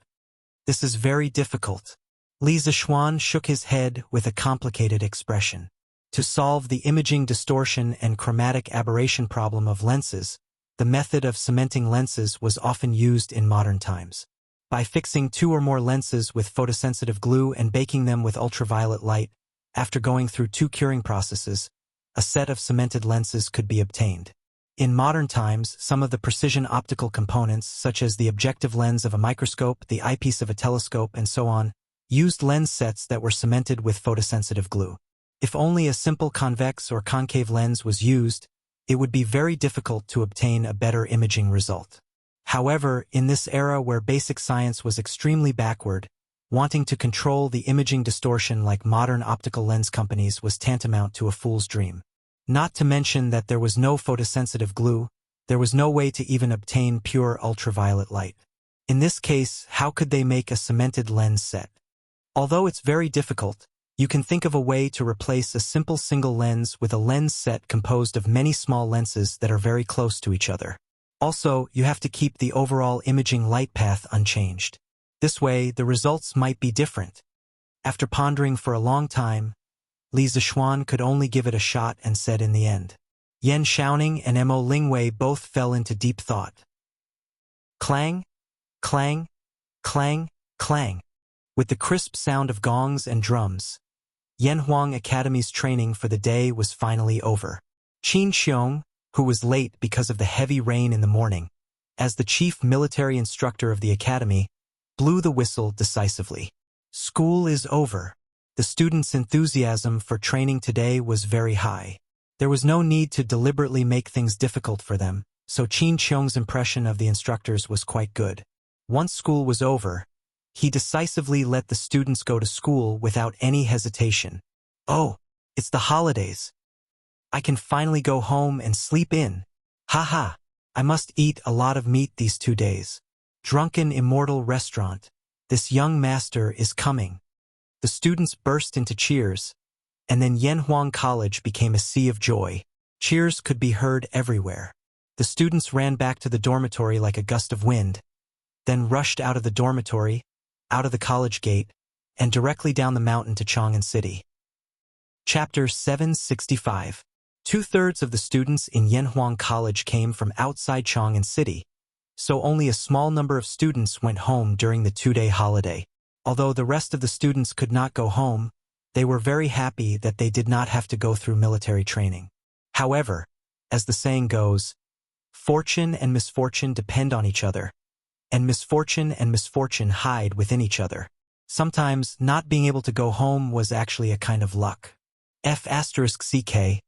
A: This is very difficult. Li Zixuan shook his head with a complicated expression. To solve the imaging distortion and chromatic aberration problem of lenses, the method of cementing lenses was often used in modern times. By fixing 2 or more lenses with photosensitive glue and baking them with ultraviolet light, after going through 2 curing processes, a set of cemented lenses could be obtained. In modern times, some of the precision optical components, such as the objective lens of a microscope, the eyepiece of a telescope, and so on, used lens sets that were cemented with photosensitive glue. If only a simple convex or concave lens was used, it would be very difficult to obtain a better imaging result. However, in this era where basic science was extremely backward, wanting to control the imaging distortion like modern optical lens companies was tantamount to a fool's dream. Not to mention that there was no photosensitive glue, there was no way to even obtain pure ultraviolet light. In this case, how could they make a cemented lens set? Although it's very difficult, you can think of a way to replace a simple single lens with a lens set composed of many small lenses that are very close to each other. Also, you have to keep the overall imaging light path unchanged. This way, the results might be different. After pondering for a long time, Li Zixuan could only give it a shot and said in the end. Yan Xiaoning and Mo Lingwei both fell into deep thought. Clang, clang, clang, clang. With the crisp sound of gongs and drums, Yanhuang Academy's training for the day was finally over. Qin Xiong, who was late because of the heavy rain in the morning, as the chief military instructor of the academy, blew the whistle decisively. School is over. The students' enthusiasm for training today was very high. There was no need to deliberately make things difficult for them, so Qin Xiong's impression of the instructors was quite good. Once school was over, he decisively let the students go to school without any hesitation. Oh, it's the holidays. I can finally go home and sleep in. Ha! I must eat a lot of meat these 2 days. Drunken immortal restaurant. This young master is coming. The students burst into cheers, and then Yanhuang College became a sea of joy. Cheers could be heard everywhere. The students ran back to the dormitory like a gust of wind, then rushed out of the dormitory, out of the college gate, and directly down the mountain to Chang'an City. Chapter 765. 2/3 of the students in Yanhuang College came from outside Chang'an City, so only a small number of students went home during the 2-day holiday. Although the rest of the students could not go home, they were very happy that they did not have to go through military training. However, as the saying goes, fortune and misfortune depend on each other, and misfortune and misfortune hide within each other. Sometimes not being able to go home was actually a kind of luck. F***CK.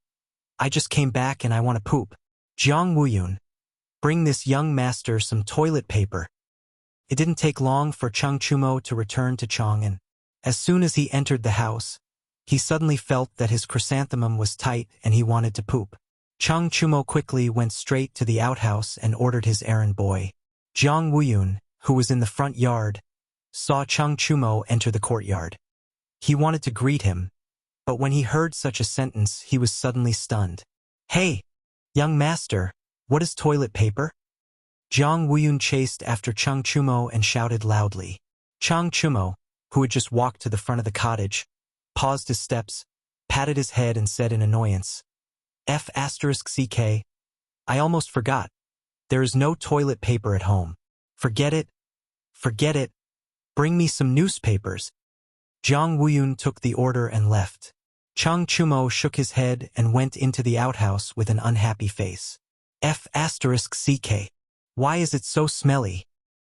A: I just came back and I want to poop. Jiang Wuyun. Bring this young master some toilet paper. It didn't take long for Cheng Chumo to return to Chang'an. As soon as he entered the house, he suddenly felt that his chrysanthemum was tight and he wanted to poop. Cheng Chumo quickly went straight to the outhouse and ordered his errand boy. Jiang Wuyun, who was in the front yard, saw Cheng Chumo enter the courtyard. He wanted to greet him, but when he heard such a sentence, he was suddenly stunned. Hey, young master, what is toilet paper? Jiang Wuyun chased after Cheng Chumo and shouted loudly. Cheng Chumo, who had just walked to the front of the cottage, paused his steps, patted his head and said in annoyance, F***CK. I almost forgot. There is no toilet paper at home. Forget it. Forget it. Bring me some newspapers. Jiang Wuyun took the order and left. Cheng Chumo shook his head and went into the outhouse with an unhappy face. F***CK. Why is it so smelly?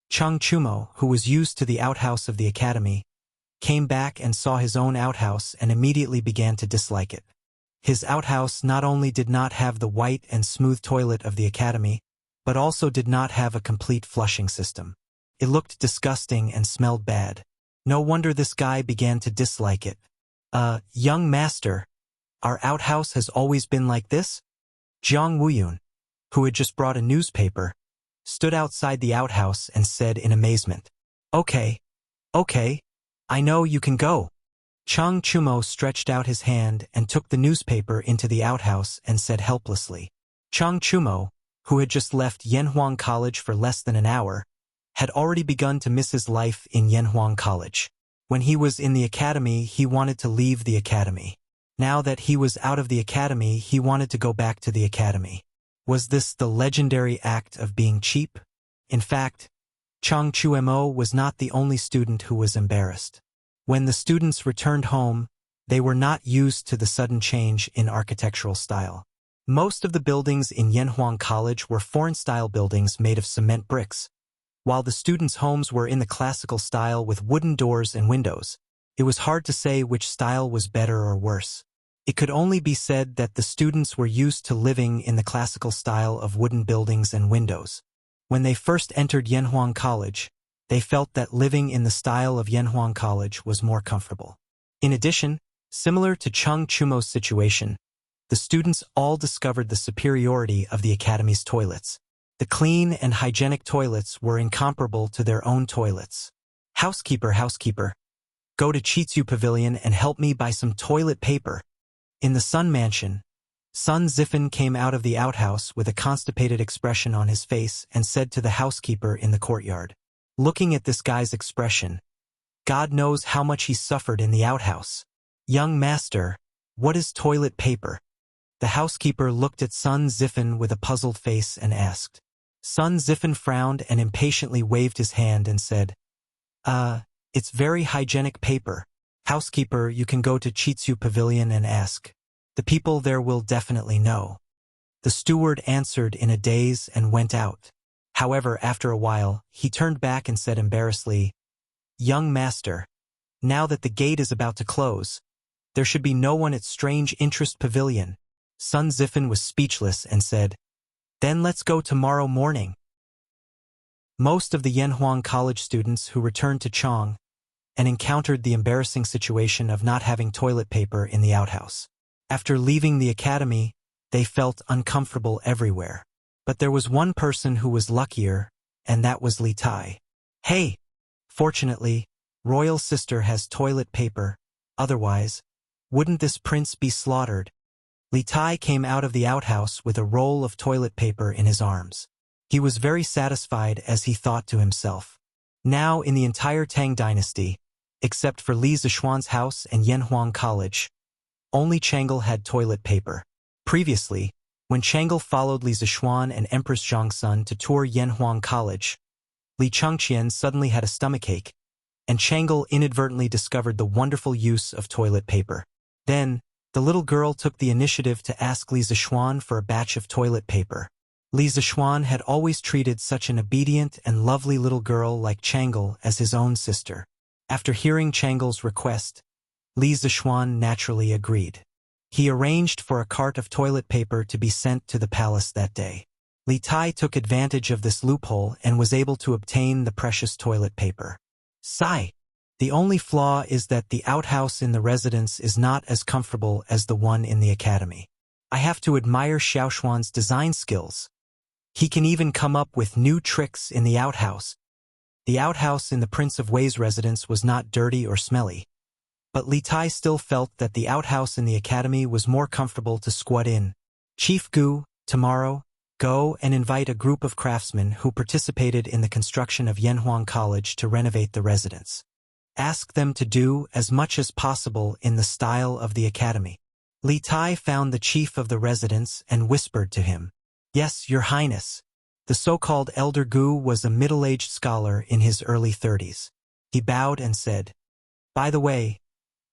A: Cheng Chumo, who was used to the outhouse of the academy, came back and saw his own outhouse and immediately began to dislike it. His outhouse not only did not have the white and smooth toilet of the academy, but also did not have a complete flushing system. It looked disgusting and smelled bad. No wonder this guy began to dislike it. Young master, our outhouse has always been like this? Jiang Wuyun, who had just brought a newspaper, stood outside the outhouse and said in amazement, Okay, Okay, I know you can go. Chang Chumo stretched out his hand and took the newspaper into the outhouse and said helplessly. Chang Chumo, who had just left Yanhuang College for less than an hour, had already begun to miss his life in Yanhuang College. When he was in the academy, he wanted to leave the academy. Now that he was out of the academy, he wanted to go back to the academy. Was this the legendary act of being cheap? In fact, Chang Chumo was not the only student who was embarrassed. When the students returned home, they were not used to the sudden change in architectural style. Most of the buildings in Yanhuang College were foreign-style buildings made of cement bricks, while the students' homes were in the classical style with wooden doors and windows. It was hard to say which style was better or worse. It could only be said that the students were used to living in the classical style of wooden buildings and windows. When they first entered Yanhuang College, they felt that living in the style of Yanhuang College was more comfortable. In addition, similar to Chang Chumo's situation, the students all discovered the superiority of the academy's toilets. The clean and hygienic toilets were incomparable to their own toilets. Housekeeper, go to Chitsu Pavilion and help me buy some toilet paper. In the Sun Mansion, Sun Ziffin came out of the outhouse with a constipated expression on his face and said to the housekeeper in the courtyard, "Looking at this guy's expression, God knows how much he suffered in the outhouse. Young master, what is toilet paper?" The housekeeper looked at Sun Ziffin with a puzzled face and asked. Sun Ziffin frowned and impatiently waved his hand and said, It's very hygienic paper. Housekeeper, you can go to Chitsu Pavilion and ask. The people there will definitely know." The steward answered in a daze and went out. However, after a while, he turned back and said embarrassedly, "Young master, now that the gate is about to close, there should be no one at Strange Interest Pavilion." Sun Ziffin was speechless and said, "Then let's go tomorrow morning." Most of the Yanhuang College students who returned to Chang and encountered the embarrassing situation of not having toilet paper in the outhouse. After leaving the academy, they felt uncomfortable everywhere. But there was one person who was luckier, and that was Li Tai. "Hey! Fortunately, royal sister has toilet paper, otherwise, wouldn't this prince be slaughtered?" Li Tai came out of the outhouse with a roll of toilet paper in his arms. He was very satisfied as he thought to himself. Now in the entire Tang dynasty, except for Li Zishuan's house and Yanhuang College, only Chang'e had toilet paper. Previously, when Chang'e followed Li Zishuan and Empress Zhongsun to tour Yanhuang College, Li Chengqian suddenly had a stomachache, and Chang'e inadvertently discovered the wonderful use of toilet paper. Then, the little girl took the initiative to ask Li Zishuan for a batch of toilet paper. Li Zishuan had always treated such an obedient and lovely little girl like Chang'e as his own sister. After hearing Chang'e's request, Li Zishuan naturally agreed. He arranged for a cart of toilet paper to be sent to the palace that day. Li Tai took advantage of this loophole and was able to obtain the precious toilet paper. Sigh. The only flaw is that the outhouse in the residence is not as comfortable as the one in the academy. I have to admire Xiaoshuan's design skills. He can even come up with new tricks in the outhouse. The outhouse in the Prince of Wei's residence was not dirty or smelly, but Li Tai still felt that the outhouse in the academy was more comfortable to squat in. Chief Gu, tomorrow, go and invite a group of craftsmen who participated in the construction of Yanhuang College to renovate the residence. Ask them to do as much as possible in the style of the academy. Li Tai found the chief of the residence and whispered to him, "Yes, Your Highness." The so-called Elder Gu was a middle-aged scholar in his early 30s. He bowed and said, "By the way,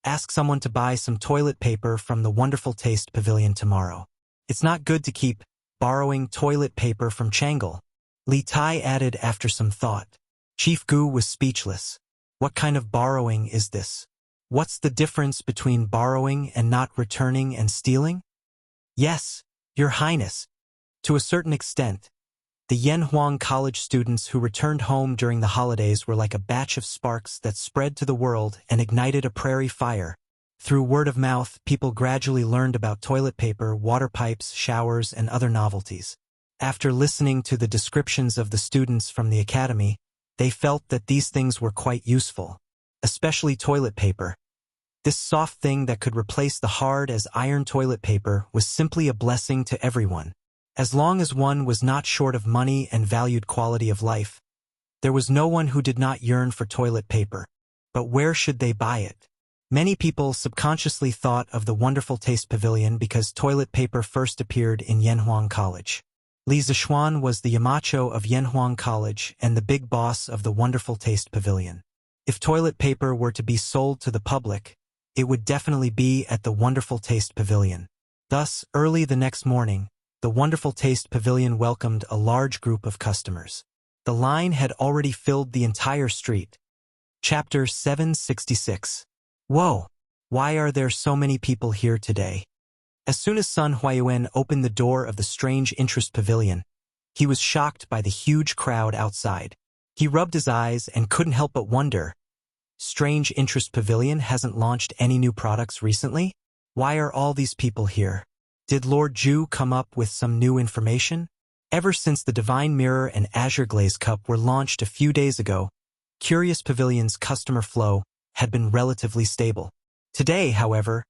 A: ask someone to buy some toilet paper from the Wonderful Taste Pavilion tomorrow. It's not good to keep borrowing toilet paper from Chang'e." Li Tai added after some thought. Chief Gu was speechless. What kind of borrowing is this? What's the difference between borrowing and not returning and stealing? Yes, Your Highness. To a certain extent, the Yanhuang College students who returned home during the holidays were like a batch of sparks that spread to the world and ignited a prairie fire. Through word of mouth, people gradually learned about toilet paper, water pipes, showers, and other novelties. After listening to the descriptions of the students from the academy, they felt that these things were quite useful. especially toilet paper. This soft thing that could replace the hard as iron toilet paper was simply a blessing to everyone. As long as one was not short of money and valued quality of life, there was no one who did not yearn for toilet paper. But where should they buy it? Many people subconsciously thought of the Wonderful Taste Pavilion because toilet paper first appeared in Yanhuang College. Li Zixuan was the Yamacho of Yanhuang College and the big boss of the Wonderful Taste Pavilion. If toilet paper were to be sold to the public, it would definitely be at the Wonderful Taste Pavilion. Thus, early the next morning, the Wonderful Taste Pavilion welcomed a large group of customers. The line had already filled the entire street. Chapter 766. Whoa! Why are there so many people here today? As soon as Sun Huayuan opened the door of the Strange Interest Pavilion, he was shocked by the huge crowd outside. He rubbed his eyes and couldn't help but wonder, Strange Interest Pavilion hasn't launched any new products recently? Why are all these people here? Did Lord Zhu come up with some new information? Ever since the Divine Mirror and Azure Glaze Cup were launched a few days ago, Curious Pavilion's customer flow had been relatively stable. Today, however,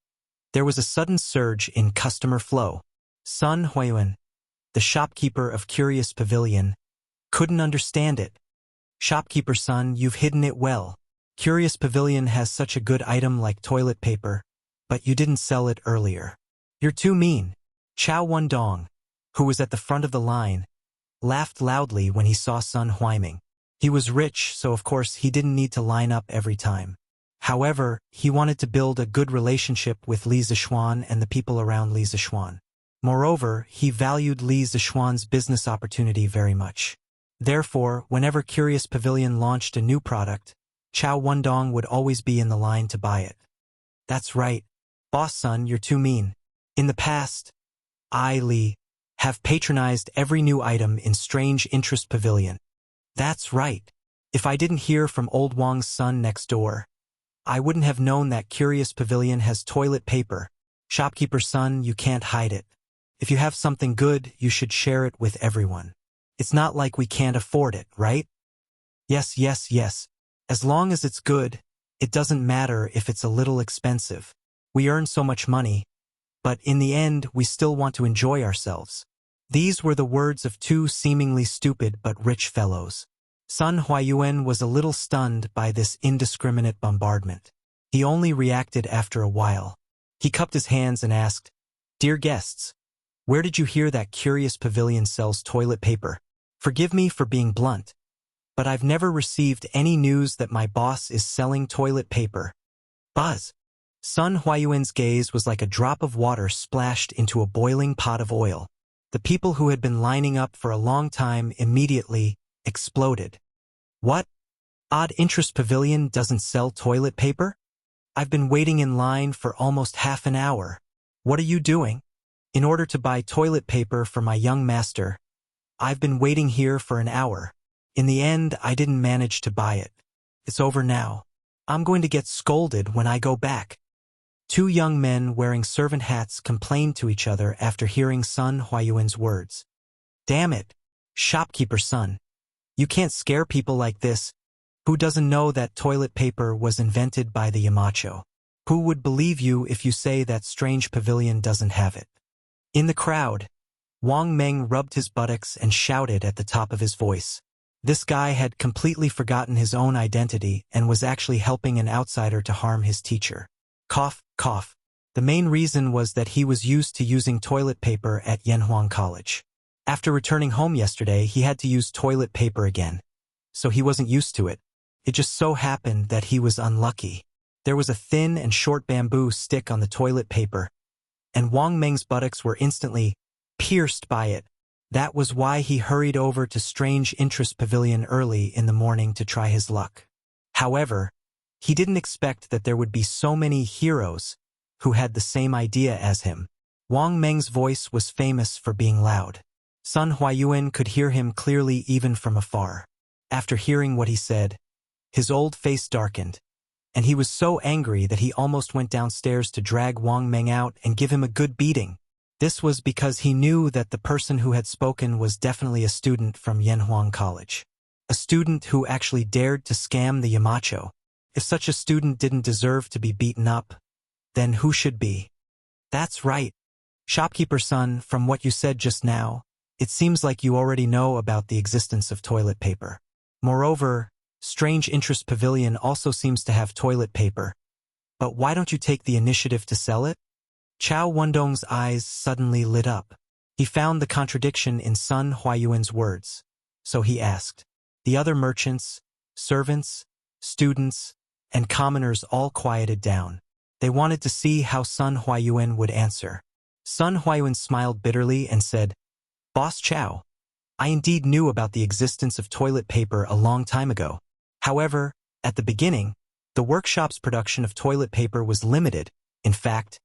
A: there was a sudden surge in customer flow. Sun Huayuan, the shopkeeper of Curious Pavilion, couldn't understand it. Shopkeeper Sun, you've hidden it well. Curious Pavilion has such a good item like toilet paper, but you didn't sell it earlier. You're too mean. Chao Wendong, who was at the front of the line, laughed loudly when he saw Sun Huaiming. He was rich, so of course he didn't need to line up every time. However, he wanted to build a good relationship with Li Zixuan and the people around Li Zixuan. Moreover, he valued Li Zixuan's business opportunity very much. Therefore, whenever Curious Pavilion launched a new product, Chao Wendong would always be in the line to buy it. That's right. Boss Sun, you're too mean. In the past, I, Li, have patronized every new item in Strange Interest Pavilion. That's right. If I didn't hear from old Wang's son next door, I wouldn't have known that Curious Pavilion has toilet paper. Shopkeeper Sun, you can't hide it. If you have something good, you should share it with everyone. It's not like we can't afford it, right? Yes, yes, yes. As long as it's good, it doesn't matter if it's a little expensive. We earn so much money, but in the end, we still want to enjoy ourselves. These were the words of two seemingly stupid but rich fellows. Sun Huayuan was a little stunned by this indiscriminate bombardment. He only reacted after a while. He cupped his hands and asked, "Dear guests, where did you hear that Curious Pavilion sells toilet paper? Forgive me for being blunt, but I've never received any news that my boss is selling toilet paper." Buzz! Sun Huayuan's gaze was like a drop of water splashed into a boiling pot of oil. The people who had been lining up for a long time immediately exploded. What? Odd Interest Pavilion doesn't sell toilet paper? I've been waiting in line for almost half an hour. What are you doing? In order to buy toilet paper for my young master, I've been waiting here for an hour. In the end, I didn't manage to buy it. It's over now. I'm going to get scolded when I go back. Two young men wearing servant hats complained to each other after hearing Sun Huayuan's words. Damn it, shopkeeper Sun. You can't scare people like this. Who doesn't know that toilet paper was invented by the Yamacho? Who would believe you if you say that Strange Pavilion doesn't have it? In the crowd, Wang Meng rubbed his buttocks and shouted at the top of his voice. This guy had completely forgotten his own identity and was actually helping an outsider to harm his teacher. Cough, cough. The main reason was that he was used to using toilet paper at Yanhuang College. After returning home yesterday, he had to use toilet paper again. So he wasn't used to it. It just so happened that he was unlucky. There was a thin and short bamboo stick on the toilet paper, and Wang Meng's buttocks were instantly pierced by it. That was why he hurried over to Strange Interest Pavilion early in the morning to try his luck. However, he didn't expect that there would be so many heroes who had the same idea as him. Wang Meng's voice was famous for being loud. Sun Huayuan could hear him clearly even from afar. After hearing what he said, his old face darkened, and he was so angry that he almost went downstairs to drag Wang Meng out and give him a good beating. This was because he knew that the person who had spoken was definitely a student from Yanhuang College. A student who actually dared to scam the Yamacho. If such a student didn't deserve to be beaten up, then who should be? That's right. Shopkeeper's son, from what you said just now, it seems like you already know about the existence of toilet paper. Moreover, Strange Interest Pavilion also seems to have toilet paper. But why don't you take the initiative to sell it? Chao Wendong's eyes suddenly lit up. He found the contradiction in Sun Huayuan's words. So he asked. The other merchants, servants, students, and commoners all quieted down. They wanted to see how Sun Huayuan would answer. Sun Huayuan smiled bitterly and said, Boss Chao, I indeed knew about the existence of toilet paper a long time ago. However, at the beginning, the workshop's production of toilet paper was limited. In fact,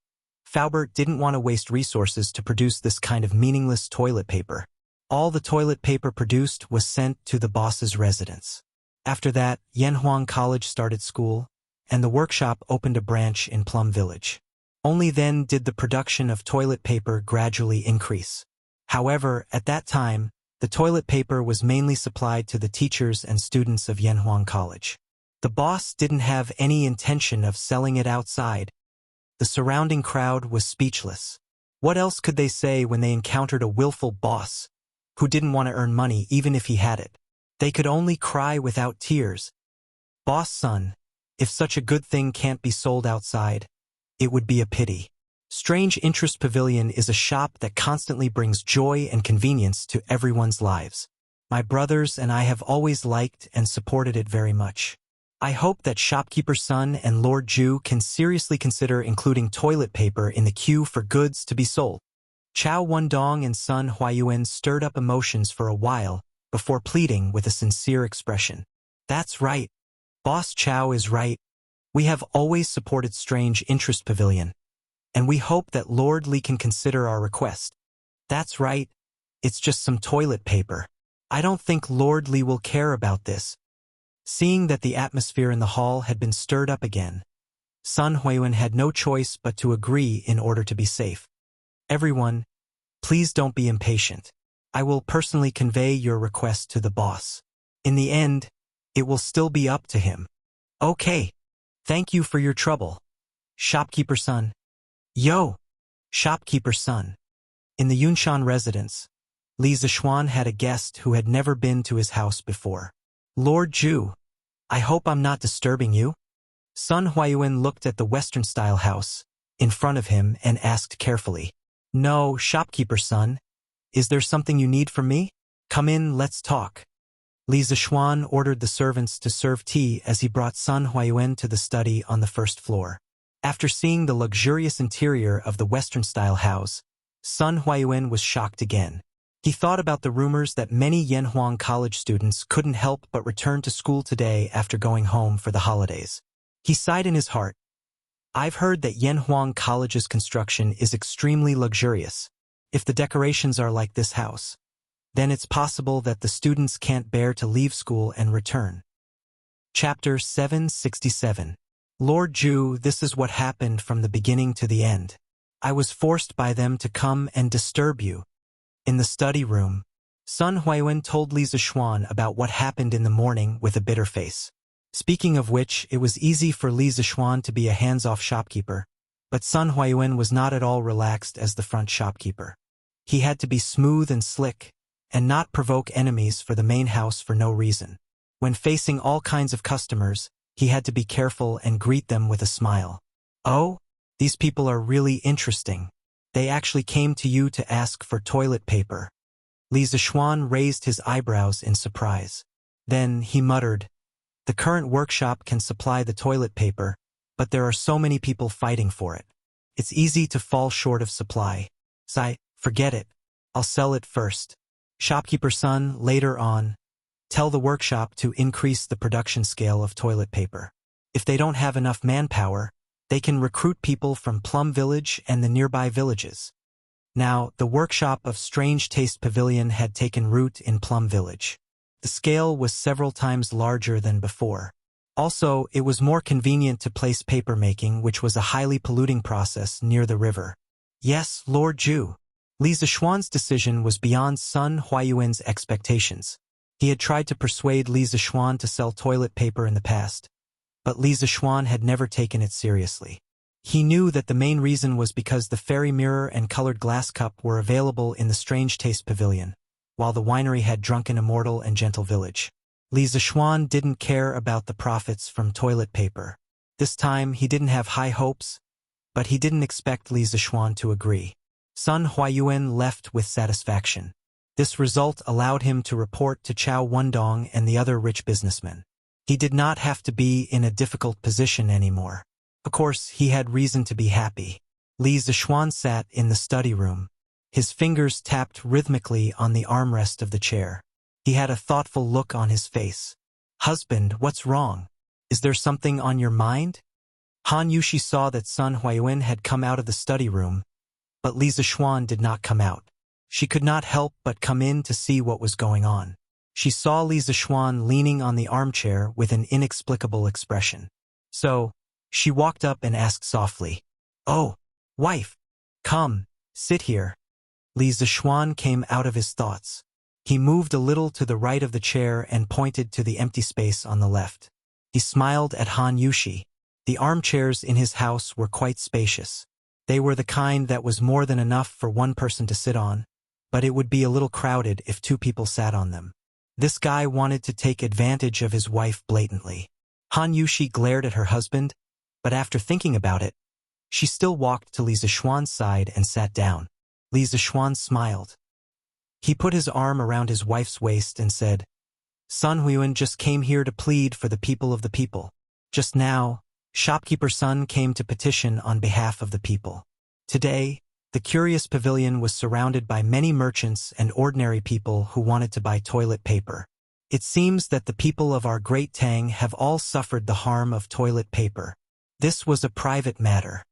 A: Faubert didn't want to waste resources to produce this kind of meaningless toilet paper. All the toilet paper produced was sent to the boss's residence. After that, Yanhuang College started school, and the workshop opened a branch in Plum Village. Only then did the production of toilet paper gradually increase. However, at that time, the toilet paper was mainly supplied to the teachers and students of Yanhuang College. The boss didn't have any intention of selling it outside. The surrounding crowd was speechless. What else could they say when they encountered a willful boss who didn't want to earn money even if he had it? They could only cry without tears. Boss son, if such a good thing can't be sold outside, it would be a pity. Strange Interest Pavilion is a shop that constantly brings joy and convenience to everyone's lives. My brothers and I have always liked and supported it very much. I hope that Shopkeeper's son and Lord Zhu can seriously consider including toilet paper in the queue for goods to be sold. Chao Wendong and Sun Huayuan stirred up emotions for a while before pleading with a sincere expression. That's right. Boss Chao is right. We have always supported Strange Interest Pavilion, and we hope that Lord Li can consider our request. That's right. It's just some toilet paper. I don't think Lord Li will care about this. Seeing that the atmosphere in the hall had been stirred up again, Sun Huayuan had no choice but to agree in order to be safe. Everyone, please don't be impatient. I will personally convey your request to the boss. In the end, it will still be up to him. Okay. Thank you for your trouble. Shopkeeper's son. Yo! Shopkeeper's son. In the Yunshan residence, Li Zixuan had a guest who had never been to his house before. Lord Zhu, I hope I'm not disturbing you? Sun Huayuan looked at the Western-style house in front of him and asked carefully. No, shopkeeper's son. Is there something you need from me? Come in, let's talk. Li Zixuan ordered the servants to serve tea as he brought Sun Huayuan to the study on the first floor. After seeing the luxurious interior of the Western-style house, Sun Huayuan was shocked again. He thought about the rumors that many Yanhuang College students couldn't help but return to school today after going home for the holidays. He sighed in his heart. I've heard that Yanhuang College's construction is extremely luxurious. If the decorations are like this house, then it's possible that the students can't bear to leave school and return. Chapter 767. Lord Zhu, this is what happened from the beginning to the end. I was forced by them to come and disturb you. In the study room, Sun Huayuan told Li Zixuan about what happened in the morning with a bitter face. Speaking of which, it was easy for Li Zixuan to be a hands-off shopkeeper, but Sun Huayuan was not at all relaxed as the front shopkeeper. He had to be smooth and slick, and not provoke enemies for the main house for no reason. When facing all kinds of customers, he had to be careful and greet them with a smile. Oh, these people are really interesting. They actually came to you to ask for toilet paper. Li Zixuan raised his eyebrows in surprise. Then he muttered, the current workshop can supply the toilet paper, but there are so many people fighting for it. It's easy to fall short of supply. Forget it. I'll sell it first. Shopkeeper's son, later on, tell the workshop to increase the production scale of toilet paper. If they don't have enough manpower, they can recruit people from Plum Village and the nearby villages. Now, the workshop of Strange Taste Pavilion had taken root in Plum Village. The scale was several times larger than before. Also, it was more convenient to place paper making, which was a highly polluting process, near the river. Yes, Lord Zhu. Li Zixuan's decision was beyond Sun Huayuan's expectations. He had tried to persuade Li Zixuan to sell toilet paper in the past, but Li Zixuan had never taken it seriously. He knew that the main reason was because the fairy mirror and colored glass cup were available in the Strange Taste Pavilion, while the winery had Drunken Immortal and Gentle Village. Li Zixuan didn't care about the profits from toilet paper. This time he didn't have high hopes, but he didn't expect Li Zixuan to agree. Sun Huayuan left with satisfaction. This result allowed him to report to Chao Wendong and the other rich businessmen. He did not have to be in a difficult position anymore. Of course, he had reason to be happy. Li Zixuan sat in the study room. His fingers tapped rhythmically on the armrest of the chair. He had a thoughtful look on his face. "Husband, what's wrong? Is there something on your mind?" Han Yushi saw that Sun Huayuan had come out of the study room, but Li Zixuan did not come out. She could not help but come in to see what was going on. She saw Li Zixuan leaning on the armchair with an inexplicable expression. So, she walked up and asked softly, "Oh, wife, come, sit here." Li Zixuan came out of his thoughts. He moved a little to the right of the chair and pointed to the empty space on the left. He smiled at Han Yushi. The armchairs in his house were quite spacious. They were the kind that was more than enough for one person to sit on, but it would be a little crowded if two people sat on them. This guy wanted to take advantage of his wife blatantly. Han Yushi glared at her husband, but after thinking about it, she still walked to Li Zixuan's side and sat down. Li Zixuan smiled. He put his arm around his wife's waist and said, "Sun Huayuan just came here to plead for the people of the people. Just now, shopkeeper Sun came to petition on behalf of the people. Today, the curious pavilion was surrounded by many merchants and ordinary people who wanted to buy toilet paper. It seems that the people of our great Tang have all suffered the harm of toilet paper. This was a private matter."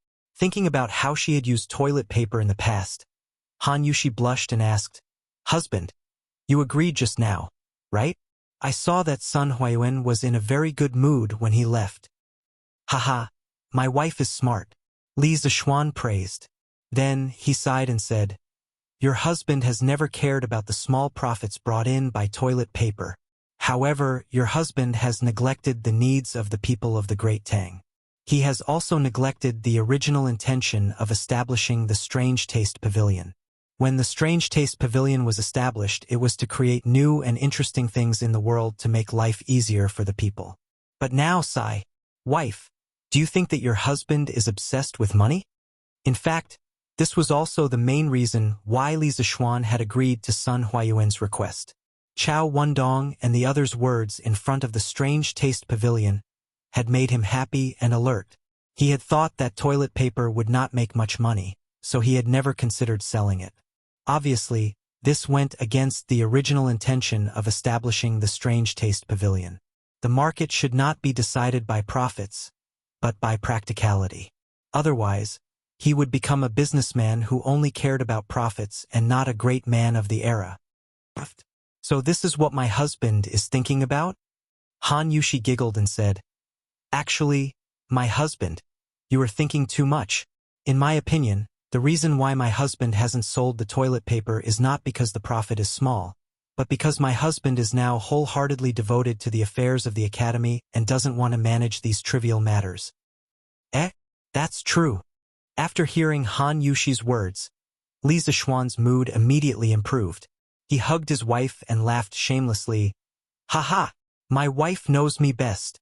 A: Thinking about how she had used toilet paper in the past, Han Yushi blushed and asked, "Husband, you agreed just now, right? I saw that Sun Huayuan was in a very good mood when he left." "Haha, my wife is smart," Li Zixuan praised. Then he sighed and said, "Your husband has never cared about the small profits brought in by toilet paper. However, your husband has neglected the needs of the people of the Great Tang. He has also neglected the original intention of establishing the Strange Taste Pavilion. When the Strange Taste Pavilion was established, it was to create new and interesting things in the world to make life easier for the people. But now, wife, do you think that your husband is obsessed with money?" In fact, this was also the main reason why Li Zixuan had agreed to Sun Huayuan's request. Chao Wendong and the others' words in front of the Strange Taste Pavilion had made him happy and alert. He had thought that toilet paper would not make much money, so he had never considered selling it. Obviously, this went against the original intention of establishing the Strange Taste Pavilion. The market should not be decided by profits, but by practicality. Otherwise, he would become a businessman who only cared about profits and not a great man of the era. "So this is what my husband is thinking about?" Han Yushi giggled and said, "Actually, my husband, you are thinking too much. In my opinion, the reason why my husband hasn't sold the toilet paper is not because the profit is small, but because my husband is now wholeheartedly devoted to the affairs of the academy and doesn't want to manage these trivial matters." That's true. After hearing Han Yushi's words, Li Zixuan's mood immediately improved. He hugged his wife and laughed shamelessly. "Haha, my wife knows me best."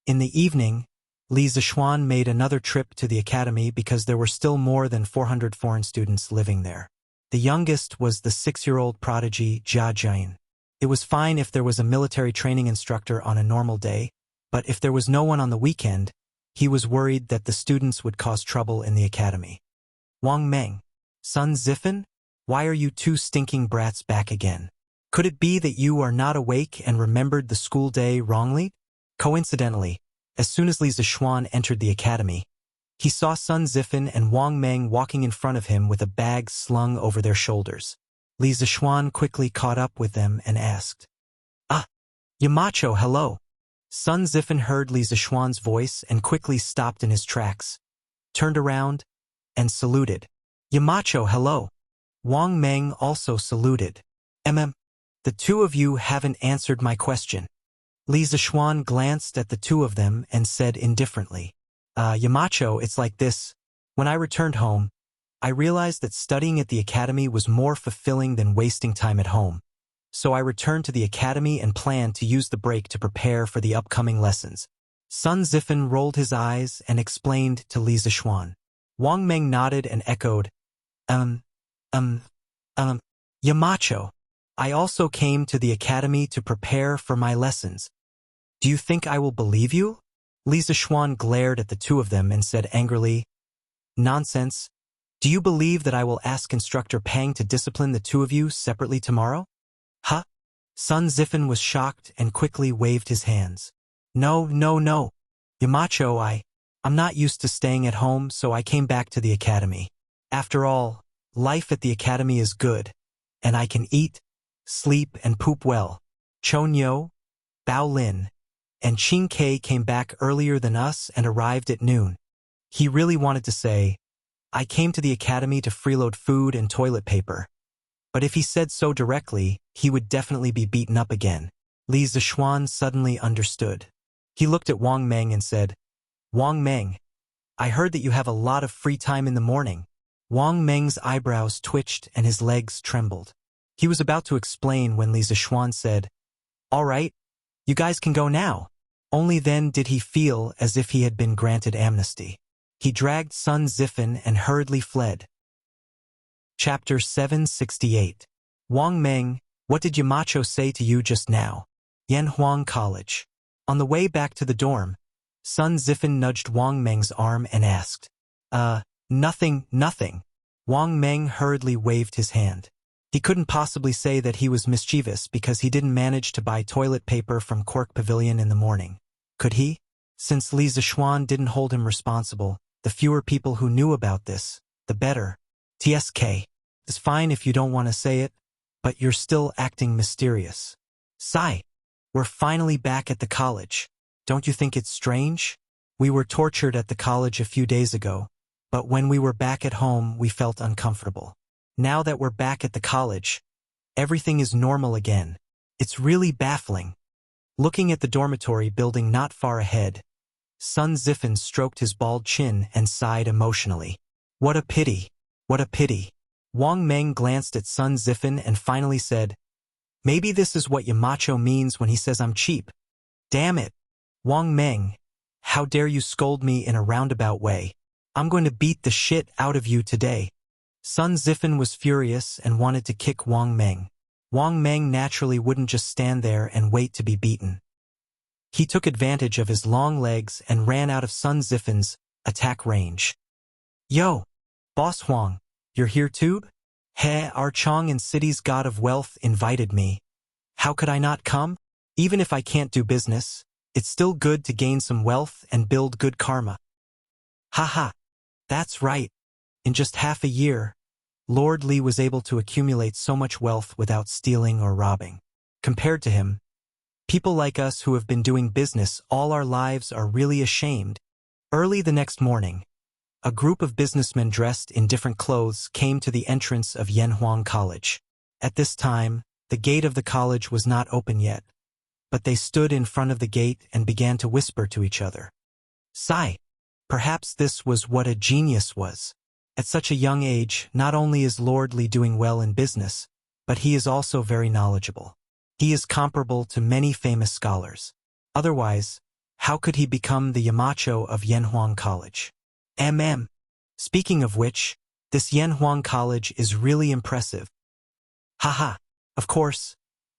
A: In the evening, Li Zixuan made another trip to the academy because there were still more than 400 foreign students living there. The youngest was the 6-year-old prodigy Jia Jian. It was fine if there was a military training instructor on a normal day, but if there was no one on the weekend, he was worried that the students would cause trouble in the academy. "Wang Meng, Sun Zifen, why are you two stinking brats back again? Could it be that you are not awake and remembered the school day wrongly?" Coincidentally, as soon as Li Zixuan entered the academy, he saw Sun Zifen and Wang Meng walking in front of him with a bag slung over their shoulders. Li Zixuan quickly caught up with them and asked, "Ah, Yamacho, hello." Sun Zifen heard Li Zixuan's voice and quickly stopped in his tracks, turned around, and saluted. "Yamacho, hello." Wang Meng also saluted. The two of you haven't answered my question. Li Zixuan glanced at the two of them and said indifferently, Yamacho, it's like this. When I returned home, I realized that studying at the academy was more fulfilling than wasting time at home. So I returned to the academy and planned to use the break to prepare for the upcoming lessons. Sun Zifan rolled his eyes and explained to Li Zixuan. Wang Meng nodded and echoed, Yamacho. I also came to the academy to prepare for my lessons. Do you think I will believe you? Li Zixuan glared at the two of them and said angrily, Nonsense. Do you believe that I will ask Instructor Pang to discipline the two of you separately tomorrow? Huh? Sun Zifan was shocked and quickly waved his hands. No. Yamacho, I'm not used to staying at home, so I came back to the academy. After all, life at the academy is good, and I can eat, sleep, and poop well. Chonyo, Bao Lin, and Qing Kai came back earlier than us and arrived at noon. He really wanted to say, I came to the academy to freeload food and toilet paper. But if he said so directly, he would definitely be beaten up again. Li Zixuan suddenly understood. He looked at Wang Meng and said, Wang Meng, I heard that you have a lot of free time in the morning. Wang Meng's eyebrows twitched and his legs trembled. He was about to explain when Li Zixuan said, All right, you guys can go now. Only then did he feel as if he had been granted amnesty. He dragged Sun Zifan and hurriedly fled. Chapter 768. Wang Meng, what did Yamacho say to you just now? Yanhuang College. On the way back to the dorm, Sun Zifan nudged Wang Meng's arm and asked, Nothing. Wang Meng hurriedly waved his hand. He couldn't possibly say that he was mischievous because he didn't manage to buy toilet paper from Quirk Pavilion in the morning. Could he? Since Li Zixuan didn't hold him responsible, the fewer people who knew about this, the better. TSK. It's fine if you don't want to say it, but you're still acting mysterious. Sigh. We're finally back at the college. Don't you think it's strange? We were tortured at the college a few days ago, but when we were back at home, we felt uncomfortable. Now that we're back at the college, everything is normal again. It's really baffling. Looking at the dormitory building not far ahead, Sun Zifan stroked his bald chin and sighed emotionally. What a pity. What a pity. Wang Meng glanced at Sun Zifan and finally said, Maybe this is what Yamacho means when he says I'm cheap. Damn it. Wang Meng, how dare you scold me in a roundabout way? I'm going to beat the shit out of you today. Sun Zifan was furious and wanted to kick Wang Meng. Wang Meng naturally wouldn't just stand there and wait to be beaten. He took advantage of his long legs and ran out of Sun Zifan's attack range. Yo, Boss Huang, you're here too? He, our Chong and City's god of wealth invited me. How could I not come? Even if I can't do business, it's still good to gain some wealth and build good karma. Haha, that's right. In just half a year, Lord Li was able to accumulate so much wealth without stealing or robbing. Compared to him, people like us who have been doing business all our lives are really ashamed. Early the next morning, a group of businessmen dressed in different clothes came to the entrance of Yanhuang College. At this time, the gate of the college was not open yet, but they stood in front of the gate and began to whisper to each other. Sigh. Perhaps this was what a genius was. At such a young age, not only is Lord Li doing well in business, but he is also very knowledgeable. He is comparable to many famous scholars. Otherwise, how could he become the Yamacho of Yanhuang College? Speaking of which, this Yanhuang College is really impressive. Haha. Of course,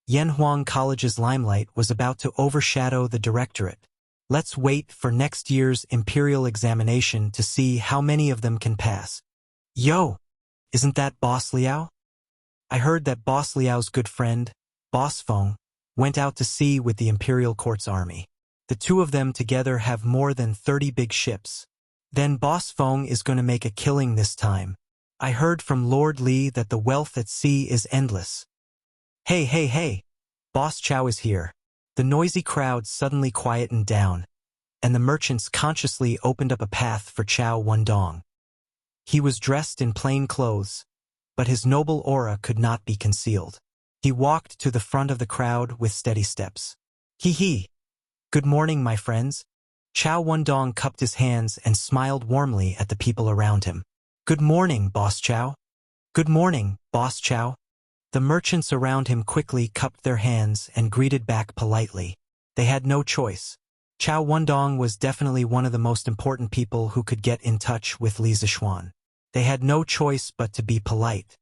A: Yanhuang College's limelight was about to overshadow the directorate. Let's wait for next year's imperial examination to see how many of them can pass. Yo, isn't that Boss Liao? I heard that Boss Liao's good friend, Boss Feng, went out to sea with the imperial court's army. The two of them together have more than 30 big ships. Then Boss Feng is going to make a killing this time. I heard from Lord Li that the wealth at sea is endless. Hey, Boss Chow is here. The noisy crowd suddenly quietened down, and the merchants consciously opened up a path for Chow Wendong. He was dressed in plain clothes, but his noble aura could not be concealed. He walked to the front of the crowd with steady steps. Hee, Good morning, my friends. Chow Wendong cupped his hands and smiled warmly at the people around him. Good morning, Boss Chow. Good morning, Boss Chow. The merchants around him quickly cupped their hands and greeted back politely. They had no choice. Chow Wendong was definitely one of the most important people who could get in touch with Li Zixuan. They had no choice but to be polite.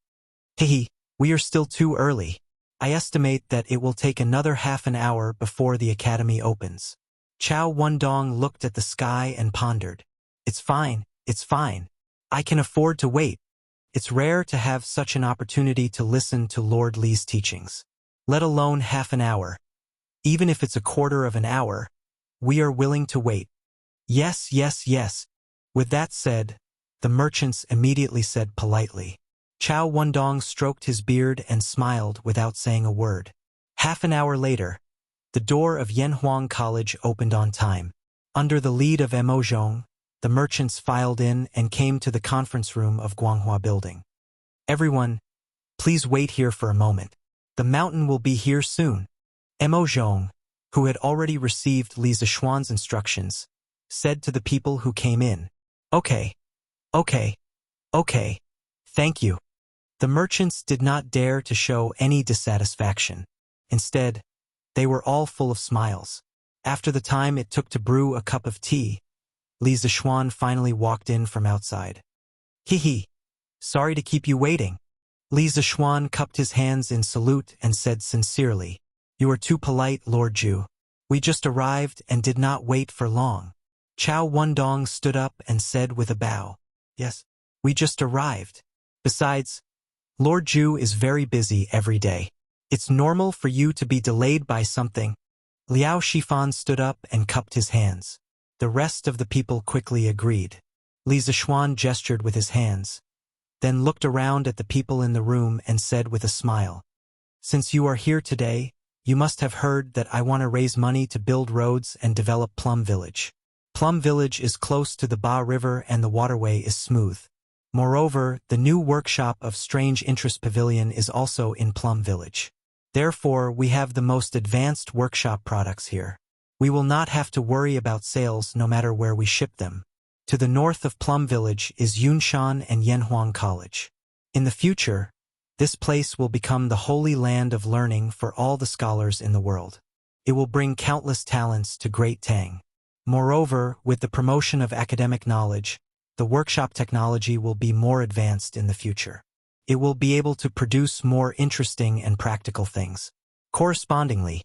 A: Hehe, we are still too early. I estimate that it will take another half an hour before the academy opens. Chow Wendong looked at the sky and pondered. It's fine, it's fine. I can afford to wait. It's rare to have such an opportunity to listen to Lord Li's teachings. Let alone half an hour. Even if it's a quarter of an hour, we are willing to wait. Yes, yes, yes. With that said, the merchants immediately said politely. Chow Wendong stroked his beard and smiled without saying a word. Half an hour later, the door of Yanhuang College opened on time. Under the lead of Mo Zhong, the merchants filed in and came to the conference room of Guanghua Building. Everyone, please wait here for a moment. The mountain will be here soon. Mo Zhong, who had already received Li Zixuan's instructions, said to the people who came in. Okay. Thank you. The merchants did not dare to show any dissatisfaction. Instead, they were all full of smiles. After the time it took to brew a cup of tea, Li Zixuan finally walked in from outside. Hee. Sorry to keep you waiting. Li Zixuan cupped his hands in salute and said sincerely, You are too polite, Lord Zhu. We just arrived and did not wait for long. Chow Wendong stood up and said with a bow, Yes, we just arrived. Besides, Lord Zhu is very busy every day. It's normal for you to be delayed by something. Liao Shifan stood up and cupped his hands. The rest of the people quickly agreed. Li Zixuan gestured with his hands, then looked around at the people in the room and said with a smile, Since you are here today, you must have heard that I want to raise money to build roads and develop Plum Village. Plum Village is close to the Ba River and the waterway is smooth. Moreover, the new workshop of Strange Interest Pavilion is also in Plum Village. Therefore, we have the most advanced workshop products here. We will not have to worry about sales no matter where we ship them. To the north of Plum Village is Yunshan and Yanhuang College. In the future, this place will become the holy land of learning for all the scholars in the world. It will bring countless talents to Great Tang. Moreover, with the promotion of academic knowledge, the workshop technology will be more advanced in the future. It will be able to produce more interesting and practical things. Correspondingly,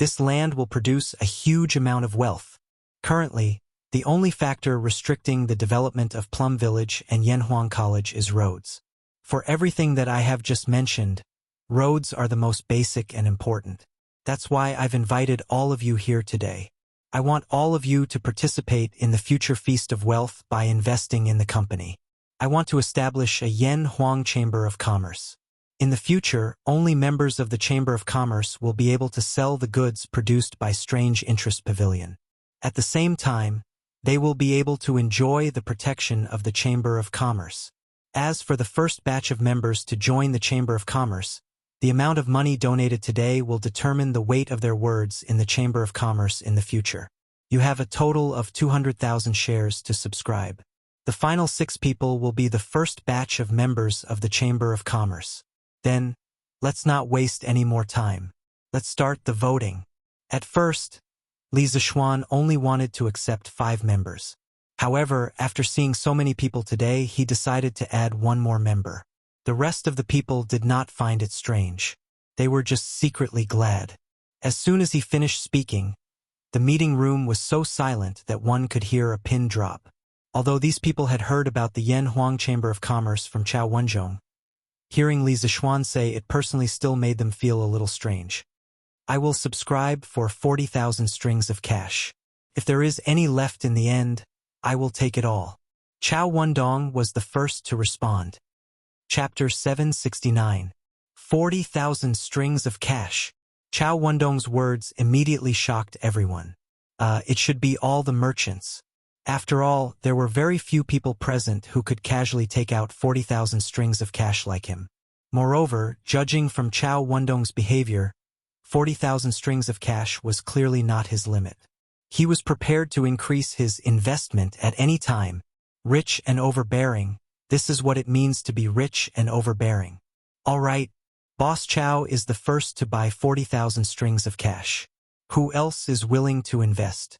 A: this land will produce a huge amount of wealth. Currently, the only factor restricting the development of Plum Village and Yanhuang College is roads. For everything that I have just mentioned, roads are the most basic and important. That's why I've invited all of you here today. I want all of you to participate in the future Feast of Wealth by investing in the company. I want to establish a Yanhuang Chamber of Commerce. In the future, only members of the Chamber of Commerce will be able to sell the goods produced by Strange Interest Pavilion. At the same time, they will be able to enjoy the protection of the Chamber of Commerce. As for the first batch of members to join the Chamber of Commerce, the amount of money donated today will determine the weight of their words in the Chamber of Commerce in the future. You have a total of 200,000 shares to subscribe. The final 6 people will be the first batch of members of the Chamber of Commerce. Then, let's not waste any more time. Let's start the voting. At first, Li Zixuan only wanted to accept 5 members. However, after seeing so many people today, he decided to add 1 more member. The rest of the people did not find it strange. They were just secretly glad. As soon as he finished speaking, the meeting room was so silent that one could hear a pin drop. Although these people had heard about the Yanhuang Chamber of Commerce from Chow Wenzhong, hearing Li Zixuan say it personally still made them feel a little strange. I will subscribe for 40,000 strings of cash. If there is any left in the end, I will take it all. Chow Wendong was the first to respond. Chapter 769. 40,000 strings of cash. Chow Wendong's words immediately shocked everyone. It should be all the merchants. After all, there were very few people present who could casually take out 40,000 strings of cash like him. Moreover, judging from Chow Wendong's behavior, 40,000 strings of cash was clearly not his limit. He was prepared to increase his investment at any time. Rich and overbearing. This is what it means to be rich and overbearing. All right, Boss Chow is the first to buy 40,000 strings of cash. Who else is willing to invest?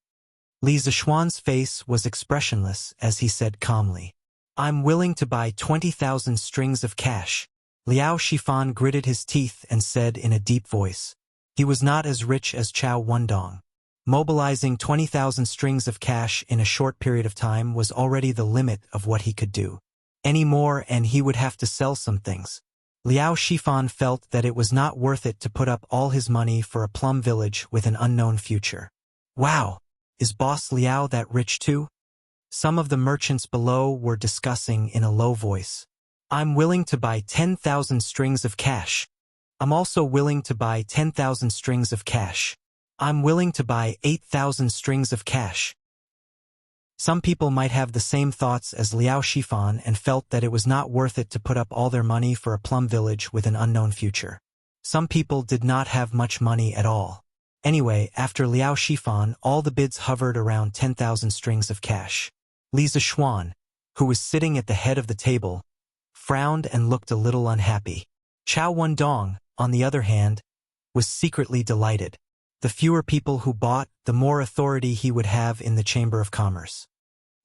A: Li Zishuan's face was expressionless as he said calmly, I'm willing to buy 20,000 strings of cash. Liao Shifan gritted his teeth and said in a deep voice. He was not as rich as Chow Wendong. Mobilizing 20,000 strings of cash in a short period of time was already the limit of what he could do. Any more and he would have to sell some things. Liao Shifan felt that it was not worth it to put up all his money for a plum village with an unknown future. Wow, is Boss Liao that rich too? Some of the merchants below were discussing in a low voice. I'm willing to buy 10,000 strings of cash. I'm also willing to buy 10,000 strings of cash. I'm willing to buy 8,000 strings of cash. Some people might have the same thoughts as Liao Shifan and felt that it was not worth it to put up all their money for a plum village with an unknown future. Some people did not have much money at all. Anyway, after Liao Shifan, all the bids hovered around 10,000 strings of cash. Li Zishuan, who was sitting at the head of the table, frowned and looked a little unhappy. Chow Wendong, on the other hand, was secretly delighted. The fewer people who bought, the more authority he would have in the Chamber of Commerce.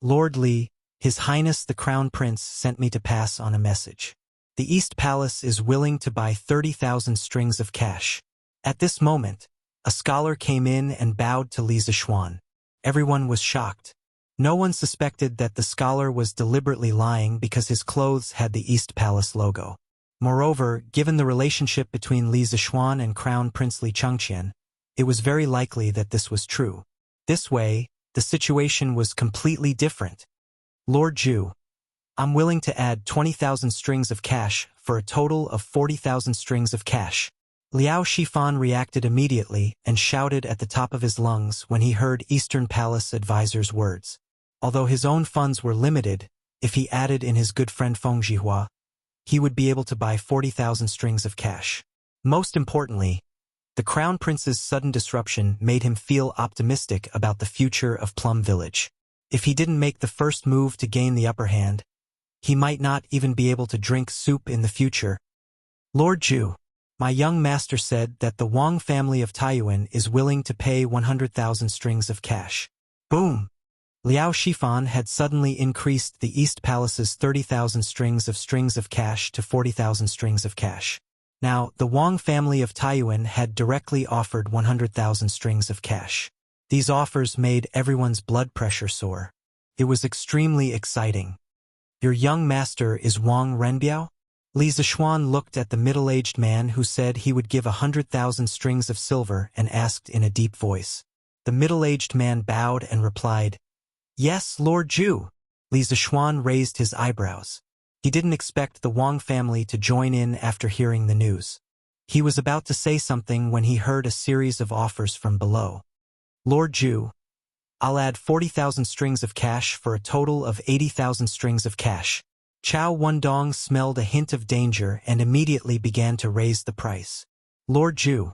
A: Lord Li, His Highness the Crown Prince sent me to pass on a message. The East Palace is willing to buy 30,000 strings of cash. At this moment, a scholar came in and bowed to Li Zishuan. Everyone was shocked. No one suspected that the scholar was deliberately lying because his clothes had the East Palace logo. Moreover, given the relationship between Li Zishuan and Crown Prince Li Chengqian, it was very likely that this was true. This way, the situation was completely different. Lord Zhu, I'm willing to add 20,000 strings of cash for a total of 40,000 strings of cash. Liao Shifan reacted immediately and shouted at the top of his lungs when he heard Eastern Palace advisor's words. Although his own funds were limited, if he added in his good friend Feng Zhihua, he would be able to buy 40,000 strings of cash. Most importantly, the Crown Prince's sudden disruption made him feel optimistic about the future of Plum Village. If he didn't make the first move to gain the upper hand, he might not even be able to drink soup in the future. Lord Zhu, my young master said that the Wang family of Taiyuan is willing to pay 100,000 strings of cash. Boom! Liao Shifan had suddenly increased the East Palace's 30,000 strings of cash to 40,000 strings of cash. Now, the Wang family of Taiyuan had directly offered 100,000 strings of cash. These offers made everyone's blood pressure soar. It was extremely exciting. Your young master is Wang Renbiao? Li Zishuan looked at the middle-aged man who said he would give 100,000 strings of silver and asked in a deep voice. The middle-aged man bowed and replied, Yes, Lord Zhu. Li Zishuan raised his eyebrows. He didn't expect the Wang family to join in after hearing the news. He was about to say something when he heard a series of offers from below. Lord Zhu, I'll add 40,000 strings of cash for a total of 80,000 strings of cash. Chow Wendong smelled a hint of danger and immediately began to raise the price. Lord Zhu,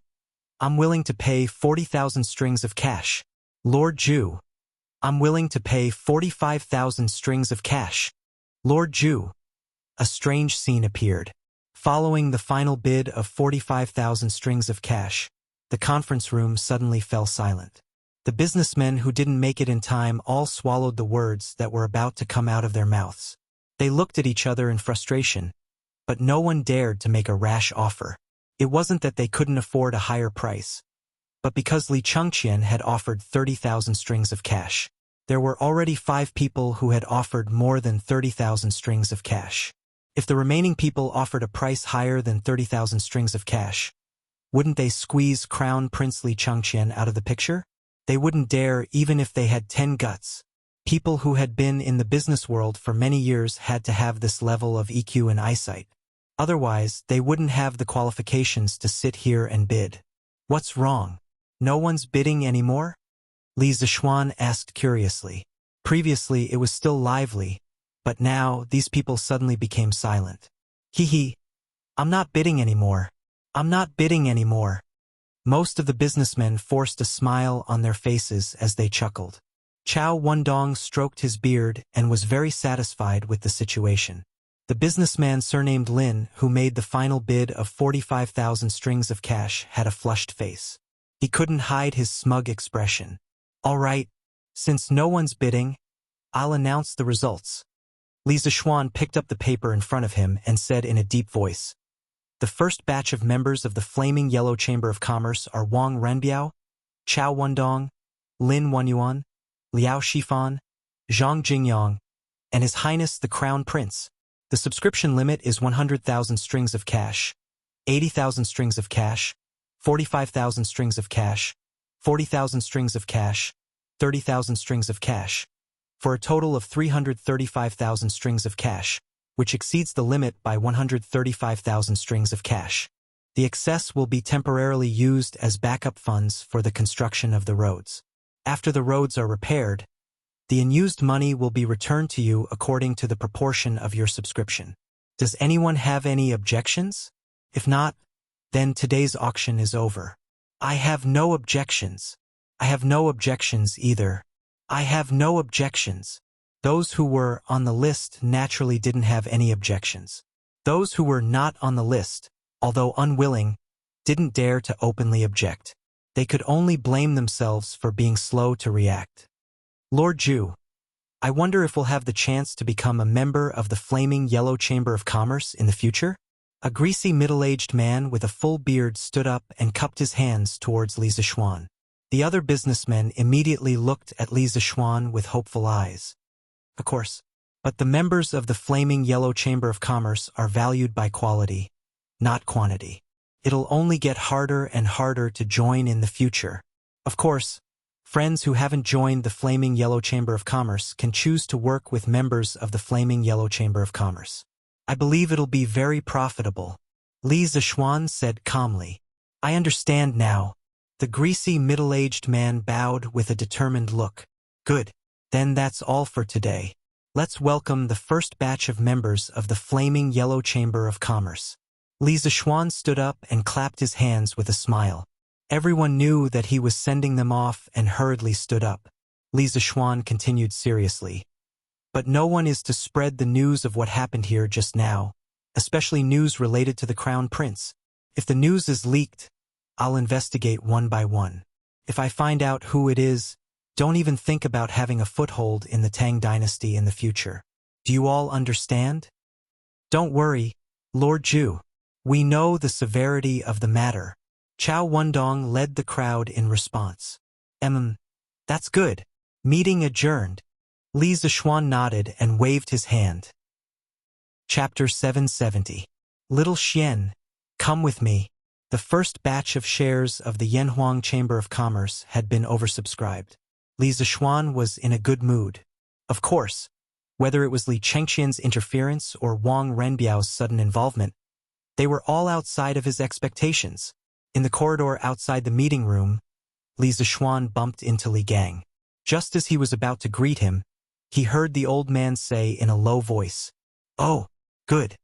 A: I'm willing to pay 40,000 strings of cash. Lord Zhu, I'm willing to pay 45,000 strings of cash. Lord Zhu. A strange scene appeared. Following the final bid of 45,000 strings of cash, the conference room suddenly fell silent. The businessmen who didn't make it in time all swallowed the words that were about to come out of their mouths. They looked at each other in frustration, but no one dared to make a rash offer. It wasn't that they couldn't afford a higher price, but because Li Chengqian had offered 30,000 strings of cash. There were already 5 people who had offered more than 30,000 strings of cash. If the remaining people offered a price higher than 30,000 strings of cash, wouldn't they squeeze Crown Prince Li Chengqian out of the picture? They wouldn't dare even if they had 10 guts. People who had been in the business world for many years had to have this level of EQ and eyesight. Otherwise, they wouldn't have the qualifications to sit here and bid. What's wrong? No one's bidding anymore? Li Zishuan asked curiously. Previously, it was still lively, but now these people suddenly became silent. Hee, I'm not bidding anymore. I'm not bidding anymore. Most of the businessmen forced a smile on their faces as they chuckled. Chao Wendong stroked his beard and was very satisfied with the situation. The businessman surnamed Lin, who made the final bid of 45,000 strings of cash, had a flushed face. He couldn't hide his smug expression. All right, since no one's bidding, I'll announce the results. Li Zixuan picked up the paper in front of him and said in a deep voice, "The first batch of members of the Flaming Yellow Chamber of Commerce are Wang Renbiao, Chao Wendong, Lin Wenyuan, Liao Shifan, Zhang Jingyang, and His Highness the Crown Prince. The subscription limit is 100,000 strings of cash, 80,000 strings of cash, 45,000 strings of cash, 40,000 strings of cash, 30,000 strings of cash, for a total of 335,000 strings of cash, which exceeds the limit by 135,000 strings of cash. The excess will be temporarily used as backup funds for the construction of the roads. After the roads are repaired, the unused money will be returned to you according to the proportion of your subscription. Does anyone have any objections? If not, then today's auction is over." "I have no objections." "I have no objections either." "I have no objections." Those who were on the list naturally didn't have any objections. Those who were not on the list, although unwilling, didn't dare to openly object. They could only blame themselves for being slow to react. "Lord Zhu, I wonder if we'll have the chance to become a member of the Flaming Yellow Chamber of Commerce in the future?" A greasy middle-aged man with a full beard stood up and cupped his hands towards Li Zixuan. The other businessmen immediately looked at Li Zixuan with hopeful eyes. "Of course, but the members of the Flaming Yellow Chamber of Commerce are valued by quality, not quantity. It'll only get harder and harder to join in the future. Of course, friends who haven't joined the Flaming Yellow Chamber of Commerce can choose to work with members of the Flaming Yellow Chamber of Commerce. I believe it'll be very profitable," Li Zixuan said calmly. "I understand now." The greasy middle-aged man bowed with a determined look. "Good. Then that's all for today. Let's welcome the first batch of members of the Flaming Yellow Chamber of Commerce." Li Zixuan stood up and clapped his hands with a smile. Everyone knew that he was sending them off and hurriedly stood up. Li Zixuan continued seriously. "But no one is to spread the news of what happened here just now, especially news related to the Crown Prince. If the news is leaked, I'll investigate one by one. If I find out who it is, don't even think about having a foothold in the Tang dynasty in the future. Do you all understand?" "Don't worry, Lord Zhu. We know the severity of the matter." Chao Wendong led the crowd in response. That's good. Meeting adjourned." Li Zixuan nodded and waved his hand. Chapter 770. Little Xian, come with me. The first batch of shares of the Yanhuang Chamber of Commerce had been oversubscribed. Li Zixuan was in a good mood. Of course, whether it was Li Chengqian's interference or Wang Renbiao's sudden involvement, they were all outside of his expectations. In the corridor outside the meeting room, Li Zixuan bumped into Li Gang. Just as he was about to greet him, he heard the old man say in a low voice, "Oh, good."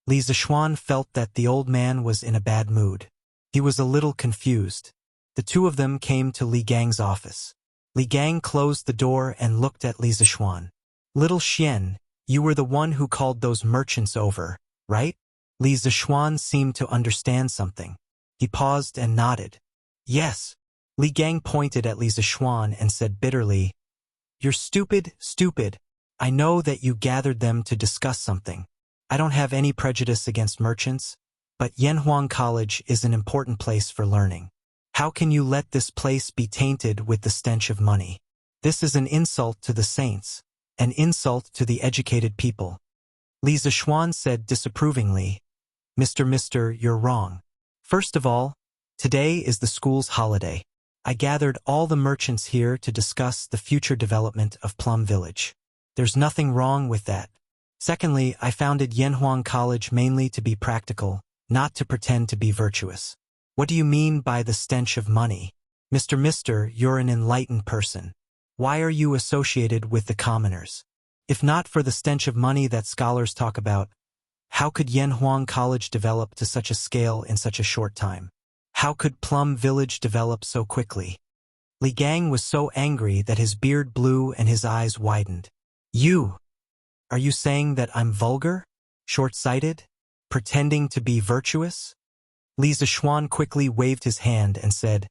A: Li Zixuan felt that the old man was in a bad mood. He was a little confused. The two of them came to Li Gang's office. Li Gang closed the door and looked at Li Zixuan. "Little Xian, you were the one who called those merchants over, right?" Li Zixuan seemed to understand something. He paused and nodded. "Yes." Li Gang pointed at Li Zixuan and said bitterly, "You're stupid, stupid. I know that you gathered them to discuss something. I don't have any prejudice against merchants, but Yanhuang College is an important place for learning. How can you let this place be tainted with the stench of money? This is an insult to the saints, an insult to the educated people." Li Zixuan said disapprovingly, Mister, you're wrong. First of all, today is the school's holiday. I gathered all the merchants here to discuss the future development of Plum Village. There's nothing wrong with that. Secondly, I founded Yanhuang College mainly to be practical, not to pretend to be virtuous. What do you mean by the stench of money? Mister, you're an enlightened person. Why are you associated with the commoners? If not for the stench of money that scholars talk about, how could Yanhuang College develop to such a scale in such a short time? How could Plum Village develop so quickly? Li Gang was so angry that his beard blew and his eyes widened. Are you saying that I'm vulgar? Short-sighted? Pretending to be virtuous? Li Zishuan quickly waved his hand and said,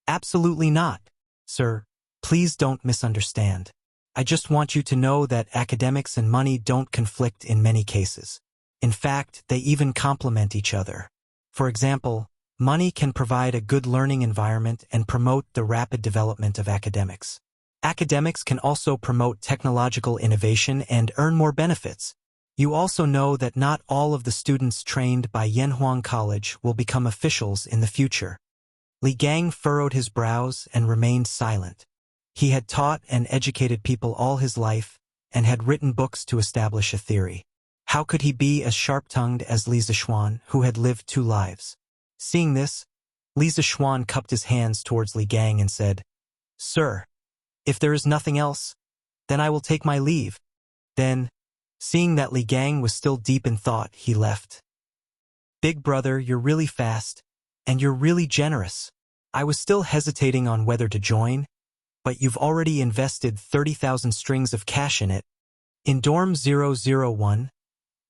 A: Absolutely not, sir. Please don't misunderstand. I just want you to know that academics and money don't conflict in many cases. In fact, they even complement each other. For example, money can provide a good learning environment and promote the rapid development of academics. Academics can also promote technological innovation and earn more benefits. You also know that not all of the students trained by Yanhuang College will become officials in the future. Li Gang furrowed his brows and remained silent. He had taught and educated people all his life and had written books to establish a theory. How could he be as sharp-tongued as Li Zishuan, who had lived 2 lives? Seeing this, Li Zishuan cupped his hands towards Li Gang and said, Sir, if there is nothing else, then I will take my leave. Then, seeing that Li Gang was still deep in thought, he left. Big brother, you're really fast, and you're really generous. I was still hesitating on whether to join, but you've already invested 30,000 strings of cash in it. In dorm 001,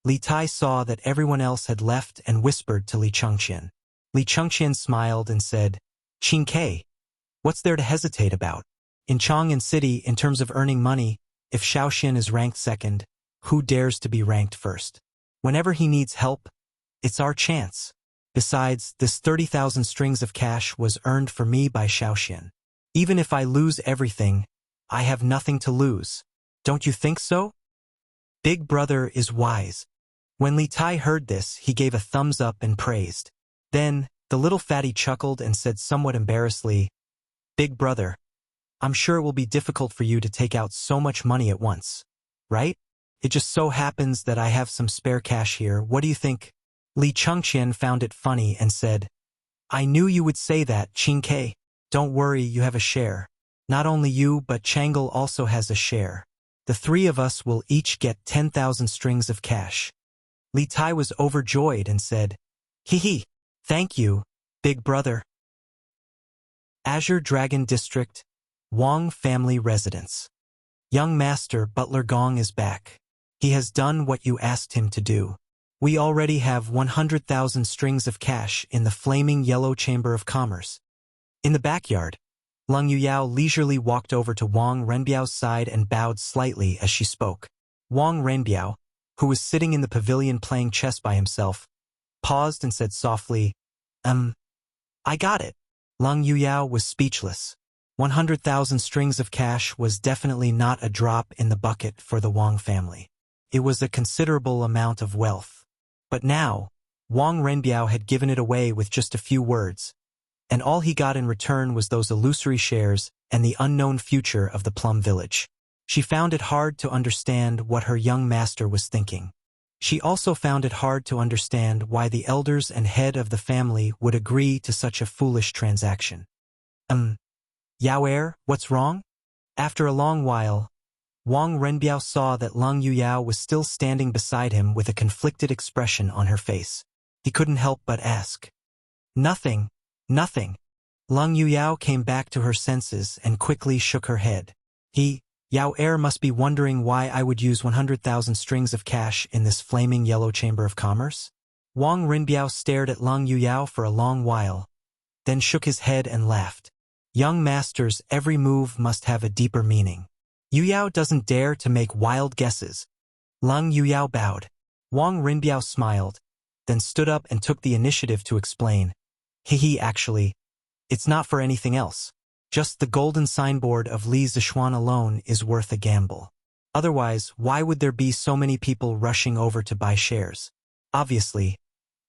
A: Li Tai saw that everyone else had left and whispered to Li Chengqian. Li Chengqian smiled and said, Qin Ke, what's there to hesitate about? In Chang'an City, in terms of earning money, if Shaoxian is ranked second, who dares to be ranked first? Whenever he needs help, it's our chance. Besides, this 30,000 strings of cash was earned for me by Shaoxian. Even if I lose everything, I have nothing to lose. Don't you think so? Big brother is wise. When Li Tai heard this, he gave a thumbs up and praised. Then, the little fatty chuckled and said somewhat embarrassedly, Big brother, I'm sure it will be difficult for you to take out so much money at once, right? It just so happens that I have some spare cash here. What do you think? Li Chengqian found it funny and said, I knew you would say that, Qin Ke. Don't worry, you have a share. Not only you, but Changle also has a share. The 3 of us will each get 10,000 strings of cash. Li Tai was overjoyed and said, Hee, thank you, big brother. Azure Dragon District, Wang Family Residence. Young Master Butler Gong is back. He has done what you asked him to do. We already have 100,000 strings of cash in the flaming yellow chamber of commerce. In the backyard, Lung Yuyao leisurely walked over to Wang Renbiao's side and bowed slightly as she spoke. Wang Renbiao, who was sitting in the pavilion playing chess by himself, paused and said softly, I got it. Lung Yuyao was speechless. 100,000 strings of cash was definitely not a drop in the bucket for the Wang family. It was a considerable amount of wealth. But now, Wang Renbiao had given it away with just a few words, and all he got in return was those illusory shares and the unknown future of the Plum Village. She found it hard to understand what her young master was thinking. She also found it hard to understand why the elders and head of the family would agree to such a foolish transaction. Yao, what's wrong? After a long while, Wang Renbiao saw that Lung Yuyao was still standing beside him with a conflicted expression on her face. He couldn't help but ask. Nothing. Lung Yuyao came back to her senses and quickly shook her head. Yao must be wondering why I would use 100,000 strings of cash in this flaming yellow chamber of commerce. Wang Renbiao stared at Lung Yuyao for a long while, then shook his head and laughed. Young masters, every move must have a deeper meaning. Yuyao doesn't dare to make wild guesses. Lung Yuyao bowed. Wang Renbiao smiled, then stood up and took the initiative to explain. Actually, it's not for anything else. Just the golden signboard of Li Zishuan alone is worth a gamble. Otherwise, why would there be so many people rushing over to buy shares? Obviously,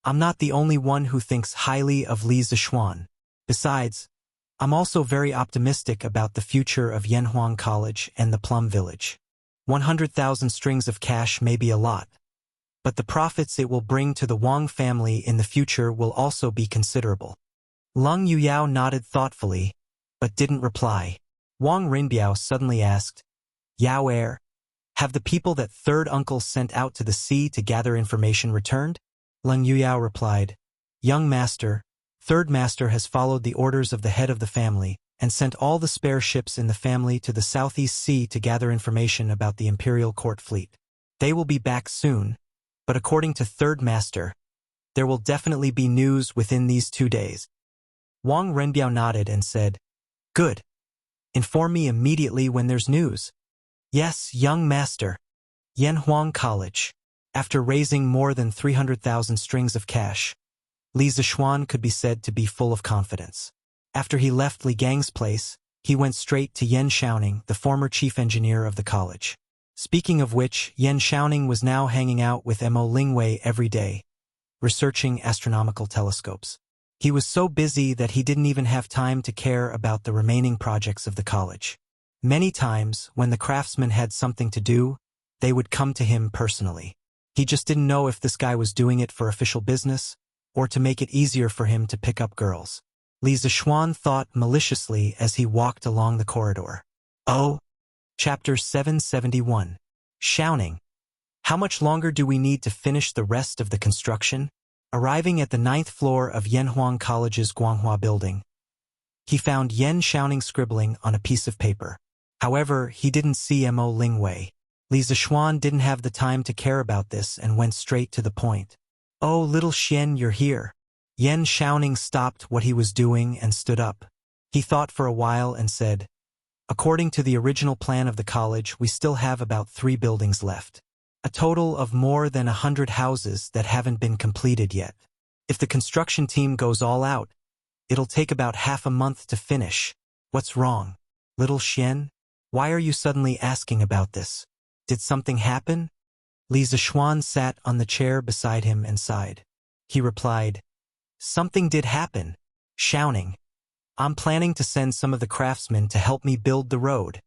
A: I'm not the only one who thinks highly of Li Zishuan. Besides, I'm also very optimistic about the future of Yanhuang College and the Plum Village. 100,000 strings of cash may be a lot, but the profits it will bring to the Wang family in the future will also be considerable. Lung Yuyao nodded thoughtfully, but didn't reply. Wang Renbiao suddenly asked, Yao, have the people that third uncle sent out to the sea to gather information returned? Lung Yuyao replied, Young master, Third Master has followed the orders of the head of the family and sent all the spare ships in the family to the Southeast Sea to gather information about the Imperial Court fleet. They will be back soon, but according to Third Master, there will definitely be news within these 2 days. Wang Renbiao nodded and said, "Good. Inform me immediately when there's news." "Yes, young master." Yanhuang College. After raising more than 300,000 strings of cash, Li Zishuan could be said to be full of confidence. After he left Li Gang's place, he went straight to Yan Shaoning, the former chief engineer of the college. Speaking of which, Yan Shaoning was now hanging out with Mo Lingwei every day, researching astronomical telescopes. He was so busy that he didn't even have time to care about the remaining projects of the college. Many times, when the craftsmen had something to do, they would come to him personally. He just didn't know if this guy was doing it for official business, or to make it easier for him to pick up girls. Li Zishuan thought maliciously as he walked along the corridor. Oh! Chapter 771. Shaoning. How much longer do we need to finish the rest of the construction? Arriving at the 9th floor of Yanhuang College's Guanghua building, he found Yan Shaoning scribbling on a piece of paper. However, he didn't see Mo Lingwei. Li Zishuan didn't have the time to care about this and went straight to the point. "Oh, little Xian, you're here." Yan Shaoning stopped what he was doing and stood up. He thought for a while and said, "According to the original plan of the college, we still have about 3 buildings left. A total of more than 100 houses that haven't been completed yet. If the construction team goes all out, it'll take about half a month to finish. What's wrong, little Xian? Why are you suddenly asking about this? Did something happen?" Li Zishuan sat on the chair beside him and sighed. He replied, "Something did happen, Shaoning. I'm planning to send some of the craftsmen to help me build the road."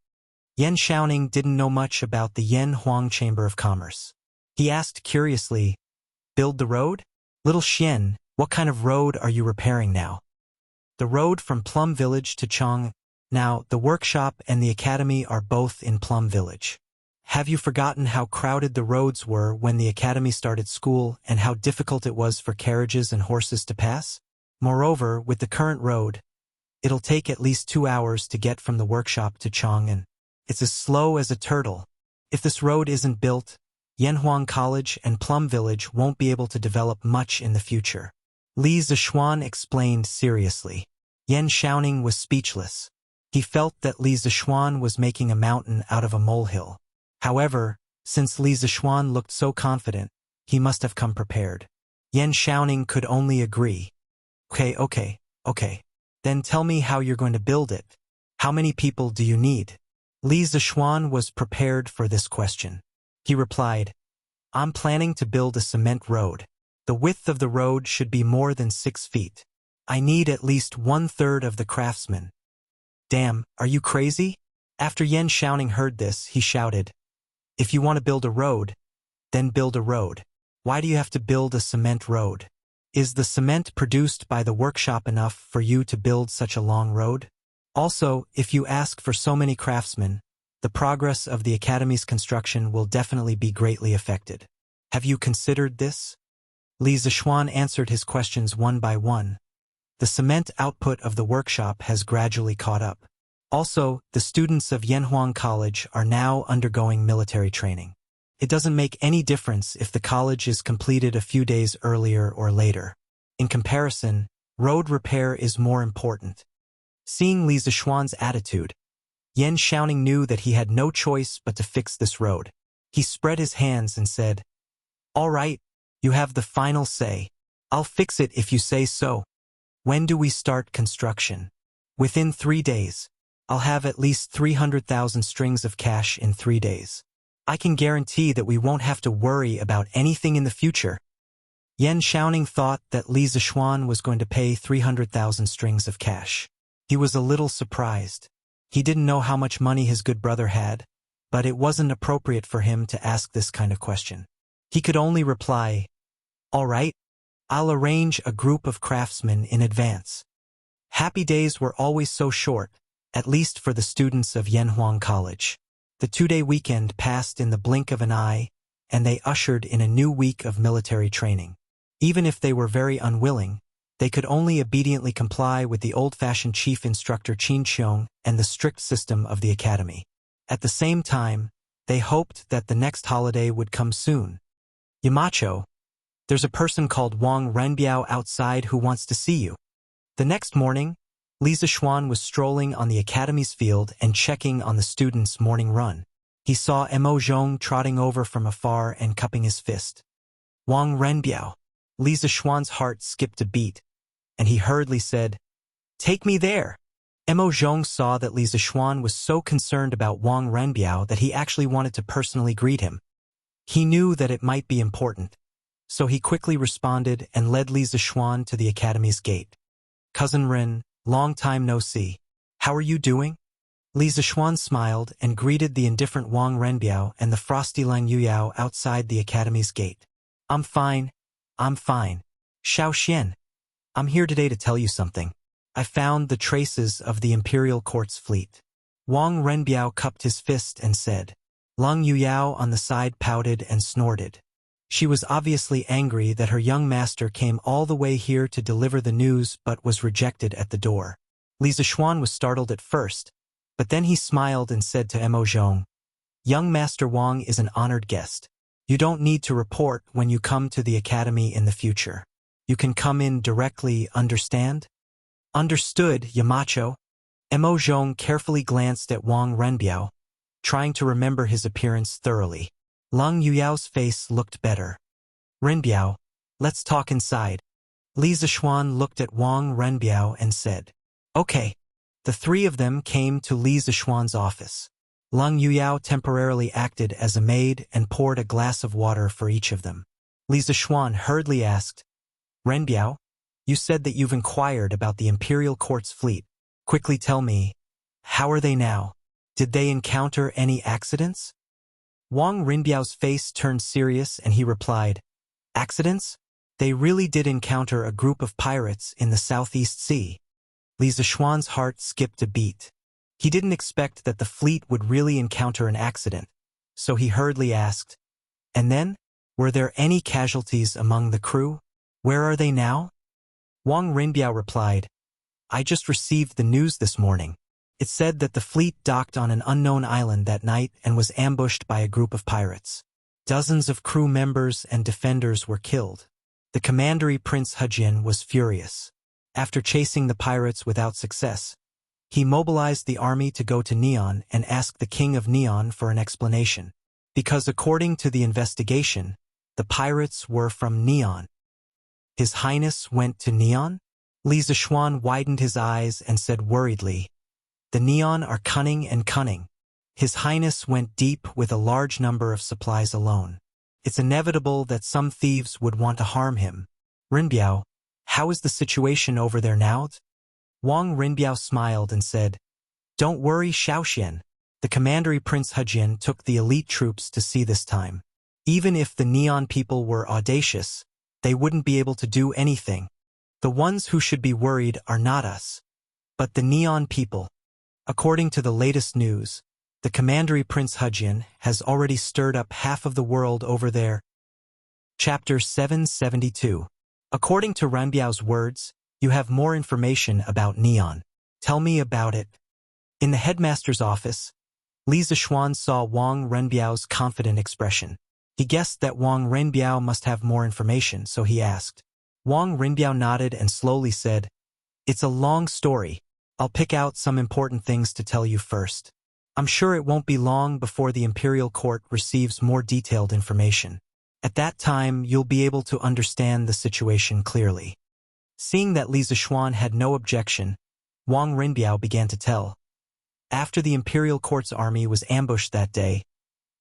A: Yan Shaoning didn't know much about the Yanhuang Chamber of Commerce. He asked curiously, "Build the road? Little Xian, what kind of road are you repairing now?" "The road from Plum Village to Chang. Now, the workshop and the academy are both in Plum Village. Have you forgotten how crowded the roads were when the academy started school and how difficult it was for carriages and horses to pass? Moreover, with the current road, it'll take at least 2 hours to get from the workshop to Chang'an. It's as slow as a turtle. If this road isn't built, Yanhuang College and Plum Village won't be able to develop much in the future." Li Zishuan explained seriously. Yan Shaoning was speechless. He felt that Li Zishuan was making a mountain out of a molehill. However, since Li Zishuan looked so confident, he must have come prepared. Yan Shaoning could only agree. Okay. Then tell me how you're going to build it. How many people do you need?" Li Zishuan was prepared for this question. He replied, "I'm planning to build a cement road. The width of the road should be more than 6 feet. I need at least 1/3 of the craftsmen." "Damn, are you crazy?" After Yan Shaoning heard this, he shouted, "If you want to build a road, then build a road. Why do you have to build a cement road? Is the cement produced by the workshop enough for you to build such a long road? Also, if you ask for so many craftsmen, the progress of the academy's construction will definitely be greatly affected. Have you considered this?" Li Zishuan answered his questions one by one. The cement output of the workshop has gradually caught up. Also, the students of Yanhuang College are now undergoing military training. It doesn't make any difference if the college is completed a few days earlier or later. In comparison, road repair is more important. Seeing Li Zishuan's attitude, Yan Shaoning knew that he had no choice but to fix this road. He spread his hands and said, "All right, you have the final say. I'll fix it if you say so. When do we start construction?" "Within 3 days. I'll have at least 300,000 strings of cash in 3 days. I can guarantee that we won't have to worry about anything in the future." Yan Shaoning thought that Li Zishuan was going to pay 300,000 strings of cash. He was a little surprised. He didn't know how much money his good brother had, but it wasn't appropriate for him to ask this kind of question. He could only reply, "All right, I'll arrange a group of craftsmen in advance." Happy days were always so short, at least for the students of Yanhuang College. The 2-day weekend passed in the blink of an eye, and they ushered in a new week of military training. Even if they were very unwilling, They could only obediently comply with the old-fashioned chief instructor Qin Qiong and the strict system of the academy. At the same time, they hoped that the next holiday would come soon. Yamacho, there's a person called Wang Renbiao outside who wants to see you. The next morning, Li Zixuan was strolling on the academy's field and checking on the students' morning run. He saw Mo Zhong trotting over from afar and cupping his fist. Wang Renbiao. Li Zixuan's heart skipped a beat, and he hurriedly said, "Take me there." Mo Zhong saw that Li Zixuan was so concerned about Wang Renbiao that he actually wanted to personally greet him. He knew that it might be important, so he quickly responded and led Li Zixuan to the academy's gate. "Cousin Ren, long time no see. How are you doing?" Li Zixuan smiled and greeted the indifferent Wang Renbiao and the frosty Lang Yuyao outside the academy's gate. I'm fine. Xiao Xian. I'm here today to tell you something. I found the traces of the imperial court's fleet." Wang Renbiao cupped his fist and said. Lang Yuyao on the side pouted and snorted. She was obviously angry that her young master came all the way here to deliver the news but was rejected at the door. Li Zixuan was startled at first, but then he smiled and said to Mo Zhong, "Young Master Wang is an honored guest. You don't need to report when you come to the academy in the future. You can come in directly, understand?" "Understood, Yamacho." Mo Zhong carefully glanced at Wang Renbiao, trying to remember his appearance thoroughly. Lang Yuyao's face looked better. "Renbiao, let's talk inside." Li Zixuan looked at Wang Renbiao and said, "Okay." The three of them came to Li Zixuan's office. Lang Yuyao temporarily acted as a maid and poured a glass of water for each of them. Li Zixuan hurriedly asked, "Renbiao, you said that you've inquired about the imperial court's fleet. Quickly tell me, how are they now? Did they encounter any accidents?" Wang Renbiao's face turned serious and he replied, "Accidents? They really did encounter a group of pirates in the Southeast Sea." Li Zixuan's heart skipped a beat. He didn't expect that the fleet would really encounter an accident, so he hurriedly asked, "And then, were there any casualties among the crew? Where are they now?" Wang Renbiao replied, "I just received the news this morning. It said that the fleet docked on an unknown island that night and was ambushed by a group of pirates. Dozens of crew members and defenders were killed. The commandery Prince Hejin was furious. After chasing the pirates without success, he mobilized the army to go to Neon and ask the king of Neon for an explanation. Because according to the investigation, the pirates were from Neon. His Highness went to Neon?" Li Zixuan widened his eyes and said worriedly, "The Neon are cunning and cunning. His Highness went deep with a large number of supplies alone. It's inevitable that some thieves would want to harm him. Renbiao, how is the situation over there now?" Wang Renbiao smiled and said, "Don't worry, Xiaoxian. The commandery Prince Hejin took the elite troops to sea this time. Even if the Neon people were audacious, they wouldn't be able to do anything. The ones who should be worried are not us, but the Neon people. According to the latest news, the commandery Prince Hejin has already stirred up half of the world over there." Chapter 772. According to Renbiao's words, you have more information about Neon. Tell me about it. In the headmaster's office, Li Zixuan saw Wang Renbiao's confident expression. He guessed that Wang Renbiao must have more information, so he asked. Wang Renbiao nodded and slowly said, "It's a long story. I'll pick out some important things to tell you first. I'm sure it won't be long before the imperial court receives more detailed information. At that time, you'll be able to understand the situation clearly." Seeing that Li Zixuan had no objection, Wang Renbiao began to tell. After the imperial court's army was ambushed that day,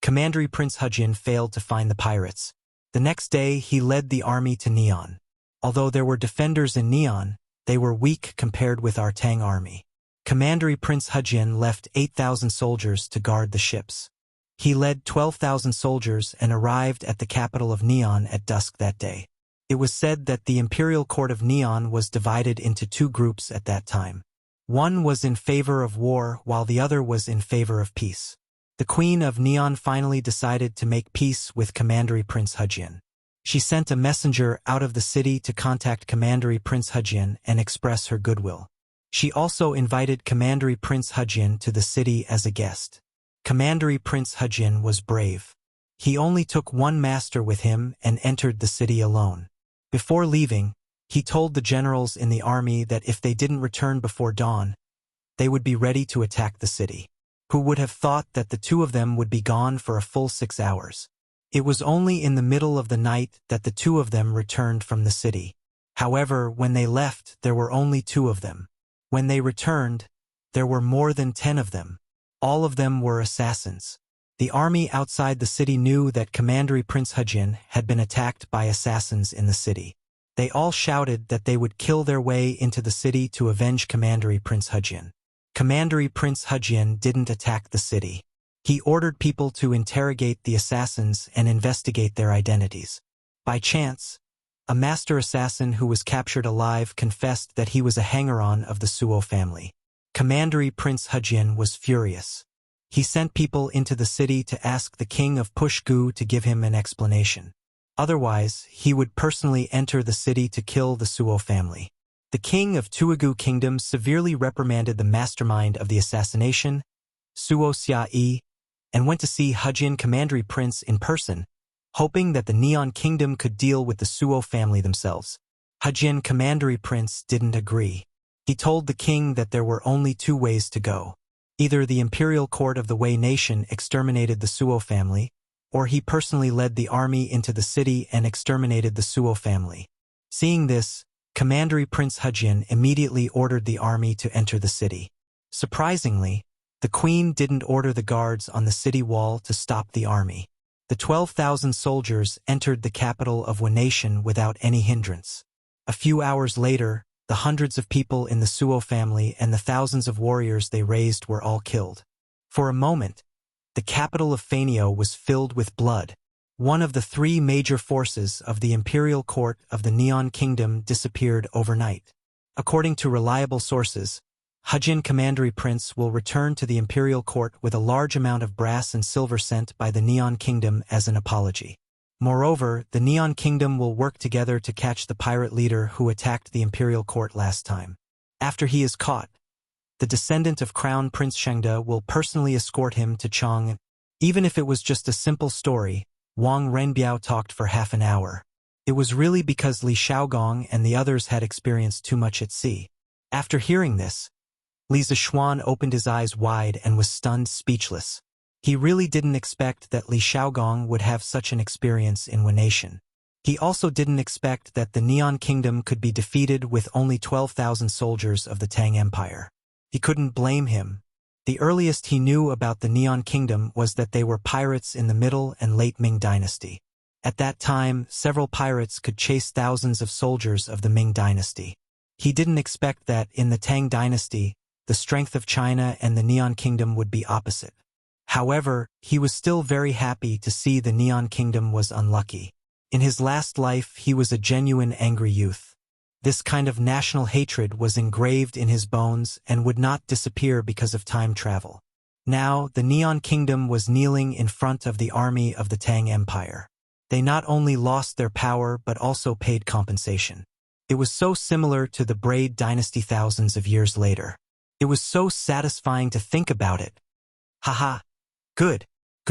A: Commandery Prince Hejin failed to find the pirates. The next day, he led the army to Neon. Although there were defenders in Neon, they were weak compared with our Tang army. Commandery Prince Hejin left 8,000 soldiers to guard the ships. He led 12,000 soldiers and arrived at the capital of Neon at dusk that day. It was said that the imperial court of Neon was divided into two groups at that time. One was in favor of war while the other was in favor of peace. The Queen of Neon finally decided to make peace with Commandery Prince Hejin. She sent a messenger out of the city to contact Commandery Prince Hujian and express her goodwill. She also invited Commandery Prince Hujian to the city as a guest. Commandery Prince Hujian was brave. He only took one master with him and entered the city alone. Before leaving, he told the generals in the army that if they didn't return before dawn, they would be ready to attack the city. Who would have thought that the two of them would be gone for a full 6 hours? It was only in the middle of the night that the two of them returned from the city. However, when they left, there were only 2 of them. When they returned, there were more than 10 of them. All of them were assassins. The army outside the city knew that Commandery Prince Hujian had been attacked by assassins in the city. They all shouted that they would kill their way into the city to avenge Commandery Prince Hujian. Commandery Prince Hujian didn't attack the city. He ordered people to interrogate the assassins and investigate their identities. By chance, a master assassin who was captured alive confessed that he was a hanger-on of the Suo family. Commandery Prince Hujian was furious. He sent people into the city to ask the king of Pushgu to give him an explanation. Otherwise, he would personally enter the city to kill the Suo family. The king of Tuigu Kingdom severely reprimanded the mastermind of the assassination, Suo Xia, and went to see Hujian Commandery Prince in person, hoping that the Neon Kingdom could deal with the Suo family themselves. Hujian Commandery Prince didn't agree. He told the king that there were only 2 ways to go. Either the imperial court of the Wei nation exterminated the Suo family, or he personally led the army into the city and exterminated the Suo family. Seeing this, Commandery Prince Hujian immediately ordered the army to enter the city. Surprisingly, the queen didn't order the guards on the city wall to stop the army. The 12,000 soldiers entered the capital of Wei nation without any hindrance. A few hours later, the hundreds of people in the Suo family and the thousands of warriors they raised were all killed. For a moment, the capital of Faenio was filled with blood. One of the 3 major forces of the imperial court of the Neon Kingdom disappeared overnight. According to reliable sources, Hujian Commandery Prince will return to the imperial court with a large amount of brass and silver sent by the Neon Kingdom as an apology. Moreover, the Neon Kingdom will work together to catch the pirate leader who attacked the imperial court last time. After he is caught, the descendant of Crown Prince Shengde will personally escort him to Chang. Even if it was just a simple story, Wang Renbiao talked for half an hour. It was really because Li Shaogong and the others had experienced too much at sea. After hearing this, Li Zishuan opened his eyes wide and was stunned speechless. He really didn't expect that Li Shaogong would have such an experience in Wei nation. He also didn't expect that the Neon Kingdom could be defeated with only 12,000 soldiers of the Tang Empire. He couldn't blame him. The earliest he knew about the Neon Kingdom was that they were pirates in the Middle and Late Ming Dynasty. At that time, several pirates could chase thousands of soldiers of the Ming Dynasty. He didn't expect that, in the Tang Dynasty, the strength of China and the Neon Kingdom would be opposite. However, he was still very happy to see the Neon Kingdom was unlucky. In his last life, he was a genuine angry youth. This kind of national hatred was engraved in his bones and would not disappear because of time travel. Now, the Neon Kingdom was kneeling in front of the army of the Tang Empire. They not only lost their power but also paid compensation. It was so similar to the Braid Dynasty thousands of years later. It was so satisfying to think about it. Haha. Good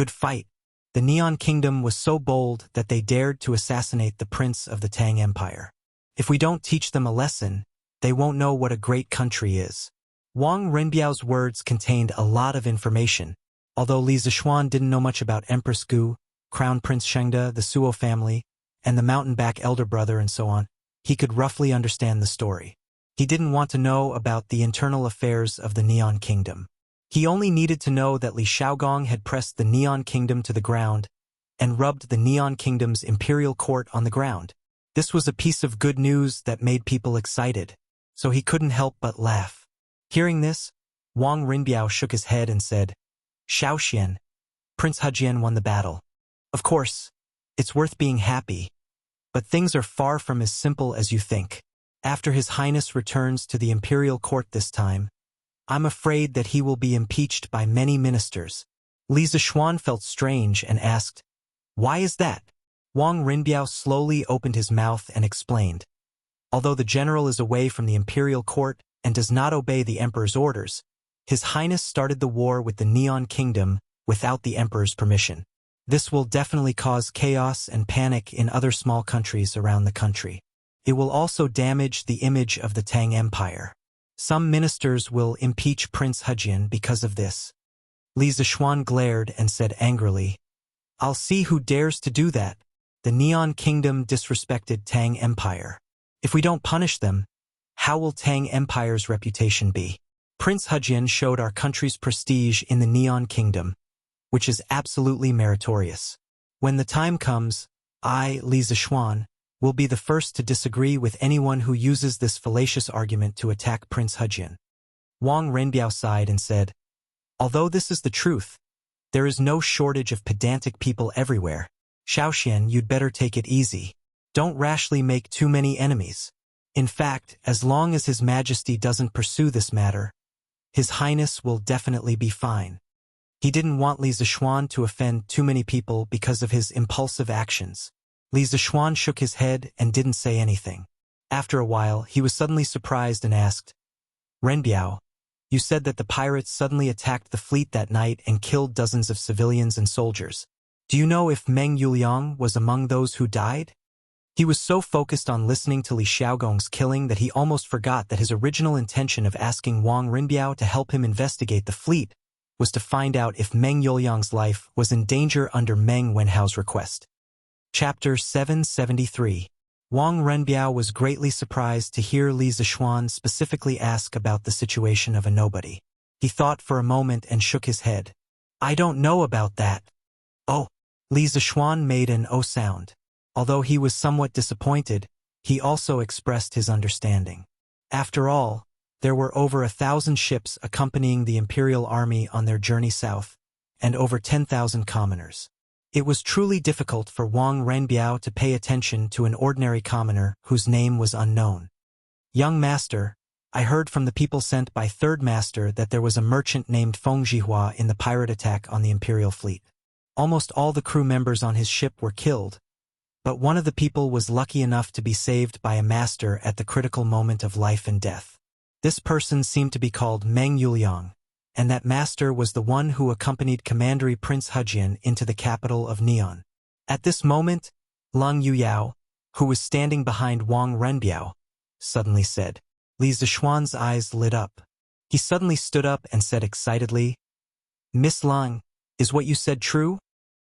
A: fight. The Neon Kingdom was so bold that they dared to assassinate the prince of the Tang Empire. If we don't teach them a lesson, they won't know what a great country is. Wang Renbiao's words contained a lot of information. Although Li Zishuan didn't know much about Empress Gu, Crown Prince Shengde, the Suo family, and the mountain-back elder brother and so on, he could roughly understand the story. He didn't want to know about the internal affairs of the Neon Kingdom. He only needed to know that Li Shaogong had pressed the Neon Kingdom to the ground and rubbed the Neon Kingdom's imperial court on the ground. This was a piece of good news that made people excited, so he couldn't help but laugh. Hearing this, Wang Renbiao shook his head and said, "Shaoxian, Prince Hujian won the battle. Of course, it's worth being happy, but things are far from as simple as you think. After His Highness returns to the imperial court this time, I'm afraid that he will be impeached by many ministers." Li Zishuan felt strange and asked, "Why is that?" Wang Rinbiao slowly opened his mouth and explained. Although the general is away from the imperial court and does not obey the emperor's orders, His Highness started the war with the Neon Kingdom without the emperor's permission. This will definitely cause chaos and panic in other small countries around the country. It will also damage the image of the Tang Empire. Some ministers will impeach Prince Hejian because of this. Li Zishuan glared and said angrily, "I'll see who dares to do that." The Neon Kingdom disrespected Tang Empire. If we don't punish them, how will Tang Empire's reputation be? Prince Hejian showed our country's prestige in the Neon Kingdom, which is absolutely meritorious. When the time comes, I, Li Zishuan, will be the first to disagree with anyone who uses this fallacious argument to attack Prince Hejian. Wang Renbiao sighed and said, "Although this is the truth, there is no shortage of pedantic people everywhere. Shaoxian, you'd better take it easy. Don't rashly make too many enemies. In fact, as long as His Majesty doesn't pursue this matter, His Highness will definitely be fine." He didn't want Li Zishuan to offend too many people because of his impulsive actions. Li Zishuan shook his head and didn't say anything. After a while, he was suddenly surprised and asked, "Renbiao, you said that the pirates suddenly attacked the fleet that night and killed dozens of civilians and soldiers. Do you know if Meng Yuliang was among those who died?" He was so focused on listening to Li Xiaogong's killing that he almost forgot that his original intention of asking Wang Renbiao to help him investigate the fleet was to find out if Meng Yuliang's life was in danger under Meng Wenhao's request. Chapter 773. Wang Renbiao was greatly surprised to hear Li Zishuan specifically ask about the situation of a nobody. He thought for a moment and shook his head. "I don't know about that." "Oh." Li Zishuan made an "oh" sound. Although he was somewhat disappointed, he also expressed his understanding. After all, there were over 1,000 ships accompanying the imperial army on their journey south, and over 10,000 commoners. It was truly difficult for Wang Renbiao to pay attention to an ordinary commoner whose name was unknown. "Young master, I heard from the people sent by Third Master that there was a merchant named Feng Jihua in the pirate attack on the imperial fleet. Almost all the crew members on his ship were killed, but one of the people was lucky enough to be saved by a master at the critical moment of life and death. This person seemed to be called Meng Yuliang, and that master was the one who accompanied Commandery Prince Hejian into the capital of Neon." At this moment, Lung Yuyao, who was standing behind Wang Renbiao, suddenly said. Li Zishuan's eyes lit up. He suddenly stood up and said excitedly, "Miss Lung, is what you said true?"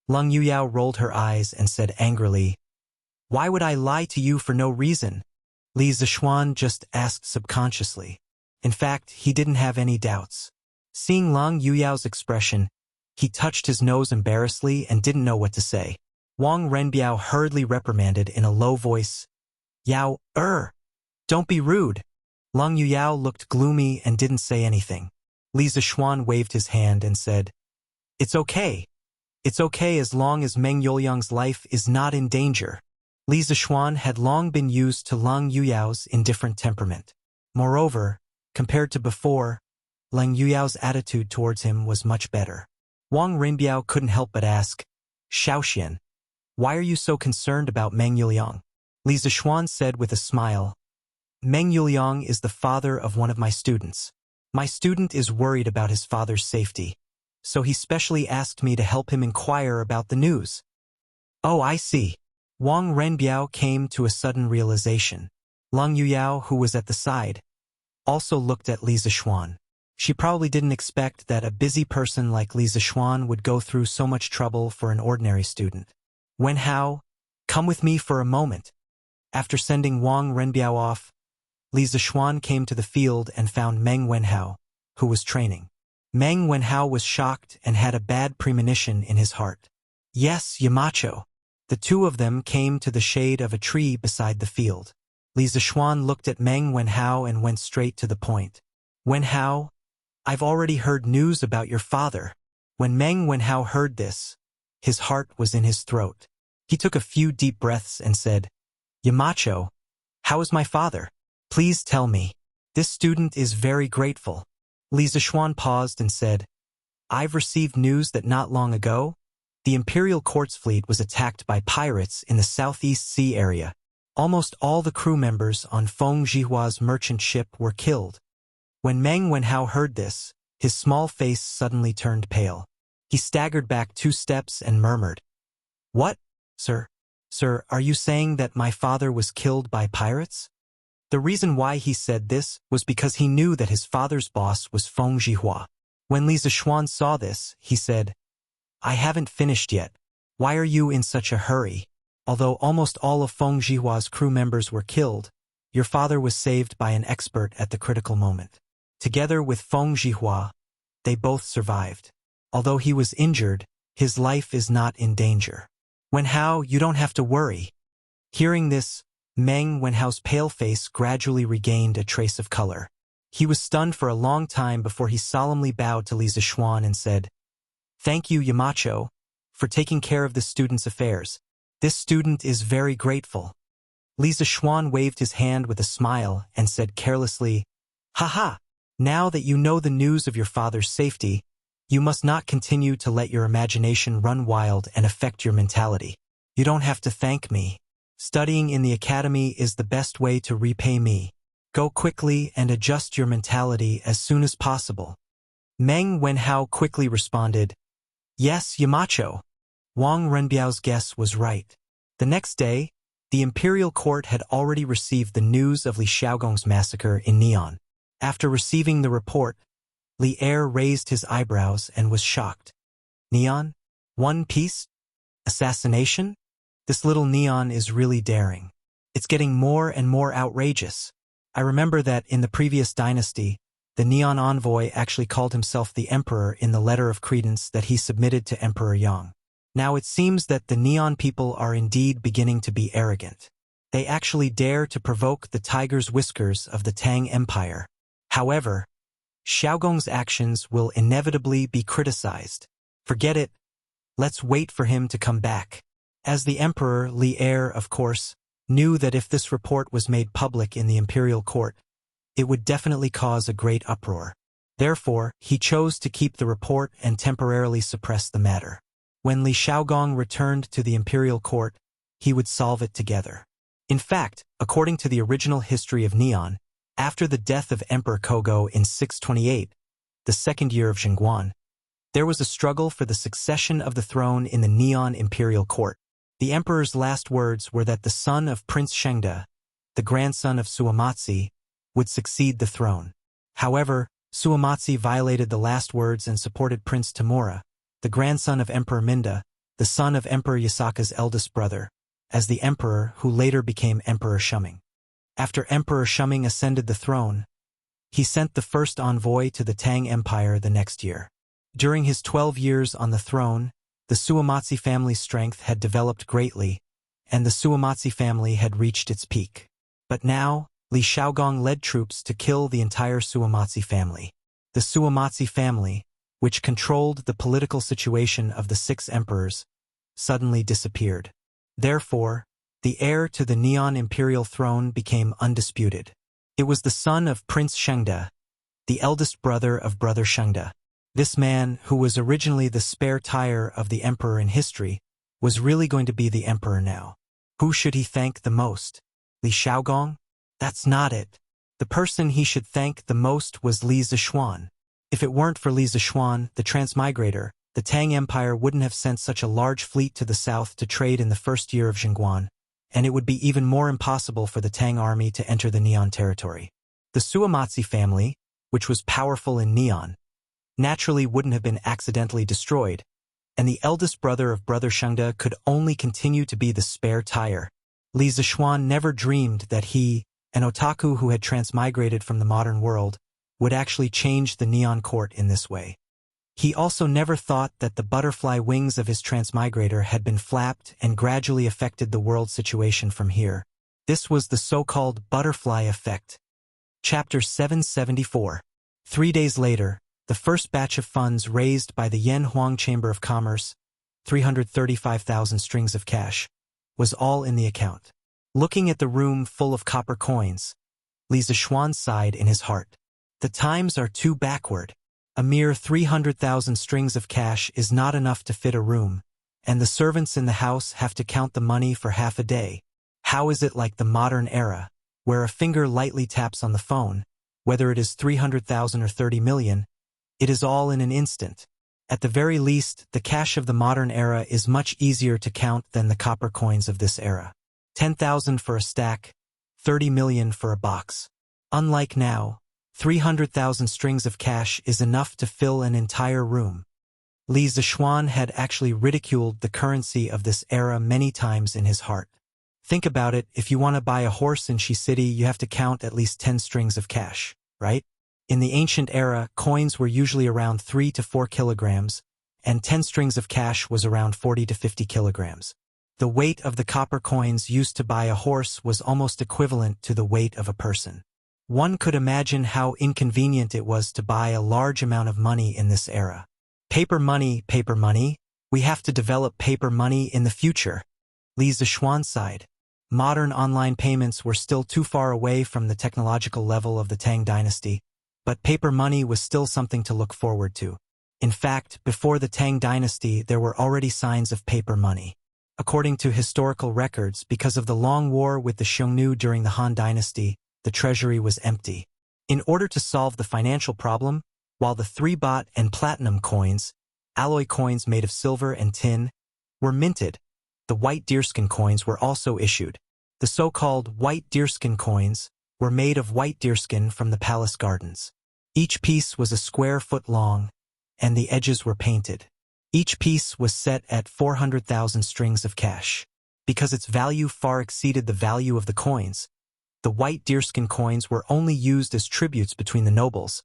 A: Lung Yuyao rolled her eyes and said angrily, "Why would I lie to you for no reason?" Li Zishuan just asked subconsciously. In fact, he didn't have any doubts. Seeing Lung Yuyao's expression, he touched his nose embarrassedly and didn't know what to say. Wang Renbiao hurriedly reprimanded in a low voice, "Yao, don't be rude." Lung Yuyao looked gloomy and didn't say anything. Li Zishuan waved his hand and said, "It's okay. It's okay as long as Meng Yuliang's life is not in danger." Li Zishuan had long been used to Lung Yuyao's indifferent temperament. Moreover, compared to before, Lung Yuyao's attitude towards him was much better. Wang Renbiao couldn't help but ask, "Shaoxian, why are you so concerned about Meng Yuliang?" Li Zishuan said with a smile, "Meng Yuliang is the father of one of my students. My student is worried about his father's safety, so he specially asked me to help him inquire about the news." "Oh, I see." Wang Renbiao came to a sudden realization. Lung Yuyao, who was at the side, also looked at Li Zishuan. She probably didn't expect that a busy person like Li Zishuan would go through so much trouble for an ordinary student. "Wenhao, come with me for a moment." After sending Wang Renbiao off, Li Zishuan came to the field and found Meng Wenhao, who was training. Meng Wenhao was shocked and had a bad premonition in his heart. "Yes, Yamacho." The two of them came to the shade of a tree beside the field. Li Zishuan looked at Meng Wenhao and went straight to the point. "Wenhao, I've already heard news about your father." When Meng Wenhao heard this, his heart was in his throat. He took a few deep breaths and said, "Yamacho, how is my father? Please tell me." "This student is very grateful." Li Zishuan paused and said, "I've received news that not long ago, the imperial court's fleet was attacked by pirates in the Southeast Sea area. Almost all the crew members on Feng Jihua's merchant ship were killed. When Meng Wenhao heard this, his small face suddenly turned pale. He staggered back 2 steps and murmured, "What, sir? Sir, are you saying that my father was killed by pirates?" The reason why he said this was because he knew that his father's boss was Feng Jihua. When Li Zishuan saw this, he said, "I haven't finished yet. Why are you in such a hurry? Although almost all of Feng Jihua's crew members were killed, your father was saved by an expert at the critical moment. Together with Feng Jihua, they both survived. Although he was injured, his life is not in danger. Wenhao, you don't have to worry." Hearing this, Meng Wenhao's pale face gradually regained a trace of color. He was stunned for a long time before he solemnly bowed to Li Zishuan and said, "Thank you, Yamacho, for taking care of this student's affairs. This student is very grateful." Li Zishuan waved his hand with a smile and said carelessly, "Haha, now that you know the news of your father's safety, you must not continue to let your imagination run wild and affect your mentality. You don't have to thank me. Studying in the academy is the best way to repay me. Go quickly and adjust your mentality as soon as possible." Meng Wenhao quickly responded, "Yes, Yamacho." Wang Renbiao's guess was right. The next day, the imperial court had already received the news of Li Xiaogong's massacre in Neon. After receiving the report, Li Er raised his eyebrows and was shocked. "Neon? One Piece? Assassination? This little Neon is really daring. It's getting more and more outrageous. I remember that in the previous dynasty, the Neon envoy actually called himself the Emperor in the letter of credence that he submitted to Emperor Yang. Now it seems that the Neon people are indeed beginning to be arrogant. They actually dare to provoke the tiger's whiskers of the Tang Empire. However, Xiaogong's actions will inevitably be criticized. Forget it. Let's wait for him to come back." As the Emperor, Li Er, of course, knew that if this report was made public in the imperial court, it would definitely cause a great uproar. Therefore, he chose to keep the report and temporarily suppress the matter. When Li Xiaogong returned to the imperial court, he would solve it together. In fact, according to the original history of Neon, after the death of Emperor Kogo in 628, the second year of Zhengguan, there was a struggle for the succession of the throne in the Neon imperial court. The emperor's last words were that the son of Prince Shengde, the grandson of Suamatsi, would succeed the throne. However, Suamatsi violated the last words and supported Prince Tamura, the grandson of Emperor Minda, the son of Emperor Yasaka's eldest brother, as the emperor who later became Emperor Shuming. After Emperor Shuming ascended the throne, he sent the first envoy to the Tang Empire the next year. During his 12 years on the throne, the Suamatsi family's strength had developed greatly, and the Suamatsi family had reached its peak. But now, Li Xiaogong led troops to kill the entire Suamatsi family. The Suamatsi family, which controlled the political situation of the 6 emperors, suddenly disappeared. Therefore, the heir to the Neon imperial throne became undisputed. It was the son of Prince Shengde, the eldest brother of Brother Shengde. This man, who was originally the spare tire of the emperor in history, was really going to be the emperor now. Who should he thank the most? Li Xiaogong? That's not it. The person he should thank the most was Li Zishuan. If it weren't for Li Zishuan, the transmigrator, the Tang Empire wouldn't have sent such a large fleet to the south to trade in the first year of Zhengguan, and it would be even more impossible for the Tang army to enter the Neon territory. The Suamatsi family, which was powerful in Neon, naturally wouldn't have been accidentally destroyed, and the eldest brother of Brother Shengde could only continue to be the spare tire. Li Zishuan never dreamed that he, an otaku who had transmigrated from the modern world, would actually change the Neon court in this way. He also never thought that the butterfly wings of his transmigrator had been flapped and gradually affected the world situation from here. This was the so-called butterfly effect. Chapter 774. 3 days later, the first batch of funds raised by the Yen Huang Chamber of Commerce, 335,000 strings of cash, was all in the account. Looking at the room full of copper coins, Li Zishuan sighed in his heart. The times are too backward. A mere 300,000 strings of cash is not enough to fit a room, and the servants in the house have to count the money for half a day. How is it like the modern era, where a finger lightly taps on the phone, whether it is 300,000 or 30 million, it is all in an instant. At the very least, the cash of the modern era is much easier to count than the copper coins of this era. 10,000 for a stack, 30 million for a box. Unlike now, 300,000 strings of cash is enough to fill an entire room. Li Zixuan had actually ridiculed the currency of this era many times in his heart. Think about it, if you want to buy a horse in Shi City, you have to count at least 10 strings of cash, right? In the ancient era, coins were usually around 3 to 4 kilograms, and 10 strings of cash was around 40 to 50 kilograms. The weight of the copper coins used to buy a horse was almost equivalent to the weight of a person. One could imagine how inconvenient it was to buy a large amount of money in this era. Paper money, we have to develop paper money in the future. Li Zixuan sighed. Modern online payments were still too far away from the technological level of the Tang dynasty, but paper money was still something to look forward to. In fact, before the Tang dynasty, there were already signs of paper money. According to historical records, because of the long war with the Xiongnu during the Han dynasty, the treasury was empty. In order to solve the financial problem, while the 3 baht and platinum coins, alloy coins made of silver and tin, were minted, the white deerskin coins were also issued. The so-called white deerskin coins were made of white deerskin from the palace gardens. Each piece was a square foot long, and the edges were painted. Each piece was set at 400,000 strings of cash. Because its value far exceeded the value of the coins, the white deerskin coins were only used as tributes between the nobles,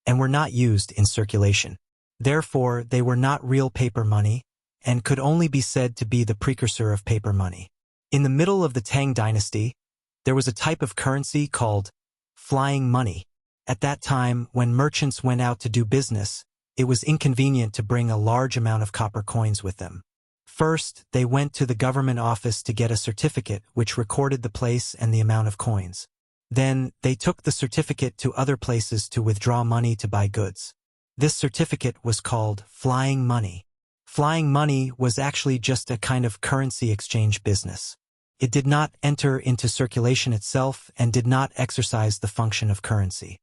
A: and were not used in circulation. Therefore, they were not real paper money, and could only be said to be the precursor of paper money. In the middle of the Tang dynasty, there was a type of currency called flying money. At that time, when merchants went out to do business, it was inconvenient to bring a large amount of copper coins with them. First, they went to the government office to get a certificate which recorded the place and the amount of coins. Then, they took the certificate to other places to withdraw money to buy goods. This certificate was called flying money. Flying money was actually just a kind of currency exchange business. It did not enter into circulation itself and did not exercise the function of currency.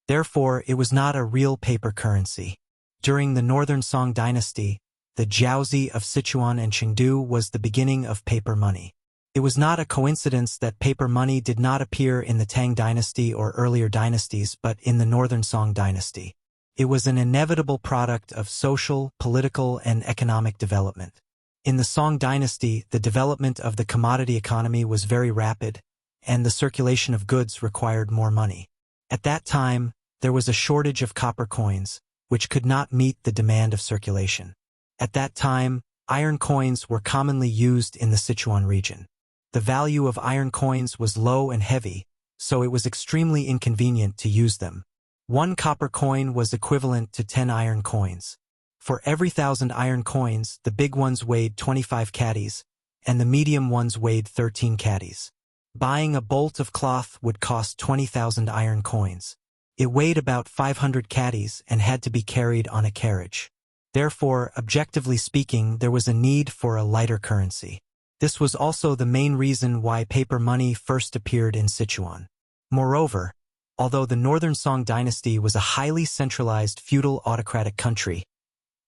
A: Therefore, it was not a real paper currency. During the Northern Song dynasty, the jiaozi of Sichuan and Chengdu was the beginning of paper money. It was not a coincidence that paper money did not appear in the Tang dynasty or earlier dynasties but in the Northern Song dynasty. It was an inevitable product of social, political, and economic development. In the Song dynasty, the development of the commodity economy was very rapid, and the circulation of goods required more money. At that time, there was a shortage of copper coins, which could not meet the demand of circulation. At that time, iron coins were commonly used in the Sichuan region. The value of iron coins was low and heavy, so it was extremely inconvenient to use them. 1 copper coin was equivalent to 10 iron coins. For every 1,000 iron coins, the big ones weighed 25 caddies, and the medium ones weighed 13 caddies. Buying a bolt of cloth would cost 20,000 iron coins. It weighed about 500 caddies and had to be carried on a carriage. Therefore, objectively speaking, there was a need for a lighter currency. This was also the main reason why paper money first appeared in Sichuan. Moreover, although the Northern Song dynasty was a highly centralized feudal autocratic country,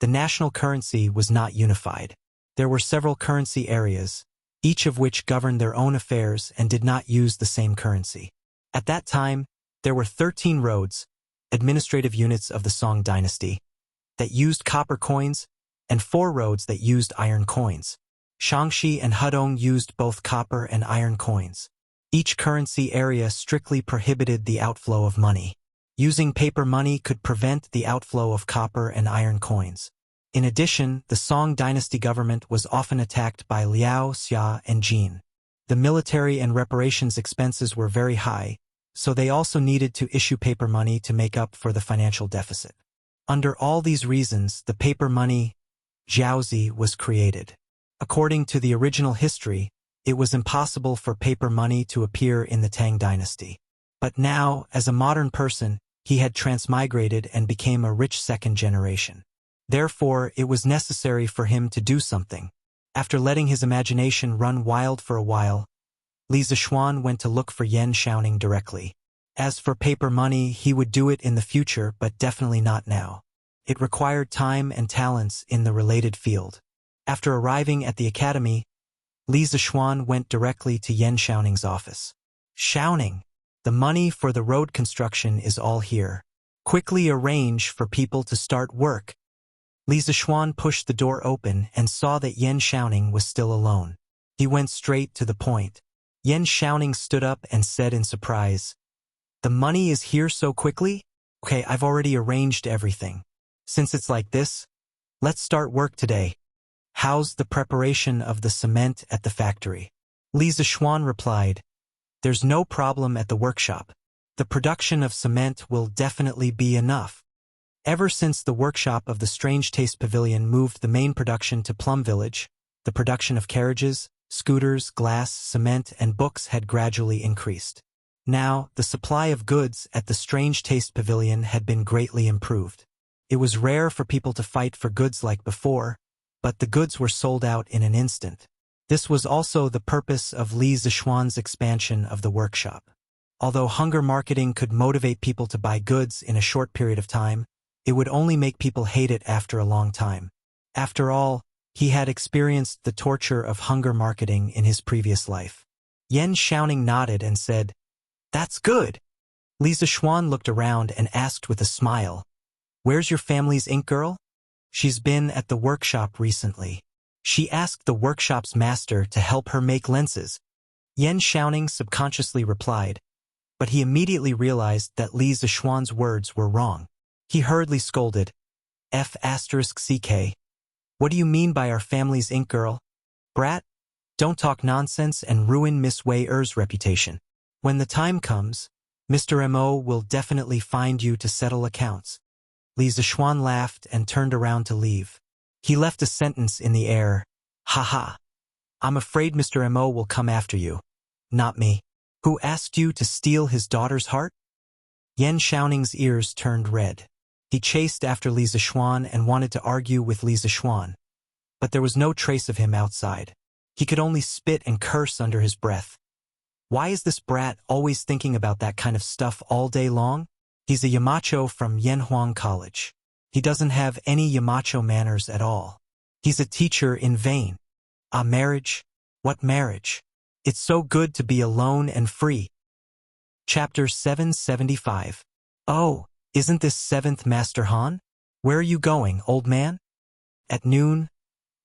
A: the national currency was not unified. There were several currency areas, each of which governed their own affairs and did not use the same currency. At that time, there were 13 roads, administrative units of the Song dynasty, that used copper coins, and 4 roads that used iron coins. Shaanxi and Hudong used both copper and iron coins. Each currency area strictly prohibited the outflow of money. Using paper money could prevent the outflow of copper and iron coins. In addition, the Song dynasty government was often attacked by Liao, Xia, and Jin. The military and reparations expenses were very high, so they also needed to issue paper money to make up for the financial deficit. Under all these reasons, the paper money, jiaozi, was created. According to the original history, it was impossible for paper money to appear in the Tang dynasty. But now, as a modern person, he had transmigrated and became a rich second generation. Therefore, it was necessary for him to do something. After letting his imagination run wild for a while, Li Zishuan went to look for Yan Xiaoning directly. As for paper money, he would do it in the future, but definitely not now. It required time and talents in the related field. After arriving at the academy, Li Zishuan went directly to Yan Xiaoning's office. Xiaoning, the money for the road construction is all here. Quickly arrange for people to start work. Li Zishuan pushed the door open and saw that Yan Xiaoning was still alone. He went straight to the point. Yan Xiaoning stood up and said in surprise, "The money is here so quickly? Okay, I've already arranged everything. Since it's like this, let's start work today. How's the preparation of the cement at the factory?" Li Zishuan replied, "There's no problem at the workshop. The production of cement will definitely be enough. Ever since the workshop of the Strange Taste Pavilion moved the main production to Plum Village, the production of carriages, scooters, glass, cement, and books had gradually increased. Now, the supply of goods at the Strange Taste Pavilion had been greatly improved. It was rare for people to fight for goods like before, but the goods were sold out in an instant. This was also the purpose of Li Zishuan's expansion of the workshop. Although hunger marketing could motivate people to buy goods in a short period of time, it would only make people hate it after a long time. After all, he had experienced the torture of hunger marketing in his previous life. Yan Xiaoning nodded and said, "That's good." Li Zishuan looked around and asked with a smile, "Where's your family's ink girl?" "She's been at the workshop recently. She asked the workshop's master to help her make lenses." Yan Xiaoning subconsciously replied, but he immediately realized that Li Zishuan's words were wrong. He hurriedly scolded, "F***CK. What do you mean by our family's ink girl? Brat, don't talk nonsense and ruin Miss Wei Er's reputation. When the time comes, Mr. Mo will definitely find you to settle accounts." Li Zishuan laughed and turned around to leave. He left a sentence in the air, "Haha. I'm afraid Mr. Mo will come after you. Not me. Who asked you to steal his daughter's heart?" Yan Xiaoning's ears turned red. He chased after Li Zishuan and wanted to argue with Li Zishuan, but there was no trace of him outside. He could only spit and curse under his breath. Why is this brat always thinking about that kind of stuff all day long? He's a Yamacho from Yanhuang College. He doesn't have any Yamacho manners at all. He's a teacher in vain. Marriage? What marriage? It's so good to be alone and free. Chapter 775. Oh, isn't this 7th Master Han? Where are you going, old man? At noon,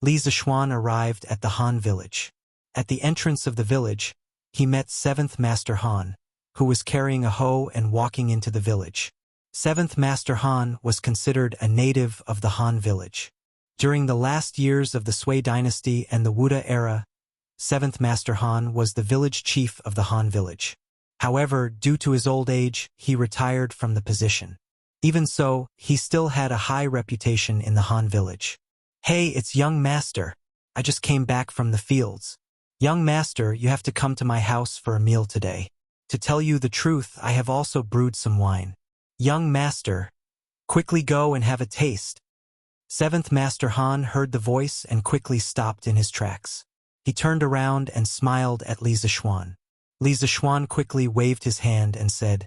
A: Li Zishuan arrived at the Han village. At the entrance of the village, he met 7th Master Han, who was carrying a hoe and walking into the village. 7th Master Han was considered a native of the Han village. During the last years of the Sui dynasty and the Wuda era, 7th Master Han was the village chief of the Han village. However, due to his old age, he retired from the position. Even so, he still had a high reputation in the Han village. "Hey, it's young master. I just came back from the fields. Young master, you have to come to my house for a meal today. To tell you the truth, I have also brewed some wine. Young master, quickly go and have a taste." 7th Master Han heard the voice and quickly stopped in his tracks. He turned around and smiled at Li Zishuan. Li Zishuan quickly waved his hand and said,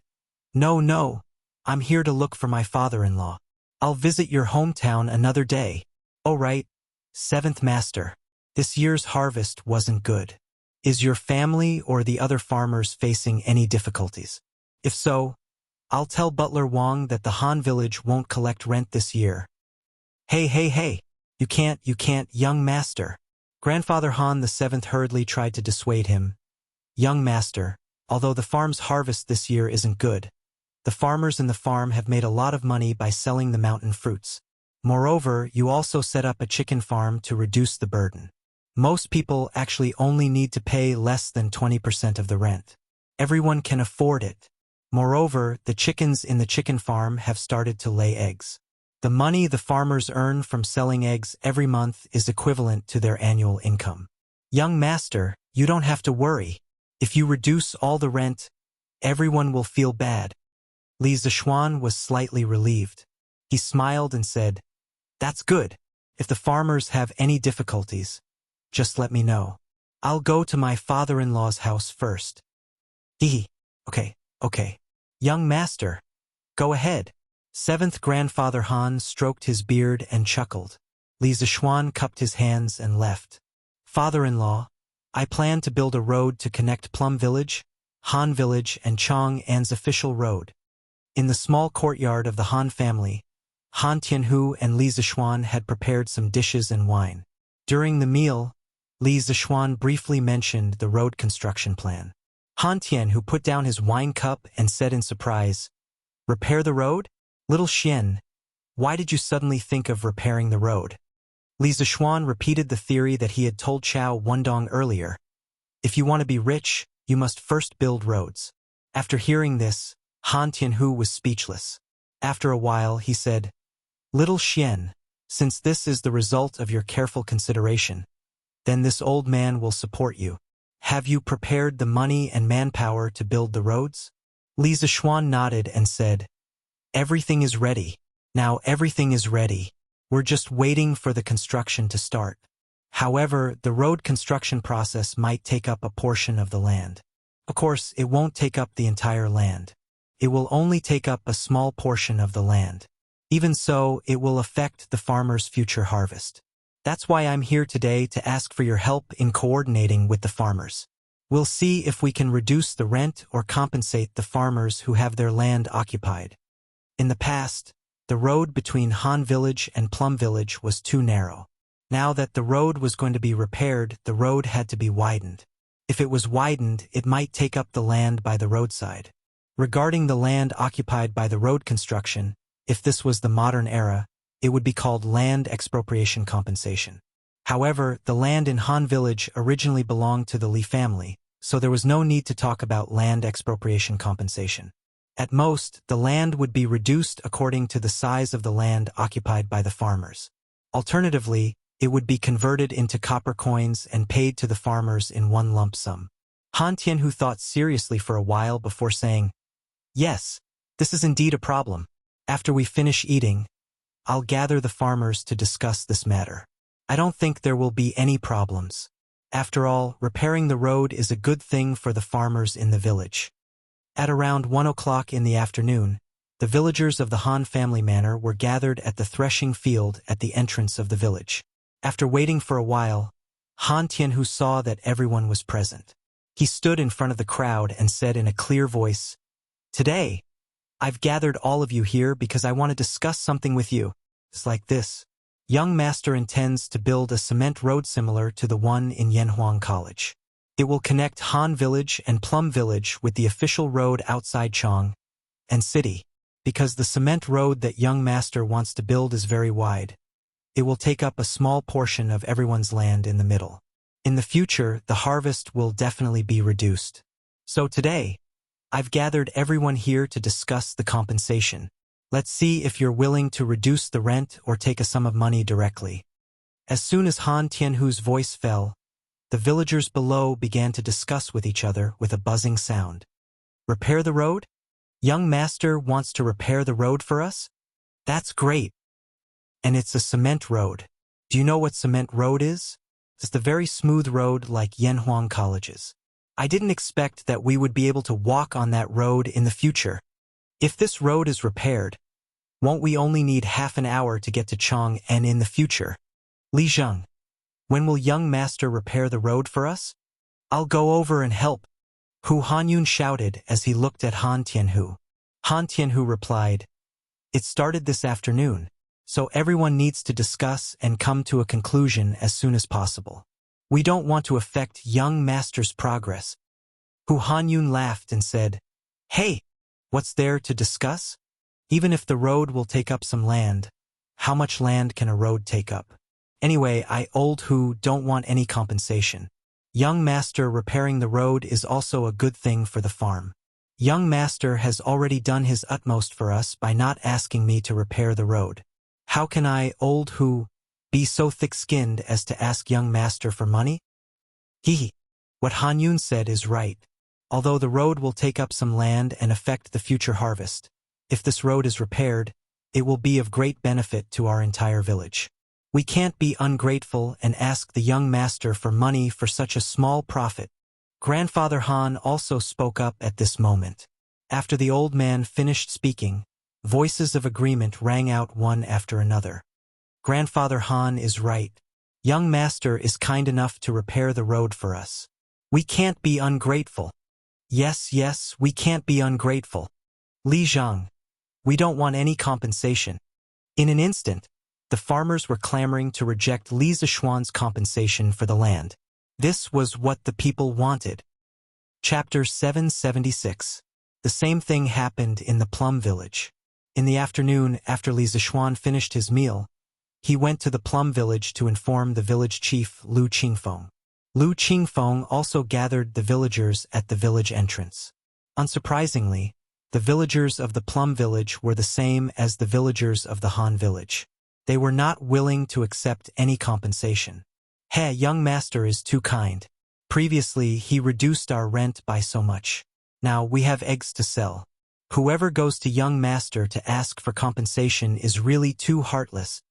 A: No, I'm here to look for my father-in-law. I'll visit your hometown another day." "Oh right, 7th Master. This year's harvest wasn't good. Is your family or the other farmers facing any difficulties? If so, I'll tell Butler Wang that the Han village won't collect rent this year." Hey, you can't, young master." Grandfather Han the 7th hurriedly tried to dissuade him. "Young master, although the farm's harvest this year isn't good, the farmers in the farm have made a lot of money by selling the mountain fruits. Moreover, you also set up a chicken farm to reduce the burden. Most people actually only need to pay less than 20% of the rent. Everyone can afford it. Moreover, the chickens in the chicken farm have started to lay eggs. The money the farmers earn from selling eggs every month is equivalent to their annual income. Young master, you don't have to worry. If you reduce all the rent, everyone will feel bad." Li Zishuan was slightly relieved. He smiled and said, "That's good. If the farmers have any difficulties, just let me know. I'll go to my father-in-law's house first. Hee. Okay. Young master, go ahead. Seventh grandfather Han stroked his beard and chuckled. Li Zixuan cupped his hands and left. Father-in-law, I plan to build a road to connect Plum Village, Han Village and Chang'an's official road. In the small courtyard of the Han family, Han Tianhu and Li Zixuan had prepared some dishes and wine. During the meal, Li Zixuan briefly mentioned the road construction plan. Han Tianhu put down his wine cup and said in surprise, "Repair the road? Little Xian, why did you suddenly think of repairing the road?" Li Zixuan repeated the theory that he had told Chao Wendong earlier. If you want to be rich, you must first build roads. After hearing this, Han Tianhu was speechless. After a while, he said, "Little Xian, since this is the result of your careful consideration, then this old man will support you. Have you prepared the money and manpower to build the roads?" Li Zixuan nodded and said, "Everything is ready. Now everything is ready. We're just waiting for the construction to start. However, the road construction process might take up a portion of the land. Of course, it won't take up the entire land. It will only take up a small portion of the land. Even so, it will affect the farmer's future harvest. That's why I'm here today to ask for your help in coordinating with the farmers. We'll see if we can reduce the rent or compensate the farmers who have their land occupied. In the past, the road between Han Village and Plum Village was too narrow. Now that the road was going to be repaired, the road had to be widened. If it was widened, it might take up the land by the roadside. Regarding the land occupied by the road construction, if this was the modern era, it would be called land expropriation compensation. However, the land in Han Village originally belonged to the Li family, so there was no need to talk about land expropriation compensation. At most, the land would be reduced according to the size of the land occupied by the farmers. Alternatively, it would be converted into copper coins and paid to the farmers in one lump sum. Han Tianhu thought seriously for a while before saying, "Yes, this is indeed a problem. After we finish eating, I'll gather the farmers to discuss this matter. I don't think there will be any problems. After all, repairing the road is a good thing for the farmers in the village." At around 1 o'clock in the afternoon, the villagers of the Han family manor were gathered at the threshing field at the entrance of the village. After waiting for a while, Han Tianhu saw that everyone was present. He stood in front of the crowd and said in a clear voice, "Today, I've gathered all of you here because I want to discuss something with you. It's like this. Young master intends to build a cement road similar to the one in Yanhuang College. It will connect Han Village and Plum Village with the official road outside Chang'an City. Because the cement road that young master wants to build is very wide, it will take up a small portion of everyone's land in the middle. In the future, the harvest will definitely be reduced. So today, I've gathered everyone here to discuss the compensation. Let's see if you're willing to reduce the rent or take a sum of money directly." As soon as Han Tianhu's voice fell, the villagers below began to discuss with each other with a buzzing sound. "Repair the road? Young master wants to repair the road for us? That's great. And it's a cement road. Do you know what cement road is? It's the very smooth road like Yanhuang College's. I didn't expect that we would be able to walk on that road in the future. If this road is repaired, won't we only need half an hour to get to Chang'an in the future? Li Zheng, when will young master repair the road for us? I'll go over and help." Hu Hanyun shouted as he looked at Han Tianhu. Han Tianhu replied, "It started this afternoon, so everyone needs to discuss and come to a conclusion as soon as possible. We don't want to affect young master's progress." Hu Hanyun laughed and said, "Hey, what's there to discuss? Even if the road will take up some land, how much land can a road take up? Anyway, I old Hu don't want any compensation. Young master repairing the road is also a good thing for the farm. Young master has already done his utmost for us by not asking me to repair the road. How can I, old Hu, be so thick-skinned as to ask young master for money?" Hee. What Han Yun said is right. Although the road will take up some land and affect the future harvest, if this road is repaired, it will be of great benefit to our entire village. We can't be ungrateful and ask the young master for money for such a small profit. Grandfather Han also spoke up at this moment. After the old man finished speaking, voices of agreement rang out one after another. Grandfather Han is right. Young master is kind enough to repair the road for us. We can't be ungrateful. Yes, we can't be ungrateful. Li Zhang. We don't want any compensation. In an instant, the farmers were clamoring to reject Li Zishuan's compensation for the land. This was what the people wanted. Chapter 776. The same thing happened in the plum village. In the afternoon, after Li Zishuan finished his meal, he went to the plum village to inform the village chief Lu Qingfeng. Lu Qingfeng also gathered the villagers at the village entrance. Unsurprisingly, the villagers of the plum village were the same as the villagers of the Han village. They were not willing to accept any compensation. Hey, young master is too kind. Previously, he reduced our rent by so much. Now we have eggs to sell. Whoever goes to young master to ask for compensation is really too heartless.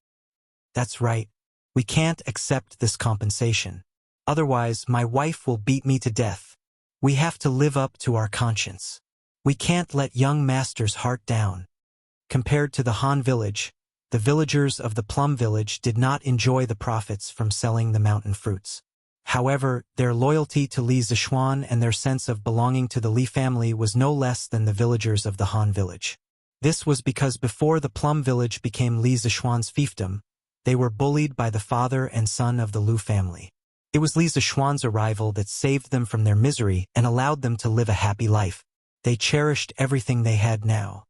A: That's right. We can't accept this compensation. Otherwise, my wife will beat me to death. We have to live up to our conscience. We can't let young master's heart down. Compared to the Han village, the villagers of the plum village did not enjoy the profits from selling the mountain fruits. However, their loyalty to Li Zishuan and their sense of belonging to the Li family was no less than the villagers of the Han village. This was because before the plum village became Li Zishuan's fiefdom, they were bullied by the father and son of the Lu family. It was Li Zishuan's arrival that saved them from their misery and allowed them to live a happy life. They cherished everything they had now.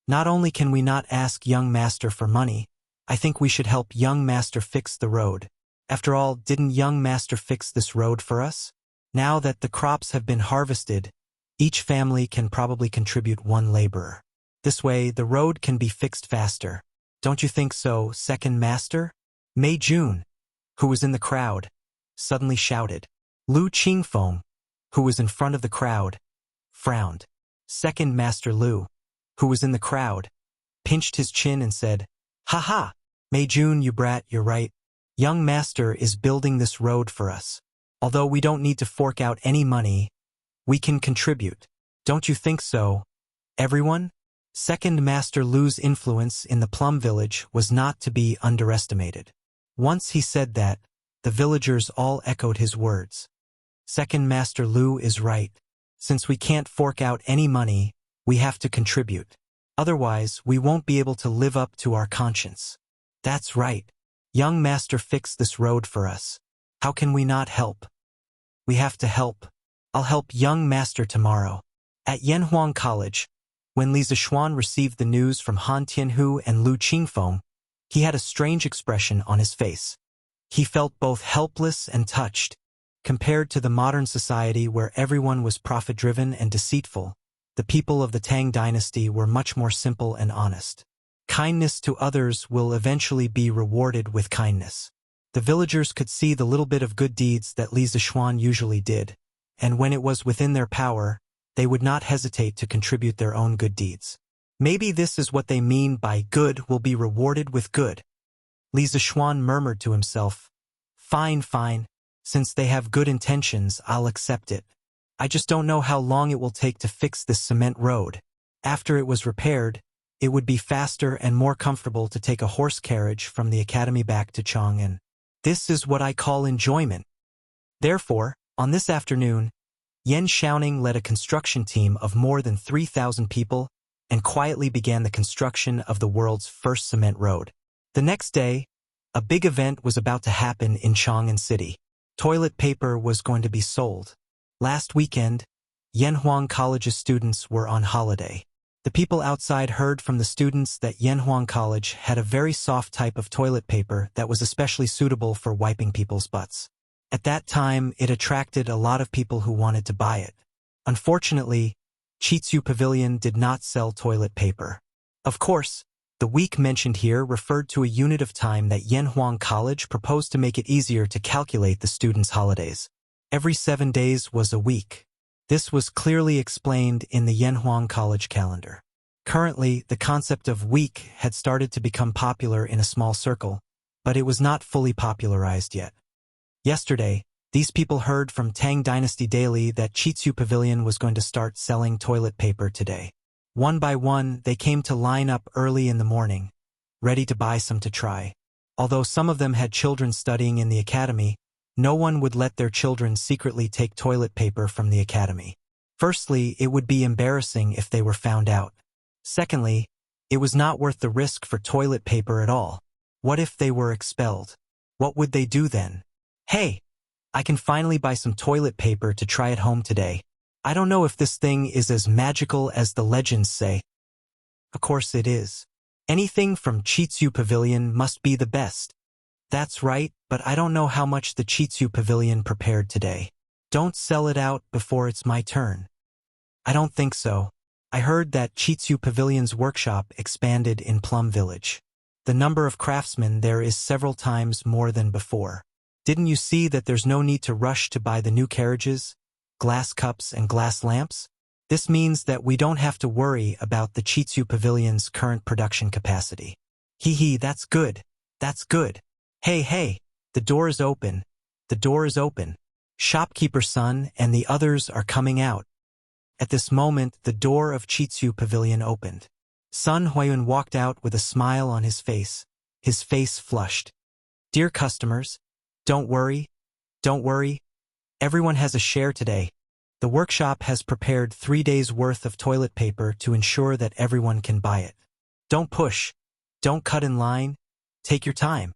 A: Not only can we not ask young master for money, I think we should help young master fix the road. After all, didn't young master fix this road for us? Now that the crops have been harvested, each family can probably contribute one laborer. This way, the road can be fixed faster. Don't you think so, second master? Mei Jun, who was in the crowd, suddenly shouted. Lu Qingfeng, who was in front of the crowd, frowned. Second Master Lu, who was in the crowd, pinched his chin and said, "Ha ha! Mei Jun, you brat, you're right. Young master is building this road for us. Although we don't need to fork out any money, we can contribute. Don't you think so, everyone?" Second Master Lu's influence in the plum village was not to be underestimated. Once he said that, the villagers all echoed his words. Second Master Lu is right. Since we can't fork out any money, we have to contribute. Otherwise, we won't be able to live up to our conscience. That's right. Young master fixed this road for us. How can we not help? We have to help. I'll help young master tomorrow. At Yanhuang College, when Li Zishuan received the news from Han Tianhu and Lu Qingfeng, he had a strange expression on his face. He felt both helpless and touched. Compared to the modern society where everyone was profit-driven and deceitful, the people of the Tang dynasty were much more simple and honest. Kindness to others will eventually be rewarded with kindness. The villagers could see the little bit of good deeds that Li Zishuan usually did, and when it was within their power, they would not hesitate to contribute their own good deeds. Maybe this is what they mean by good will be rewarded with good. Li Zishuan murmured to himself, Fine. Since they have good intentions, I'll accept it. I just don't know how long it will take to fix this cement road. After it was repaired, it would be faster and more comfortable to take a horse carriage from the academy back to Chang'an. This is what I call enjoyment. Therefore, on this afternoon, Yan Xiaoning led a construction team of more than 3,000 people and quietly began the construction of the world's first cement road. The next day, a big event was about to happen in Chang'an City. Toilet paper was going to be sold. Last weekend, Yanhuang College's students were on holiday. The people outside heard from the students that Yanhuang College had a very soft type of toilet paper that was especially suitable for wiping people's butts. At that time, it attracted a lot of people who wanted to buy it. Unfortunately, Chitsu Pavilion did not sell toilet paper. Of course, the week mentioned here referred to a unit of time that Yanhuang College proposed to make it easier to calculate the students' holidays. Every 7 days was a week. This was clearly explained in the Yanhuang College calendar. Currently, the concept of week had started to become popular in a small circle, but it was not fully popularized yet. Yesterday, these people heard from Tang Dynasty Daily that Chitsu Pavilion was going to start selling toilet paper today. One by one, they came to line up early in the morning, ready to buy some to try. Although some of them had children studying in the academy, no one would let their children secretly take toilet paper from the academy. Firstly, it would be embarrassing if they were found out. Secondly, it was not worth the risk for toilet paper at all. What if they were expelled? What would they do then? Hey, I can finally buy some toilet paper to try at home today. I don't know if this thing is as magical as the legends say. Of course it is. Anything from Chitsu Pavilion must be the best. That's right, but I don't know how much the Chitsu Pavilion prepared today. Don't sell it out before it's my turn. I don't think so. I heard that Chitsu Pavilion's workshop expanded in Plum Village. The number of craftsmen there is several times more than before. Didn't you see that there's no need to rush to buy the new carriages, glass cups and glass lamps? This means that we don't have to worry about the Chitsu Pavilion's current production capacity. Hee, that's good. That's good. Hey, the door is open. The door is open. Shopkeeper Sun and the others are coming out. At this moment, the door of Chitsu Pavilion opened. Sun Huiyun walked out with a smile on his face flushed. Dear customers, don't worry. Everyone has a share today. The workshop has prepared 3 days' worth of toilet paper to ensure that everyone can buy it. Don't push. Don't cut in line. Take your time.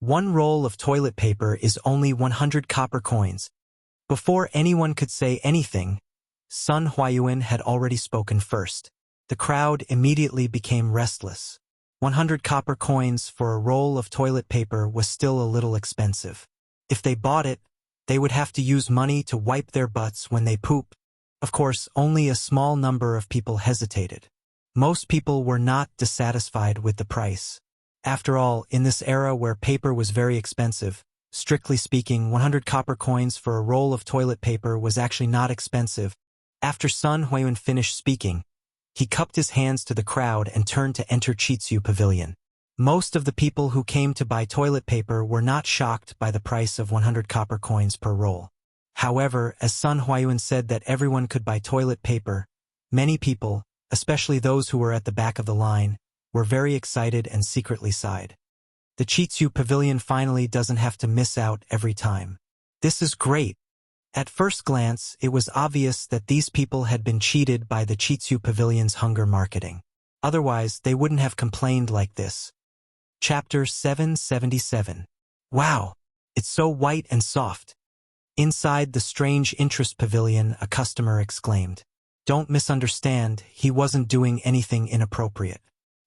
A: One roll of toilet paper is only 100 copper coins. Before anyone could say anything, Sun Huiyun had already spoken first. The crowd immediately became restless. 100 copper coins for a roll of toilet paper was still a little expensive. If they bought it, they would have to use money to wipe their butts when they poop. Of course, only a small number of people hesitated. Most people were not dissatisfied with the price. After all, in this era where paper was very expensive, strictly speaking, 100 copper coins for a roll of toilet paper was actually not expensive. After Sun Huiyun finished speaking, he cupped his hands to the crowd and turned to enter Chitsu Pavilion. Most of the people who came to buy toilet paper were not shocked by the price of 100 copper coins per roll. However, as Sun Huiyun said that everyone could buy toilet paper, many people, especially those who were at the back of the line, were very excited and secretly sighed. The Chitsu Pavilion finally doesn't have to miss out every time. This is great. At first glance, it was obvious that these people had been cheated by the Chitsu Pavilion's hunger marketing. Otherwise, they wouldn't have complained like this. Chapter 777. Wow, it's so white and soft. Inside the strange interest pavilion, a customer exclaimed. Don't misunderstand, he wasn't doing anything inappropriate.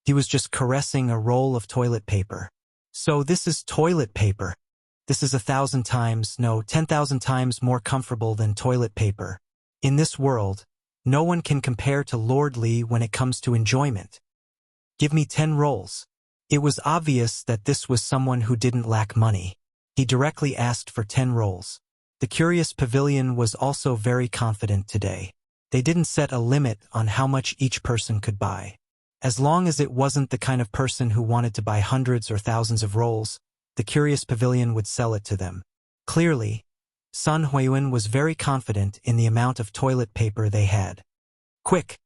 A: He was just caressing a roll of toilet paper. So this is toilet paper. This is 1,000 times, no, 10,000 times more comfortable than toilet paper. In this world, no one can compare to Lord Li when it comes to enjoyment. Give me 10 rolls. It was obvious that this was someone who didn't lack money. He directly asked for 10 rolls. The Curious Pavilion was also very confident today. They didn't set a limit on how much each person could buy. As long as it wasn't the kind of person who wanted to buy hundreds or thousands of rolls, the Curious Pavilion would sell it to them. Clearly, Sun Huiyun was very confident in the amount of toilet paper they had. Quick!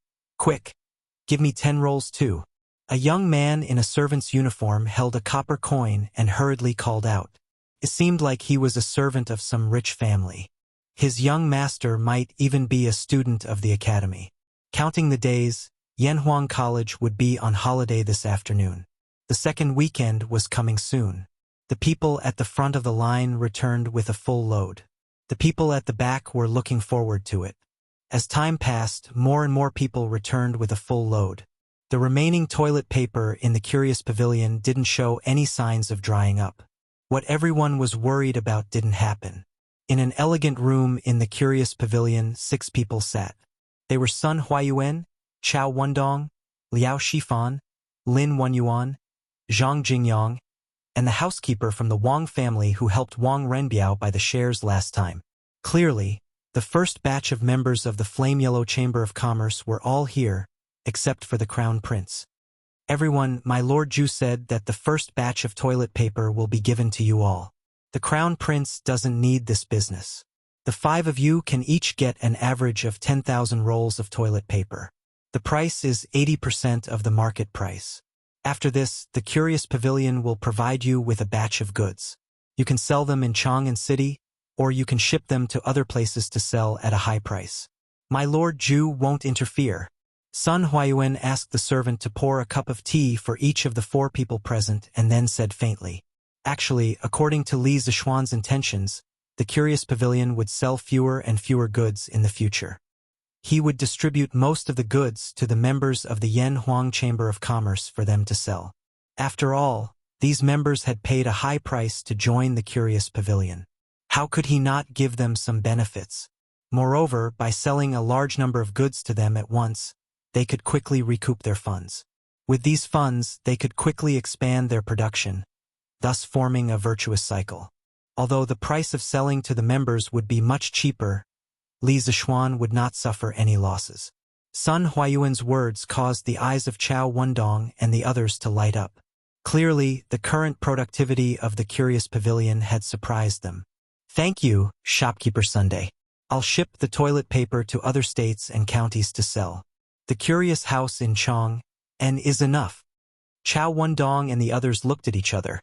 A: Give me 10 rolls too. A young man in a servant's uniform held a copper coin and hurriedly called out. It seemed like he was a servant of some rich family. His young master might even be a student of the academy. Counting the days, Yanhuang College would be on holiday this afternoon. The second weekend was coming soon. The people at the front of the line returned with a full load. The people at the back were looking forward to it. As time passed, more and more people returned with a full load. The remaining toilet paper in the Curious Pavilion didn't show any signs of drying up. What everyone was worried about didn't happen. In an elegant room in the Curious Pavilion, 6 people sat. They were Sun Huiyun, Chao Wendong, Liao Shifan, Lin Wenyuan, Zhang Jingyang, and the housekeeper from the Wang family who helped Wang Renbiao buy the shares last time. Clearly, the first batch of members of the Flame Yellow Chamber of Commerce were all here, except for the Crown Prince. Everyone, my Lord Ju said that the first batch of toilet paper will be given to you all. The Crown Prince doesn't need this business. The 5 of you can each get an average of 10,000 rolls of toilet paper. The price is 80% of the market price. After this, the Curious Pavilion will provide you with a batch of goods. You can sell them in Chang'an City, or you can ship them to other places to sell at a high price. My Lord Ju won't interfere. Sun Huayuan asked the servant to pour a cup of tea for each of the 4 people present and then said faintly, "Actually, according to Li Zixuan's intentions, the Curious Pavilion would sell fewer and fewer goods in the future. He would distribute most of the goods to the members of the Yan Huang Chamber of Commerce for them to sell. After all, these members had paid a high price to join the Curious Pavilion. How could he not give them some benefits? Moreover, by selling a large number of goods to them at once, they could quickly recoup their funds. With these funds, they could quickly expand their production, thus forming a virtuous cycle. Although the price of selling to the members would be much cheaper, Li Zixuan would not suffer any losses." Sun Huayuan's words caused the eyes of Chao Wendong and the others to light up. Clearly, the current productivity of the Curious Pavilion had surprised them. "Thank you, Shopkeeper Sunday. I'll ship the toilet paper to other states and counties to sell. The Curious House in Chang'an is enough." Chao Wendong and the others looked at each other,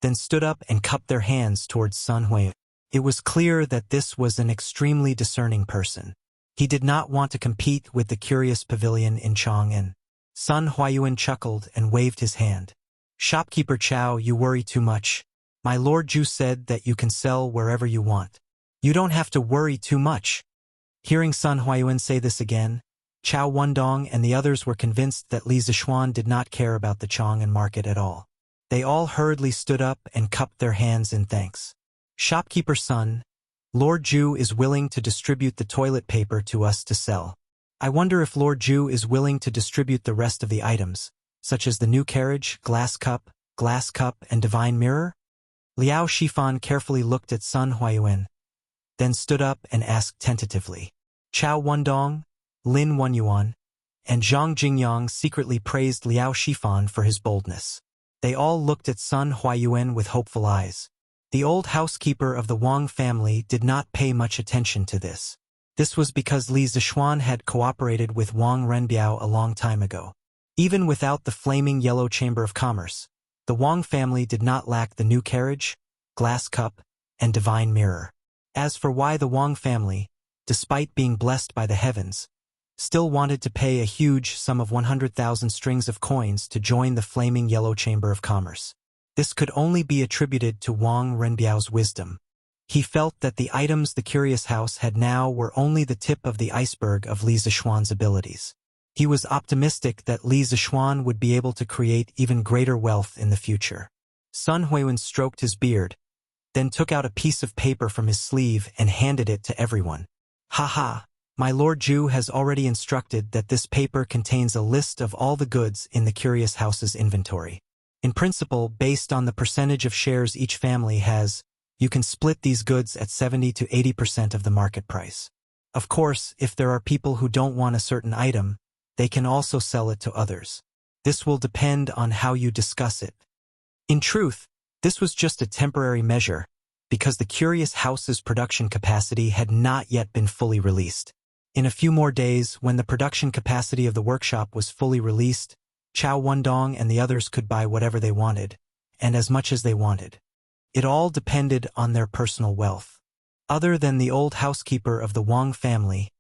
A: then stood up and cupped their hands towards Sun Huayuan. It was clear that this was an extremely discerning person. He did not want to compete with the Curious Pavilion in Chang'an. Sun Huayuan chuckled and waved his hand. "Shopkeeper Chao, you worry too much. My Lord Ju said that you can sell wherever you want. You don't have to worry too much." Hearing Sun Huayuan say this again, Chao Wendong and the others were convinced that Li Zixuan did not care about the Chang'an market at all. They all hurriedly stood up and cupped their hands in thanks. "Shopkeeper Sun, Lord Ju is willing to distribute the toilet paper to us to sell. I wonder if Lord Ju is willing to distribute the rest of the items, such as the new carriage, glass cup, and divine mirror?" Liao Shifan carefully looked at Sun Huayuan, then stood up and asked tentatively. Chao Wendong, Lin Wenyuan, and Zhang Jingyang secretly praised Liao Shifan for his boldness. They all looked at Sun Huayuan with hopeful eyes. The old housekeeper of the Wang family did not pay much attention to this. This was because Li Zixuan had cooperated with Wang Renbiao a long time ago. Even without the flaming yellow Chamber of Commerce, the Wang family did not lack the new carriage, glass cup, and divine mirror. As for why the Wang family, despite being blessed by the heavens, still wanted to pay a huge sum of 100,000 strings of coins to join the flaming yellow Chamber of Commerce, this could only be attributed to Wang Renbiao's wisdom. He felt that the items the Curious House had now were only the tip of the iceberg of Li Zixuan's abilities. He was optimistic that Li Zixuan would be able to create even greater wealth in the future. Sun Huayuan stroked his beard, then took out a piece of paper from his sleeve and handed it to everyone. "Ha! My Lord Ju has already instructed that this paper contains a list of all the goods in the Curious House's inventory. In principle, based on the percentage of shares each family has, you can split these goods at 70 to 80% of the market price. Of course, if there are people who don't want a certain item, they can also sell it to others. This will depend on how you discuss it." In truth, this was just a temporary measure, because the Curious House's production capacity had not yet been fully released. In a few more days, when the production capacity of the workshop was fully released, Chao Wendong and the others could buy whatever they wanted, and as much as they wanted. It all depended on their personal wealth. Other than the old housekeeper of the Wang family,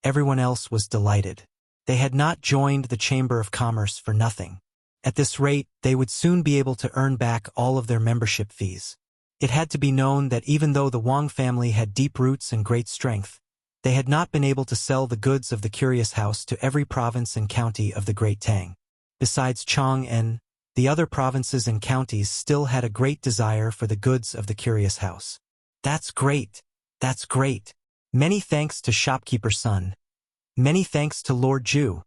A: everyone else was delighted. They had not joined the Chamber of Commerce for nothing. At this rate, they would soon be able to earn back all of their membership fees. It had to be known that even though the Wang family had deep roots and great strength, they had not been able to sell the goods of the Curious House to every province and county of the Great Tang. Besides Chang'an, the other provinces and counties still had a great desire for the goods of the Curious House. "That's great! That's great! Many thanks to Shopkeeper Sun. Many thanks to Lord Ju."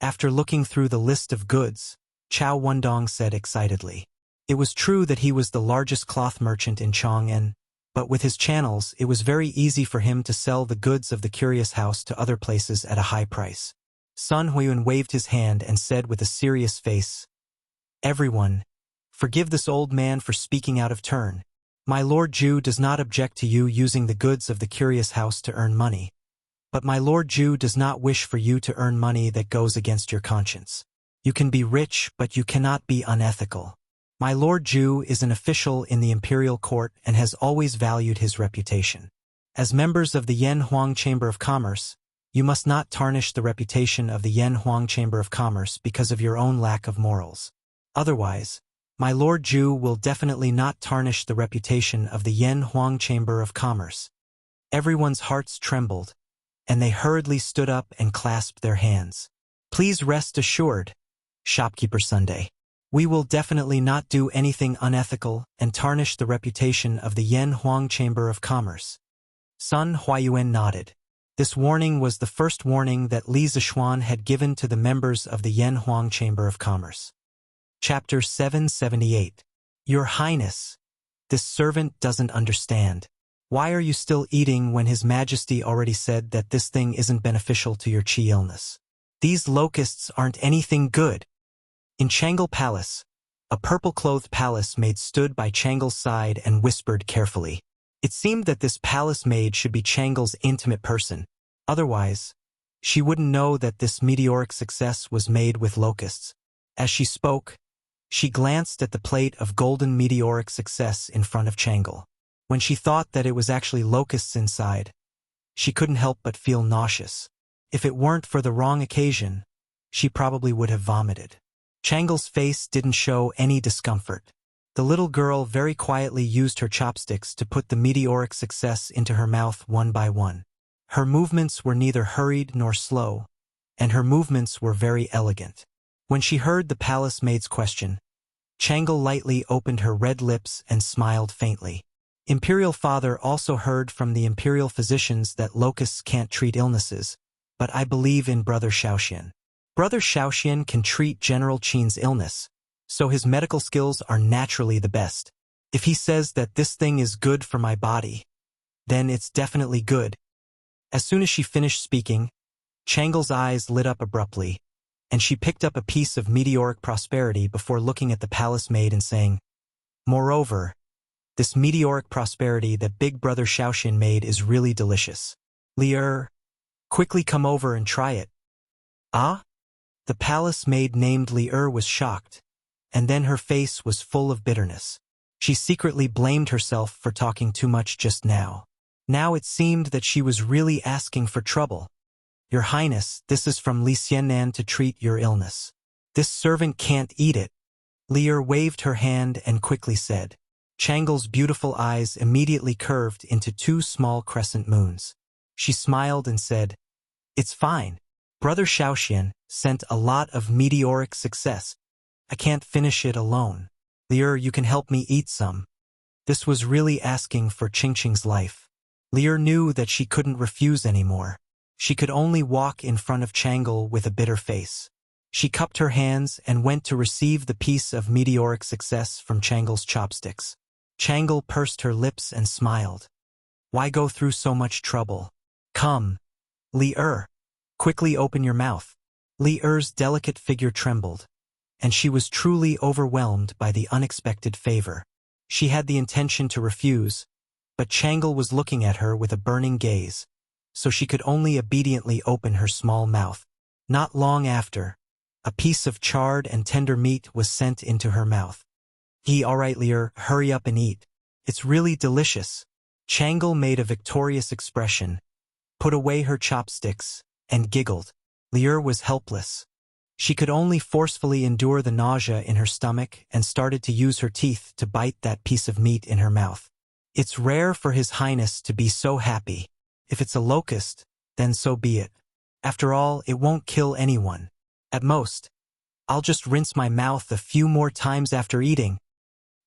A: After looking through the list of goods, Chao Wendong said excitedly. It was true that he was the largest cloth merchant in Chang'an, but with his channels, it was very easy for him to sell the goods of the Curious House to other places at a high price. Sun Huiyuan waved his hand and said with a serious face, "Everyone, forgive this old man for speaking out of turn. My Lord Ju does not object to you using the goods of the curious house to earn money. But my Lord Ju does not wish for you to earn money that goes against your conscience. You can be rich, but you cannot be unethical. My Lord Ju is an official in the imperial court and has always valued his reputation. As members of the Yan Huang Chamber of Commerce, you must not tarnish the reputation of the Yan Huang Chamber of Commerce because of your own lack of morals. Otherwise, my Lord Ju will definitely not tarnish the reputation of the Yan Huang Chamber of Commerce." Everyone's hearts trembled, and they hurriedly stood up and clasped their hands. "Please rest assured, Shopkeeper Sunday. We will definitely not do anything unethical and tarnish the reputation of the Yan Huang Chamber of Commerce." Sun Huiyuan nodded. This warning was the first warning that Li Zixuan had given to the members of the Yan Huang Chamber of Commerce. Chapter 778. Your Highness, this servant doesn't understand. Why are you still eating when His Majesty already said that this thing isn't beneficial to your qi illness? These locusts aren't anything good. In Changle Palace, a purple-clothed palace maid stood by Changle's side and whispered carefully. It seemed that this palace maid should be Changle's intimate person. Otherwise, she wouldn't know that this meteoric success was made with locusts. As she spoke, she glanced at the plate of golden meteoric success in front of Changle. When she thought that it was actually locusts inside, she couldn't help but feel nauseous. If it weren't for the wrong occasion, she probably would have vomited. Changle's face didn't show any discomfort. The little girl very quietly used her chopsticks to put the meteoric success into her mouth one by one. Her movements were neither hurried nor slow, and her movements were very elegant. When she heard the palace maid's question, Changle lightly opened her red lips and smiled faintly. Imperial Father also heard from the imperial physicians that locusts can't treat illnesses, but I believe in Brother Shaoxian. Brother Shaoxian can treat General Qin's illness, so his medical skills are naturally the best. If he says that this thing is good for my body, then it's definitely good. As soon as she finished speaking, Changle's eyes lit up abruptly, and she picked up a piece of meteoric prosperity before looking at the palace maid and saying, "Moreover, this meteoric prosperity that Big Brother Shaoxian made is really delicious. Li quickly come over and try it." "Ah?" The palace maid named Li was shocked, and then her face was full of bitterness. She secretly blamed herself for talking too much just now. Now it seemed that she was really asking for trouble. "Your Highness, this is from Li Xiannan to treat your illness. This servant can't eat it." Li waved her hand and quickly said. Changle's beautiful eyes immediately curved into two small crescent moons. She smiled and said, "It's fine. Brother Shaoxian sent a lot of meteoric success. I can't finish it alone. Li you can help me eat some." This was really asking for Qingqing's life. Li knew that she couldn't refuse anymore. She could only walk in front of Changle with a bitter face. She cupped her hands and went to receive the piece of meteoric success from Changle's chopsticks. Changle pursed her lips and smiled. "Why go through so much trouble? Come, Li quickly open your mouth." Li's delicate figure trembled, and she was truly overwhelmed by the unexpected favor. She had the intention to refuse, but Changle was looking at her with a burning gaze, so she could only obediently open her small mouth. Not long after, a piece of charred and tender meat was sent into her mouth. All right, Li hurry up and eat. It's really delicious." Changle made a victorious expression, put away her chopsticks, and giggled. Li was helpless. She could only forcefully endure the nausea in her stomach and started to use her teeth to bite that piece of meat in her mouth. It's rare for His Highness to be so happy. If it's a locust, then so be it. After all, it won't kill anyone. At most, I'll just rinse my mouth a few more times after eating,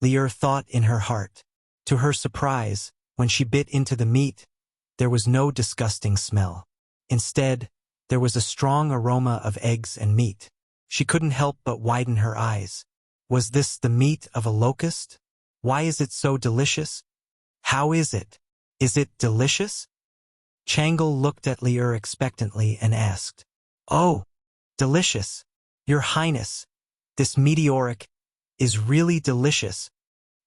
A: Li thought in her heart. To her surprise, when she bit into the meat, there was no disgusting smell. Instead, there was a strong aroma of eggs and meat. She couldn't help but widen her eyes. Was this the meat of a locust? Why is it so delicious? How is it? Is it delicious? Changle looked at Li expectantly and asked, "Oh, Delicious. Your Highness, this meteoric is really delicious.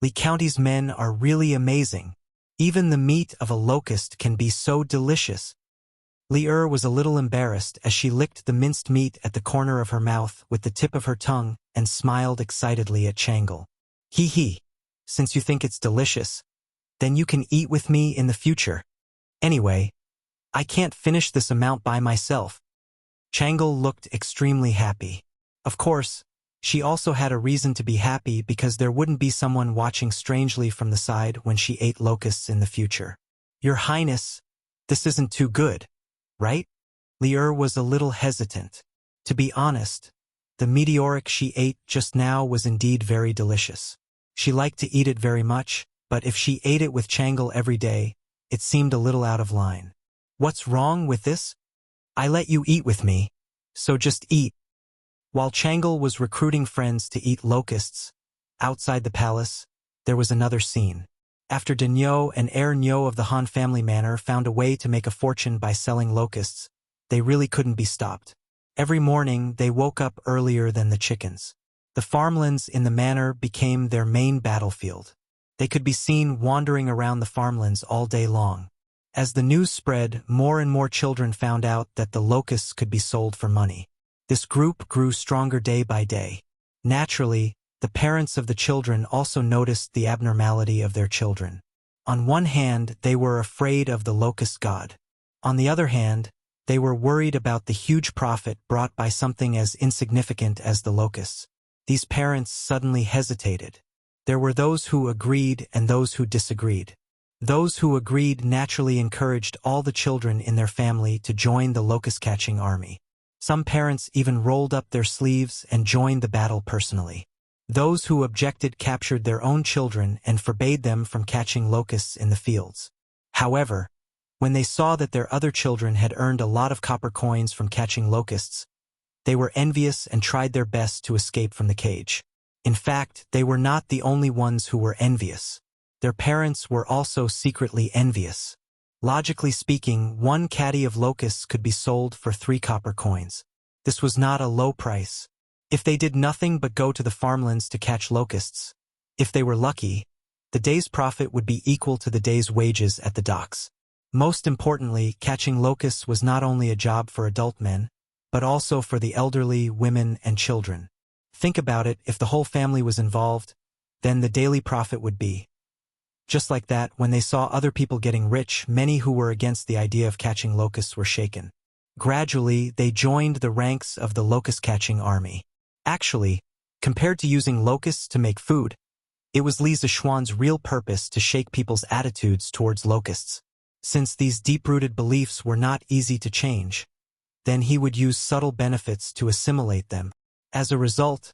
A: Lee County's men are really amazing. Even the meat of a locust can be so delicious. Li was a little embarrassed as she licked the minced meat at the corner of her mouth with the tip of her tongue and smiled excitedly at Changle. Hee hee. Since you think it's delicious, then you can eat with me in the future. Anyway, I can't finish this amount by myself. Changle looked extremely happy. Of course, she also had a reason to be happy because there wouldn't be someone watching strangely from the side when she ate locusts in the future. Your Highness, this isn't too good, right? Li was a little hesitant. To be honest, the meteoric she ate just now was indeed very delicious. She liked to eat it very much, but if she ate it with Changle every day, it seemed a little out of line. What's wrong with this? I let you eat with me, so just eat. While Changle was recruiting friends to eat locusts, outside the palace, there was another scene. After Dagneux and Heir Nyo of the Han family manor found a way to make a fortune by selling locusts, they really couldn't be stopped. Every morning, they woke up earlier than the chickens. The farmlands in the manor became their main battlefield. They could be seen wandering around the farmlands all day long. As the news spread, more and more children found out that the locusts could be sold for money. This group grew stronger day by day. Naturally, the parents of the children also noticed the abnormality of their children. On one hand, they were afraid of the locust god. On the other hand, they were worried about the huge profit brought by something as insignificant as the locusts. These parents suddenly hesitated. There were those who agreed and those who disagreed. Those who agreed naturally encouraged all the children in their family to join the locust-catching army. Some parents even rolled up their sleeves and joined the battle personally. Those who objected captured their own children and forbade them from catching locusts in the fields. However, when they saw that their other children had earned a lot of copper coins from catching locusts, they were envious and tried their best to escape from the cage. In fact, they were not the only ones who were envious. Their parents were also secretly envious. Logically speaking, one caddy of locusts could be sold for 3 copper coins. This was not a low price. If they did nothing but go to the farmlands to catch locusts, if they were lucky, the day's profit would be equal to the day's wages at the docks. Most importantly, catching locusts was not only a job for adult men, but also for the elderly, women, and children. Think about it, if the whole family was involved, then the daily profit would be. Just like that, when they saw other people getting rich, many who were against the idea of catching locusts were shaken. Gradually, they joined the ranks of the locust-catching army. Actually, compared to using locusts to make food, it was Li Zishuan's real purpose to shake people's attitudes towards locusts. Since these deep-rooted beliefs were not easy to change, then he would use subtle benefits to assimilate them. As a result,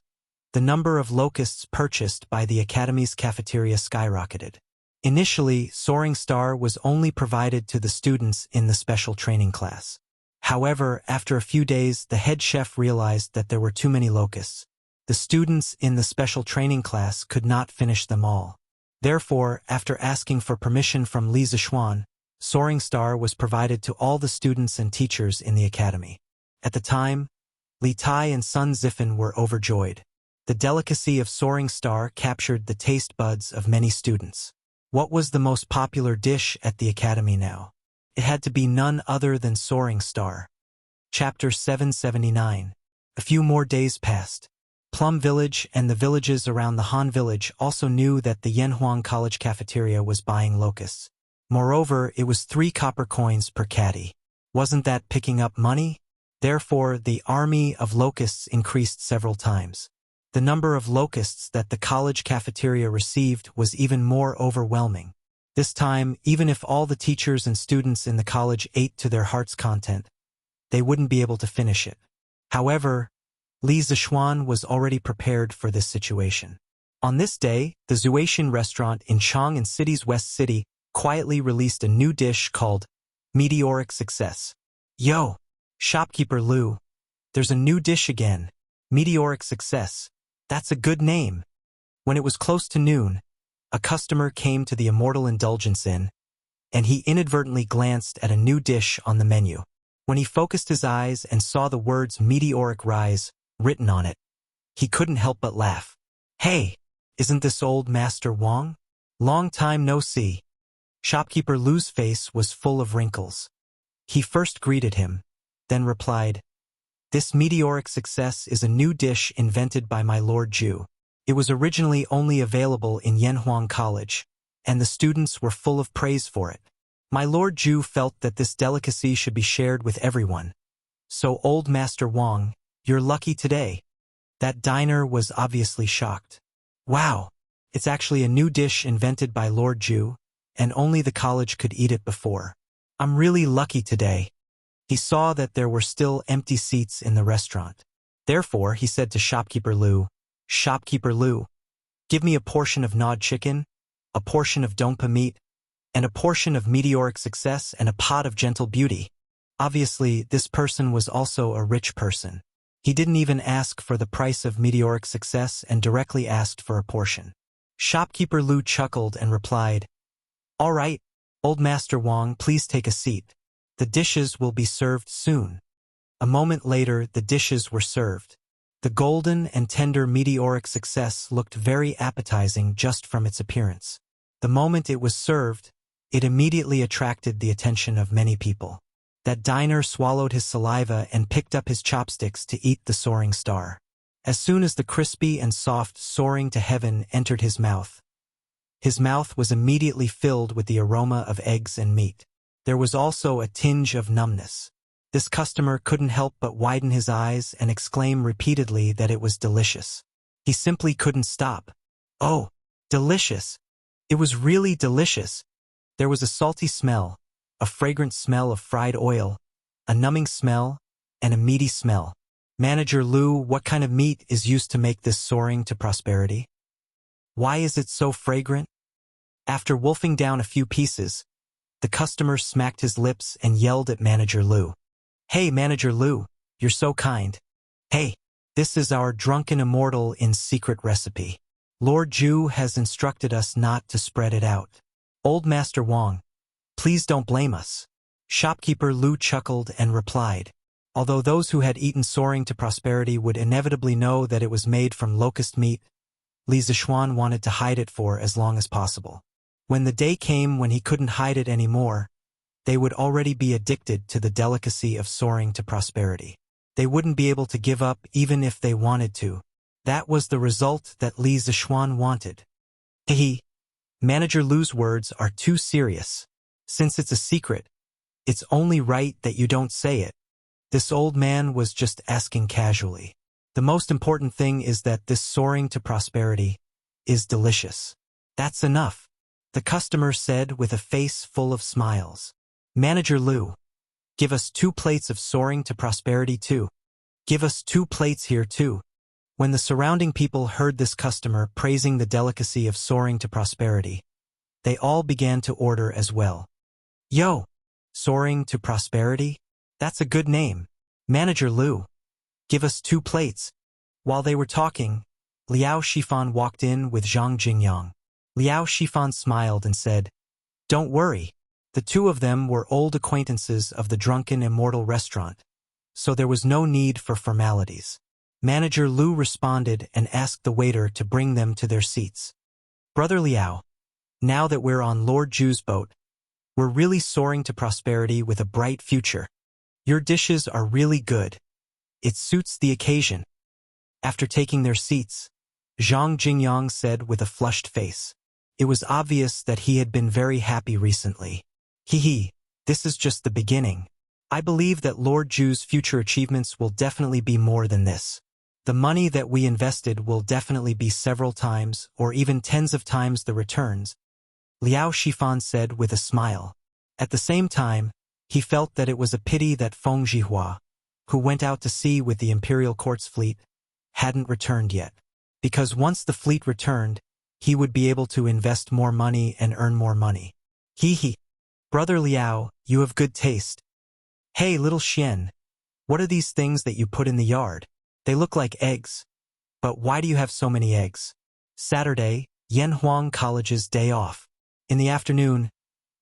A: the number of locusts purchased by the Academy's cafeteria skyrocketed. Initially, Soaring Star was only provided to the students in the special training class. However, after a few days, the head chef realized that there were too many locusts. The students in the special training class could not finish them all. Therefore, after asking for permission from Li Zishuan, Soaring Star was provided to all the students and teachers in the academy. At the time, Li Tai and Sun Zifan were overjoyed. The delicacy of Soaring Star captured the taste buds of many students. What was the most popular dish at the academy now? It had to be none other than Soaring Star. Chapter 779. A few more days passed. Plum Village and the villages around the Han Village also knew that the Yanhuang College cafeteria was buying locusts. Moreover, it was 3 copper coins per caddy. Wasn't that picking up money? Therefore, the army of locusts increased several times. The number of locusts that the college cafeteria received was even more overwhelming. This time, even if all the teachers and students in the college ate to their heart's content, they wouldn't be able to finish it. However, Li Zishuan was already prepared for this situation. On this day, the Zuaishan restaurant in Chang'an City's West City quietly released a new dish called Meteoric Success. Yo, shopkeeper Lu, there's a new dish again. Meteoric Success. That's a good name. When it was close to noon, a customer came to the Immortal Indulgence Inn, and he inadvertently glanced at a new dish on the menu. When he focused his eyes and saw the words meteoric rise written on it, he couldn't help but laugh. Hey, isn't this old Master Wang? Long time no see. Shopkeeper Lu's face was full of wrinkles. He first greeted him, then replied, "This meteoric success is a new dish invented by my Lord Zhu. It was originally only available in Yanhuang College, and the students were full of praise for it. My Lord Zhu felt that this delicacy should be shared with everyone. So old Master Wang, you're lucky today." That diner was obviously shocked. Wow, it's actually a new dish invented by Lord Zhu, and only the college could eat it before. I'm really lucky today. He saw that there were still empty seats in the restaurant. Therefore, he said to Shopkeeper Lu, "Shopkeeper Lu, give me a portion of gnawed chicken, a portion of dongpa meat, and a portion of meteoric success and a pot of gentle beauty." Obviously, this person was also a rich person. He didn't even ask for the price of meteoric success and directly asked for a portion. Shopkeeper Lu chuckled and replied, "All right, old Master Wang, please take a seat. The dishes will be served soon." A moment later, the dishes were served. The golden and tender meteoric success looked very appetizing just from its appearance. The moment it was served, it immediately attracted the attention of many people. That diner swallowed his saliva and picked up his chopsticks to eat the soaring star. As soon as the crispy and soft soaring to heaven entered his mouth was immediately filled with the aroma of eggs and meat. There was also a tinge of numbness. This customer couldn't help but widen his eyes and exclaim repeatedly that it was delicious. He simply couldn't stop. Oh, delicious! It was really delicious. There was a salty smell, a fragrant smell of fried oil, a numbing smell, and a meaty smell. "Manager Lu, what kind of meat is used to make this soaring to prosperity? Why is it so fragrant?" After wolfing down a few pieces, the customer smacked his lips and yelled at Manager Lu. "Hey, Manager Lu, you're so kind. Hey, this is our drunken immortal in secret recipe. Lord Zhu has instructed us not to spread it out. Old Master Wang, please don't blame us." Shopkeeper Lu chuckled and replied, although those who had eaten soaring to prosperity would inevitably know that it was made from locust meat, Li Zishuan wanted to hide it for as long as possible. When the day came when he couldn't hide it anymore, they would already be addicted to the delicacy of soaring to prosperity. They wouldn't be able to give up even if they wanted to. That was the result that Li Zishuan wanted. Hehe. Manager Lu's words are too serious. Since it's a secret, it's only right that you don't say it. This old man was just asking casually. The most important thing is that this soaring to prosperity is delicious. That's enough, the customer said with a face full of smiles. "Manager Lu, give us 2 plates of soaring to prosperity too. Give us 2 plates here too." When the surrounding people heard this customer praising the delicacy of soaring to prosperity, they all began to order as well. "Yo, soaring to prosperity? That's a good name. Manager Lu, give us 2 plates." While they were talking, Liao Shifan walked in with Zhang Jingyang. Liao Shifan smiled and said, "Don't worry." The two of them were old acquaintances of the drunken immortal restaurant, so there was no need for formalities. Manager Lu responded and asked the waiter to bring them to their seats. "Brother Liao, now that we're on Lord Zhu's boat, we're really soaring to prosperity with a bright future. Your dishes are really good. It suits the occasion." After taking their seats, Zhang Jingyang said with a flushed face. It was obvious that he had been very happy recently. "Hehe, this is just the beginning. I believe that Lord Zhu's future achievements will definitely be more than this. The money that we invested will definitely be several times or even tens of times the returns," Liao Shifan said with a smile. At the same time, he felt that it was a pity that Feng Zhihua, who went out to sea with the imperial court's fleet, hadn't returned yet. Because once the fleet returned, he would be able to invest more money and earn more money. Hehe. Brother Liao, you have good taste. Hey, little Xian, what are these things that you put in the yard? They look like eggs. But why do you have so many eggs? Saturday, Yanhuang College's day off. In the afternoon,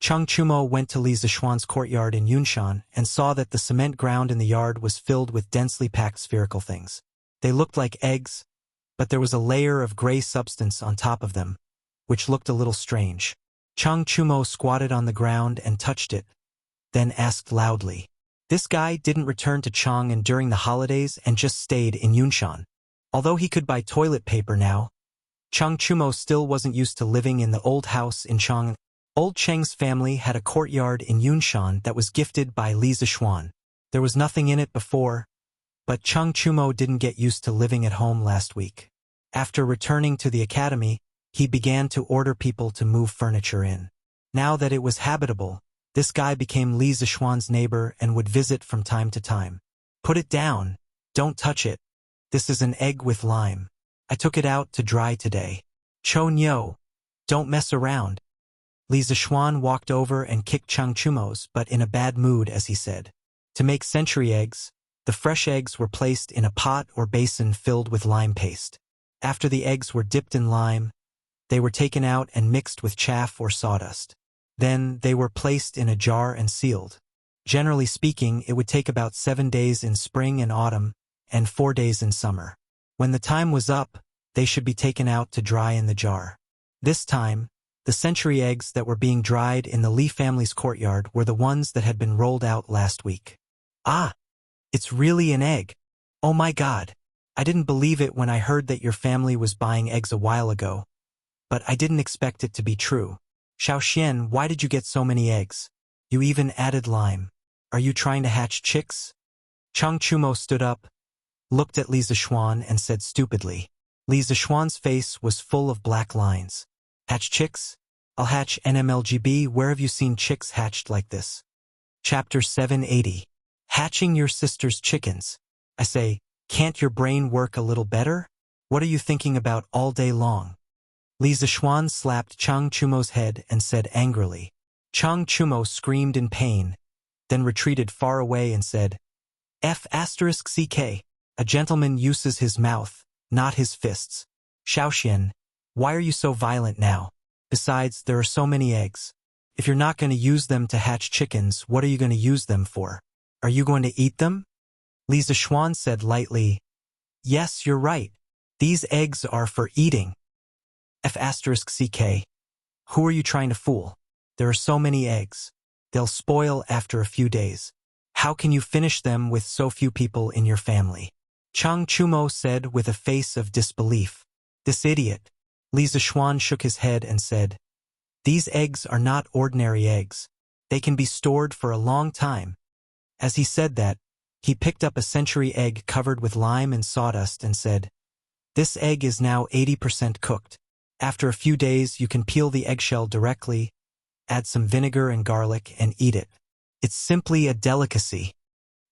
A: Cheng Chumo went to Li Zixuan's courtyard in Yunshan and saw that the cement ground in the yard was filled with densely packed spherical things. They looked like eggs, but there was a layer of gray substance on top of them, which looked a little strange. Cheng Chumo squatted on the ground and touched it, then asked loudly. This guy didn't return to Chang'an during the holidays and just stayed in Yunshan. Although he could buy toilet paper now, Cheng Chumo still wasn't used to living in the old house in Chang'an. Old Cheng's family had a courtyard in Yunshan that was gifted by Li Zixuan. There was nothing in it before, but Cheng Chumo didn't get used to living at home last week. After returning to the academy, he began to order people to move furniture in. Now that it was habitable, this guy became Li Zixuan's neighbor and would visit from time to time. Put it down. Don't touch it. This is an egg with lime. I took it out to dry today. Cho Nyo. Don't mess around. Li Zixuan walked over and kicked Cheng Chumo's, but in a bad mood as he said. To make century eggs, the fresh eggs were placed in a pot or basin filled with lime paste. After the eggs were dipped in lime, they were taken out and mixed with chaff or sawdust. Then they were placed in a jar and sealed. Generally speaking, it would take about 7 days in spring and autumn, and 4 days in summer. When the time was up, they should be taken out to dry in the jar. This time, the century eggs that were being dried in the Li family's courtyard were the ones that had been rolled out last week. Ah! It's really an egg. Oh my God! I didn't believe it when I heard that your family was buying eggs a while ago, but I didn't expect it to be true. Xiaoxian, why did you get so many eggs? You even added lime. Are you trying to hatch chicks? Cheng Chumo stood up, looked at Li Zixuan and said stupidly. Li Zixuan's face was full of black lines. Hatch chicks? I'll hatch NMLGB. Where have you seen chicks hatched like this? Chapter 780. Hatching your sister's chickens. I say, can't your brain work a little better? What are you thinking about all day long? Li Zixuan slapped Cheng Chumo's head and said angrily. Cheng Chumo screamed in pain, then retreated far away and said, F***CK. A gentleman uses his mouth, not his fists. Xiaoxian, why are you so violent now? Besides, there are so many eggs. If you're not going to use them to hatch chickens, what are you going to use them for? Are you going to eat them? Li Zixuan said lightly, yes, you're right. These eggs are for eating. F***CK. Who are you trying to fool? There are so many eggs. They'll spoil after a few days. How can you finish them with so few people in your family? Cheng Chumo said with a face of disbelief. This idiot. Li Zixuan shook his head and said, these eggs are not ordinary eggs. They can be stored for a long time. As he said that, he picked up a century egg covered with lime and sawdust and said, this egg is now 80% cooked. After a few days, you can peel the eggshell directly, add some vinegar and garlic, and eat it. It's simply a delicacy.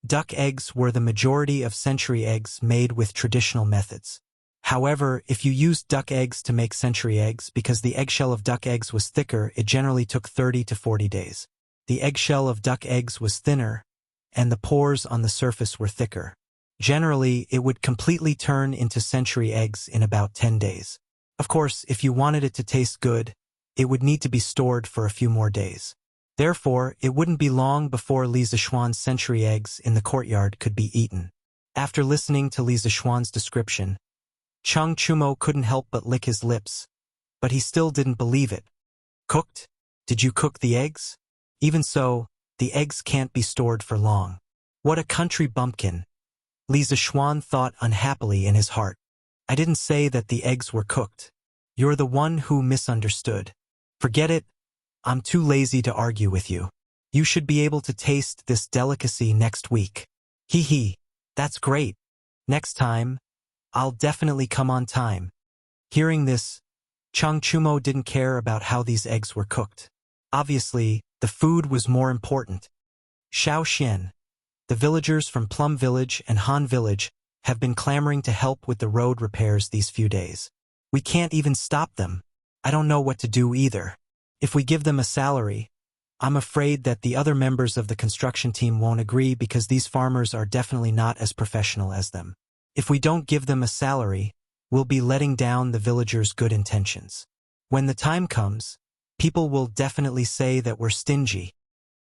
A: Duck eggs were the majority of century eggs made with traditional methods. However, if you used duck eggs to make century eggs, because the eggshell of duck eggs was thicker, it generally took 30 to 40 days. The eggshell of duck eggs was thinner, and the pores on the surface were thicker. Generally, it would completely turn into century eggs in about 10 days. Of course, if you wanted it to taste good, it would need to be stored for a few more days. Therefore, it wouldn't be long before Li Zixuan's century eggs in the courtyard could be eaten. After listening to Li Zixuan's description, Cheng Chumo couldn't help but lick his lips, but he still didn't believe it. Cooked? Did you cook the eggs? Even so, the eggs can't be stored for long. What a country bumpkin. Li Zixuan thought unhappily in his heart. I didn't say that the eggs were cooked. You're the one who misunderstood. Forget it. I'm too lazy to argue with you. You should be able to taste this delicacy next week. Hee hee. That's great. Next time, I'll definitely come on time. Hearing this, Cheng Chumo didn't care about how these eggs were cooked. Obviously, the food was more important. Xiaoxian, the villagers from Plum Village and Han Village have been clamoring to help with the road repairs these few days. We can't even stop them. I don't know what to do either. If we give them a salary, I'm afraid that the other members of the construction team won't agree because these farmers are definitely not as professional as them. If we don't give them a salary, we'll be letting down the villagers' good intentions. When the time comes, People will definitely say that we're stingy.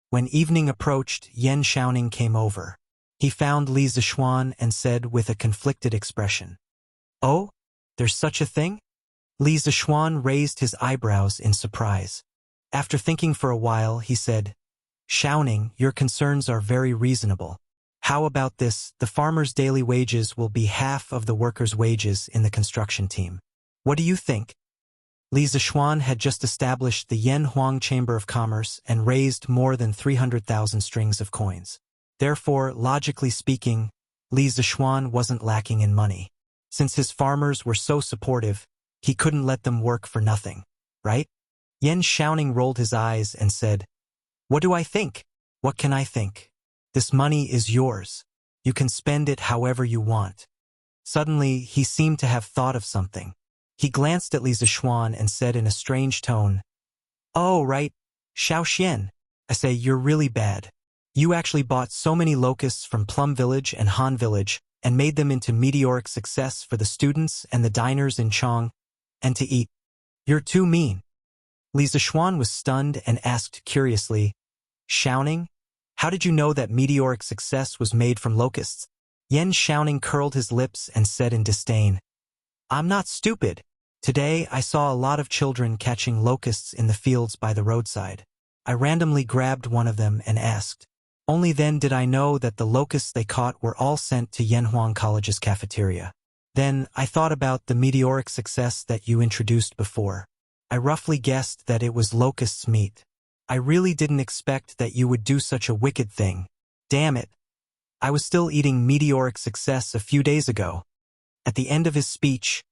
A: When evening approached, Yan Xiaoning came over. He found Li Zixuan and said with a conflicted expression, "Oh, there's such a thing?" Li Zixuan raised his eyebrows in surprise. After thinking for a while, he said, "Xiaoning, your concerns are very reasonable. How about this? The farmer's daily wages will be half of the worker's wages in the construction team. What do you think?" Li Zixuan had just established the Yanhuang Chamber of Commerce and raised more than 300,000 strings of coins. Therefore, logically speaking, Li Zixuan wasn't lacking in money. Since his farmers were so supportive, he couldn't let them work for nothing, right? Yan Xiaoning rolled his eyes and said, "What do I think? What can I think? This money is yours. You can spend it however you want." Suddenly, he seemed to have thought of something. He glanced at Li Zixuan and said in a strange tone, "Oh, right, Xiao Xian. I say, you're really bad. You actually bought so many locusts from Plum Village and Han Village and made them into meteoric success for the students and the diners in Chong, and to eat. You're too mean." Li Zixuan was stunned and asked curiously, "Xiaoning, how did you know that meteoric success was made from locusts?" Yan Xiaoning curled his lips and said in disdain, "I'm not stupid. Today I saw a lot of children catching locusts in the fields by the roadside. I randomly grabbed one of them and asked. Only then did I know that the locusts they caught were all sent to Yanhuang College's cafeteria. Then I thought about the meteoric success that you introduced before. I roughly guessed that it was locust's meat. I really didn't expect that you would do such a wicked thing. Damn it. I was still eating meteoric success a few days ago." At the end of his speech,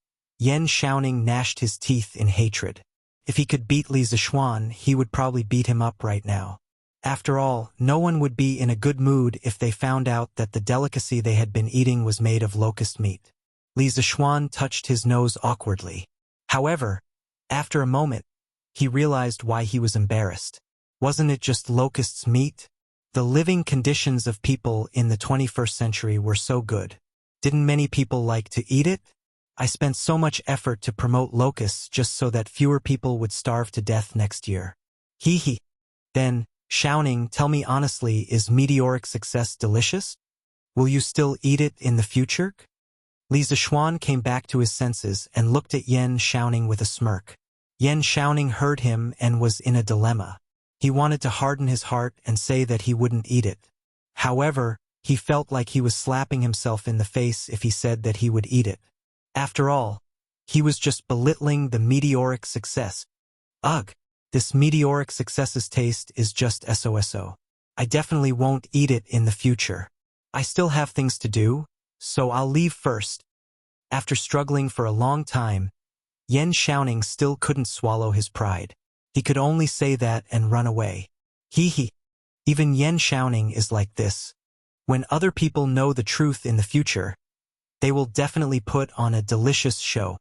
A: Yan Xiaoning gnashed his teeth in hatred. If he could beat Li Zixuan, he would probably beat him up right now. After all, no one would be in a good mood if they found out that the delicacy they had been eating was made of locust meat. Li Zixuan touched his nose awkwardly. However, after a moment, he realized why he was embarrassed. Wasn't it just locust's meat? The living conditions of people in the 21st century were so good. Didn't many people like to eat it? I spent so much effort to promote locusts just so that fewer people would starve to death next year. Hee hee. Then, Xiaoning, tell me honestly, is meteoric success delicious? Will you still eat it in the future? Li Zixuan came back to his senses and looked at Yan Xiaoning with a smirk. Yan Xiaoning heard him and was in a dilemma. He wanted to harden his heart and say that he wouldn't eat it. However, he felt like he was slapping himself in the face if he said that he would eat it. After all, he was just belittling the meteoric success. Ugh, this meteoric success's taste is just SOSO. I definitely won't eat it in the future. I still have things to do, so I'll leave first. After struggling for a long time, Yan Xiaoning still couldn't swallow his pride. He could only say that and run away. Hee hee. Even Yan Xiaoning is like this. When other people know the truth in the future, they will definitely put on a delicious show.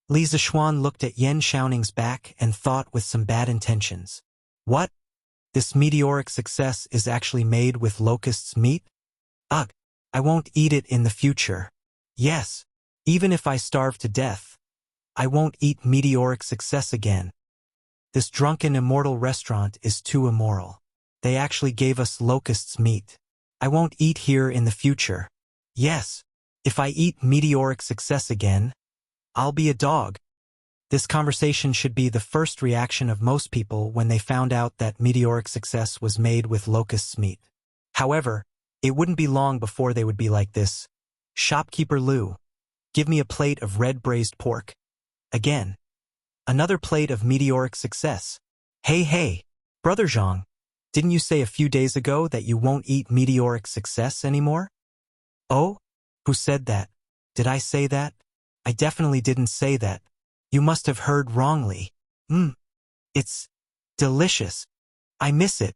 A: Li Zixuan looked at Yan Xiaoning's back and thought with some bad intentions. What? This meteoric success is actually made with locust's meat? Ugh, I won't eat it in the future. Yes, even if I starve to death, I won't eat meteoric success again. This drunken immortal restaurant is too immoral. They actually gave us locust's meat. I won't eat here in the future. Yes. If I eat meteoric success again, I'll be a dog. This conversation should be the first reaction of most people when they found out that meteoric success was made with locust's meat. However, it wouldn't be long before they would be like this. Shopkeeper Liu, give me a plate of red braised pork. Again. Another plate of meteoric success. Hey, Brother Zhang, didn't you say a few days ago that you won't eat meteoric success anymore? Oh? Who said that? Did I say that? I definitely didn't say that. You must have heard wrongly. It's delicious. I miss it.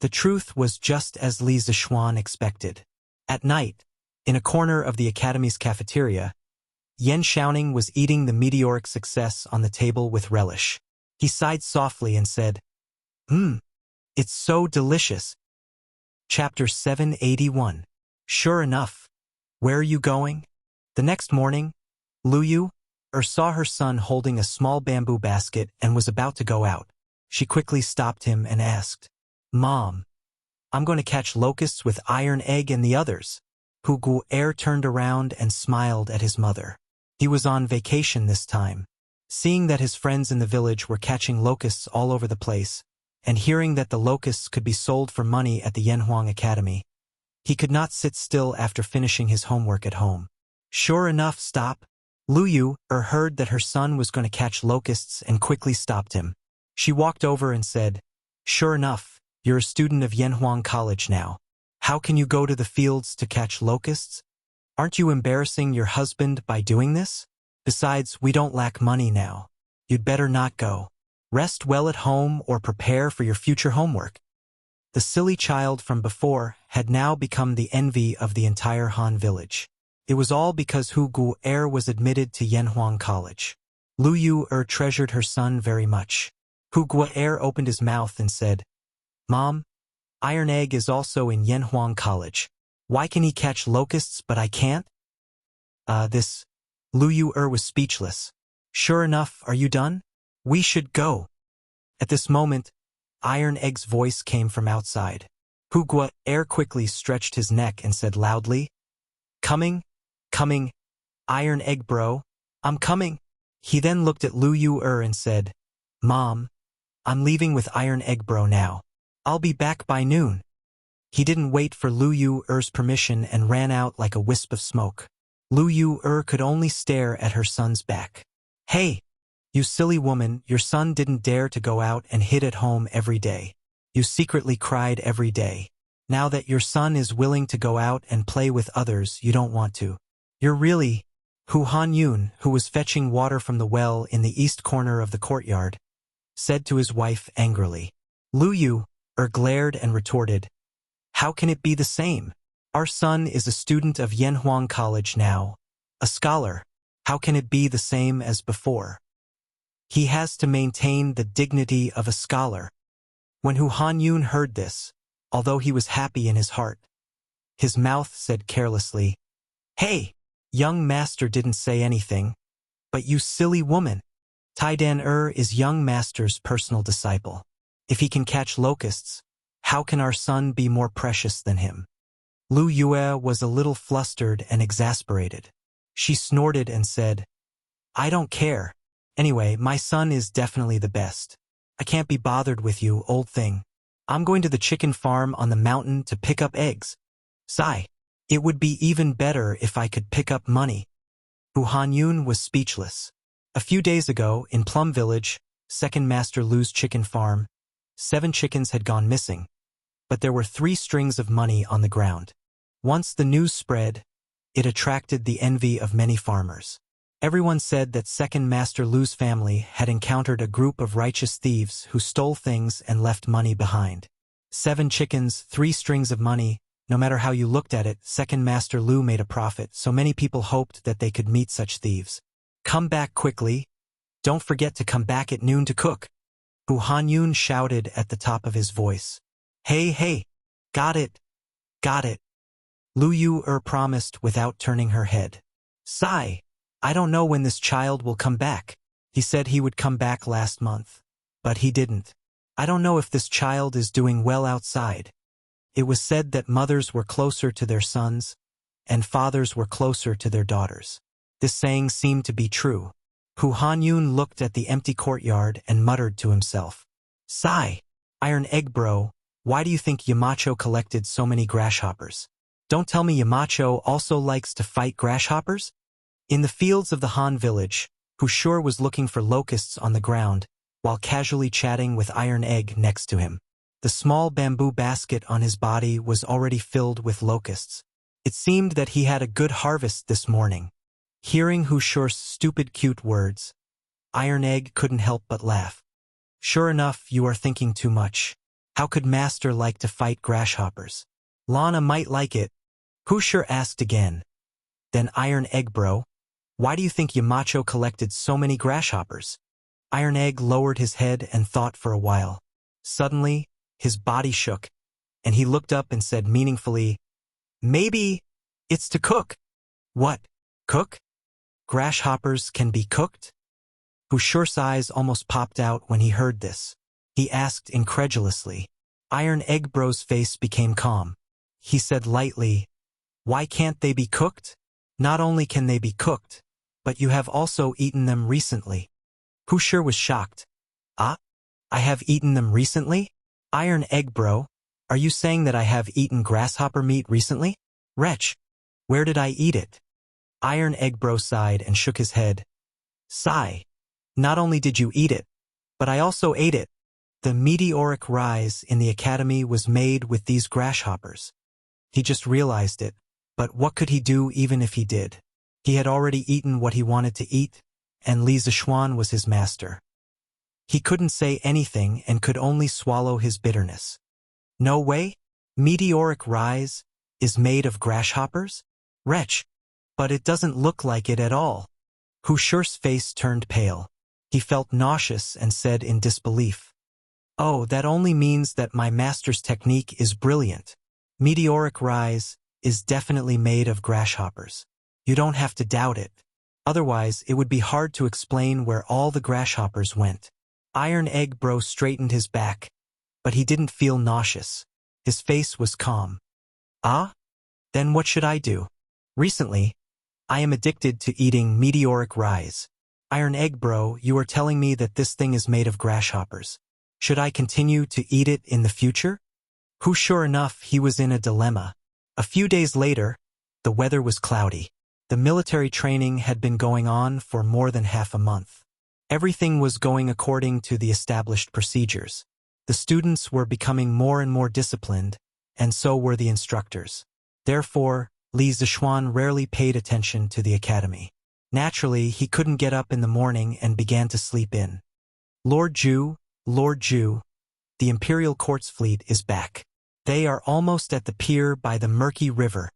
A: The truth was just as Li Zixuan expected. At night, in a corner of the academy's cafeteria, Yan Xiaoning was eating the meteoric success on the table with relish. He sighed softly and said, It's so delicious. Chapter 781. Sure enough. Where are you going? The next morning, Lu Yu saw her son holding a small bamboo basket and was about to go out. she quickly stopped him and asked, "Mom, I'm going to catch locusts with Iron Egg and the others." Hu Gu'er turned around and smiled at his mother. He was on vacation this time. Seeing that his friends in the village were catching locusts all over the place, and hearing that the locusts could be sold for money at the Yanhuang Academy, he could not sit still after finishing his homework at home. Sure enough, stop. Lu heard that her son was going to catch locusts and quickly stopped him. She walked over and said, "Sure enough, you're a student of Yanhuang College now. How can you go to the fields to catch locusts? Aren't you embarrassing your husband by doing this? Besides, we don't lack money now. You'd better not go. Rest well at home or prepare for your future homework." The silly child from before had now become the envy of the entire Han village. It was all because Hu Gu'er was admitted to Yanhuang College. Lu treasured her son very much. Hu Gu'er opened his mouth and said, "Mom, Iron Egg is also in Yanhuang College. Why can he catch locusts but I can't?" Lu was speechless. "Sure enough, are you done? We should go." At this moment, Iron Egg's voice came from outside. Hu Gu'er quickly stretched his neck and said loudly, "Coming, coming, Iron Egg bro, I'm coming." He then looked at Lu and said, "Mom, I'm leaving with Iron Egg bro now. I'll be back by noon." He didn't wait for Lu-er's permission and ran out like a wisp of smoke. Lu-er could only stare at her son's back. "Hey, you silly woman, your son didn't dare to go out and hid at home every day. You secretly cried every day. Now that your son is willing to go out and play with others, you don't want to. You're really..." Hu Han-yun, who was fetching water from the well in the east corner of the courtyard, said to his wife angrily. Lu-er glared and retorted, "How can it be the same? Our son is a student of Yanhuang College now, a scholar. How can it be the same as before? He has to maintain the dignity of a scholar." When Hu Han-yun heard this, although he was happy in his heart, his mouth said carelessly, "Hey, young master didn't say anything, but you silly woman. Taidan is young master's personal disciple. If he can catch locusts, how can our son be more precious than him?" Lu Yue was a little flustered and exasperated. She snorted and said, "I don't care. Anyway, my son is definitely the best. I can't be bothered with you, old thing. I'm going to the chicken farm on the mountain to pick up eggs. Sigh. It would be even better if I could pick up money." Hu Han-yun was speechless. A few days ago, in Plum Village, Second Master Lu's chicken farm, 7 chickens had gone missing, but there were 3 strings of money on the ground. Once the news spread, it attracted the envy of many farmers. Everyone said that Second Master Lu's family had encountered a group of righteous thieves who stole things and left money behind. 7 chickens, 3 strings of money. No matter how you looked at it, Second Master Lu made a profit, so many people hoped that they could meet such thieves. "Come back quickly. Don't forget to come back at noon to cook." Hu Han-yun shouted at the top of his voice. Hey, got it, got it." Lu promised without turning her head. "Sigh, I don't know when this child will come back. He said he would come back last month, but he didn't. I don't know if this child is doing well outside." It was said that mothers were closer to their sons, and fathers were closer to their daughters. This saying seemed to be true. Hu Han-yun looked at the empty courtyard and muttered to himself, "Sigh, Iron Egg bro, why do you think Yamacho collected so many grasshoppers? Don't tell me Yamacho also likes to fight grasshoppers?" In the fields of the Han village, Hu Shur was looking for locusts on the ground, while casually chatting with Iron Egg next to him. The small bamboo basket on his body was already filled with locusts. It seemed that he had a good harvest this morning. Hearing Hu Shur's stupid cute words, Iron Egg couldn't help but laugh. "Sure enough, you are thinking too much. How could Master like to fight grasshoppers? Lana might like it." Hu Shur asked again. "Then Iron Egg bro, why do you think Yamacho collected so many grasshoppers?" Iron Egg lowered his head and thought for a while. Suddenly, his body shook, and he looked up and said meaningfully, "Maybe it's to cook." "What? Cook? Grasshoppers can be cooked?" Hu Shur's eyes almost popped out when he heard this. He he asked incredulously. Iron Egg Bro's face became calm. He said lightly, "Why can't they be cooked? Not only can they be cooked, but you have also eaten them recently." Wuxia was shocked. "Ah? I have eaten them recently? Iron Egg Bro, are you saying that I have eaten grasshopper meat recently? Wretch, where did I eat it?" Iron Egg Bro sighed and shook his head. "Sigh. Not only did you eat it, but I also ate it. The meteoric rise in the academy was made with these grasshoppers." He just realized it, but what could he do even if he did? He had already eaten what he wanted to eat, and Li Zixuan was his master. He couldn't say anything and could only swallow his bitterness. "No way? Meteoric rise is made of grasshoppers? Wretch, but it doesn't look like it at all." Wuxia's face turned pale. He felt nauseous and said in disbelief, "Oh, that only means that my master's technique is brilliant. Meteoric rise is definitely made of grasshoppers. You don't have to doubt it. Otherwise, it would be hard to explain where all the grasshoppers went." Iron Egg Bro straightened his back, but he didn't feel nauseous. His face was calm. "Ah? Then what should I do? Recently, I am addicted to eating meteoric rise. Iron Egg Bro, you are telling me that this thing is made of grasshoppers. Should I continue to eat it in the future?" Sure enough, he was in a dilemma. A few days later, the weather was cloudy. The military training had been going on for more than half a month. Everything was going according to the established procedures. The students were becoming more and more disciplined, and so were the instructors. Therefore, Li Zixuan rarely paid attention to the academy. Naturally, he couldn't get up in the morning and began to sleep in. Lord Zhu, the Imperial Court's fleet is back. They are almost at the pier by the murky river.